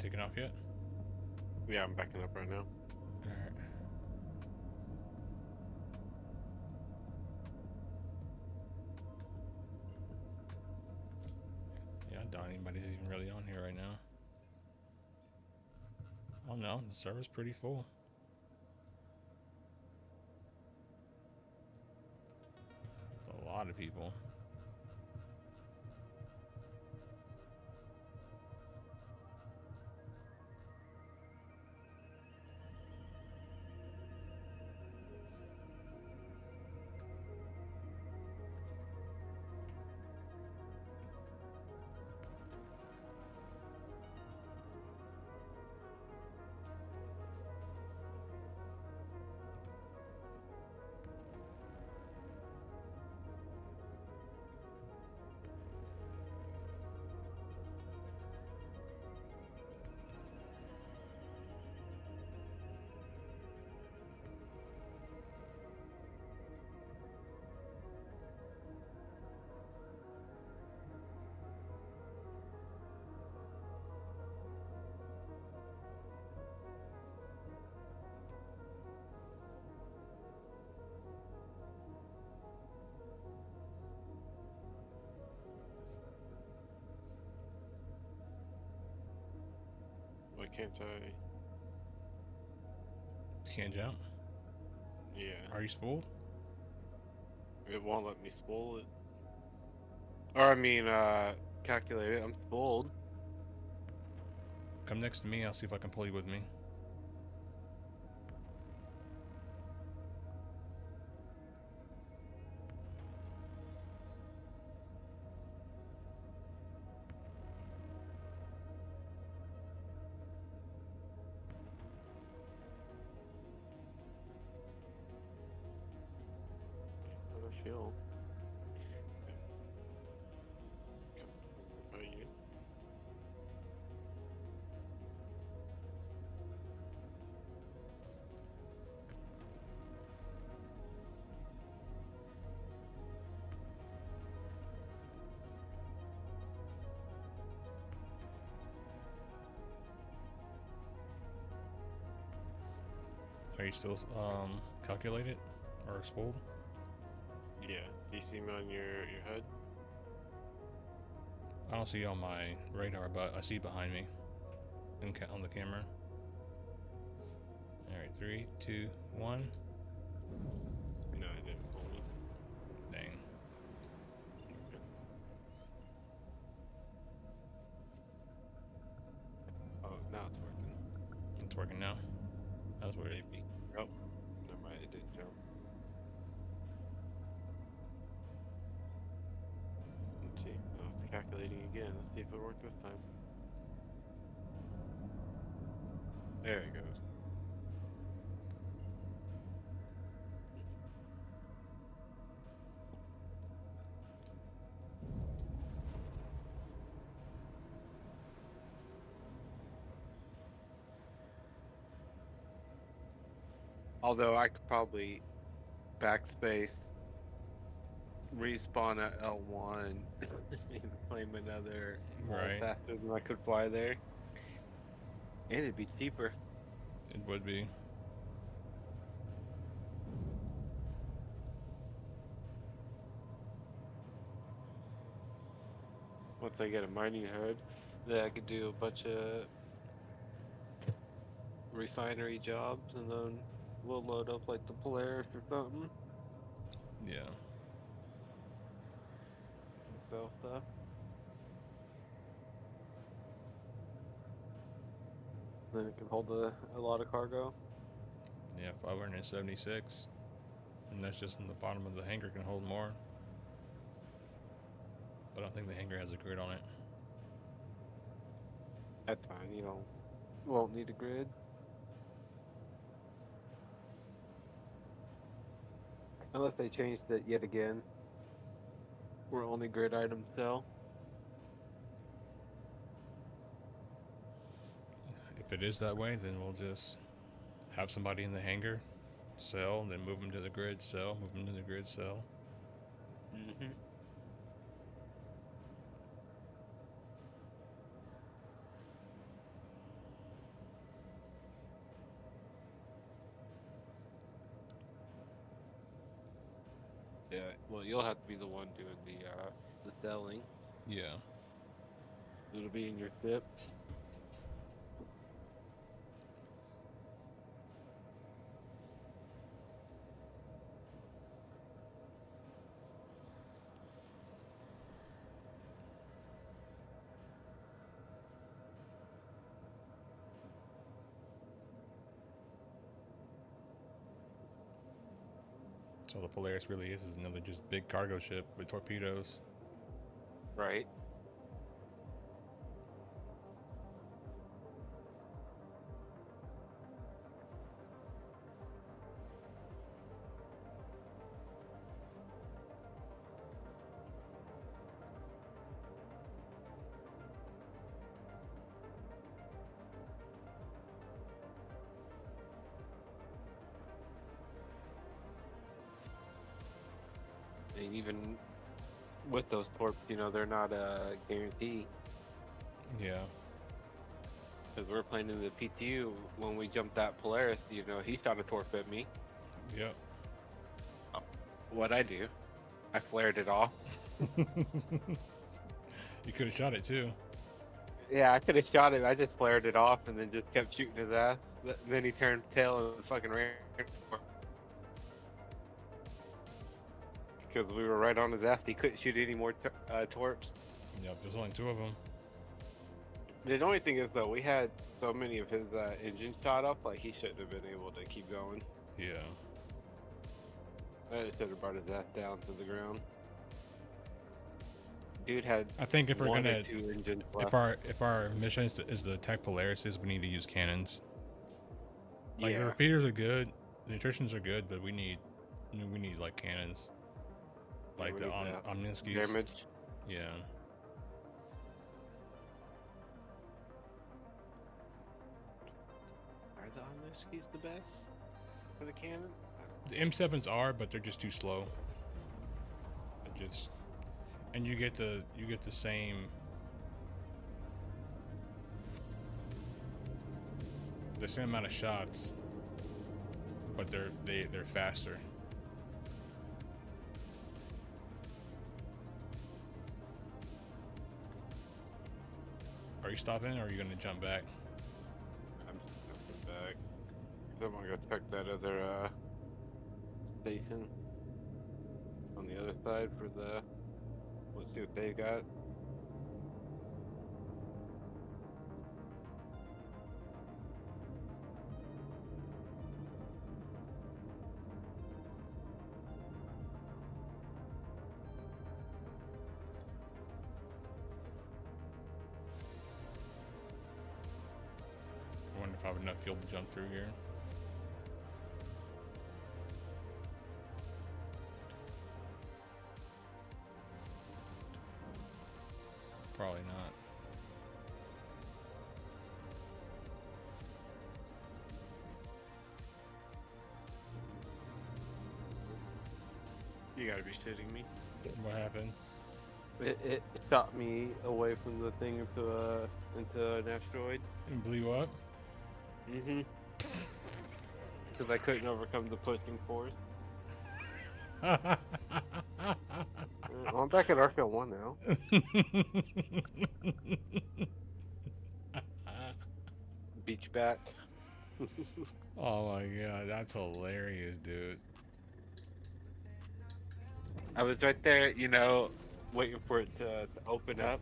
Taking off yet? Yeah, I'm backing up right now. Alright. Yeah, I doubt anybody's even really on here right now. Oh no, the server's pretty full. A lot of people. Why can't I? Can't jump. Yeah. Are you spooled? It won't let me spool it. Or I mean, calculate it. I'm spooled. Come next to me, I'll see if I can pull you with me. How do I feel? How are you? Are you still calculated or spooled? Yeah. Do you see me on your head? I don't see you on my radar, but I see you behind me on the camera. Alright, 3, 2, 1. No, I didn't pull me. Dang. Oh, now it's working. It's working now. That was weird. Maybe. Oh, never mind. It didn't jump. Let's see. Oh, it's calculating again. Let's see if it worked this time. There it goes. Although I could probably backspace, respawn at L1, and claim another wall Right. faster than I could fly there. And it'd be cheaper. It would be. once I get a mining hood, then I could do a bunch of refinery jobs, and then we'll load up like the Polaris or something Yeah. and sell stuff. Then it can hold a lot of cargo. Yeah, 576. And that's just in the bottom of the hangar can hold more. But I don't think the hangar has a grid on it. That's fine. Won't need a grid. Unless they changed it yet again. Where only grid items sell. If it is that way, then we'll just have somebody in the hangar sell, then move them to the grid, sell, move them to the grid, sell. Mm-hmm. Yeah, well, you'll have to be the one doing the selling. Yeah. It'll be in your tip. So the Polaris really is another just big cargo ship with torpedoes. Right. And even with those torps, they're not a guarantee. Yeah. Because we're playing in the PTU, when we jumped that Polaris, he shot a torp at me. Yep. What'd I do? I flared it off. You could have shot it too. Yeah, I could have shot it. I just flared it off and then just kept shooting his ass. Then he turned tail and fucking ran. Because we were right on his ass. He couldn't shoot any more torps. Yep, there's only 2 of them. The only thing is, though, we had so many of his engines shot up, like he shouldn't have been able to keep going. Yeah. I just should have brought his ass down to the ground. Dude had I think if we're 1 or gonna 2 engines left. if our mission is to attack Polarises, we need to use cannons. Like the Yeah. repeaters are good, the nutritions are good, but we need like cannons. Like we the need that Omninskis. damage. Yeah. Are the Omniskis the best for the cannon? The M7s are, but they're just too slow. And you get the same amount of shots, but they're faster. Are you stopping or are you gonna jump back? I'm just jumping back. I'm gonna go check that other station on the other side for the. Let's see what they got. I wonder if I have enough fuel to jump through here. Probably not. You gotta be shitting me. What happened? It shot me away from the thing into an asteroid. It blew you up? Mm-hmm. Because I couldn't overcome the pushing force. On I'm back at Arkham 1 now. Beach bat. Oh my god, that's hilarious, dude. I was right there, you know, waiting for it to open up,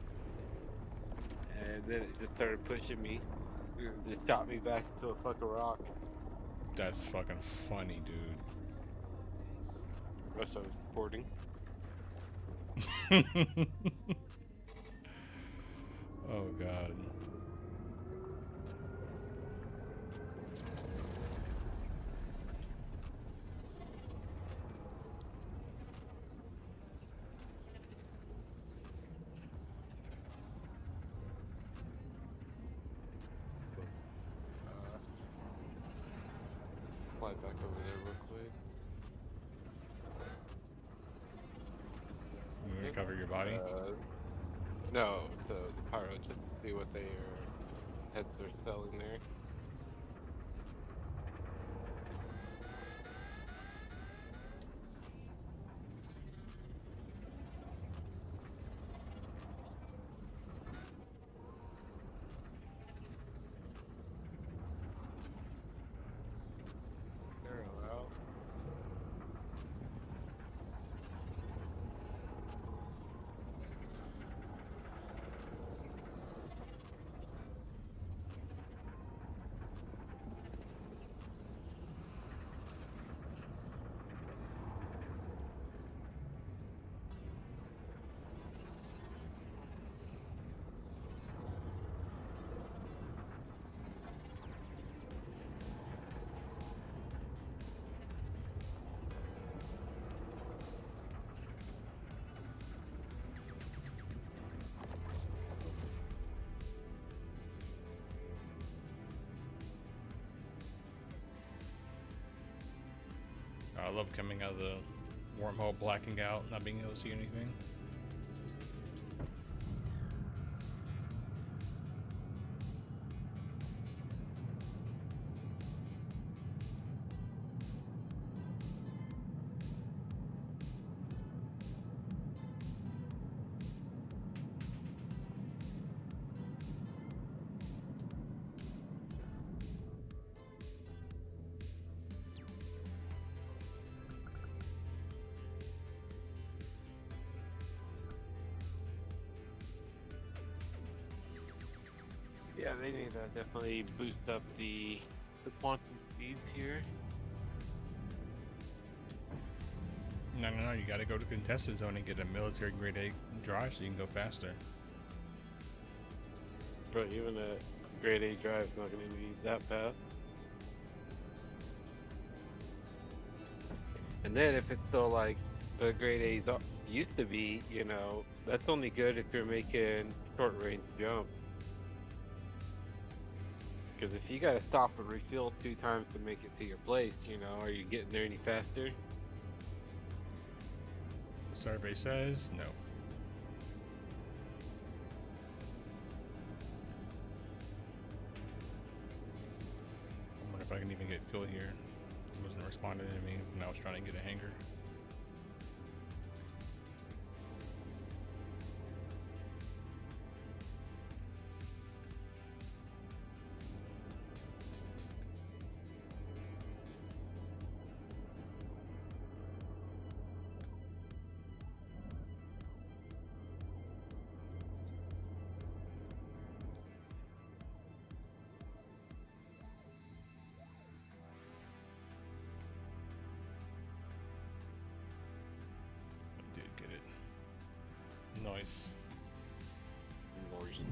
and then it just started pushing me. And just shot me back into a fucking rock. That's fucking funny, dude. Rest I was recording. Oh god. Fly back over there real quick. You recover your body? No, the pyro, just to see what they heads are selling there. They're out. I love coming out of the wormhole, blacking out, not being able to see anything. Yeah, they need to definitely boost up the quantum speeds here. No, you gotta go to the contested zone and get a military grade A drive so you can go faster. But even a grade A drive is not going to be that fast. And then if it's still like the grade A's used to be, you know, that's only good if you're making short range jumps. Because if you gotta stop and refuel 2 times to make it to your place, you know, are you getting there any faster? Survey says no. I wonder if I can even get fuel here. It wasn't responding to me when I was trying to get a hanger. Nice. Noise.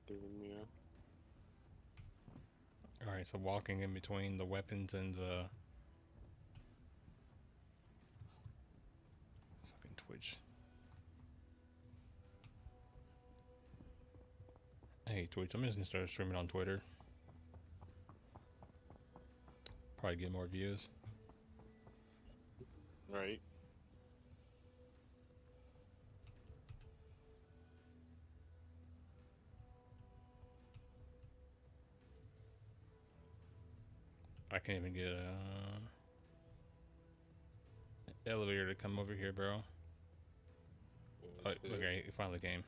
Yeah. All right, so walking in between the weapons and the fucking Twitch. Hey Twitch, I'm just gonna start streaming on Twitter. Probably get more views. Right. I can't even get a elevator to come over here, bro. Oh, okay, you finally came.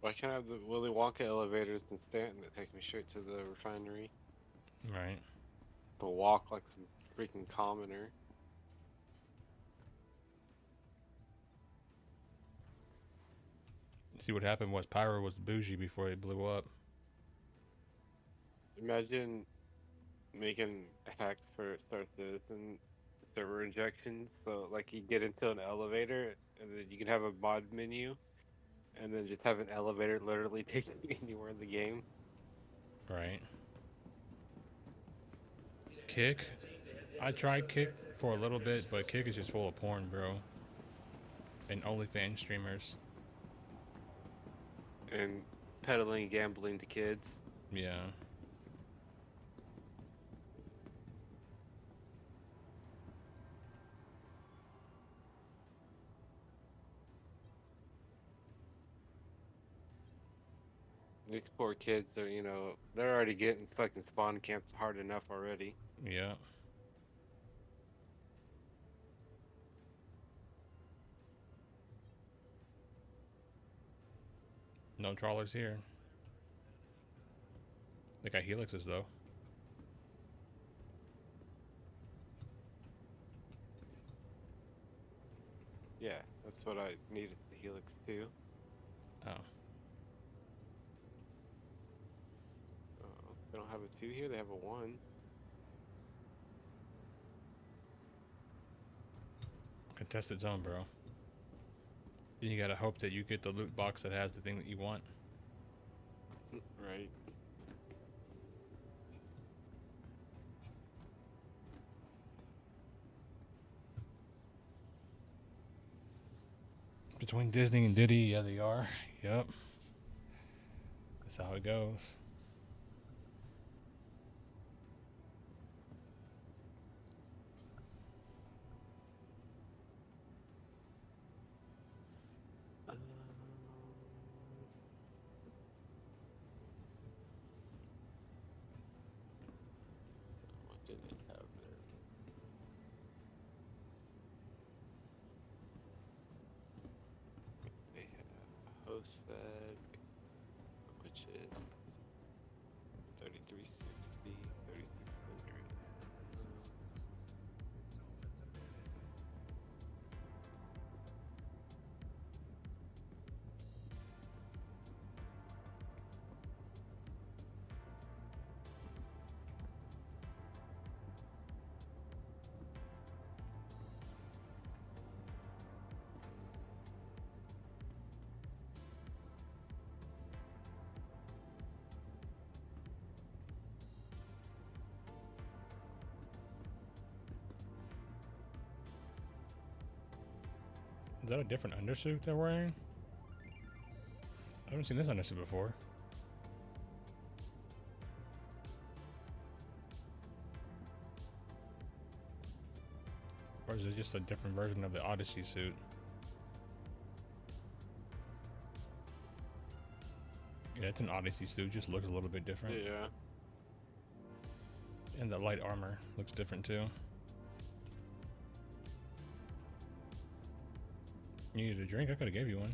Why can't I have the Willy Wonka elevators in Stanton that take me straight to the refinery? Right. But walk like some freaking commoner. See what happened was Pyro was bougie before it blew up. Imagine making hacks for Star Citizen server injections. So like you get into an elevator and then you can have a mod menu and then just have an elevator literally take you anywhere in the game. Right. Kick. I tried Kick for a little bit, but Kick is just full of porn, bro. And OnlyFans streamers. And peddling gambling to kids. Yeah. These poor kids are, they're already getting fucking spawn camps hard enough already. Yeah. No trawlers here. They got helixes though. Yeah, that's what I needed the helix too. Oh. They don't have a 2 here, they have a 1. Contested zone, bro. Then you gotta hope that you get the loot box that has the thing that you want. Right. Between Disney and Diddy, yeah, they are. Yep. That's how it goes. What did they have there? They have host fed, which is 3360, 3600. Is that a different undersuit they're wearing? I haven't seen this undersuit before. Or is it just a different version of the Odyssey suit? Yeah, it's an Odyssey suit, just looks a little bit different. Yeah. And the light armor looks different too. You needed a drink? I could have gave you one.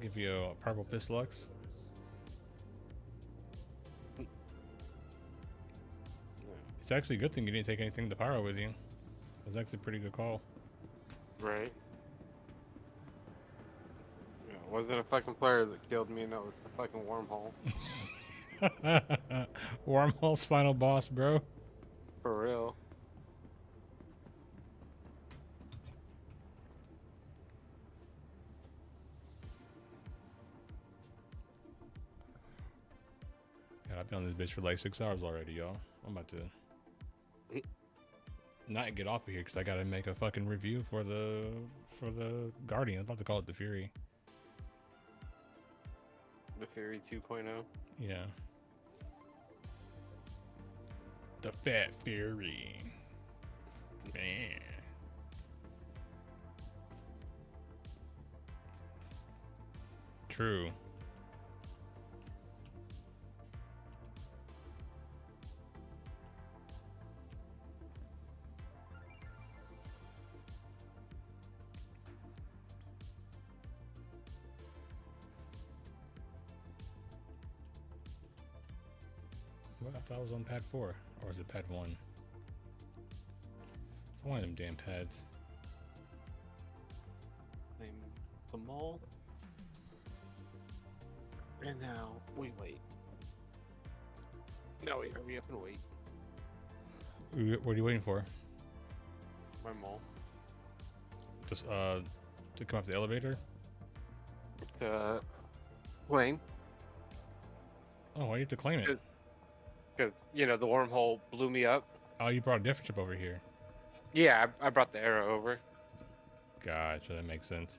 Give you a purple piss lux. It's actually a good thing you didn't take anything to Pyro with you. It was actually a pretty good call. Right. Yeah, wasn't a fucking player that killed me, and it was the fucking wormhole. Wormhole's final boss, bro. For real. God, I've been on this bitch for like 6 hours already, y'all. I'm about to not get off of here because I gotta make a fucking review for the Guardian. I'm about to call it the Fury. The Fury 2.0. Yeah. The Fat Fury. Man. True. Well, I thought I was on pad 4. Or is it pad 1? It's one of them damn pads. Claim the mole. And now we wait. No, we hurry up and wait. What are you waiting for? My mole. Just, to come up the elevator? Plane. Oh, why do you have to claim it? Because, you know, the wormhole blew me up. Oh, you brought a different ship over here. Yeah, I brought the arrow over. Gotcha, that makes sense.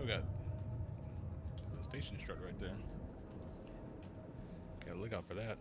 Oh god. There's a station strut right there. Gotta look out for that.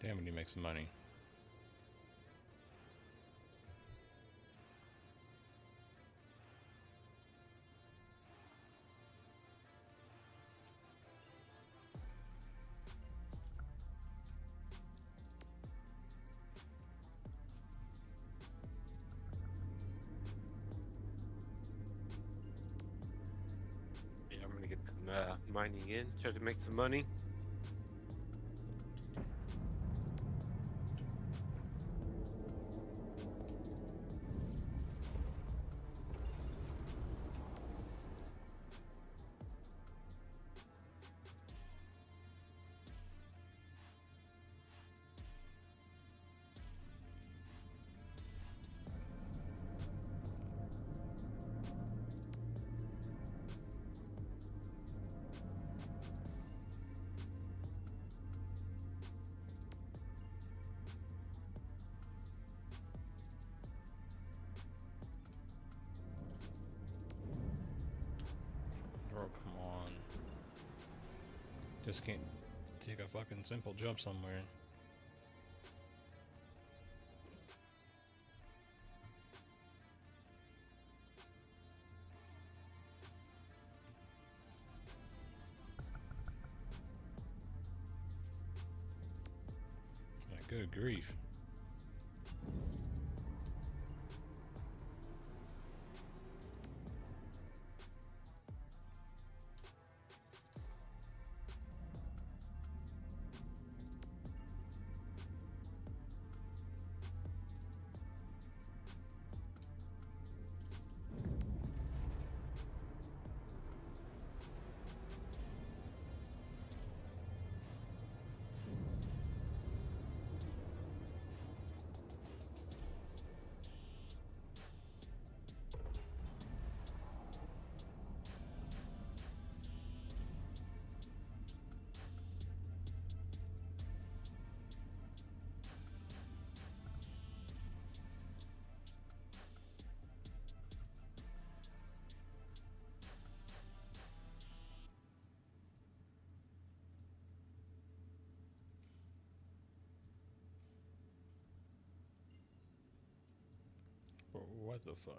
Damn, we need to make some money. Yeah, I'm gonna get some mining in, try to make some money. Bro, come on. Just can't take a fucking simple jump somewhere. Like, good grief. Bro, what the fuck?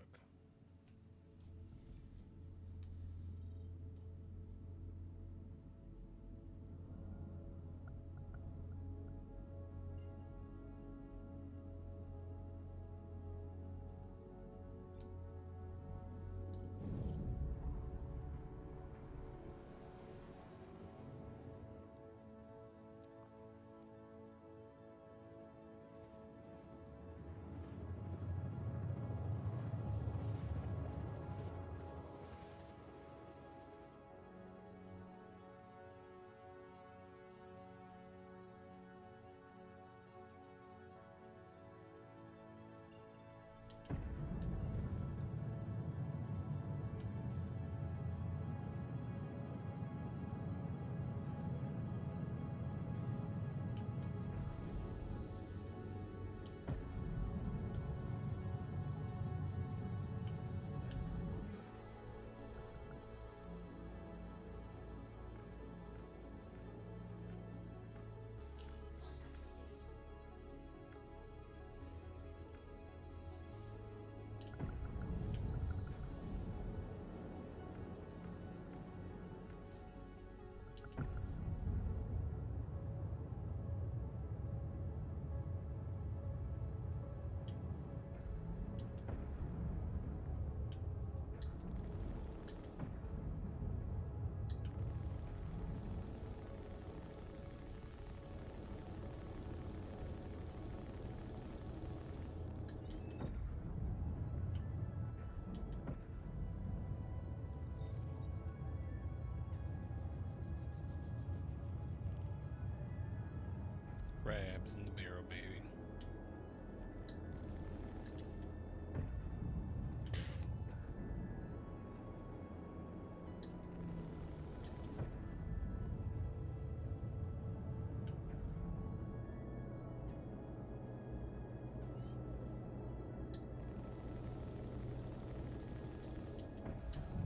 Crabs in the barrel, baby.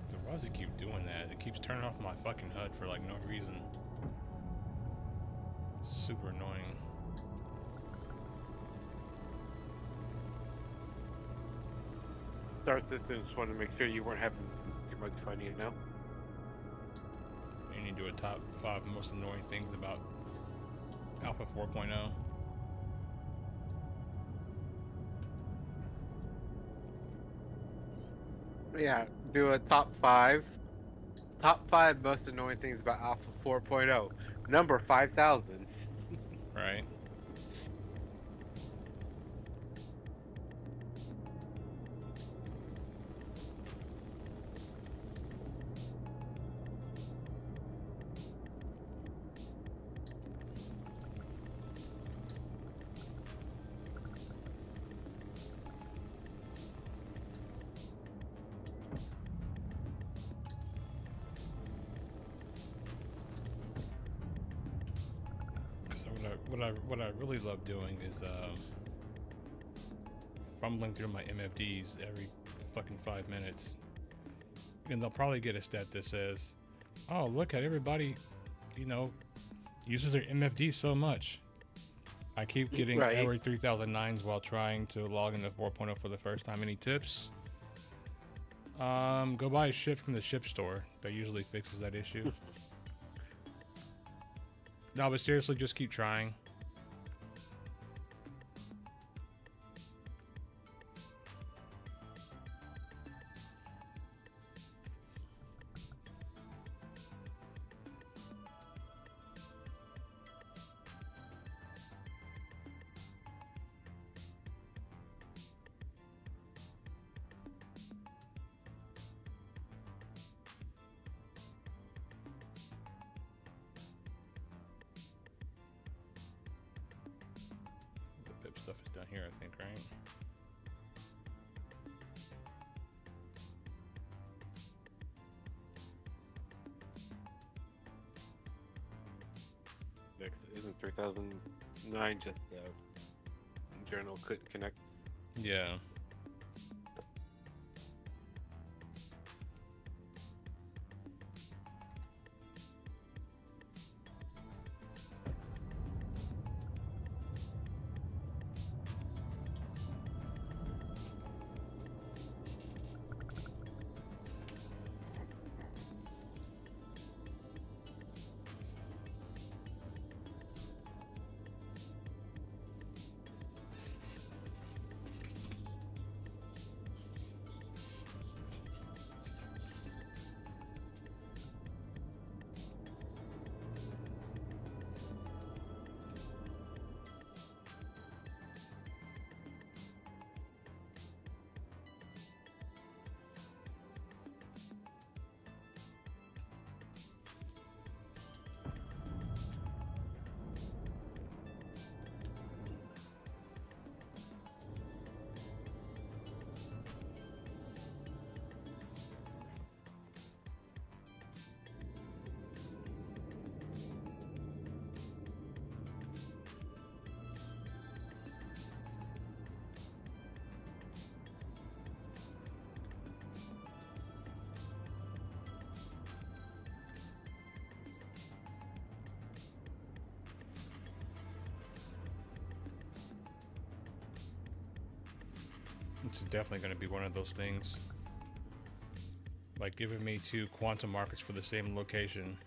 So why does it keep doing that? It keeps turning off my fucking HUD for like no reason. Super annoying. Star System just wanted to make sure you weren't having too much fun, you know? You need to do a top 5 most annoying things about Alpha 4.0. Yeah, do a top 5. Top 5 most annoying things about Alpha 4.0. Number 5,000. Right? What I really love doing is fumbling through my MFDs every fucking 5 minutes, and they'll probably get a stat that says Oh, look at everybody, you know, uses their MFD so much. I keep getting Right. error 3009s while trying to log into 4.0 for the first time. Any tips? Go buy a ship from the ship store. That usually fixes that issue. No, but seriously, just keep trying. The pip stuff is down here, I think, right? Isn't 3009 just journal couldn't connect? Yeah. It's definitely going to be one of those things. Like giving me 2 quantum markers for the same location.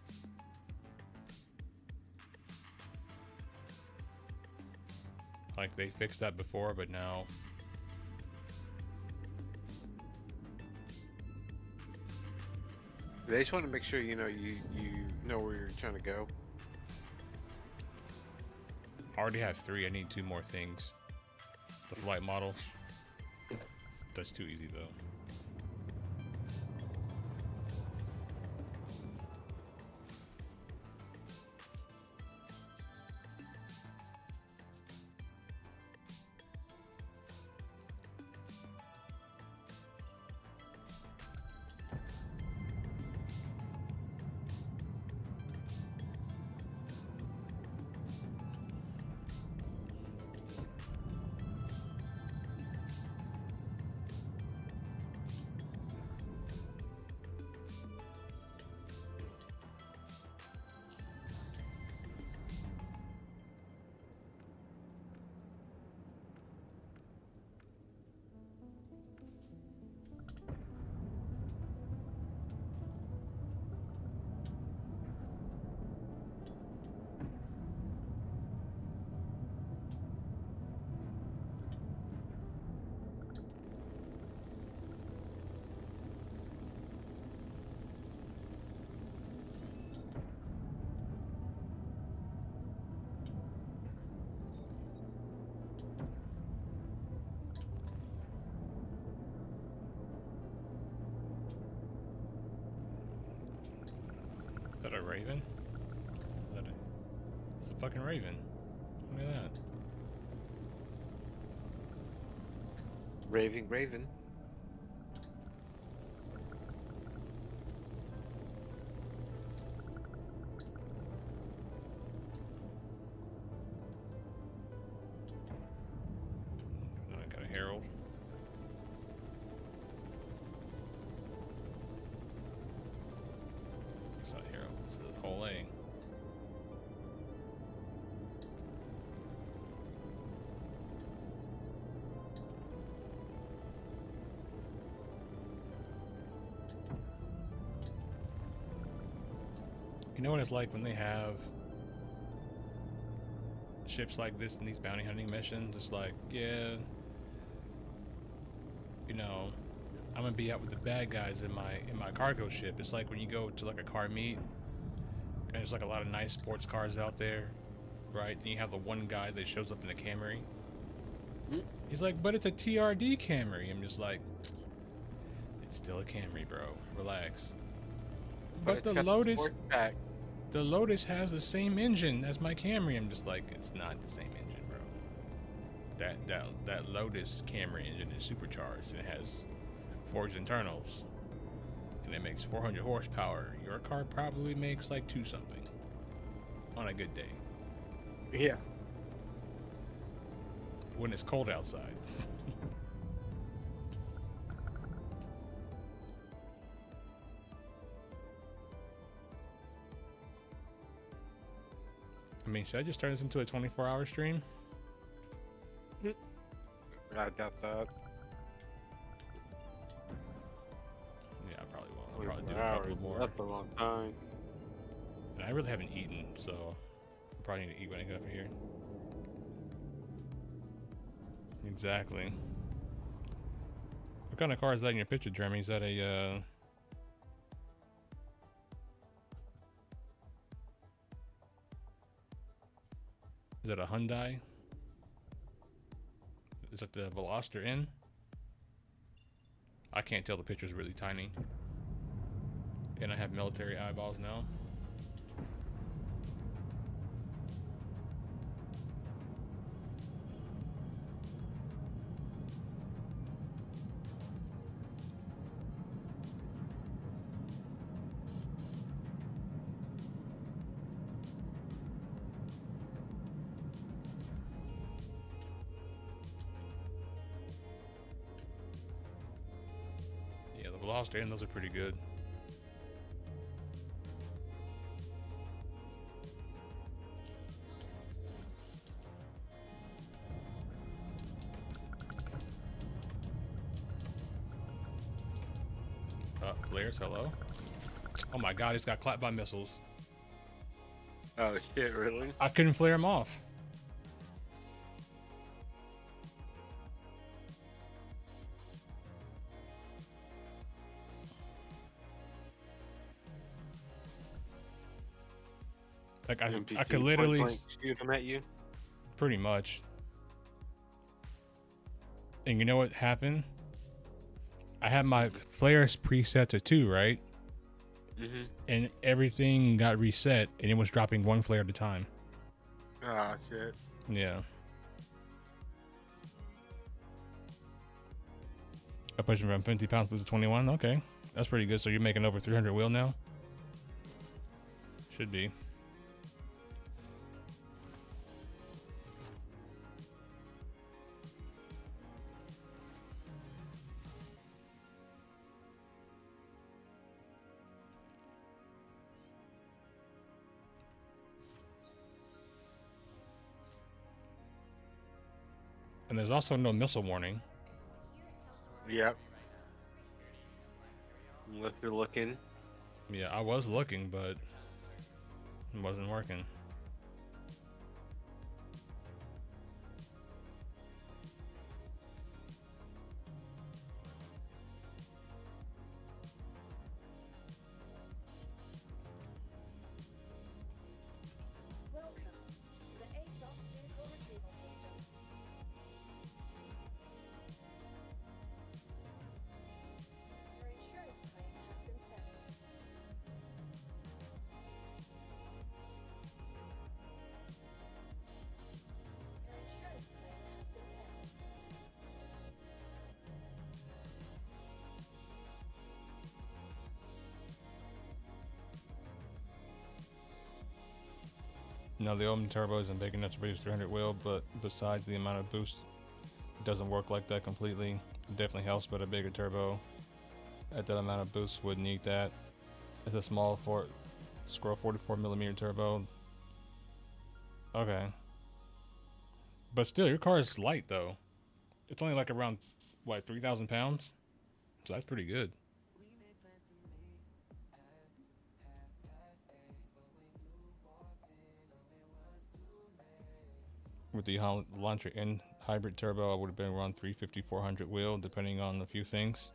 Like they fixed that before, but now They just want to make sure you know where you're trying to go. I already have 3. I need 2 more things. The flight models. That's too easy though. Is that a raven? It's a fucking raven. Look at that. Raving Raven. Now I got a herald. backside here. It's the whole A. You know what it's like when they have ships like this in these bounty hunting missions? It's like, yeah, you know, I'm gonna be out with the bad guys in my cargo ship. It's like when you go to like a car meet and there's like a lot of nice sports cars out there, right? Then you have the one guy that shows up in a Camry. He's like, but it's a TRD Camry. I'm just like, it's still a Camry, bro. Relax. But the Lotus has the same engine as my Camry. I'm just like, it's not the same engine, bro. That Lotus Camry engine is supercharged and it has forged internals, and it makes 400 horsepower. Your car probably makes like 2 something on a good day. Yeah. When it's cold outside. I mean, should I just turn this into a 24-hour stream? I got that. Yeah, I probably won't. I'll probably do a Hours, couple more. that's a long time. And I really haven't eaten, so I probably need to eat when I get over here. Exactly. What kind of car is that in your picture, Jeremy? Is that a, is that a Hyundai? Is that the Veloster N? I can't tell, the picture's really tiny. And I have military eyeballs now. Yeah, the Veloster N, those are pretty good. Clears, hello. Oh my god, he's got clapped by missiles. Oh shit, really? I couldn't flare him off. Like I could literally shoot him at you. Pretty much. And you know what happened? I had my flares preset to 2, right? Mm-hmm. And everything got reset, and it was dropping 1 flare at a time. Ah, shit. Yeah. I pushed him from 50 pounds to 21. Okay, that's pretty good. So you're making over 300 wheel now? Should be. And there's also no missile warning. Yep. Unless you're looking. Yeah, I was looking, but it wasn't working. Welcome to the ASOP vehicle retrieval system. Your insurance claim has been sent. Your insurance claim has been sent. No, the open turbo isn't big enough to produce 300 wheel, but besides the amount of boost, it doesn't work like that completely. It definitely helps, but a bigger turbo at that amount of boost would need that. It's a small Scroll 44mm turbo. Okay. But still, your car is light though. It's only like around, what, 3,000 pounds? So that's pretty good. With the Elantra N hybrid turbo, I would have been around 350, 400 wheel, depending on a few things.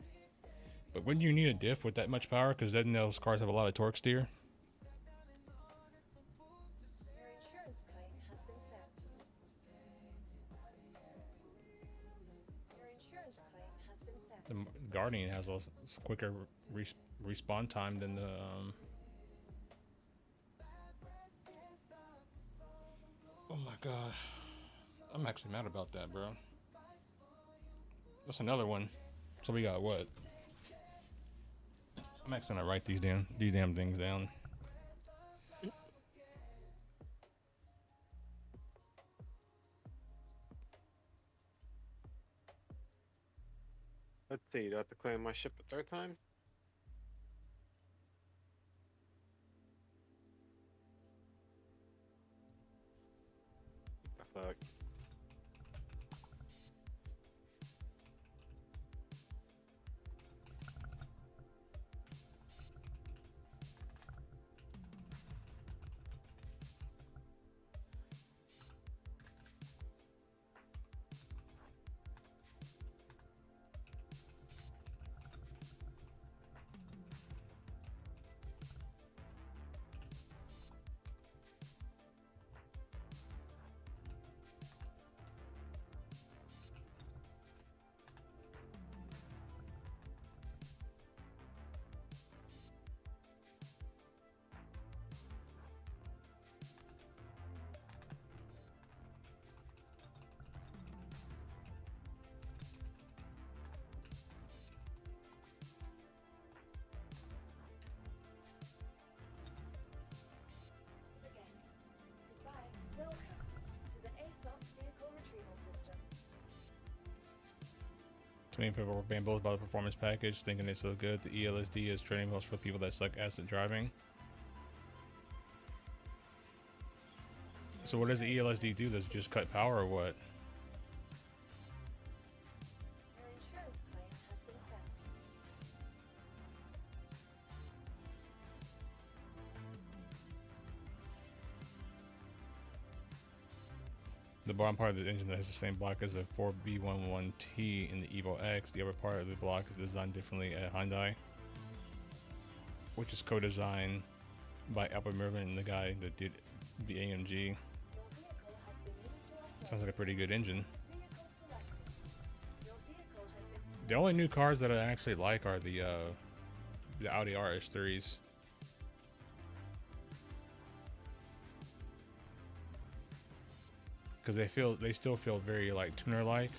But wouldn't you need a diff with that much power? Because then those cars have a lot of torque steer. Your insurance claim has been sent. Your insurance claim has been sent. The Guardian has a quicker respawn time than the. Oh my god. I'm actually mad about that, bro. That's another one. So we got what? I'm actually gonna write these damn things down. Let's see. Do I have to claim my ship a third time? Fuck. Once again, goodbye. Welcome to the ASOP vehicle retrieval system. Too many people were bamboozled by the performance package, thinking it's so good. The ELSD is training wheels for people that suck ass at driving. So what does the ELSD do? Does it just cut power or what? Your insurance claim has been sent. The bottom part of the engine has the same block as the 4B11T in the Evo X. The upper part of the block is designed differently at Hyundai, which is co-designed by Albert Merlin and the guy that did the AMG. Your vehicle has been moved to our Sounds like a pretty good engine. vehicle selected. Your vehicle has been The only new cars that I actually like are the Audi RS3s. Because they still feel very like tuner-like.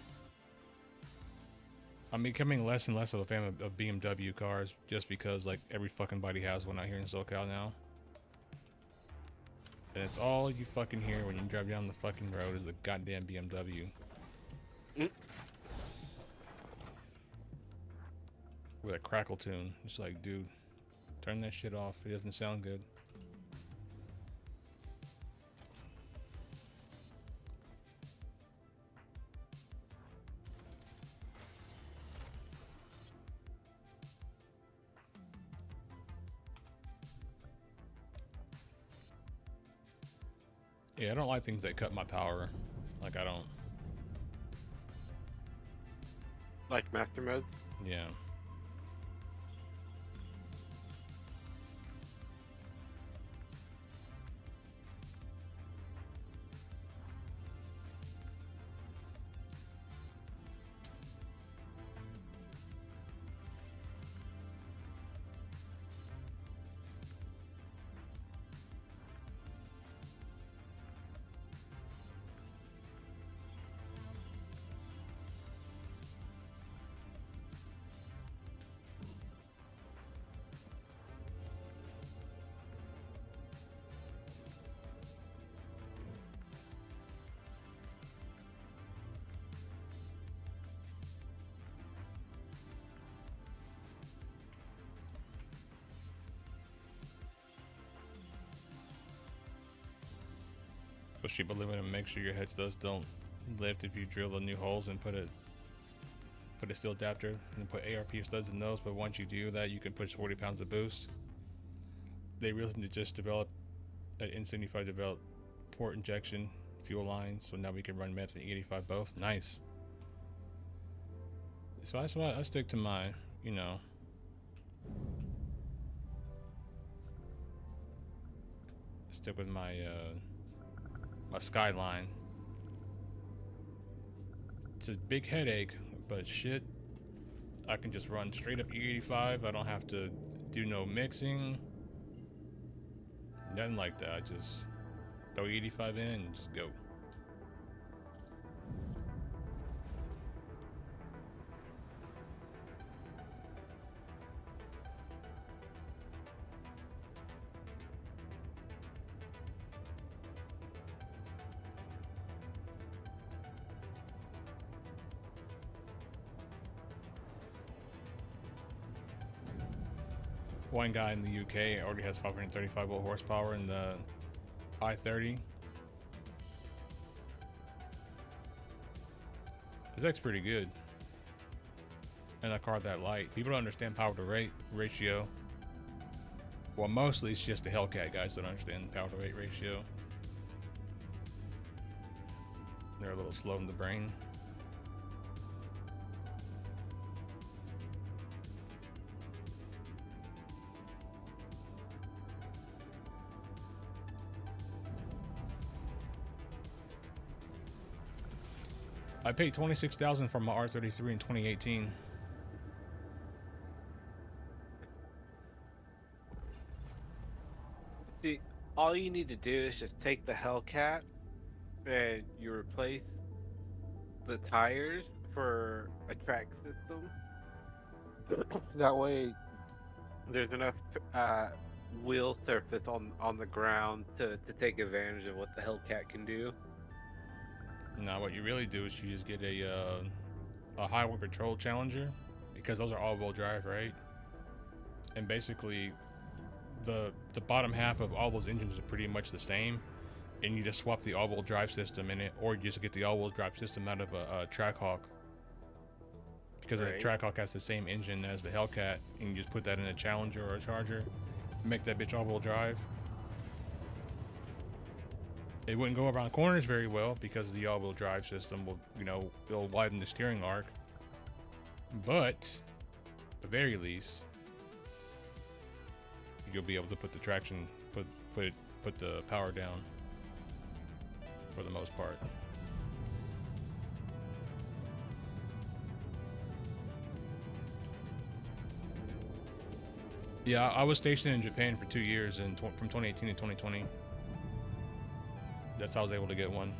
I'm becoming less and less of a fan of BMW cars just because like every fucking body has one out here in SoCal now. And it's all you fucking hear when you drive down the fucking road is the goddamn BMW. With a crackle tune. It's like, dude, turn that shit off. It doesn't sound good. Yeah, I don't like things that cut my power. Like, I don't. Like master mode? Yeah. But sheep aluminum, make sure your head studs don't lift if you drill the new holes and put a steel adapter and put ARP studs in those. But once you do that, you can push 40 pounds of boost. They recently just developed at N75 developed port injection fuel line, so now we can run meth and E85 both. Nice. So that's why I stick to my, you know, stick with my my Skyline. It's a big headache, but shit, I can just run straight up E85. I don't have to do no mixing, nothing like that. I just throw E85 in and just go. One guy in the UK already has 535 volt horsepower in the i30. That's pretty good. And a car that light. People don't understand power to weight ratio. Well, mostly it's just the Hellcat guys don't understand power to weight ratio. They're a little slow in the brain. I paid $26,000 for my R33 in 2018. See, all you need to do is just take the Hellcat and you replace the tires for a track system. That way, there's enough wheel surface on the ground to take advantage of what the Hellcat can do. Now, what you really do is you just get a highway patrol Challenger, because those are all-wheel drive, right? And basically, the bottom half of all those engines are pretty much the same, and you just swap the all-wheel drive system in it, or you just get the all-wheel drive system out of a Trackhawk, because the Trackhawk has the same engine as the Hellcat, and you just put that in a Challenger or a Charger, make that bitch all-wheel drive. It wouldn't go around corners very well because the all-wheel drive system will, you know, it'll widen the steering arc. But, at the very least, you'll be able to put the traction, put the power down for the most part. Yeah, I was stationed in Japan for 2 years, from 2018 to 2020. That's how I was able to get one.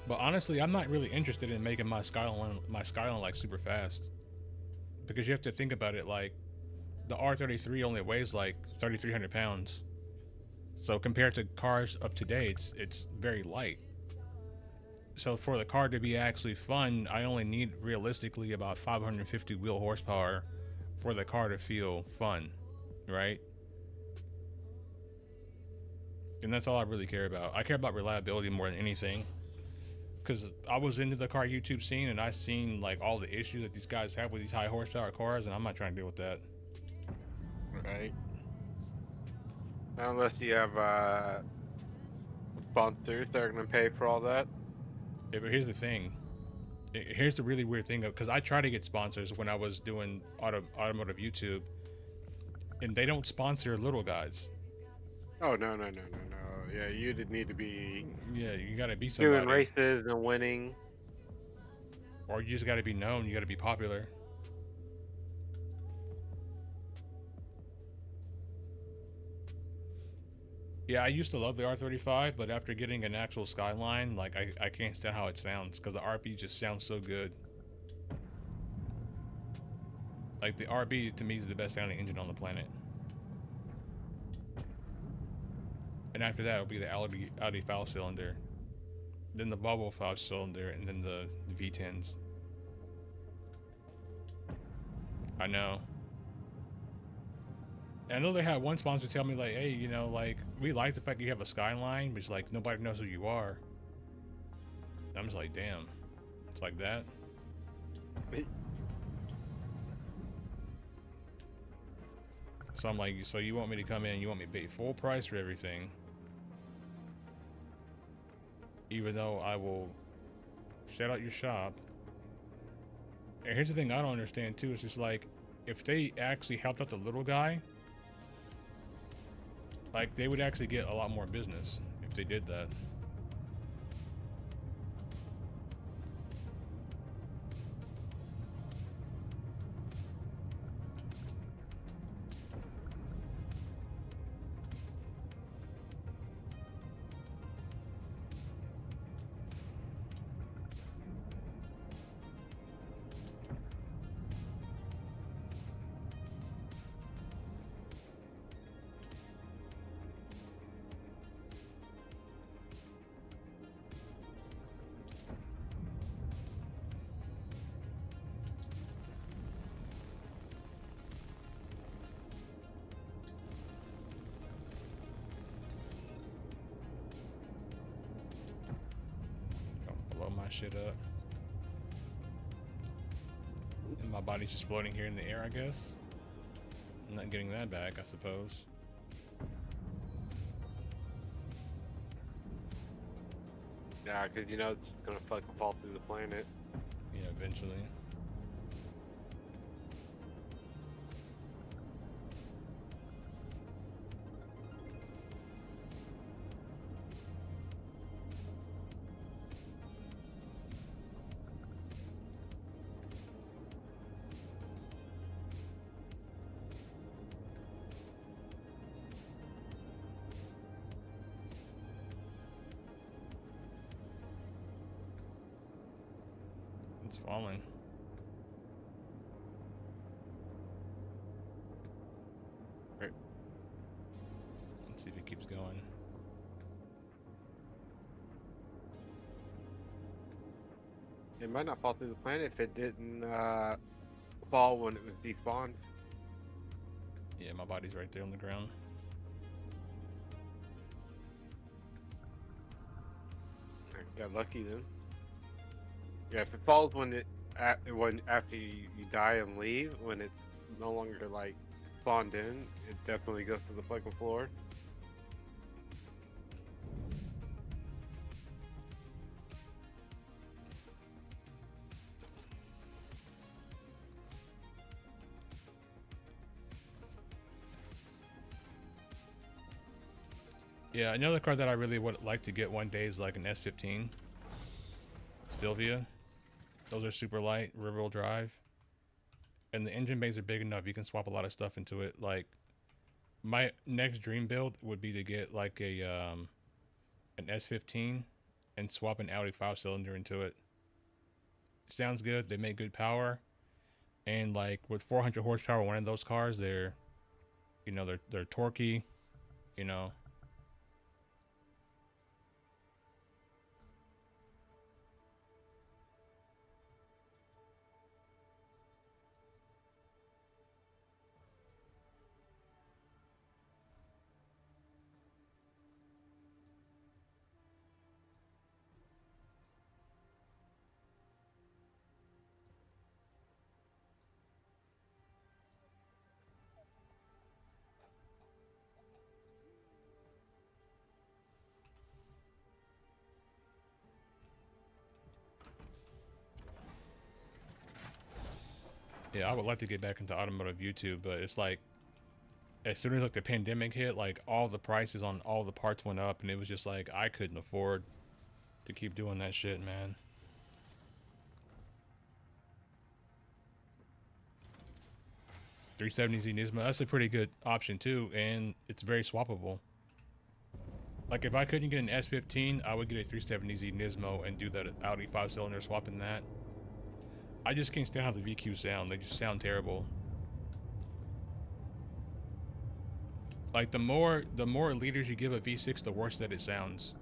But honestly, I'm not really interested in making my Skyline like super fast, because you have to think about it. Like, the R33 only weighs like 3,300 pounds. So compared to cars of today, it's very light. So for the car to be actually fun, I only need realistically about 550 wheel horsepower for the car to feel fun, right? And that's all I really care about. I care about reliability more than anything, because I was into the car YouTube scene and I seen like all the issues that these guys have with these high horsepower cars, and I'm not trying to deal with that. Right. Unless you have sponsors that are going to pay for all that. Yeah, but here's the thing. Here's the really weird thing, because I tried to get sponsors when I was doing automotive YouTube, and they don't sponsor little guys. Oh, no. Yeah, you did need to be... Yeah, you gotta be somebody. Doing races and winning. Or you just gotta be known, you gotta be popular. Yeah, I used to love the R35, but after getting an actual Skyline, like, I can't stand how it sounds, because the RB just sounds so good. Like, the RB, to me, is the best sounding engine on the planet. And after that, it'll be the Audi 5-cylinder, then the Volvo 5-cylinder, and then the V10s. I know. And I know they had one sponsor tell me like, hey, you know, like we like the fact you have a skyline, but it's like nobody knows who you are. And I'm just like, damn, it's like that. So I'm like, so you want me to come in? You want me to pay full price for everything, even though I will shout out your shop. And here's the thing I don't understand too. It's just like, if they actually helped out the little guy, like they would actually get a lot more business if they did that. Blow my shit up. And my body's just floating here in the air, I guess. I'm not getting that back, I suppose. Yeah, because you know it's gonna fucking fall through the planet. Yeah, eventually. It's falling. Right. Let's see if it keeps going. It might not fall through the planet if it didn't fall when it was despawned. Yeah, my body's right there on the ground. Got lucky then. Yeah, if it falls when when after you die and leave, when it's no longer like spawned in, it definitely goes to the fucking floor. Yeah, another car that I really would like to get one day is like an S15 Sylvia. Those are super light, rear-wheel drive, and the engine bays are big enough you can swap a lot of stuff into it. Like my next dream build would be to get like a an S15 and swap an Audi 5-cylinder into it. Sounds good. They make good power, and like with 400 horsepower, one of those cars, they're, you know, they're torquey, you know. Yeah, I would like to get back into automotive YouTube, but it's like, as soon as like the pandemic hit, like all the prices on all the parts went up, and it was just like I couldn't afford to keep doing that shit, man. .370Z Nismo, that's a pretty good option too, and it's very swappable. Like if I couldn't get an S15, I would get a 370Z Nismo and do that Audi 5-cylinder, swapping that. I just can't stand how the VQ sound. They just sound terrible. Like the more liters you give a V6, the worse that it sounds.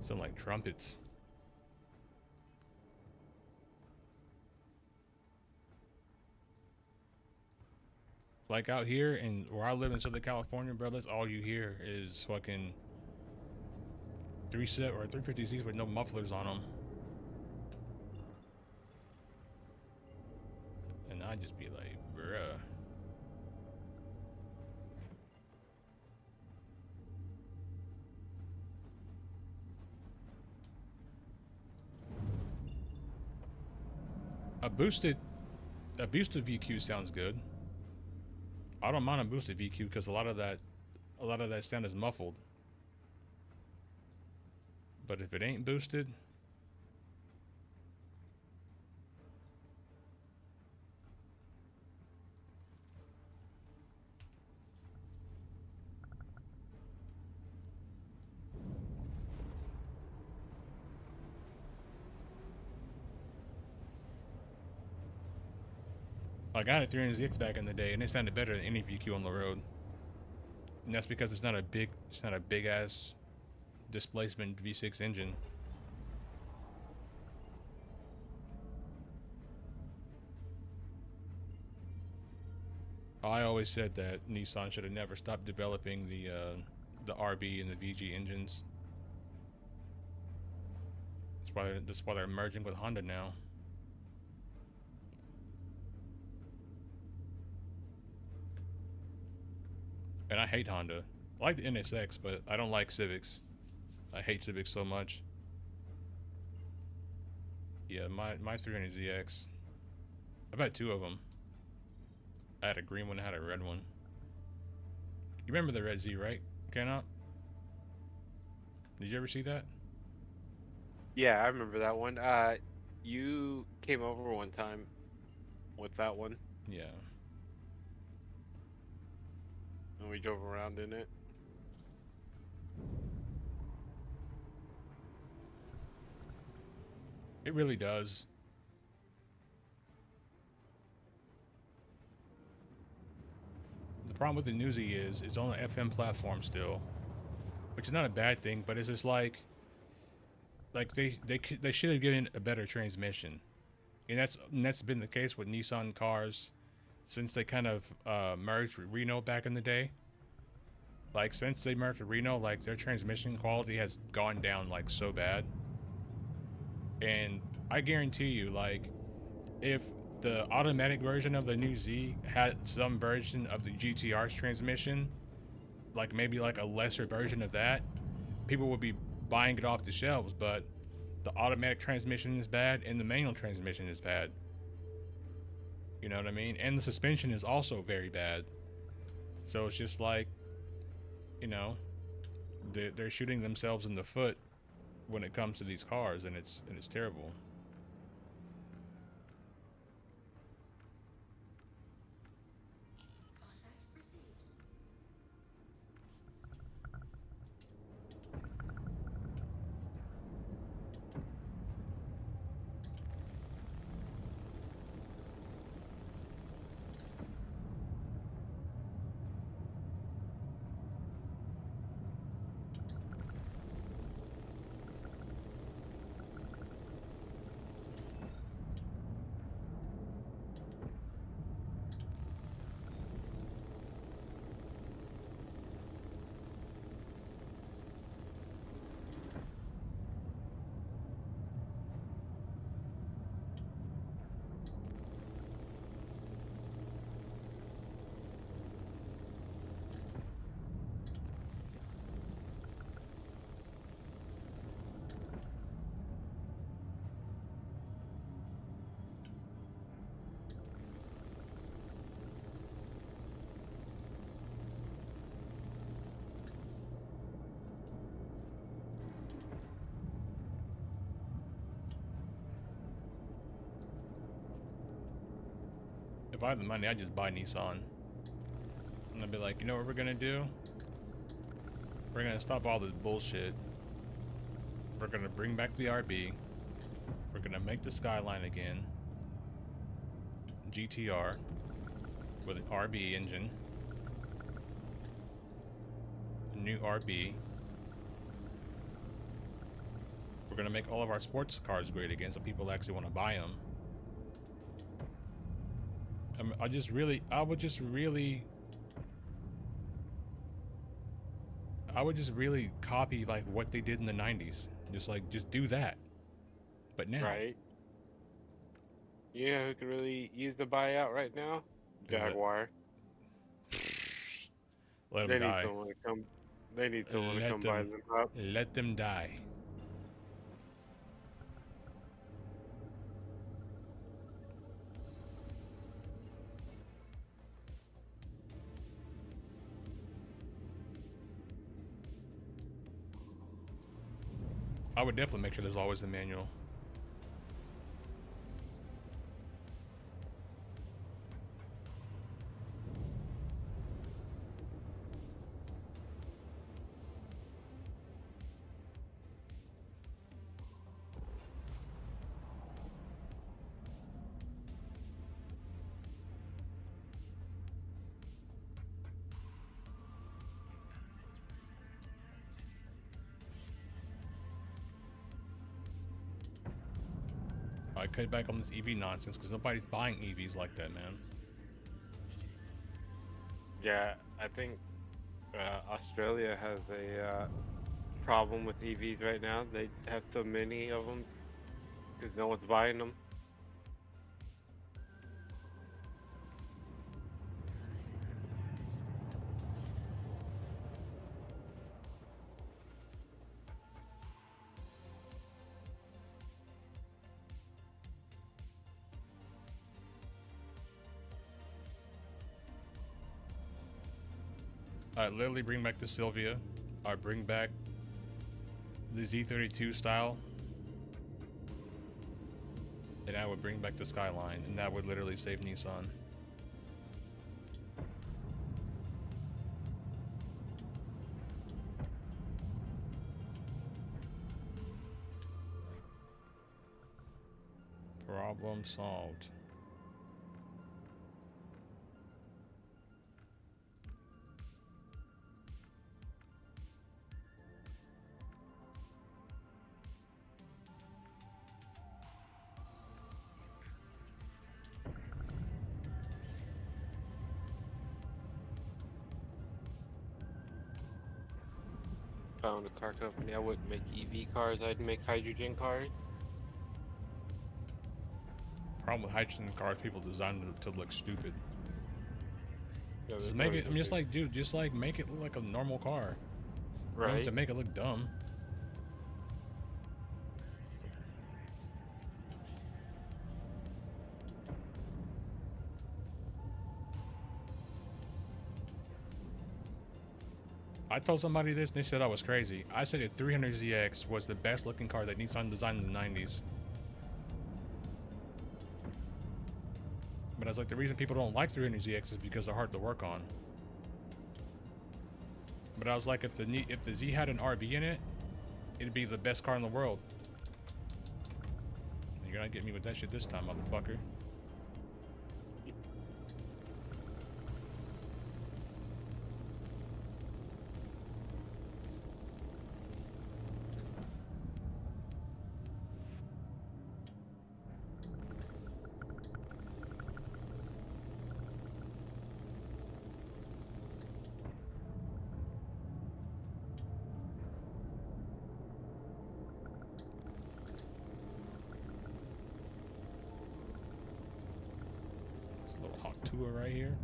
Sound like trumpets. Like out here and where I live in Southern California, bro, that's all you hear is fucking 350Zs with no mufflers on them. And I'd just be like, bruh. A boosted VQ sounds good. I don't mind a boosted VQ because a lot of that sound is muffled. But if it ain't boosted, I got a 300ZX back in the day, and it sounded better than any VQ on the road. And that's because it's not a big ass displacement V6 engine. I always said that Nissan should have never stopped developing the RB and the VG engines. That's why they're merging with Honda now. And I hate Honda. I like the NSX, but I don't like Civics. I hate Civics so much. Yeah, my 300ZX. I've had two of them. I had a green one, I had a red one. You remember the Red Z, right? Cannot? Did you ever see that? Yeah, I remember that one. You came over one time with that one, Yeah. and we drove around in it. It really does. The problem with the Newsy is it's on an FM platform still, which is not a bad thing, but it's just like they should have given a better transmission, and that's been the case with Nissan cars since they kind of merged with Renault back in the day. Like since they merged with Renault, like their transmission quality has gone down like so bad. And I guarantee you, like, if the automatic version of the new Z had some version of the GTR's transmission, like maybe like a lesser version of that, people would be buying it off the shelves. But the automatic transmission is bad and the manual transmission is bad. You know what I mean? And the suspension is also very bad. So it's just like, you know, they're shooting themselves in the foot when it comes to these cars, and it's terrible. If I had the money, I'd just buy Nissan. And I'd be like, you know what we're gonna do? We're gonna stop all this bullshit. We're gonna bring back the RB. We're gonna make the Skyline again. GTR with an RB engine. A new RB. gonna make all of our sports cars great again, so people actually want to buy them. I would just really copy like what they did in the 90s. Just do that. But now. Right. You know who could really use the buyout right now? Who's that? Jaguar. Let They them need die. someone to come. They need someone to come buy them up. Let them die. I would definitely make sure there's always a manual. I cut back on this EV nonsense because nobody's buying EVs like that, man. Yeah, I think Australia has a problem with EVs right now. They have so many of them because no one's buying them. I'd literally bring back the Sylvia. I'd bring back the Z32 style. And I would bring back the Skyline, and that would literally save Nissan. Problem solved. If I owned a car company, I wouldn't make EV cars. I'd make hydrogen cars. Problem with hydrogen cars, people design them to look stupid. Yeah, Just there's make no it. I'm just reason like, dude, just like make it look like a normal car. to. You don't have Right. to make it look dumb. I told somebody this and they said I was crazy. I said the 300ZX was the best looking car that Nissan designed in the 90s. But I was like, the reason people don't like 300ZX is because they're hard to work on. But I was like, if the Z had an RB in it, it'd be the best car in the world. You're gonna get me with that shit this time, motherfucker. Little hot tour right here.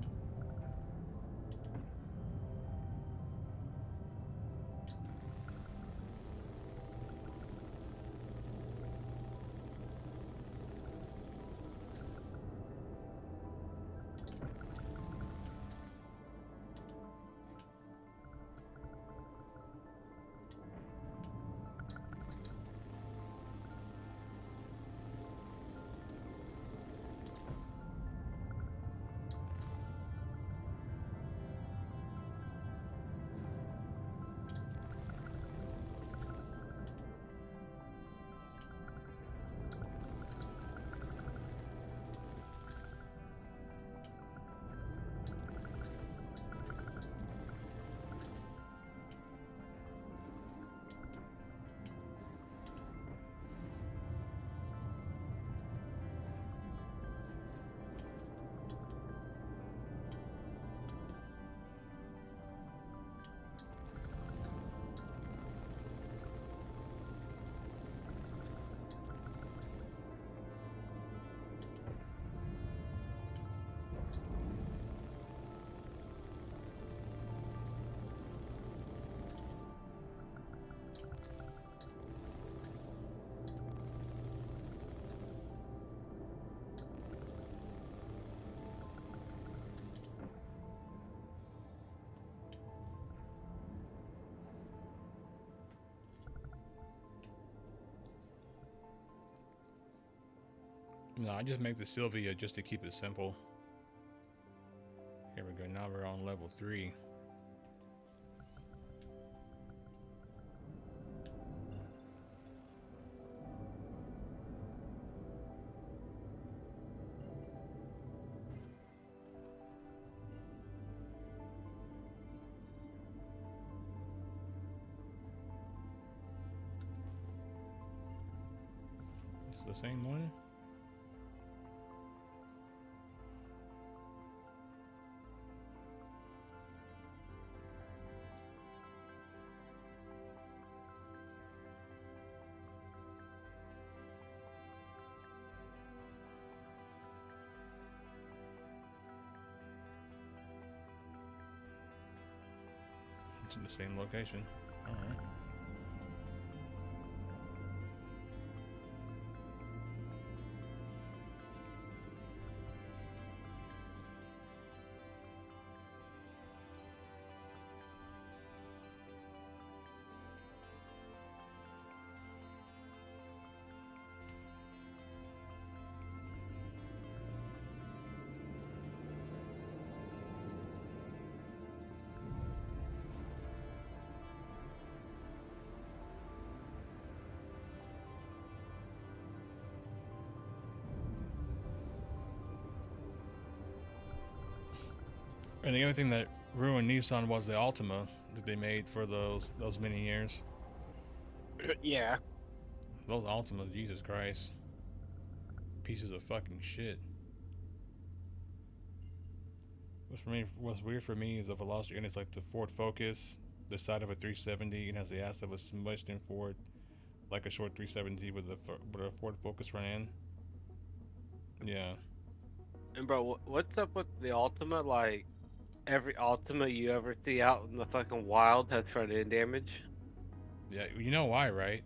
No, I just make the Sylvia just to keep it simple. Here we go. Now we're on level 3. It's the same one. It's in the same location. Alright. And the only thing that ruined Nissan was the Altima that they made for those many years. Yeah. Those Altimas, Jesus Christ. Pieces of fucking shit. What's weird for me is the Velocity, and it's like the Ford Focus, the side of a 370, and has the ass of a smushed in Ford, like a short 370 with a Ford Focus front end. Yeah. And bro, what's up with the Ultima? Like, every Ultima you ever see out in the fucking wild has front end damage. Yeah, you know why, right?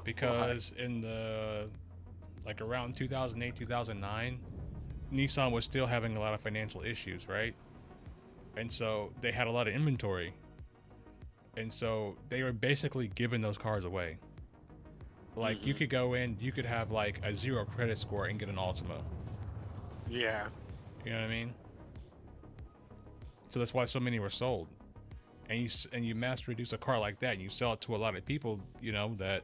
Because in the, like around 2008, 2009, Nissan was still having a lot of financial issues, right? And so they had a lot of inventory. And so they were basically giving those cars away. Like, you could go in, you could have like a 0 credit score and get an Altima. Yeah. You know what I mean? So that's why so many were sold. And you mass produce a car like that, and you sell it to a lot of people, you know, that,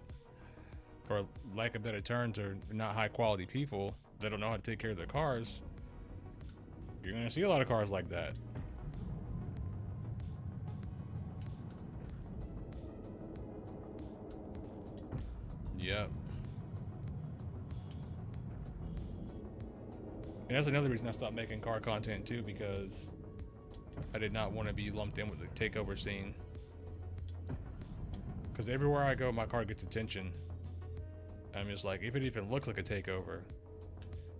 for lack of better terms, are not high quality people that don't know how to take care of their cars. You're gonna see a lot of cars like that. Yep. And that's another reason I stopped making car content too, because I did not want to be lumped in with the takeover scene. Because everywhere I go, my car gets attention. I'm just like, if it even looks like a takeover.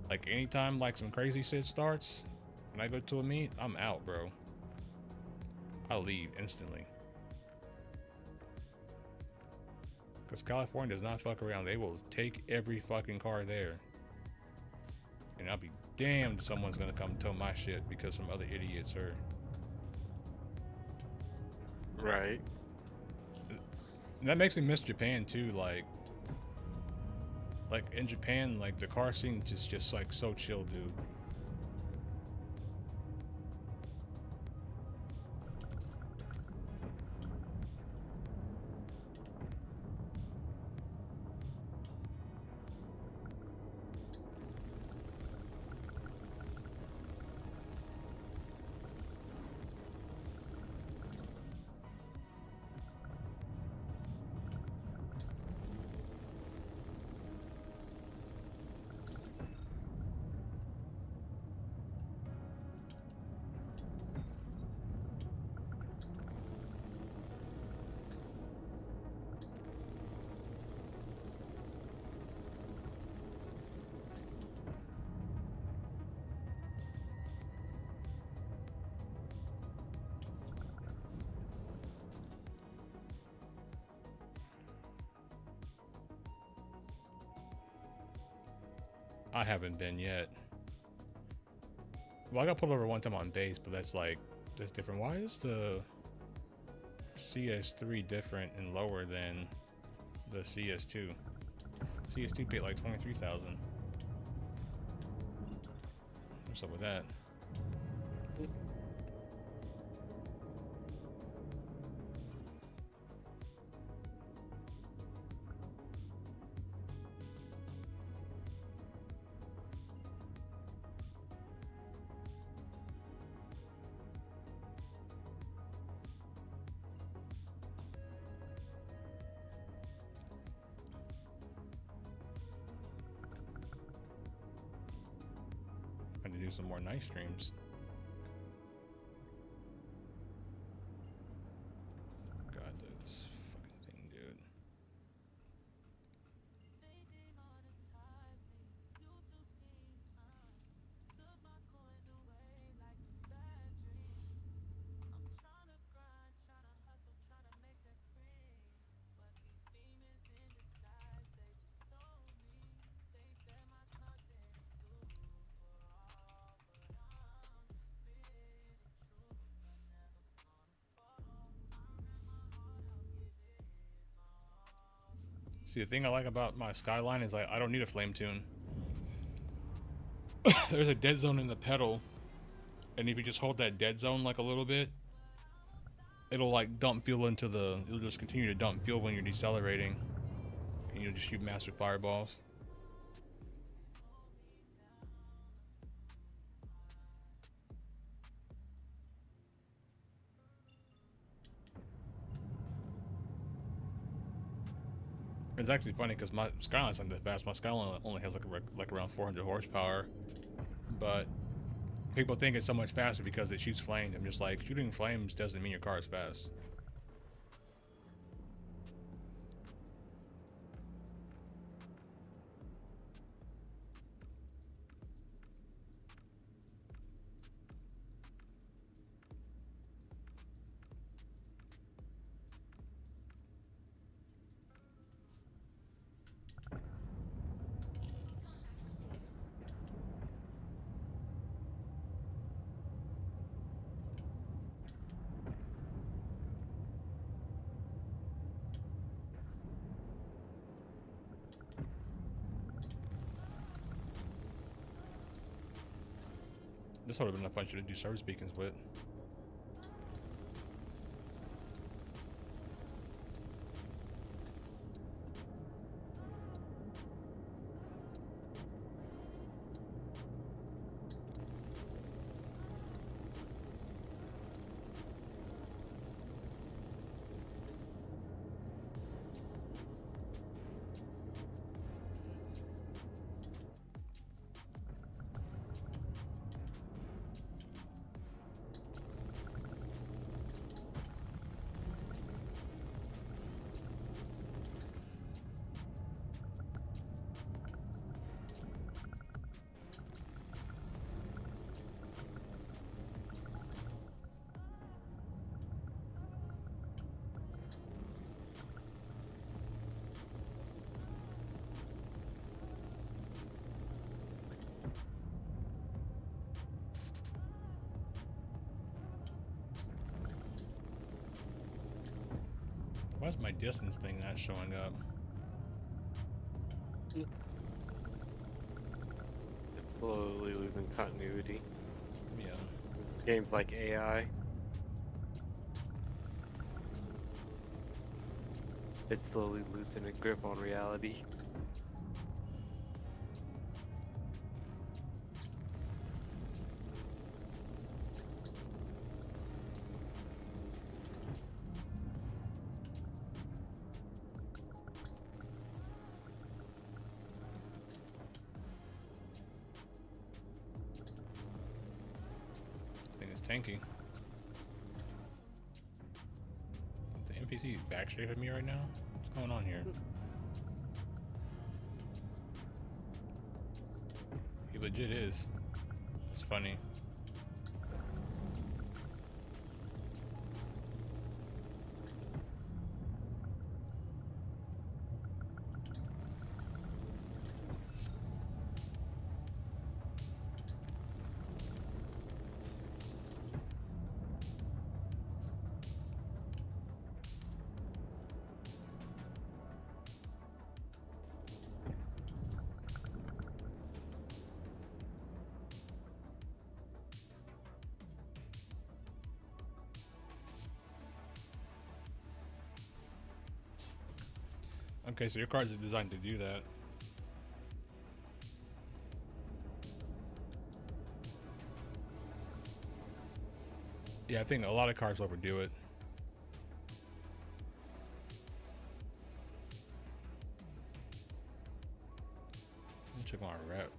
Like, anytime like some crazy shit starts, when I go to a meet, I'm out, bro. I'll leave instantly. Because California does not fuck around. They will take every fucking car there. And I'll be damned if someone's gonna come tow my shit because some other idiots are. Right. And that makes me miss Japan too. Like in Japan, like the car scene is just like so chill, dude. I haven't been yet. Well, I got pulled over one time on base, but that's different. Why is the CS3 different and lower than the CS2? CS2 paid like 23,000. What's up with that? I need to do some more night streams. God, this fucking thing, dude. See, the thing I like about my Skyline is I don't need a flame tune. There's a dead zone in the pedal, and if you just hold that dead zone like a little bit, it'll like dump fuel into the, it'll just continue to dump fuel when you're decelerating, and you'll just shoot massive fireballs. It's actually funny because my Skyline's not that fast. My Skyline only has like around 400 horsepower, but people think it's so much faster because it shoots flames. I'm just like, shooting flames doesn't mean your car is fast. This would have been a fun shit to do service beacons with. Why is my distance thing not showing up? It's slowly losing continuity. Yeah. Games like AI. It's slowly losing a grip on reality. Thing is tanky. The NPC backstrafing me right now? What's going on here? He legit is. It's funny. Okay, so your car's designed to do that. Yeah, I think a lot of cars overdo it. Let me check my rep.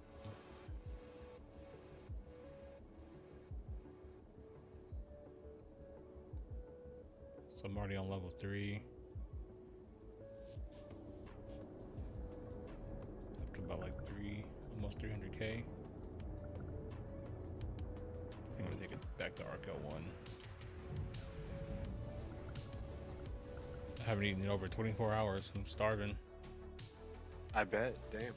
So I'm already on level 3. Up to about like almost 300k. I think I'm gonna take it back to RKL1. I haven't eaten in over 24 hours. I'm starving. I bet. Damn.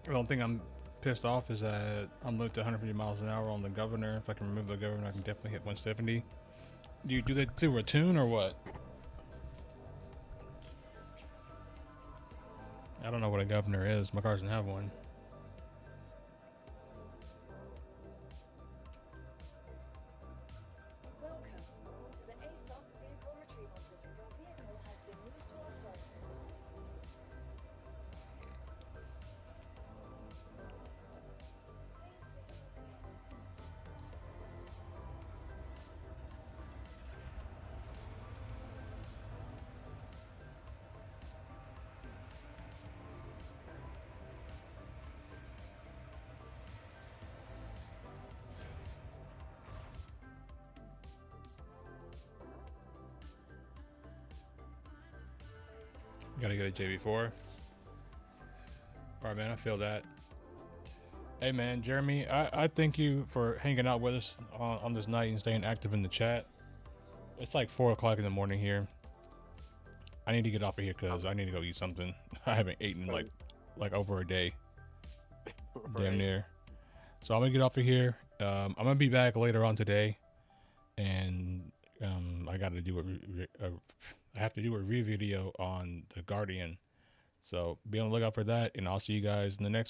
The only thing I'm pissed off is that I'm limited to 150 miles an hour on the governor. If I can remove the governor, I can definitely hit 170. Do you do that through a tune or what? I don't know what a governor is. My car doesn't have one. Welcome to the ASOP vehicle retrieval system. Your vehicle has been moved to our storage facility. Please visit us again. Gotta get a JB4. Alright, man, I feel that. Hey, man, Jeremy, I thank you for hanging out with us on this night and staying active in the chat. It's like 4 o'clock in the morning here. I need to get off of here because I need to go eat something. I haven't eaten in like over a day. Damn near. So I'm gonna get off of here. I'm gonna be back later on today, and I gotta do I have to do a review video on the Guardian. So be on the lookout for that, and I'll see you guys in the next